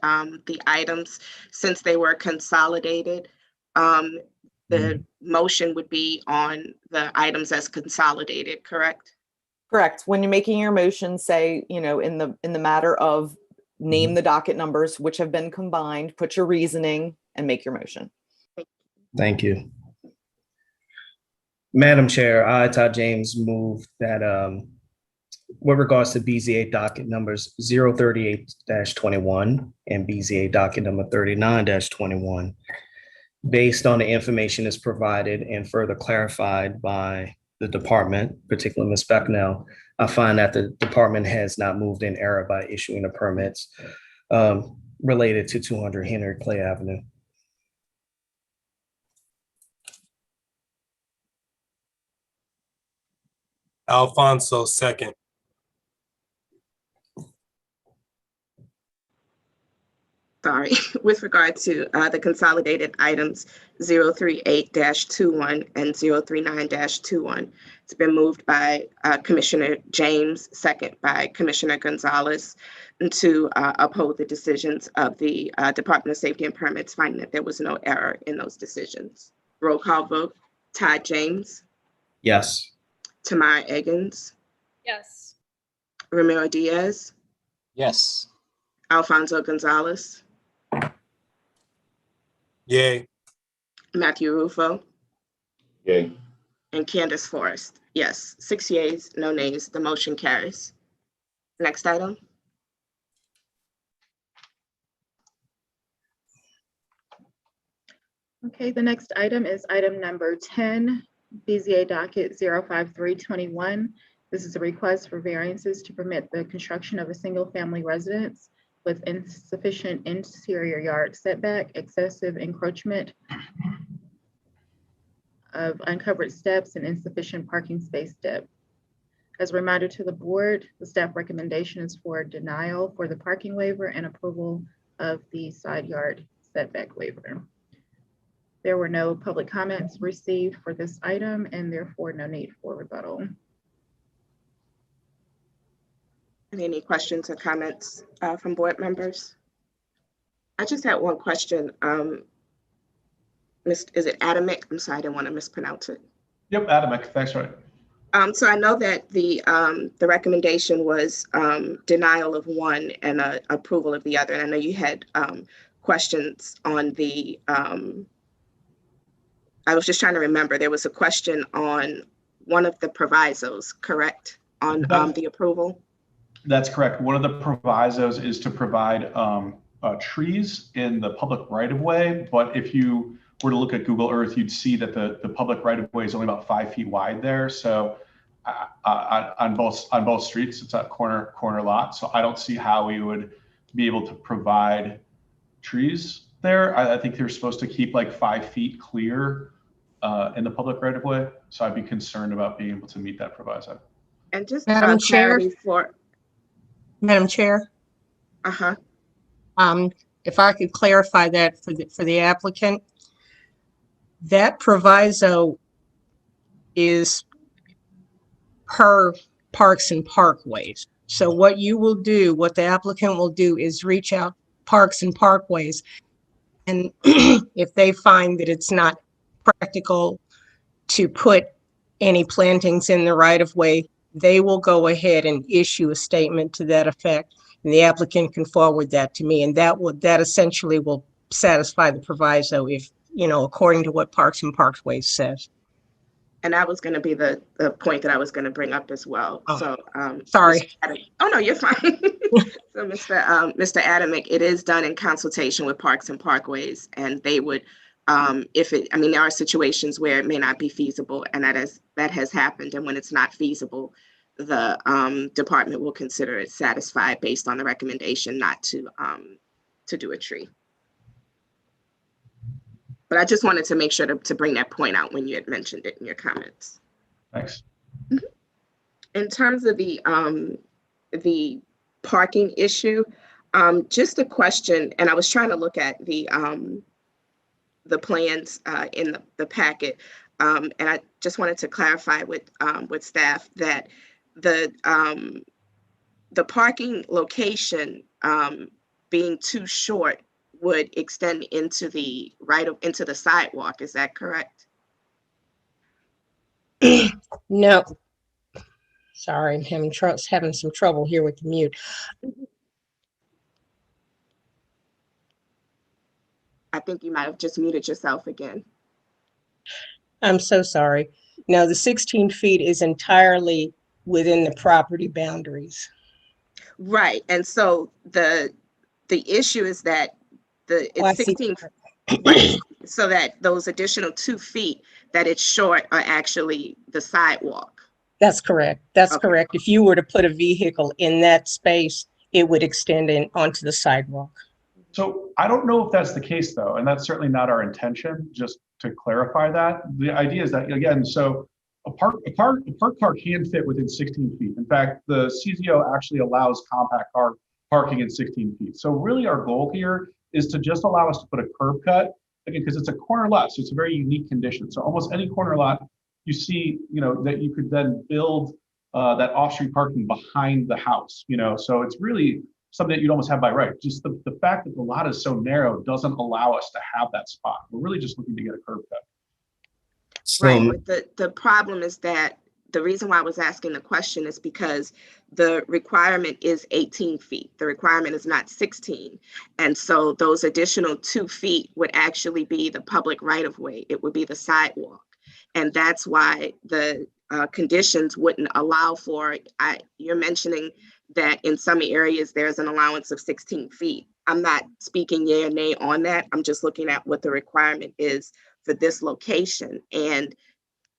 items, since they were consolidated, the motion would be on the items as consolidated, correct? Correct. When you're making your motion, say, in the matter of name the docket numbers which have been combined, put your reasoning and make your motion. Thank you. Madam Chair, I, Todd James, move that with regards to BZA docket numbers 038-21 and BZA docket number 39-21, based on the information that's provided and further clarified by the department, particularly Ms. Becknell, I find that the department has not moved in error by issuing the permits related to 200 Henry Clay Avenue. Alfonso, second. Sorry, with regard to the consolidated items 038-21 and 039-21. It's been moved by Commissioner James, second by Commissioner Gonzalez, to uphold the decisions of the Department of Safety and Permits, finding that there was no error in those decisions. Roll call vote, Todd James, Yes. Tamara Eggins, Yes. Ramiro Diaz, Yes. Alfonso Gonzalez, Yay. Matthew Rufo, Yay. and Candace Forrest. Yes, 6 yeas, no nays, the motion carries. Next item. Okay, the next item is item number 10, BZA docket 05321. This is a request for variances to permit the construction of a single-family residence with insufficient interior yard setback, excessive encroachment of uncovered steps, and insufficient parking space depth. As a reminder to the board, the staff recommendation is for denial for the parking waiver and approval of the side yard setback waiver. There were no public comments received for this item and therefore no need for rebuttal. Any questions or comments from board members? I just had one question. Is it Adamick? I'm sorry, I didn't want to mispronounce it. Yep, Adamick, thanks, right. So I know that the recommendation was denial of one and approval of the other. And I know you had questions on the, I was just trying to remember, there was a question on one of the provisos, correct? On the approval? That's correct. One of the provisos is to provide trees in the public right-of-way. But if you were to look at Google Earth, you'd see that the public right-of-way is only about 5 feet wide there. So on both streets, it's a corner lot. So I don't see how we would be able to provide trees there. I think they're supposed to keep like 5 feet clear in the public right-of-way. So I'd be concerned about being able to meet that proviso. And just Madam Chair. clarity for, Madam Chair, if I could clarify that for the applicant, that proviso is per Parks and Parkways. So what you will do, what the applicant will do is reach out Parks and Parkways. And if they find that it's not practical to put any plantings in the right of way, they will go ahead and issue a statement to that effect. And the applicant can forward that to me. And that essentially will satisfy the proviso if, according to what Parks and Parkways says. and that was going to be the point that I was going to bring up as well. Oh, So, sorry. Oh, no, you're fine. So Mr. Adamick, it is done in consultation with Parks and Parkways, and they would, there are situations where it may not be feasible, and that has happened. And when it's not feasible, the department will consider it satisfied based on the recommendation not to do a tree. But I just wanted to make sure to bring that point out when you had mentioned it in your comments. Thanks. In terms of the parking issue, just a question, and I was trying to look at the plans in the packet, and I just wanted to clarify with staff that the parking location being too short would extend into the into the sidewalk. Is that correct? No. Sorry, I'm having some trouble here with the mute. I think you might have just muted yourself again. I'm so sorry. No, the 16 feet is entirely within the property boundaries. Right, and so the issue is that it's 16, right, so that those additional 2 feet that it's short are actually the sidewalk. That's correct. That's correct. If you were to put a vehicle in that space, it would extend in onto the sidewalk. So I don't know if that's the case though, and that's certainly not our intention, just to clarify that. The idea is that, again, so a parked car can fit within 16 feet. In fact, the CZO actually allows compact car parking in 16 feet. So really our goal here is to just allow us to put a curb cut, again, because it's a corner lot, so it's a very unique condition. So almost any corner lot, you see, that you could then build that off-street parking behind the house, so it's really something that you'd almost have by right. Just the fact that the lot is so narrow doesn't allow us to have that spot. We're really just looking to get a curb cut. Right, but the problem is that the reason why I was asking the question is because the requirement is 18 feet. The requirement is not 16. And so those additional 2 feet would actually be the public right-of-way. It would be the sidewalk. And that's why the conditions wouldn't allow for, you're mentioning that in some areas there's an allowance of 16 feet. I'm not speaking yea or nay on that. I'm just looking at what the requirement is for this location. And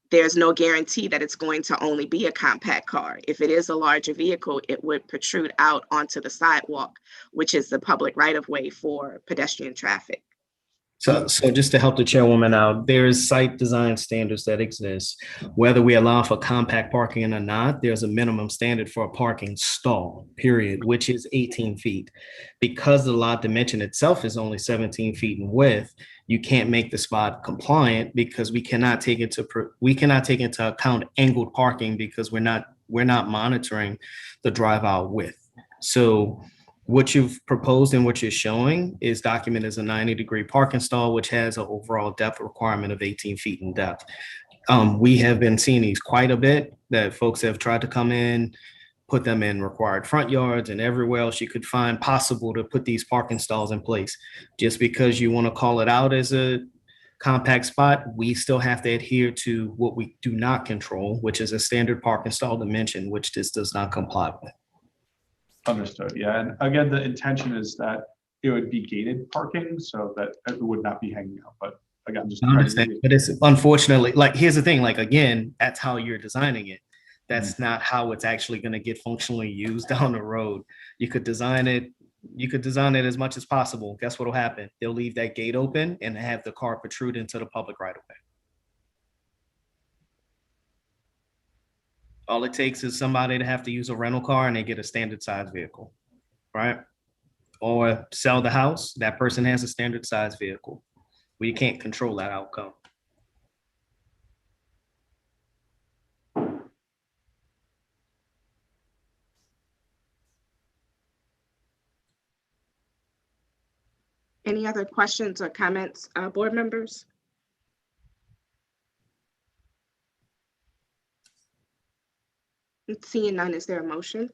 there's no guarantee that it's going to only be a compact car. If it is a larger vehicle, it would protrude out onto the sidewalk, which is the public right-of-way for pedestrian traffic. So just to help the chairwoman out, there's site design standards that exist. Whether we allow for compact parking or not, there's a minimum standard for a parking stall, period, which is 18 feet. Because the lot dimension itself is only 17 feet in width, you can't make the spot compliant because we cannot take into account angled parking because we're not monitoring the drive out width. So what you've proposed and what you're showing is documented as a 90-degree parking stall, which has an overall depth requirement of 18 feet in depth. We have been seeing these quite a bit, that folks have tried to come in, put them in required front yards and everywhere else you could find possible to put these parking stalls in place. Just because you want to call it out as a compact spot, we still have to adhere to what we do not control, which is a standard parking stall dimension, which this does not comply with. Understood. Yeah. And again, the intention is that it would be gated parking so that it would not be hanging out. But again, just I understand, but it's unfortunately, like, here's the thing, like, again, that's how you're designing it. That's not how it's actually going to get functionally used down the road. You could design it as much as possible. Guess what'll happen? They'll leave that gate open and have the car protrude into the public right of way. All it takes is somebody to have to use a rental car and they get a standard size vehicle, right? Or sell the house, that person has a standard size vehicle. We can't control that outcome. Any other questions or comments, board members? Seeing none, is there a motion?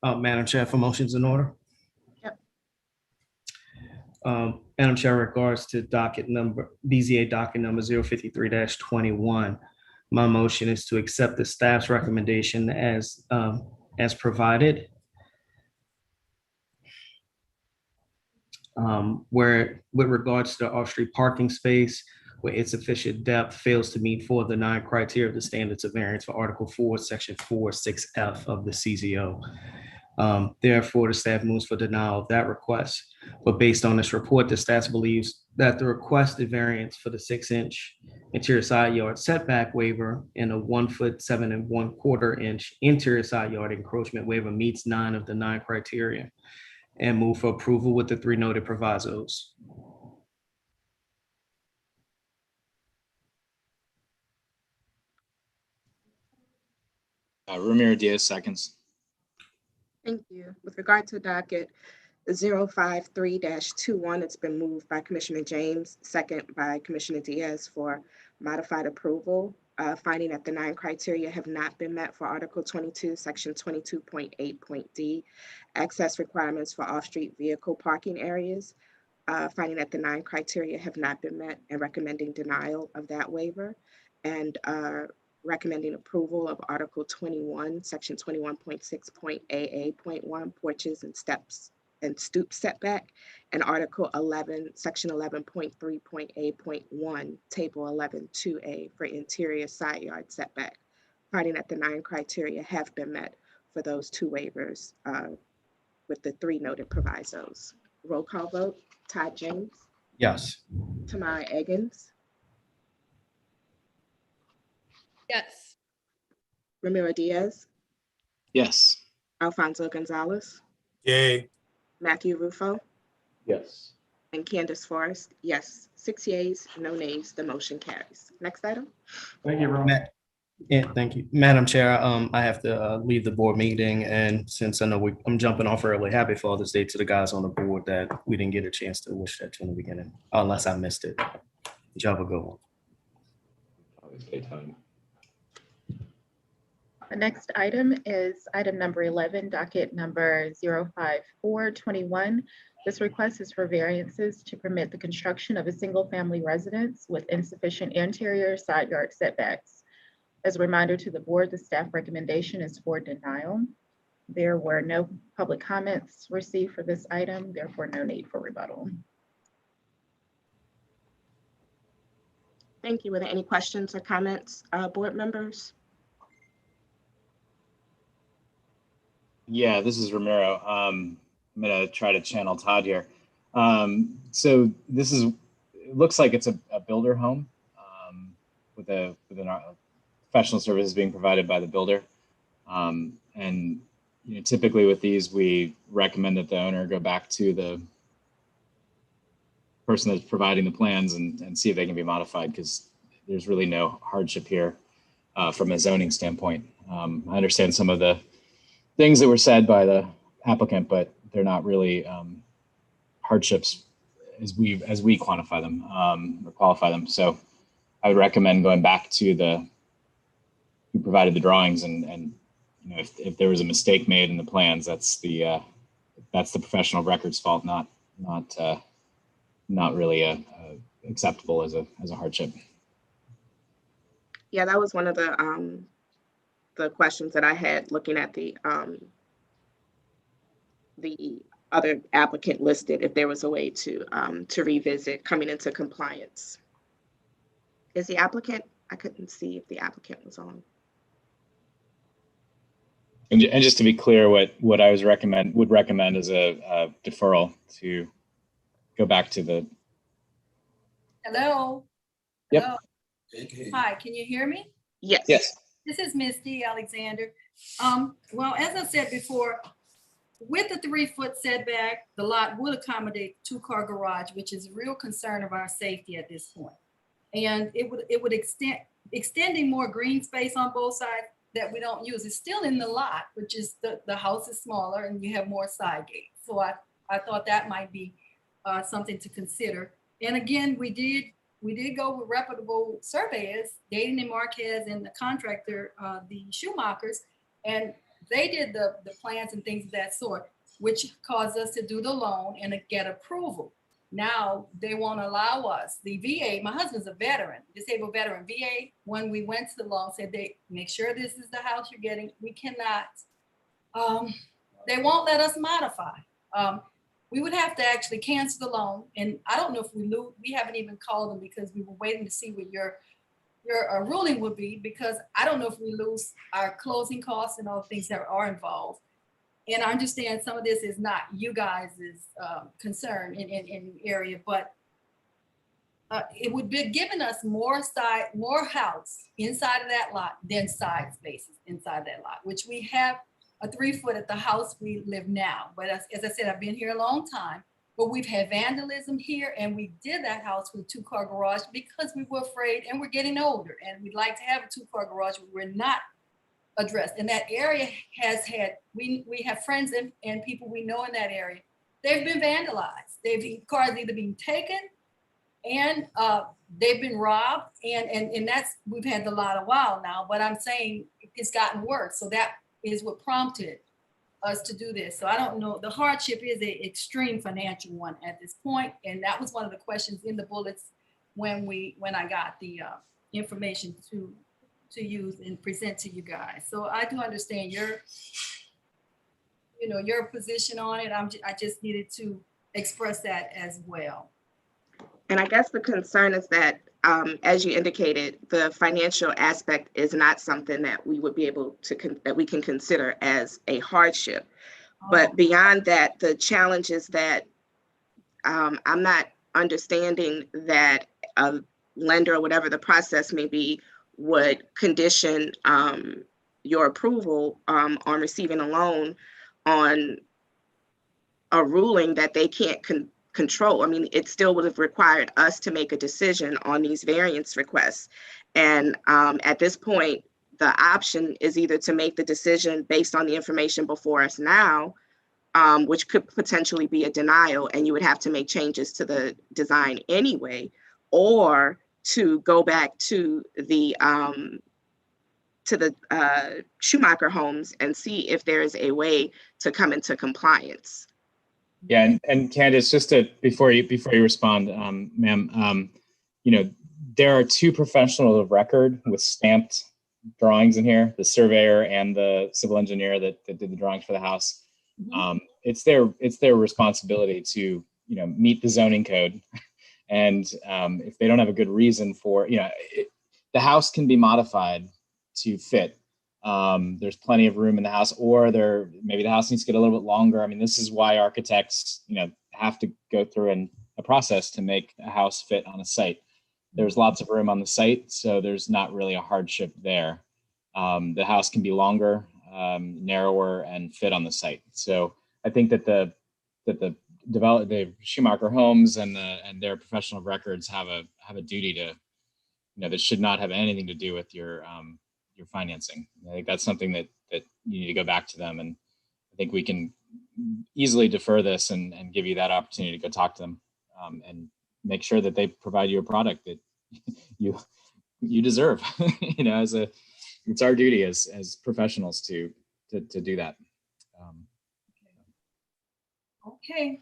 Madam Chair, for motions in order. Yep. Madam Chair, regards to BZA docket number 053-21, my motion is to accept the staff's recommendation as provided. Where with regards to the off-street parking space, where its sufficient depth fails to meet 4 of the 9 criteria of the standards of variance for Article 4, Section 4(6)(f) of the CZO. Therefore, the staff moves for denial of that request. But based on this report, the staff believes that the requested variance for the 6-inch interior side yard setback waiver and a 1 foot 7 1/4 inch interior side yard encroachment waiver meets 9 of the 9 criteria, and move for approval with the 3 noted provisos. Ramiro Diaz seconds. Thank you. With regard to docket 053-21, it's been moved by Commissioner James, second by Commissioner Diaz for modified approval, finding that the 9 criteria have not been met for Article 22, Section 22.8.d, access requirements for off-street vehicle parking areas, finding that the 9 criteria have not been met and recommending denial of that waiver, and recommending approval of Article 21, Section 21.6.AA.1, porches and steps and stoop setback, and Article 11, Section 11.3.A.1, Table 11.2A for interior side yard setback, finding that the 9 criteria have been met for those 2 waivers with the 3 noted provisos. Roll call vote, Todd James. Yes. Tamara Eggins. Yes. Ramiro Diaz. Yes. Alfonso Gonzalez. Yay. Matthew Rufo. Yes. And Candace Forrest. Yes. 6 yeas, no nays. The motion carries. Next item. Thank you, everyone. Yeah, thank you. Madam Chair, I have to leave the board meeting, and since I know I'm jumping off early, happy Father's Day to the guys on the board that we didn't get a chance to wish that to in the beginning, unless I missed it. Did y'all have a good one? Father's Day time. The next item is item number 11, docket number 05421. This request is for variances to permit the construction of a single-family residence with insufficient interior side yard setbacks. As a reminder to the board, the staff recommendation is for denial. There were no public comments received for this item, therefore no need for rebuttal. Thank you. Were there any questions or comments, board members? Yeah, this is Ramiro. I'm gonna try to channel Todd here. So this is, it looks like it's a builder home with a professional services being provided by the builder. And you know, typically with these, we recommend that the owner go back to the person that's providing the plans and see if they can be modified, because there's really no hardship here from a zoning standpoint. I understand some of the things that were said by the applicant, but they're not really hardships as we quantify them or qualify them. So I would recommend going back to the who provided the drawings and you know, if there was a mistake made in the plans, that's the professional record's fault, not really acceptable as a hardship. Yeah, that was one of the questions that I had looking at the other applicant listed, if there was a way to revisit coming into compliance. Is the applicant? I couldn't see if the applicant was on. And just to be clear, what I would recommend is a deferral to go back to the. Hello? Yep. Hello? Hi, can you hear me? Yes. Yes. This is Misty Alexander. Well, as I said before, with the 3-foot setback, the lot would accommodate 2-car garage, which is a real concern of our safety at this point. And it would extending more green space on both sides that we don't use. It's still in the lot, which is the house is smaller and you have more side gates. So I thought that might be something to consider. And again, we did go with reputable surveyors, Dayton and Marquez and the contractor, the Schumachers, and they did the plans and things of that sort, which caused us to do the loan and get approval. Now they won't allow us. The VA, my husband's a veteran, disabled veteran. VA, when we went to the loan, said they make sure this is the house you're getting. We cannot, they won't let us modify. We would have to actually cancel the loan. And I don't know if we lose, we haven't even called them because we were waiting to see what your ruling would be, because I don't know if we lose our closing costs and all the things that are involved. And I understand some of this is not you guys' concern in the area, but it would be giving us more house inside of that lot than side spaces inside that lot, which we have a 3-foot at the house we live now. But as I said, I've been here a long time, but we've had vandalism here, and we did that house with 2-car garage because we were afraid, and we're getting older and we'd like to have a 2-car garage, but we're not addressed. And that area has had, we have friends and people we know in that area. They've been vandalized. Cars either being taken and they've been robbed. And that's, we've had the lot a while now, but I'm saying it's gotten worse. So that is what prompted us to do this. So I don't know, the hardship is an extreme financial one at this point. And that was one of the questions in the bullets when I got the information to use and present to you guys. So I do understand your position on it. I just needed to express that as well. And I guess the concern is that, as you indicated, the financial aspect is not something that we would be able to, that we can consider as a hardship. But beyond that, the challenge is that I'm not understanding that a lender or whatever the process may be would condition your approval on receiving a loan on a ruling that they can't control. I mean, it still would have required us to make a decision on these variance requests. And at this point, the option is either to make the decision based on the information before us now, which could potentially be a denial, and you would have to make changes to the design anyway, or to go back to the Schumacher Homes and see if there is a way to come into compliance. Yeah, and Candace, just to before you respond, ma'am, there are two professionals of record with stamped drawings in here: the surveyor and the civil engineer that did the drawings for the house. It's their responsibility to meet the zoning code, and if they don't have a good reason for the house can be modified to fit. There's plenty of room in the house, or maybe the house needs to get a little bit longer. I mean, this is why architects, have to go through a process to make a house fit on a site. There's lots of room on the site, so there's not really a hardship there. The house can be longer, narrower, and fit on the site. So I think that the Schumacher Homes and their professional records have a duty to, that should not have anything to do with your financing. I think that's something that you need to go back to them, and I think we can easily defer this and give you that opportunity to go talk to them and make sure that they provide you a product that you deserve. It's our duty as professionals to do that. Okay.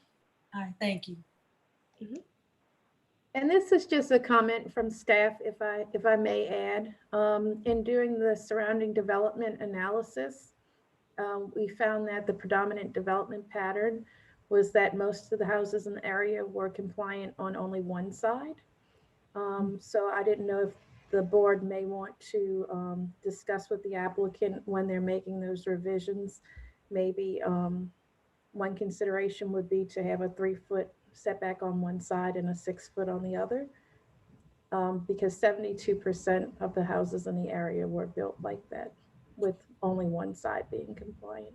All right, thank you. And this is just a comment from staff, if I may add. In doing the surrounding development analysis, we found that the predominant development pattern was that most of the houses in the area were compliant on only one side. So I didn't know if the board may want to discuss with the applicant when they're making those revisions. Maybe one consideration would be to have a 3-foot setback on one side and a 6-foot on the other, because 72% of the houses in the area were built like that, with only one side being compliant.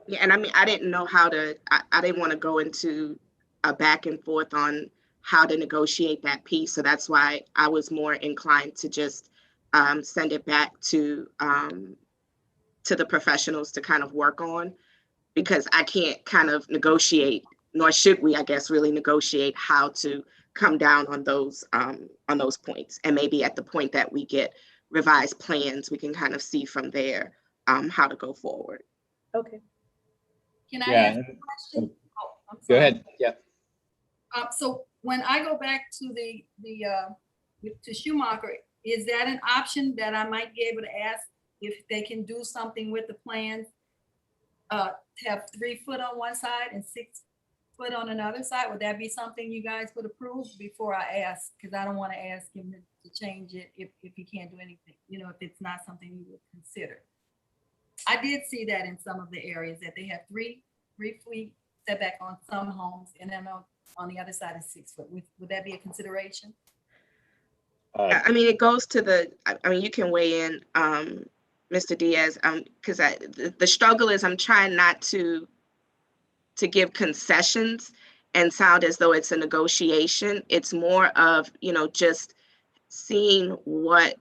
Yeah, and I mean, I didn't know how to, I didn't want to go into a back and forth on how to negotiate that piece. So that's why I was more inclined to just send it back to the professionals to kind of work on, because I can't kind of negotiate, nor should we, I guess, really negotiate how to come down on those points. And maybe at the point that we get revised plans, we can kind of see from there how to go forward. Okay. Can I ask a question? Oh, I'm Go sorry. ahead. Yeah. So when I go back to to Schumacher, is that an option that I might be able to ask if they can do something with the plans? To have 3 foot on one side and 6 foot on another side? Would that be something you guys would approve before I ask? Because I don't want to ask him to change it if he can't do anything, if it's not something you would consider. I did see that in some of the areas that they have 3 feet setback on some homes, and then on the other side is 6 foot. Would that be a consideration? I mean, it goes to you can weigh in, Mr. Diaz, because the struggle is I'm trying not to give concessions and sound as though it's a negotiation. It's more of, just seeing what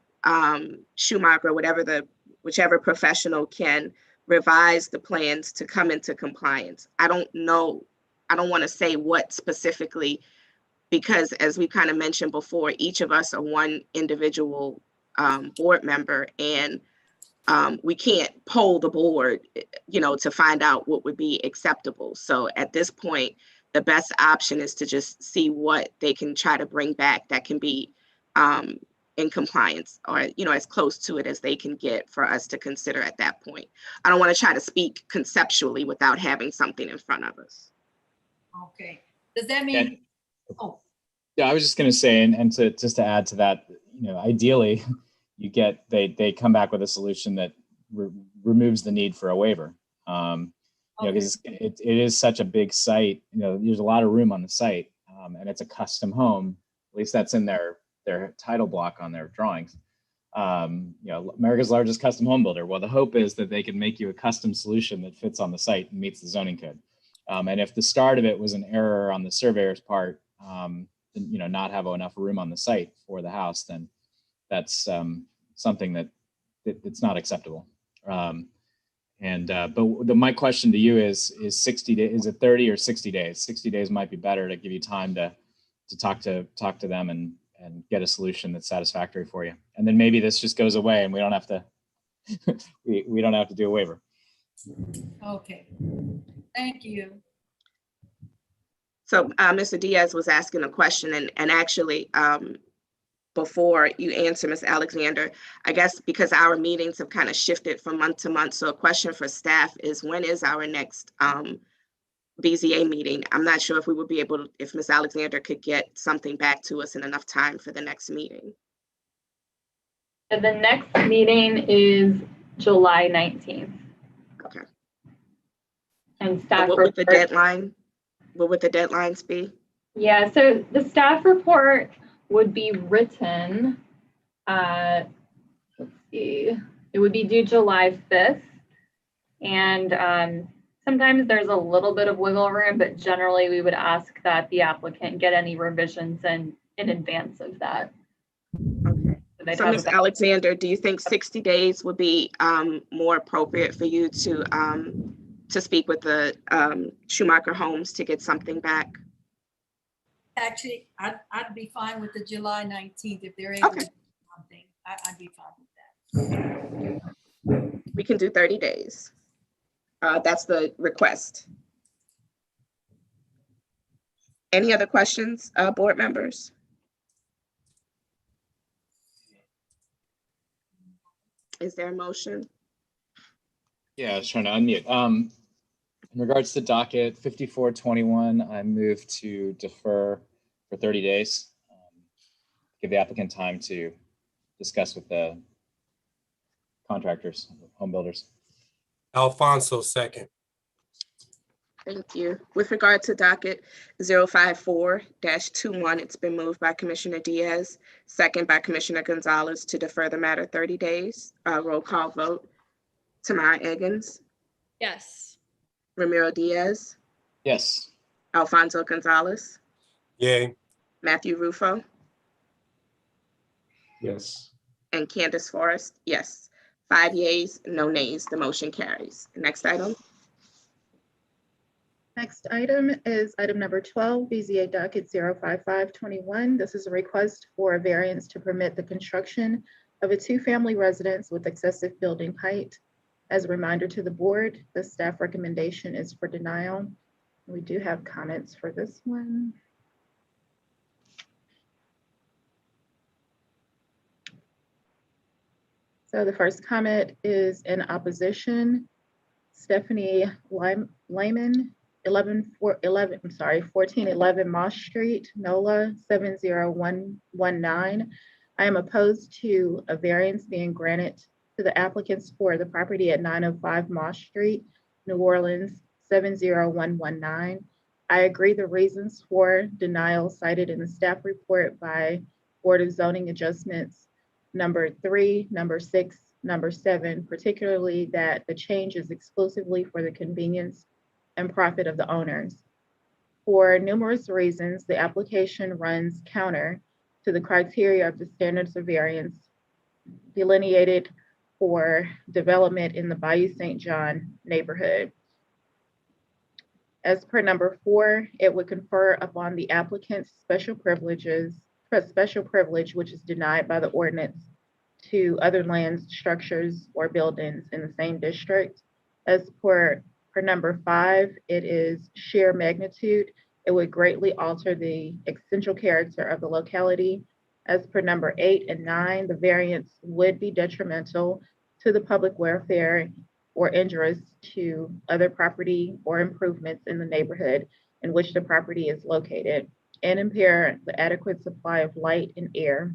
Schumacher, whichever professional can revise the plans to come into compliance. I don't know. I don't want to say what specifically, because as we kind of mentioned before, each of us are one individual board member, and we can't poll the board, to find out what would be acceptable. So at this point, the best option is to just see what they can try to bring back that can be in compliance, or, as close to it as they can get for us to consider at that point. I don't want to try to speak conceptually without having something in front of us. Okay. Does that mean? Yeah, I was just going to say, and to add to that, ideally, they come back with a solution that removes the need for a waiver. Because it is such a big site. There's a lot of room on the site, and it's a custom home. At least that's in their title block on their drawings. America's largest custom home builder. Well, the hope is that they can make you a custom solution that fits on the site and meets the zoning code. And if the start of it was an error on the surveyor's part, not have enough room on the site for the house, then that's something that it's not acceptable. But my question to you is 60 days, is it 30 or 60 days? 60 days might be better to give you time to talk to them and and get a solution that's satisfactory for you. And then maybe this just goes away and we don't have to, we don't have to do a waiver. Okay, thank you. So Mr. Diaz was asking a question, and actually, before you answer, Ms. Alexander, I guess because our meetings have kind of shifted from month to month, so a question for staff is, when is our next BZA meeting? I'm not sure if we would be able to, if Ms. Alexander could get something back to us in enough time for the next meeting. The next meeting is July 19th. Okay. And staff What would the report- deadline? What would the deadlines be? Yeah, so the staff report would be written, let's see, it would be due July 5th. And sometimes there's a little bit of wiggle room, but generally we would ask that the applicant get any revisions in advance of that. Okay. So Ms. Alexander, do you think 60 days would be more appropriate for you to speak with the Schumacher Homes to get something back? Actually, I'd be fine with the July 19th if they're able to do something. I'd be fine with that. We can do 30 days. That's the request. Any other questions, board members? Is there a motion? Yeah, I was trying to unmute. In regards to docket 5421, I move to defer for 30 days. Give the applicant time to discuss with the contractors, home builders. Alfonso, second. Thank you. With regard to docket 054-21, it's been moved by Commissioner Diaz, second by Commissioner Gonzalez to defer the matter 30 days. Roll call vote. Tamara Eggins, Yes. Ramiro Diaz, Yes. Alfonso Gonzalez, Yay. Matthew Rufo, Yes. and Candace Forrest, yes. 5 yeas, no nays, the motion carries. Next item. Next item is item number 12, BZA docket 05521. This is a request for a variance to permit the construction of a two-family residence with excessive building height. As a reminder to the board, the staff recommendation is for denial. We do have comments for this one. So the first comment is in opposition. Stephanie Lyman, 1411 Moss Street, NOLA 70119. I am opposed to a variance being granted to the applicants for the property at 905 Moss Street, New Orleans 70119. I agree the reasons for denial cited in the staff report by Board of Zoning Adjustments number 3, number 6, number 7, particularly that the change is exclusively for the convenience and profit of the owners. For numerous reasons, the application runs counter to the criteria of the standards of variance delineated for development in the Bayou St. John neighborhood. As per number 4, it would confer upon the applicant's special privilege, which is denied by the ordinance to other lands, structures, or buildings in the same district. As per number 5, it is sheer magnitude. It would greatly alter the essential character of the locality. As per number 8 and 9, the variance would be detrimental to the public welfare or injurious to other property or improvements in the neighborhood in which the property is located, and impair the adequate supply of light and air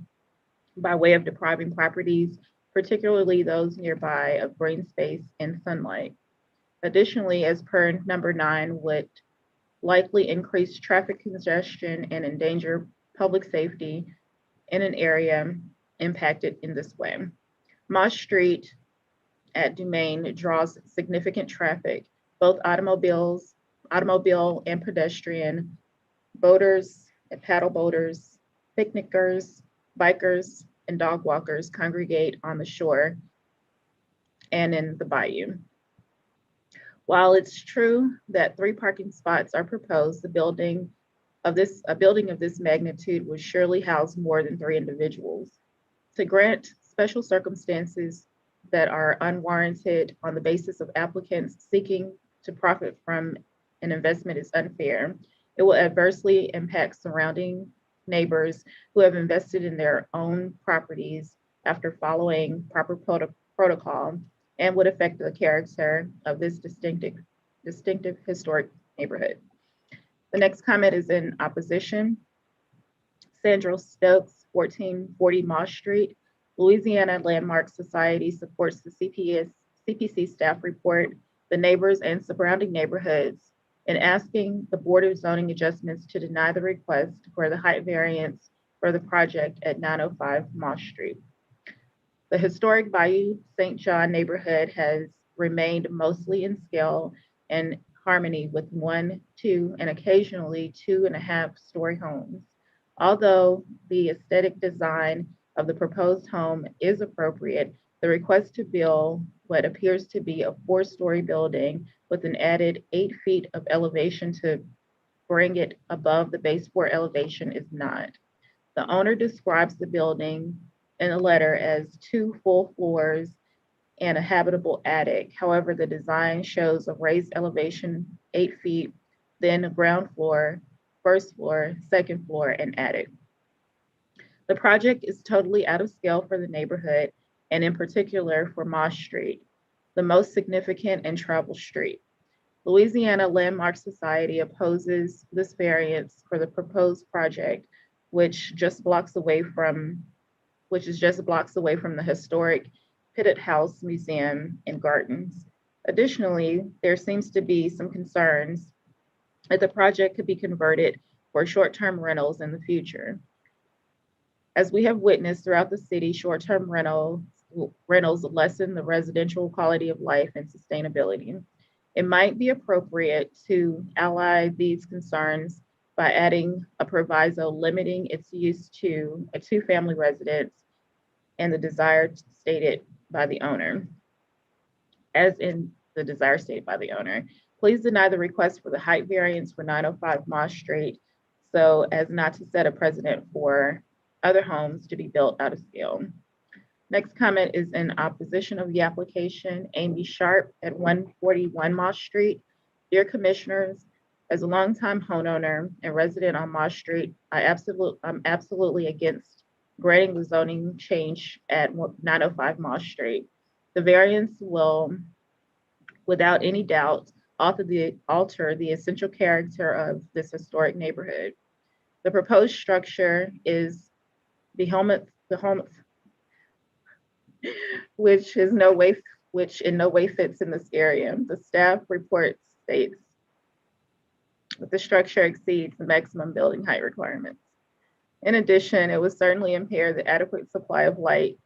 by way of depriving properties, particularly those nearby, of green space and sunlight. Additionally, as per number 9, would likely increase traffic congestion and endanger public safety in an area impacted in this way. Moss Street at Dumaine draws significant traffic, both automobile and pedestrian, boaters and paddle boaters, picnickers, bikers, and dog walkers congregate on the shore and in the bayou. While it's true that 3 parking spots are proposed, the building a building of this magnitude would surely house more than 3 individuals. To grant special circumstances that are unwarranted on the basis of applicants seeking to profit from an investment is unfair. It will adversely impact surrounding neighbors who have invested in their own properties after following proper protocol, and would affect the character of this distinctive historic neighborhood. The next comment is in opposition. Sandra Stokes, 1440 Moss Street. Louisiana Landmark Society supports the CPC staff report, the neighbors and surrounding neighborhoods, in asking the Board of Zoning Adjustments to deny the request for the height variance for the project at 905 Moss Street. The historic Bayou St. John neighborhood has remained mostly in scale and harmony with 1, 2, and occasionally 2.5-story homes. Although the aesthetic design of the proposed home is appropriate, the request to build what appears to be a 4-story building with an added 8 feet of elevation to bring it above the base floor elevation is not. The owner describes the building in a letter as 2 full floors and a habitable attic. However, the design shows a raised elevation 8 feet, then a ground floor, first floor, second floor, and attic. The project is totally out of scale for the neighborhood, and in particular for Moss Street, the most significant and traveled street. Louisiana Landmark Society opposes this variance for the proposed project, which is just blocks away from the historic Pitt House Museum and Gardens. Additionally, there seems to be some concerns that the project could be converted for short-term rentals in the future. As we have witnessed throughout the city, short-term rentals lessen the residential quality of life and sustainability. It might be appropriate to ally these concerns by adding a proviso limiting its use to a 2-family residence and the desire stated by the owner. As in the desire stated by the owner, please deny the request for the height variance for 905 Moss Street so as not to set a precedent for other homes to be built out of scale. Next comment is in opposition of the application, Amy Sharp at 141 Moss Street. Dear Commissioners, as a longtime homeowner and resident on Moss Street, I'm absolutely against granting the zoning change at 905 Moss Street. The variance will, without any doubt, alter the essential character of this historic neighborhood. The proposed structure is which in no way fits in this area. The staff report states that the structure exceeds the maximum building height requirements. In addition, it would certainly impair the adequate supply of light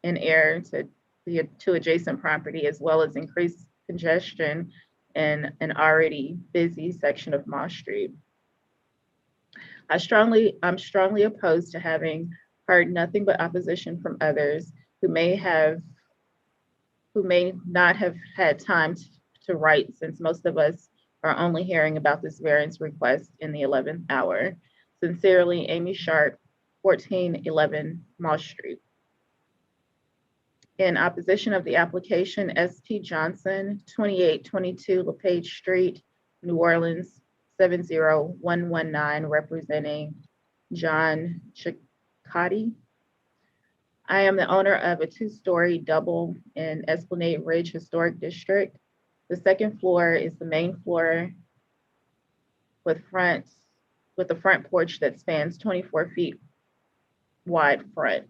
and air to adjacent property, as well as increase congestion in an already busy section of Moss Street. I'm strongly opposed to having heard nothing but opposition from others who may not have had time to write, since most of us are only hearing about this variance request in the 11th hour. Sincerely, Amy Sharp, 1411 Moss Street. In opposition of the application, S.T. Johnson, 2822 LePage Street, New Orleans, 70119, representing John Cicotti. I am the owner of a 2-story double in Esplanade Ridge Historic District. The second floor is the main floor with a front porch that spans 24 feet wide front.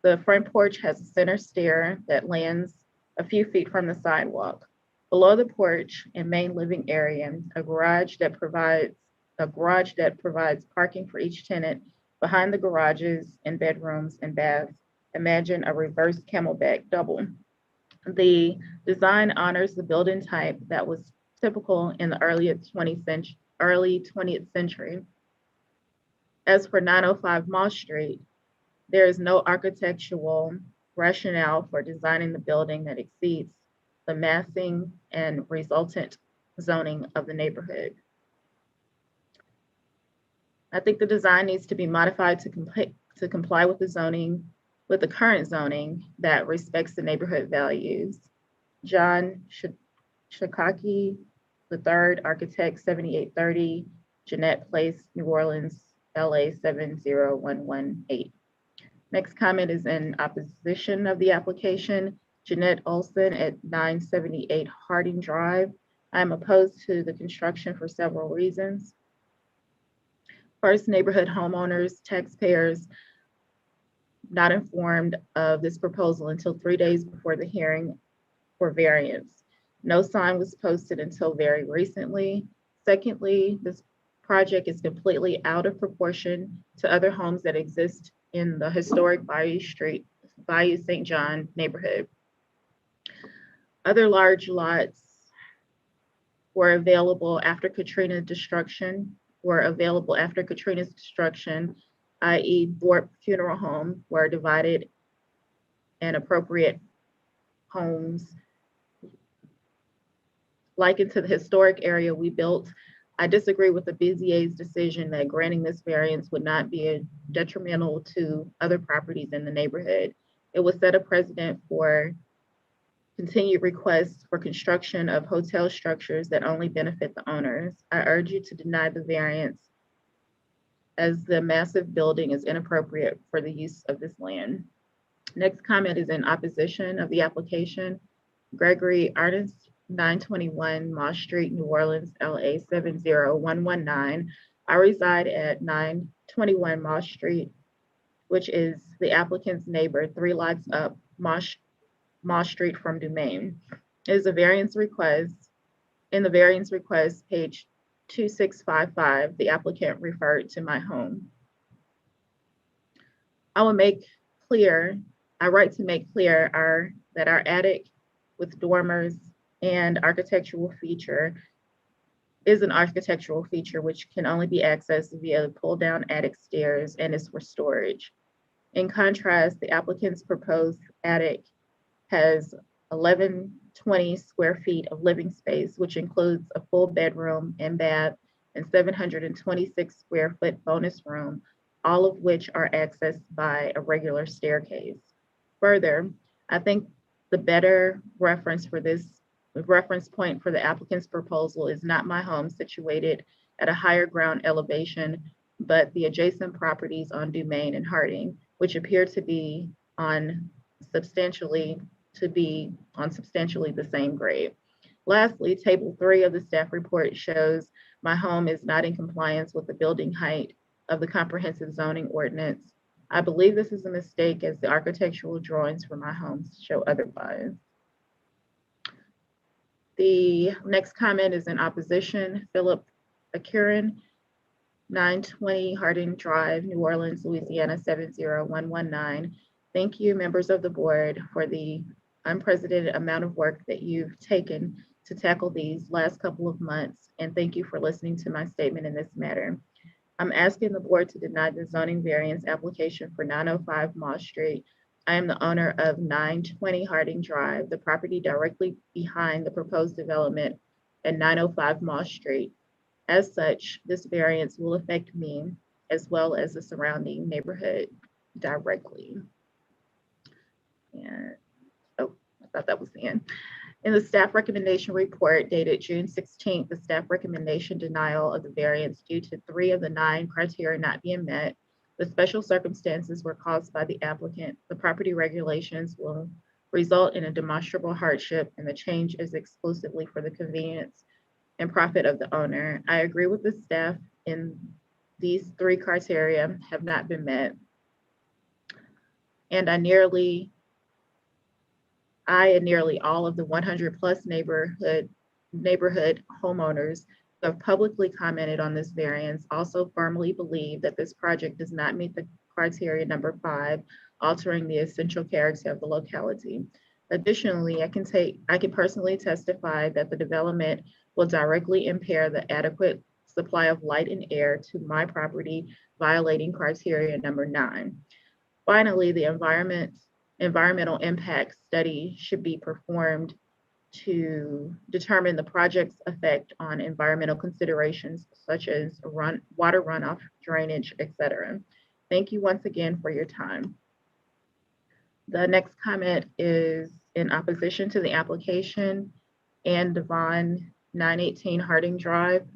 The front porch has a center stair that lands a few feet from the sidewalk. Below the porch and main living area, a garage that provides parking for each tenant. Behind the garages and bedrooms and baths, imagine a reverse camelback double. The design honors the building type that was typical in the early 20th century. As for 905 Moss Street, there is no architectural rationale for designing the building that exceeds the massing and resultant zoning of the neighborhood. I think the design needs to be modified to comply with the zoning, with the current zoning that respects the neighborhood values. John Shikaki III, architect, 7830 Jeanette Place, New Orleans, LA 70118. Next comment is in opposition of the application. Jeanette Olson at 978 Harding Drive. I'm opposed to the construction for several reasons. First, neighborhood homeowners, taxpayers not informed of this proposal until 3 days before the hearing for variance. No sign was posted until very recently. Secondly, this project is completely out of proportion to other homes that exist in the historic Bayou St. John neighborhood. Other large lots were available after Katrina's destruction, i.e. Thorpe Funeral Home, were divided and appropriate homes likened to the historic area we built. I disagree with the BZA's decision that granting this variance would not be detrimental to other properties in the neighborhood. It would set a precedent for continued requests for construction of hotel structures that only benefit the owners. I urge you to deny the variance as the massive building is inappropriate for the use of this land. Next comment is in opposition of the application. Gregory Artist, 921 Moss Street, New Orleans, LA 70119. I reside at 921 Moss Street, which is the applicant's neighbor, 3 lots up Moss Street from Dumaine. It is a variance request. In the variance request, page 2655, the applicant referred to my home. I write to make clear that our attic with dormers and architectural feature is an architectural feature which can only be accessed via the pull down attic stairs and is for storage. In contrast, the applicant's proposed attic has 1120 square feet of living space, which includes a full bedroom and bath and 726 square foot bonus room, all of which are accessed by a regular staircase. Further, I think the better reference point for the applicant's proposal is not my home situated at a higher ground elevation, but the adjacent properties on Dumaine and Harding, which appear to be on substantially the same grade. Lastly, table 3 of the staff report shows my home is not in compliance with the building height of the comprehensive zoning ordinance. I believe this is a mistake as the architectural drawings for my homes show otherwise. The next comment is in opposition. Philip Akurin, 920 Harding Drive, New Orleans, Louisiana, 70119. Thank you, members of the board, for the unprecedented amount of work that you've taken to tackle these last couple of months, and thank you for listening to my statement in this matter. I'm asking the board to deny the zoning variance application for 905 Moss Street. I am the owner of 920 Harding Drive, the property directly behind the proposed development at 905 Moss Street. As such, this variance will affect me as well as the surrounding neighborhood directly. And, oh, I thought that was the end. In the staff recommendation report dated June 16th, the staff recommendation denial of the variance due to 3 of the 9 criteria not being met. The special circumstances were caused by the applicant. The property regulations will result in a demonstrable hardship, and the change is exclusively for the convenience and profit of the owner. I agree with the staff in these 3 criteria have not been met. And I and nearly all of the 100 plus neighborhood homeowners who have publicly commented on this variance also firmly believe that this project does not meet the criteria number 5, altering the essential character of the locality. Additionally, I can personally testify that the development will directly impair the adequate supply of light and air to my property, violating criteria number 9. Finally, the environmental impact study should be performed to determine the project's effect on environmental considerations such as water runoff, drainage, etc. Thank you once again for your time. The next comment is in opposition to the application and Devon 918 Harding Drive.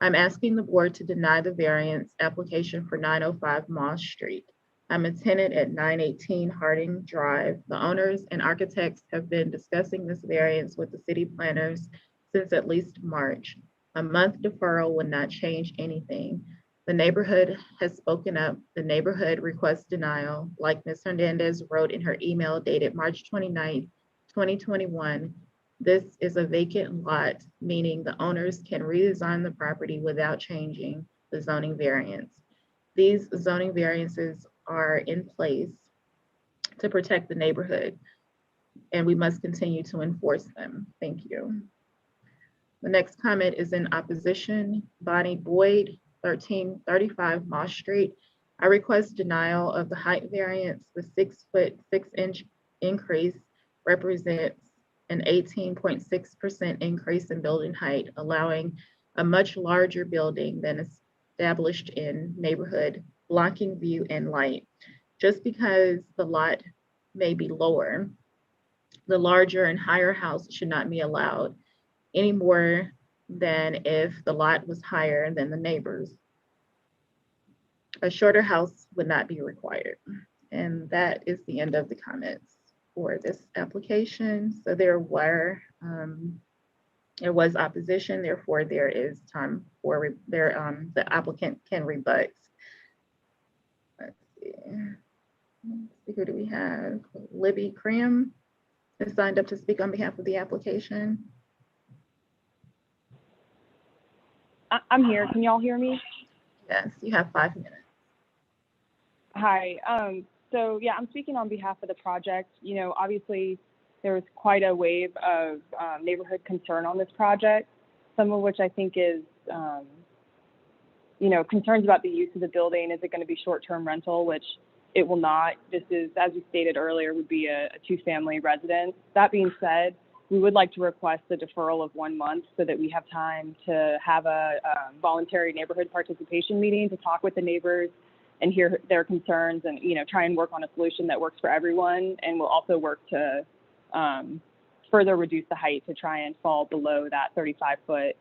I'm asking the board to deny the variance application for 905 Moss Street. I'm a tenant at 918 Harding Drive. The owners and architects have been discussing this variance with the city planners since at least March. A month deferral would not change anything. The neighborhood has spoken up. The neighborhood requests denial, like Ms. Hernandez wrote in her email dated March 29, 2021. This is a vacant lot, meaning the owners can redesign the property without changing the zoning variance. These zoning variances are in place to protect the neighborhood, and we must continue to enforce them. Thank you. The next comment is in opposition. Bonnie Boyd, 1335 Moss Street. I request denial of the height variance. The 6'6" increase represents an 18.6% increase in building height, allowing a much larger building than established in neighborhood, blocking view and light. Just because the lot may be lower, the larger and higher house should not be allowed any more than if the lot was higher than the neighbors. A shorter house would not be required. And that is the end of the comments for this application. So there was opposition, therefore there is time for the applicant can rebut. Let's see, who do we have? Libby Cram is signed up to speak on behalf of the application. I'm here. Can y'all hear me? Yes, you have 5 minutes. Hi. So yeah, I'm speaking on behalf of the project. You know, obviously there was quite a wave of neighborhood concern on this project, some of which I think is, you know, concerns about the use of the building. Is it going to be short-term rental, which it will not. This is, as we stated earlier, would be a two-family residence. That being said, we would like to request a deferral of 1 month so that we have time to have a voluntary neighborhood participation meeting to talk with the neighbors and hear their concerns and, you know, try and work on a solution that works for everyone. And we'll also work to further reduce the height to try and fall below that 35-foot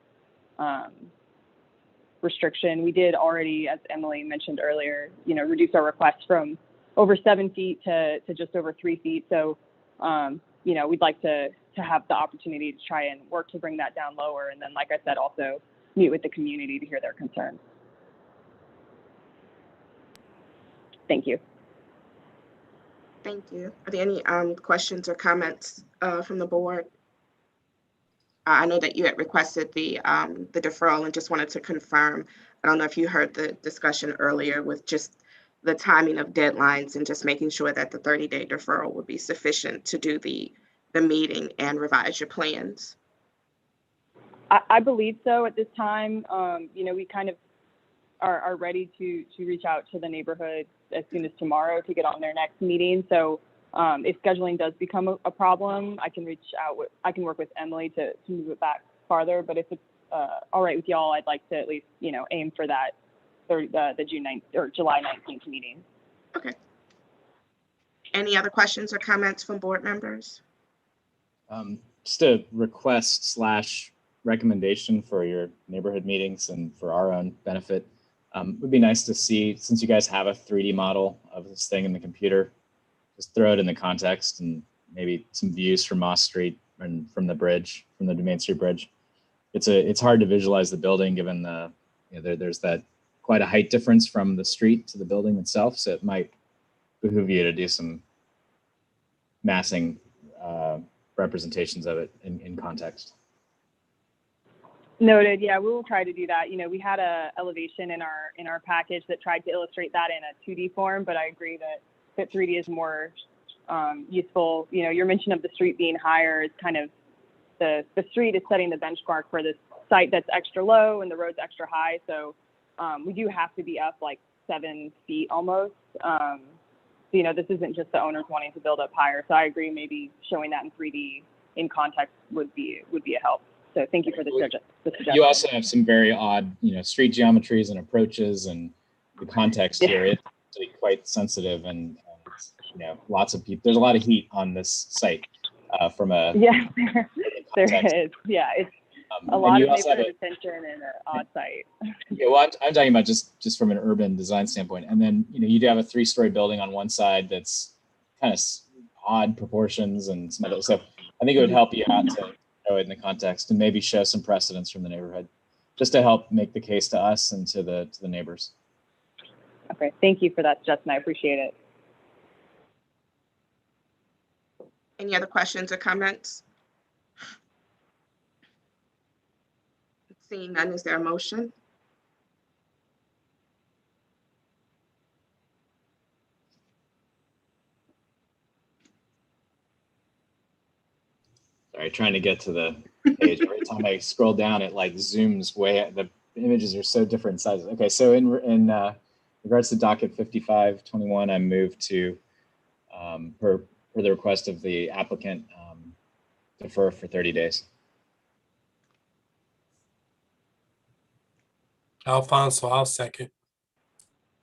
restriction. We did already, as Emily mentioned earlier, you know, reduce our request from over 7 feet to just over 3 feet. So, you know, we'd like to have the opportunity to try and work to bring that down lower. And then, like I said, also meet with the community to hear their concerns. Thank you. Thank you. Are there any questions or comments from the board? I know that you had requested the deferral and just wanted to confirm. I don't know if you heard the discussion earlier with just the timing of deadlines and just making sure that the 30-day deferral would be sufficient to do the meeting and revise your plans. I believe so at this time. You know, we kind of are ready to reach out to the neighborhood as soon as tomorrow to get on their next meeting. So if scheduling does become a problem, I can reach out I can work with Emily to move it back farther. But if it's all right with y'all, I'd like to at least, you know, aim for that the June 9th or July 19th meeting. Okay. Any other questions or comments from board members? Just a request / recommendation for your neighborhood meetings and for our own benefit. It would be nice to see, since you guys have a 3D model of this thing in the computer, just throw it in the context and maybe some views from Moss Street and from the bridge, from the Main Street Bridge. It's hard to visualize the building given the, you know, there's that quite a height difference from the street to the building itself. So it might behoove you to do some massing representations of it in context. Noted. Yeah, we will try to do that. You know, we had a elevation in our package that tried to illustrate that in a 2D form, but I agree that 3D is more useful. You know, your mention of the street being higher is kind of the street is setting the benchmark for this site that's extra low and the road's extra high. So we do have to be up like 7 feet almost. So, you know, this isn't just the owners wanting to build up higher. So I agree, maybe showing that in 3D in context would be a help. So thank you for the suggestion. You also have some very odd, street geometries and approaches, and the context here is actually quite sensitive, and lots of people. There's a lot of heat on this site from a there is. Yeah, it's a lot of neighborhood attention and an odd site. Yeah, well, I'm talking about just from an urban design standpoint, and then you do have a 3-story building on one side that's kind of odd proportions and some other. So I think it would help you out to show it in the context and maybe show some precedents from the neighborhood, just to help make the case to us and to the neighbors. Okay, thank you for that suggestion. I appreciate it. Any other questions or comments? Seeing none, is there a motion? Sorry, trying to get to the page. Every time I scroll down, it like zooms way. The images are so different sizes. Okay, so in regards to docket 5521, I moved to per the request of the applicant, defer for 30 days. Alfonso, I'll second.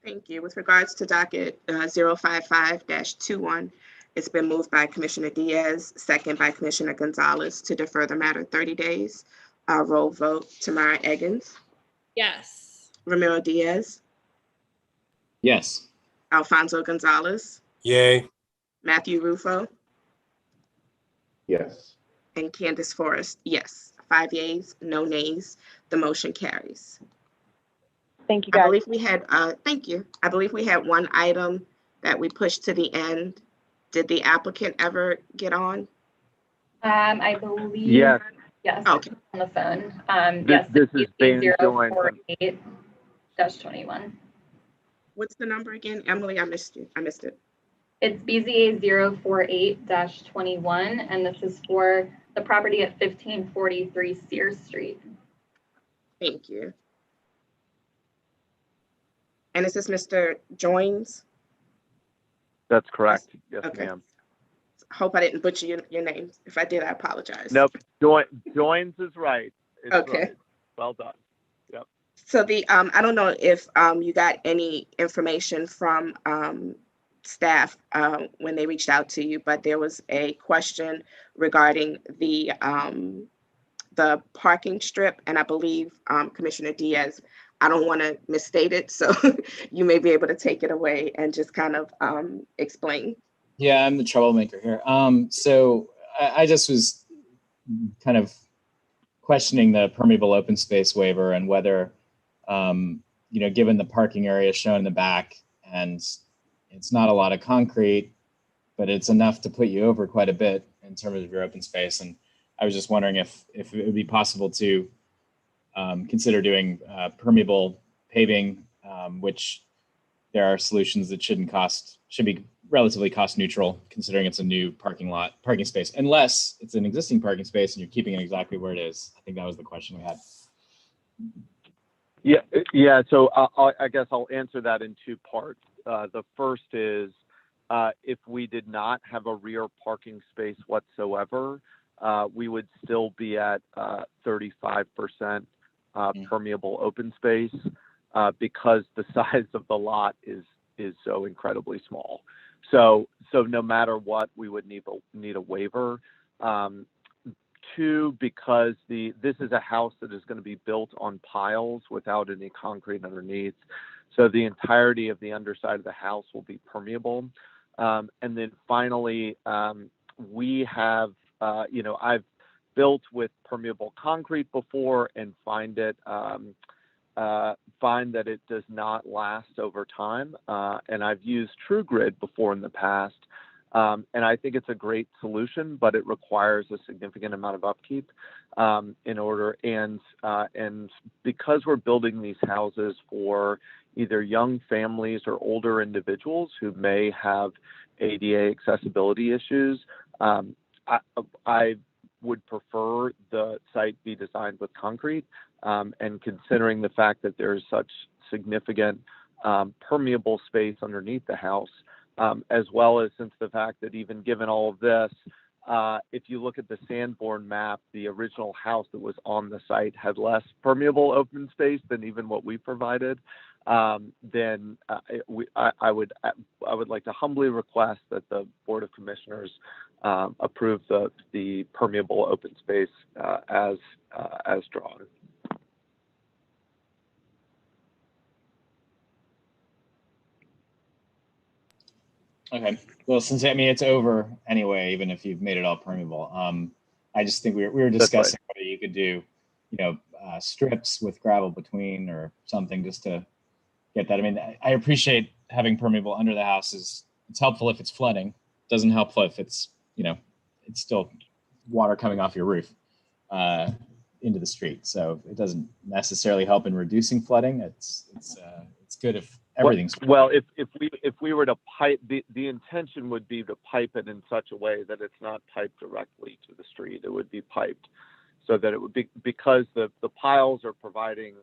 Thank you. With regards to docket 055-21, it's been moved by Commissioner Diaz, second by Commissioner Gonzalez to defer the matter 30 days. Roll vote. Tamara Eggins. Yes. Ramiro Diaz. Yes. Alfonso Gonzalez. Yay. Matthew Rufo. Yes. And Candace Forrest. Yes. 5 yeas, no nays. The motion carries. Thank you, guys. I believe we had, thank you. I believe we had one item that we pushed to the end. Did the applicant ever get on? I believe. Yes. Yes. Okay. On the phone. This Yes. is Ben Joins. 048-21. What's the number again? Emily, I missed you. I missed it. It's BZA 048-21, and this is for the property at 1543 Sears Street. Thank you. And is this Mr. Joins? That's correct. Yes, Okay. ma'am. Hope I didn't butcher your name. If I did, I apologize. Nope. Joins is right. It's Okay. right. Well done. Yep. So the I don't know if you got any information from staff when they reached out to you, but there was a question regarding the parking strip, and I believe Commissioner Diaz, I don't want to misstate it, so you may be able to take it away and just kind of explain. Yeah, I'm the troublemaker here. So I just was kind of questioning the permeable open space waiver and whether, given the parking area shown in the back, and it's not a lot of concrete, but it's enough to put you over quite a bit in terms of your open space. And I was just wondering if it would be possible to consider doing permeable paving, which there are solutions that should be relatively cost neutral, considering it's a new parking space, unless it's an existing parking space and you're keeping it exactly where it is. I think that was the question we had. Yeah. So I guess I'll answer that in two parts. The first is if we did not have a rear parking space whatsoever, we would still be at 35% permeable open space because the size of the lot is so incredibly small. So no matter what, we would need a waiver. Two, because this is a house that is going to be built on piles without any concrete underneath. So the entirety of the underside of the house will be permeable. And then finally, we have, I've built with permeable concrete before and find that it does not last over time. And I've used TrueGrid before in the past. And I think it's a great solution, but it requires a significant amount of upkeep in order. And because we're building these houses for either young families or older individuals who may have ADA accessibility issues, I would prefer the site be designed with concrete. And considering the fact that there is such significant permeable space underneath the house, as well as since the fact that even given all of this, if you look at the Sanborn map, the original house that was on the site had less permeable open space than even what we provided. Then I would like to humbly request that the Board of Commissioners approve the permeable open space as drawn. Okay. Well, since it's over anyway, even if you've made it all permeable, I just think we were discussing whether you could do, strips with gravel between or something just to get that. I mean, I appreciate having permeable under the house it's helpful if it's flooding. It doesn't help if it's, it's still water coming off your roof into the street. So it doesn't necessarily help in reducing flooding. It's good if everything's well. If we were to pipe, the intention would be to pipe it in such a way that it's not piped directly to the street. It would be piped so that it would be, because the piles are providing,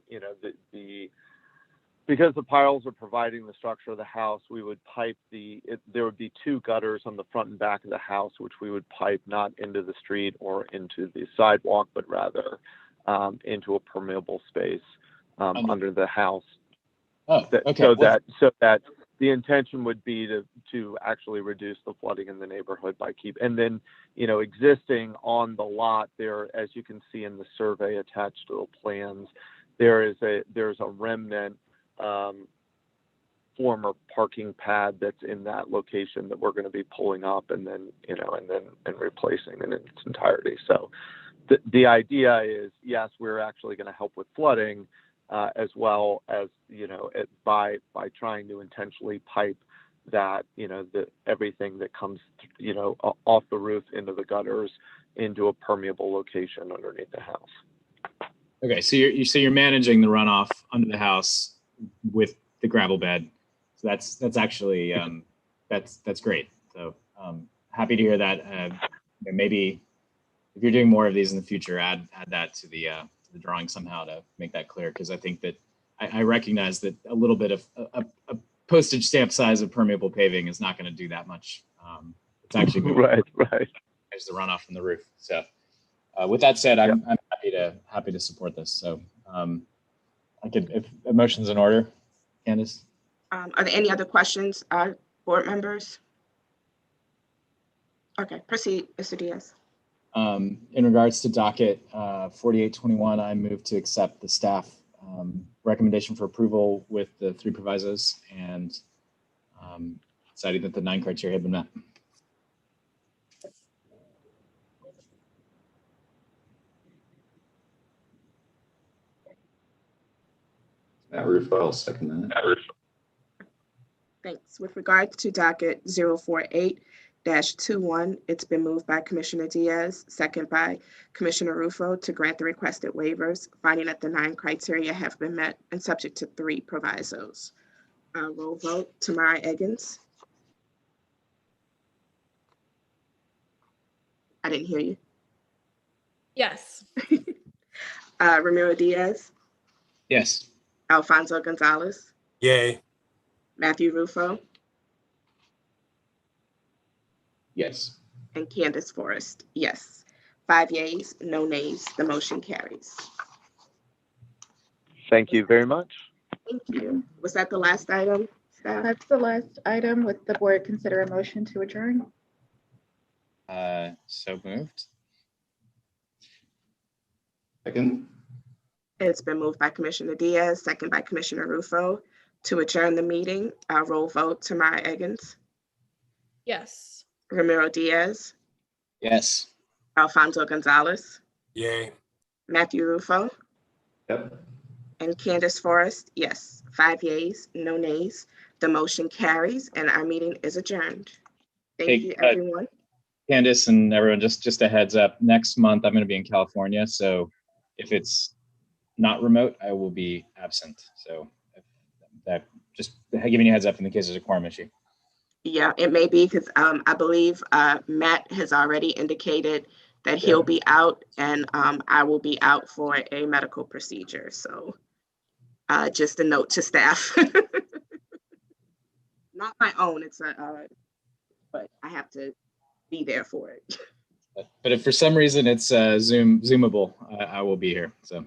because the piles are providing the structure of the house, we would pipe there would be two gutters on the front and back of the house, which we would pipe not into the street or into the sidewalk, but rather into a permeable space under the house. Oh, okay. So that the intention would be to actually reduce the flooding in the neighborhood by and then, existing on the lot there, as you can see in the survey attached to the plans, there's a remnant former parking pad that's in that location that we're going to be pulling up and then replacing in its entirety. So the idea is, yes, we're actually going to help with flooding, as well as, by trying to intentionally pipe that, everything that comes, off the roof into the gutters into a permeable location underneath the house. Okay, so you're managing the runoff under the house with the gravel bed. So that's actually that's great. So happy to hear that. Maybe if you're doing more of these in the future, add that to the drawing somehow to make that clear, because I think that I recognize that a little bit of a postage stamp size of permeable paving is not going to do that much. It's actually right. As the runoff from the roof. So with that said, I'm happy to support this. So I could, if a motion's in order, Candace. Are there any other questions, board members? Okay, proceed, Mr. Diaz. In regards to docket 4821, I move to accept the staff recommendation for approval with the 3 provisos and citing that the 9 criteria have been met. Matt Rufo, I'll second that. Thanks. With regards to docket 048-21, it's been moved by Commissioner Diaz, second by Commissioner Rufo, to grant the requested waivers, finding that the 9 criteria have been met and subject to 3 provisos. Roll vote. Tamara Eggins. I didn't hear you. Yes. Ramiro Diaz. Yes. Alfonso Gonzalez. Yay. Matthew Rufo. Yes. And Candace Forrest, yes. 5 yeas, no nays, the motion carries. Thank you very much. Thank you. Was that the last item, staff? That's the last item. With the board consider a motion to adjourn. So moved. Second. It's been moved by Commissioner Diaz, second by Commissioner Rufo, to adjourn the meeting. Roll vote. Tamara Eggins. Yes. Ramiro Diaz. Yes. Alfonso Gonzalez. Yay. Matthew Rufo. Yep. And Candace Forrest, yes. 5 yeas, no nays. The motion carries and our meeting is adjourned. Thank you, everyone. Candace and everyone, just a heads up. Next month, I'm going to be in California. So if it's not remote, I will be absent. So that just giving you a heads up in the case there's a quorum issue. Yeah, it may be because I believe Matt has already indicated that he'll be out and I will be out for a medical procedure. So just a note to staff. Not my own, but I have to be there for it. But if for some reason it's Zoomable, I will be here. So,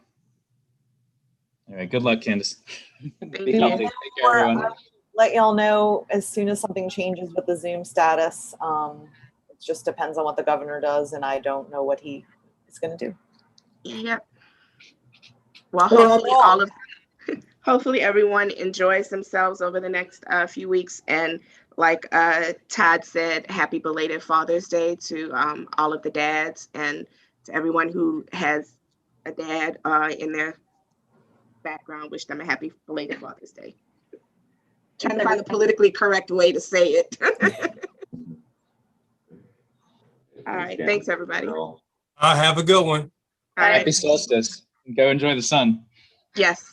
all right. Good luck, Candace. Be Yeah. healthy. Take care, everyone. Let y'all know as soon as something changes with the Zoom status. It just depends on what the governor does, and I don't know what he is going to do. Yep. Well, hopefully everyone enjoys themselves over the next few weeks. And like Todd said, happy belated Father's Day to all of the dads and to everyone who has a dad in their background. Wish them a happy belated Father's Day. Trying to find the politically correct way to say it. All right. Thanks, everybody. Have a good one. All right. Happy solstice. Go enjoy the sun. Yes.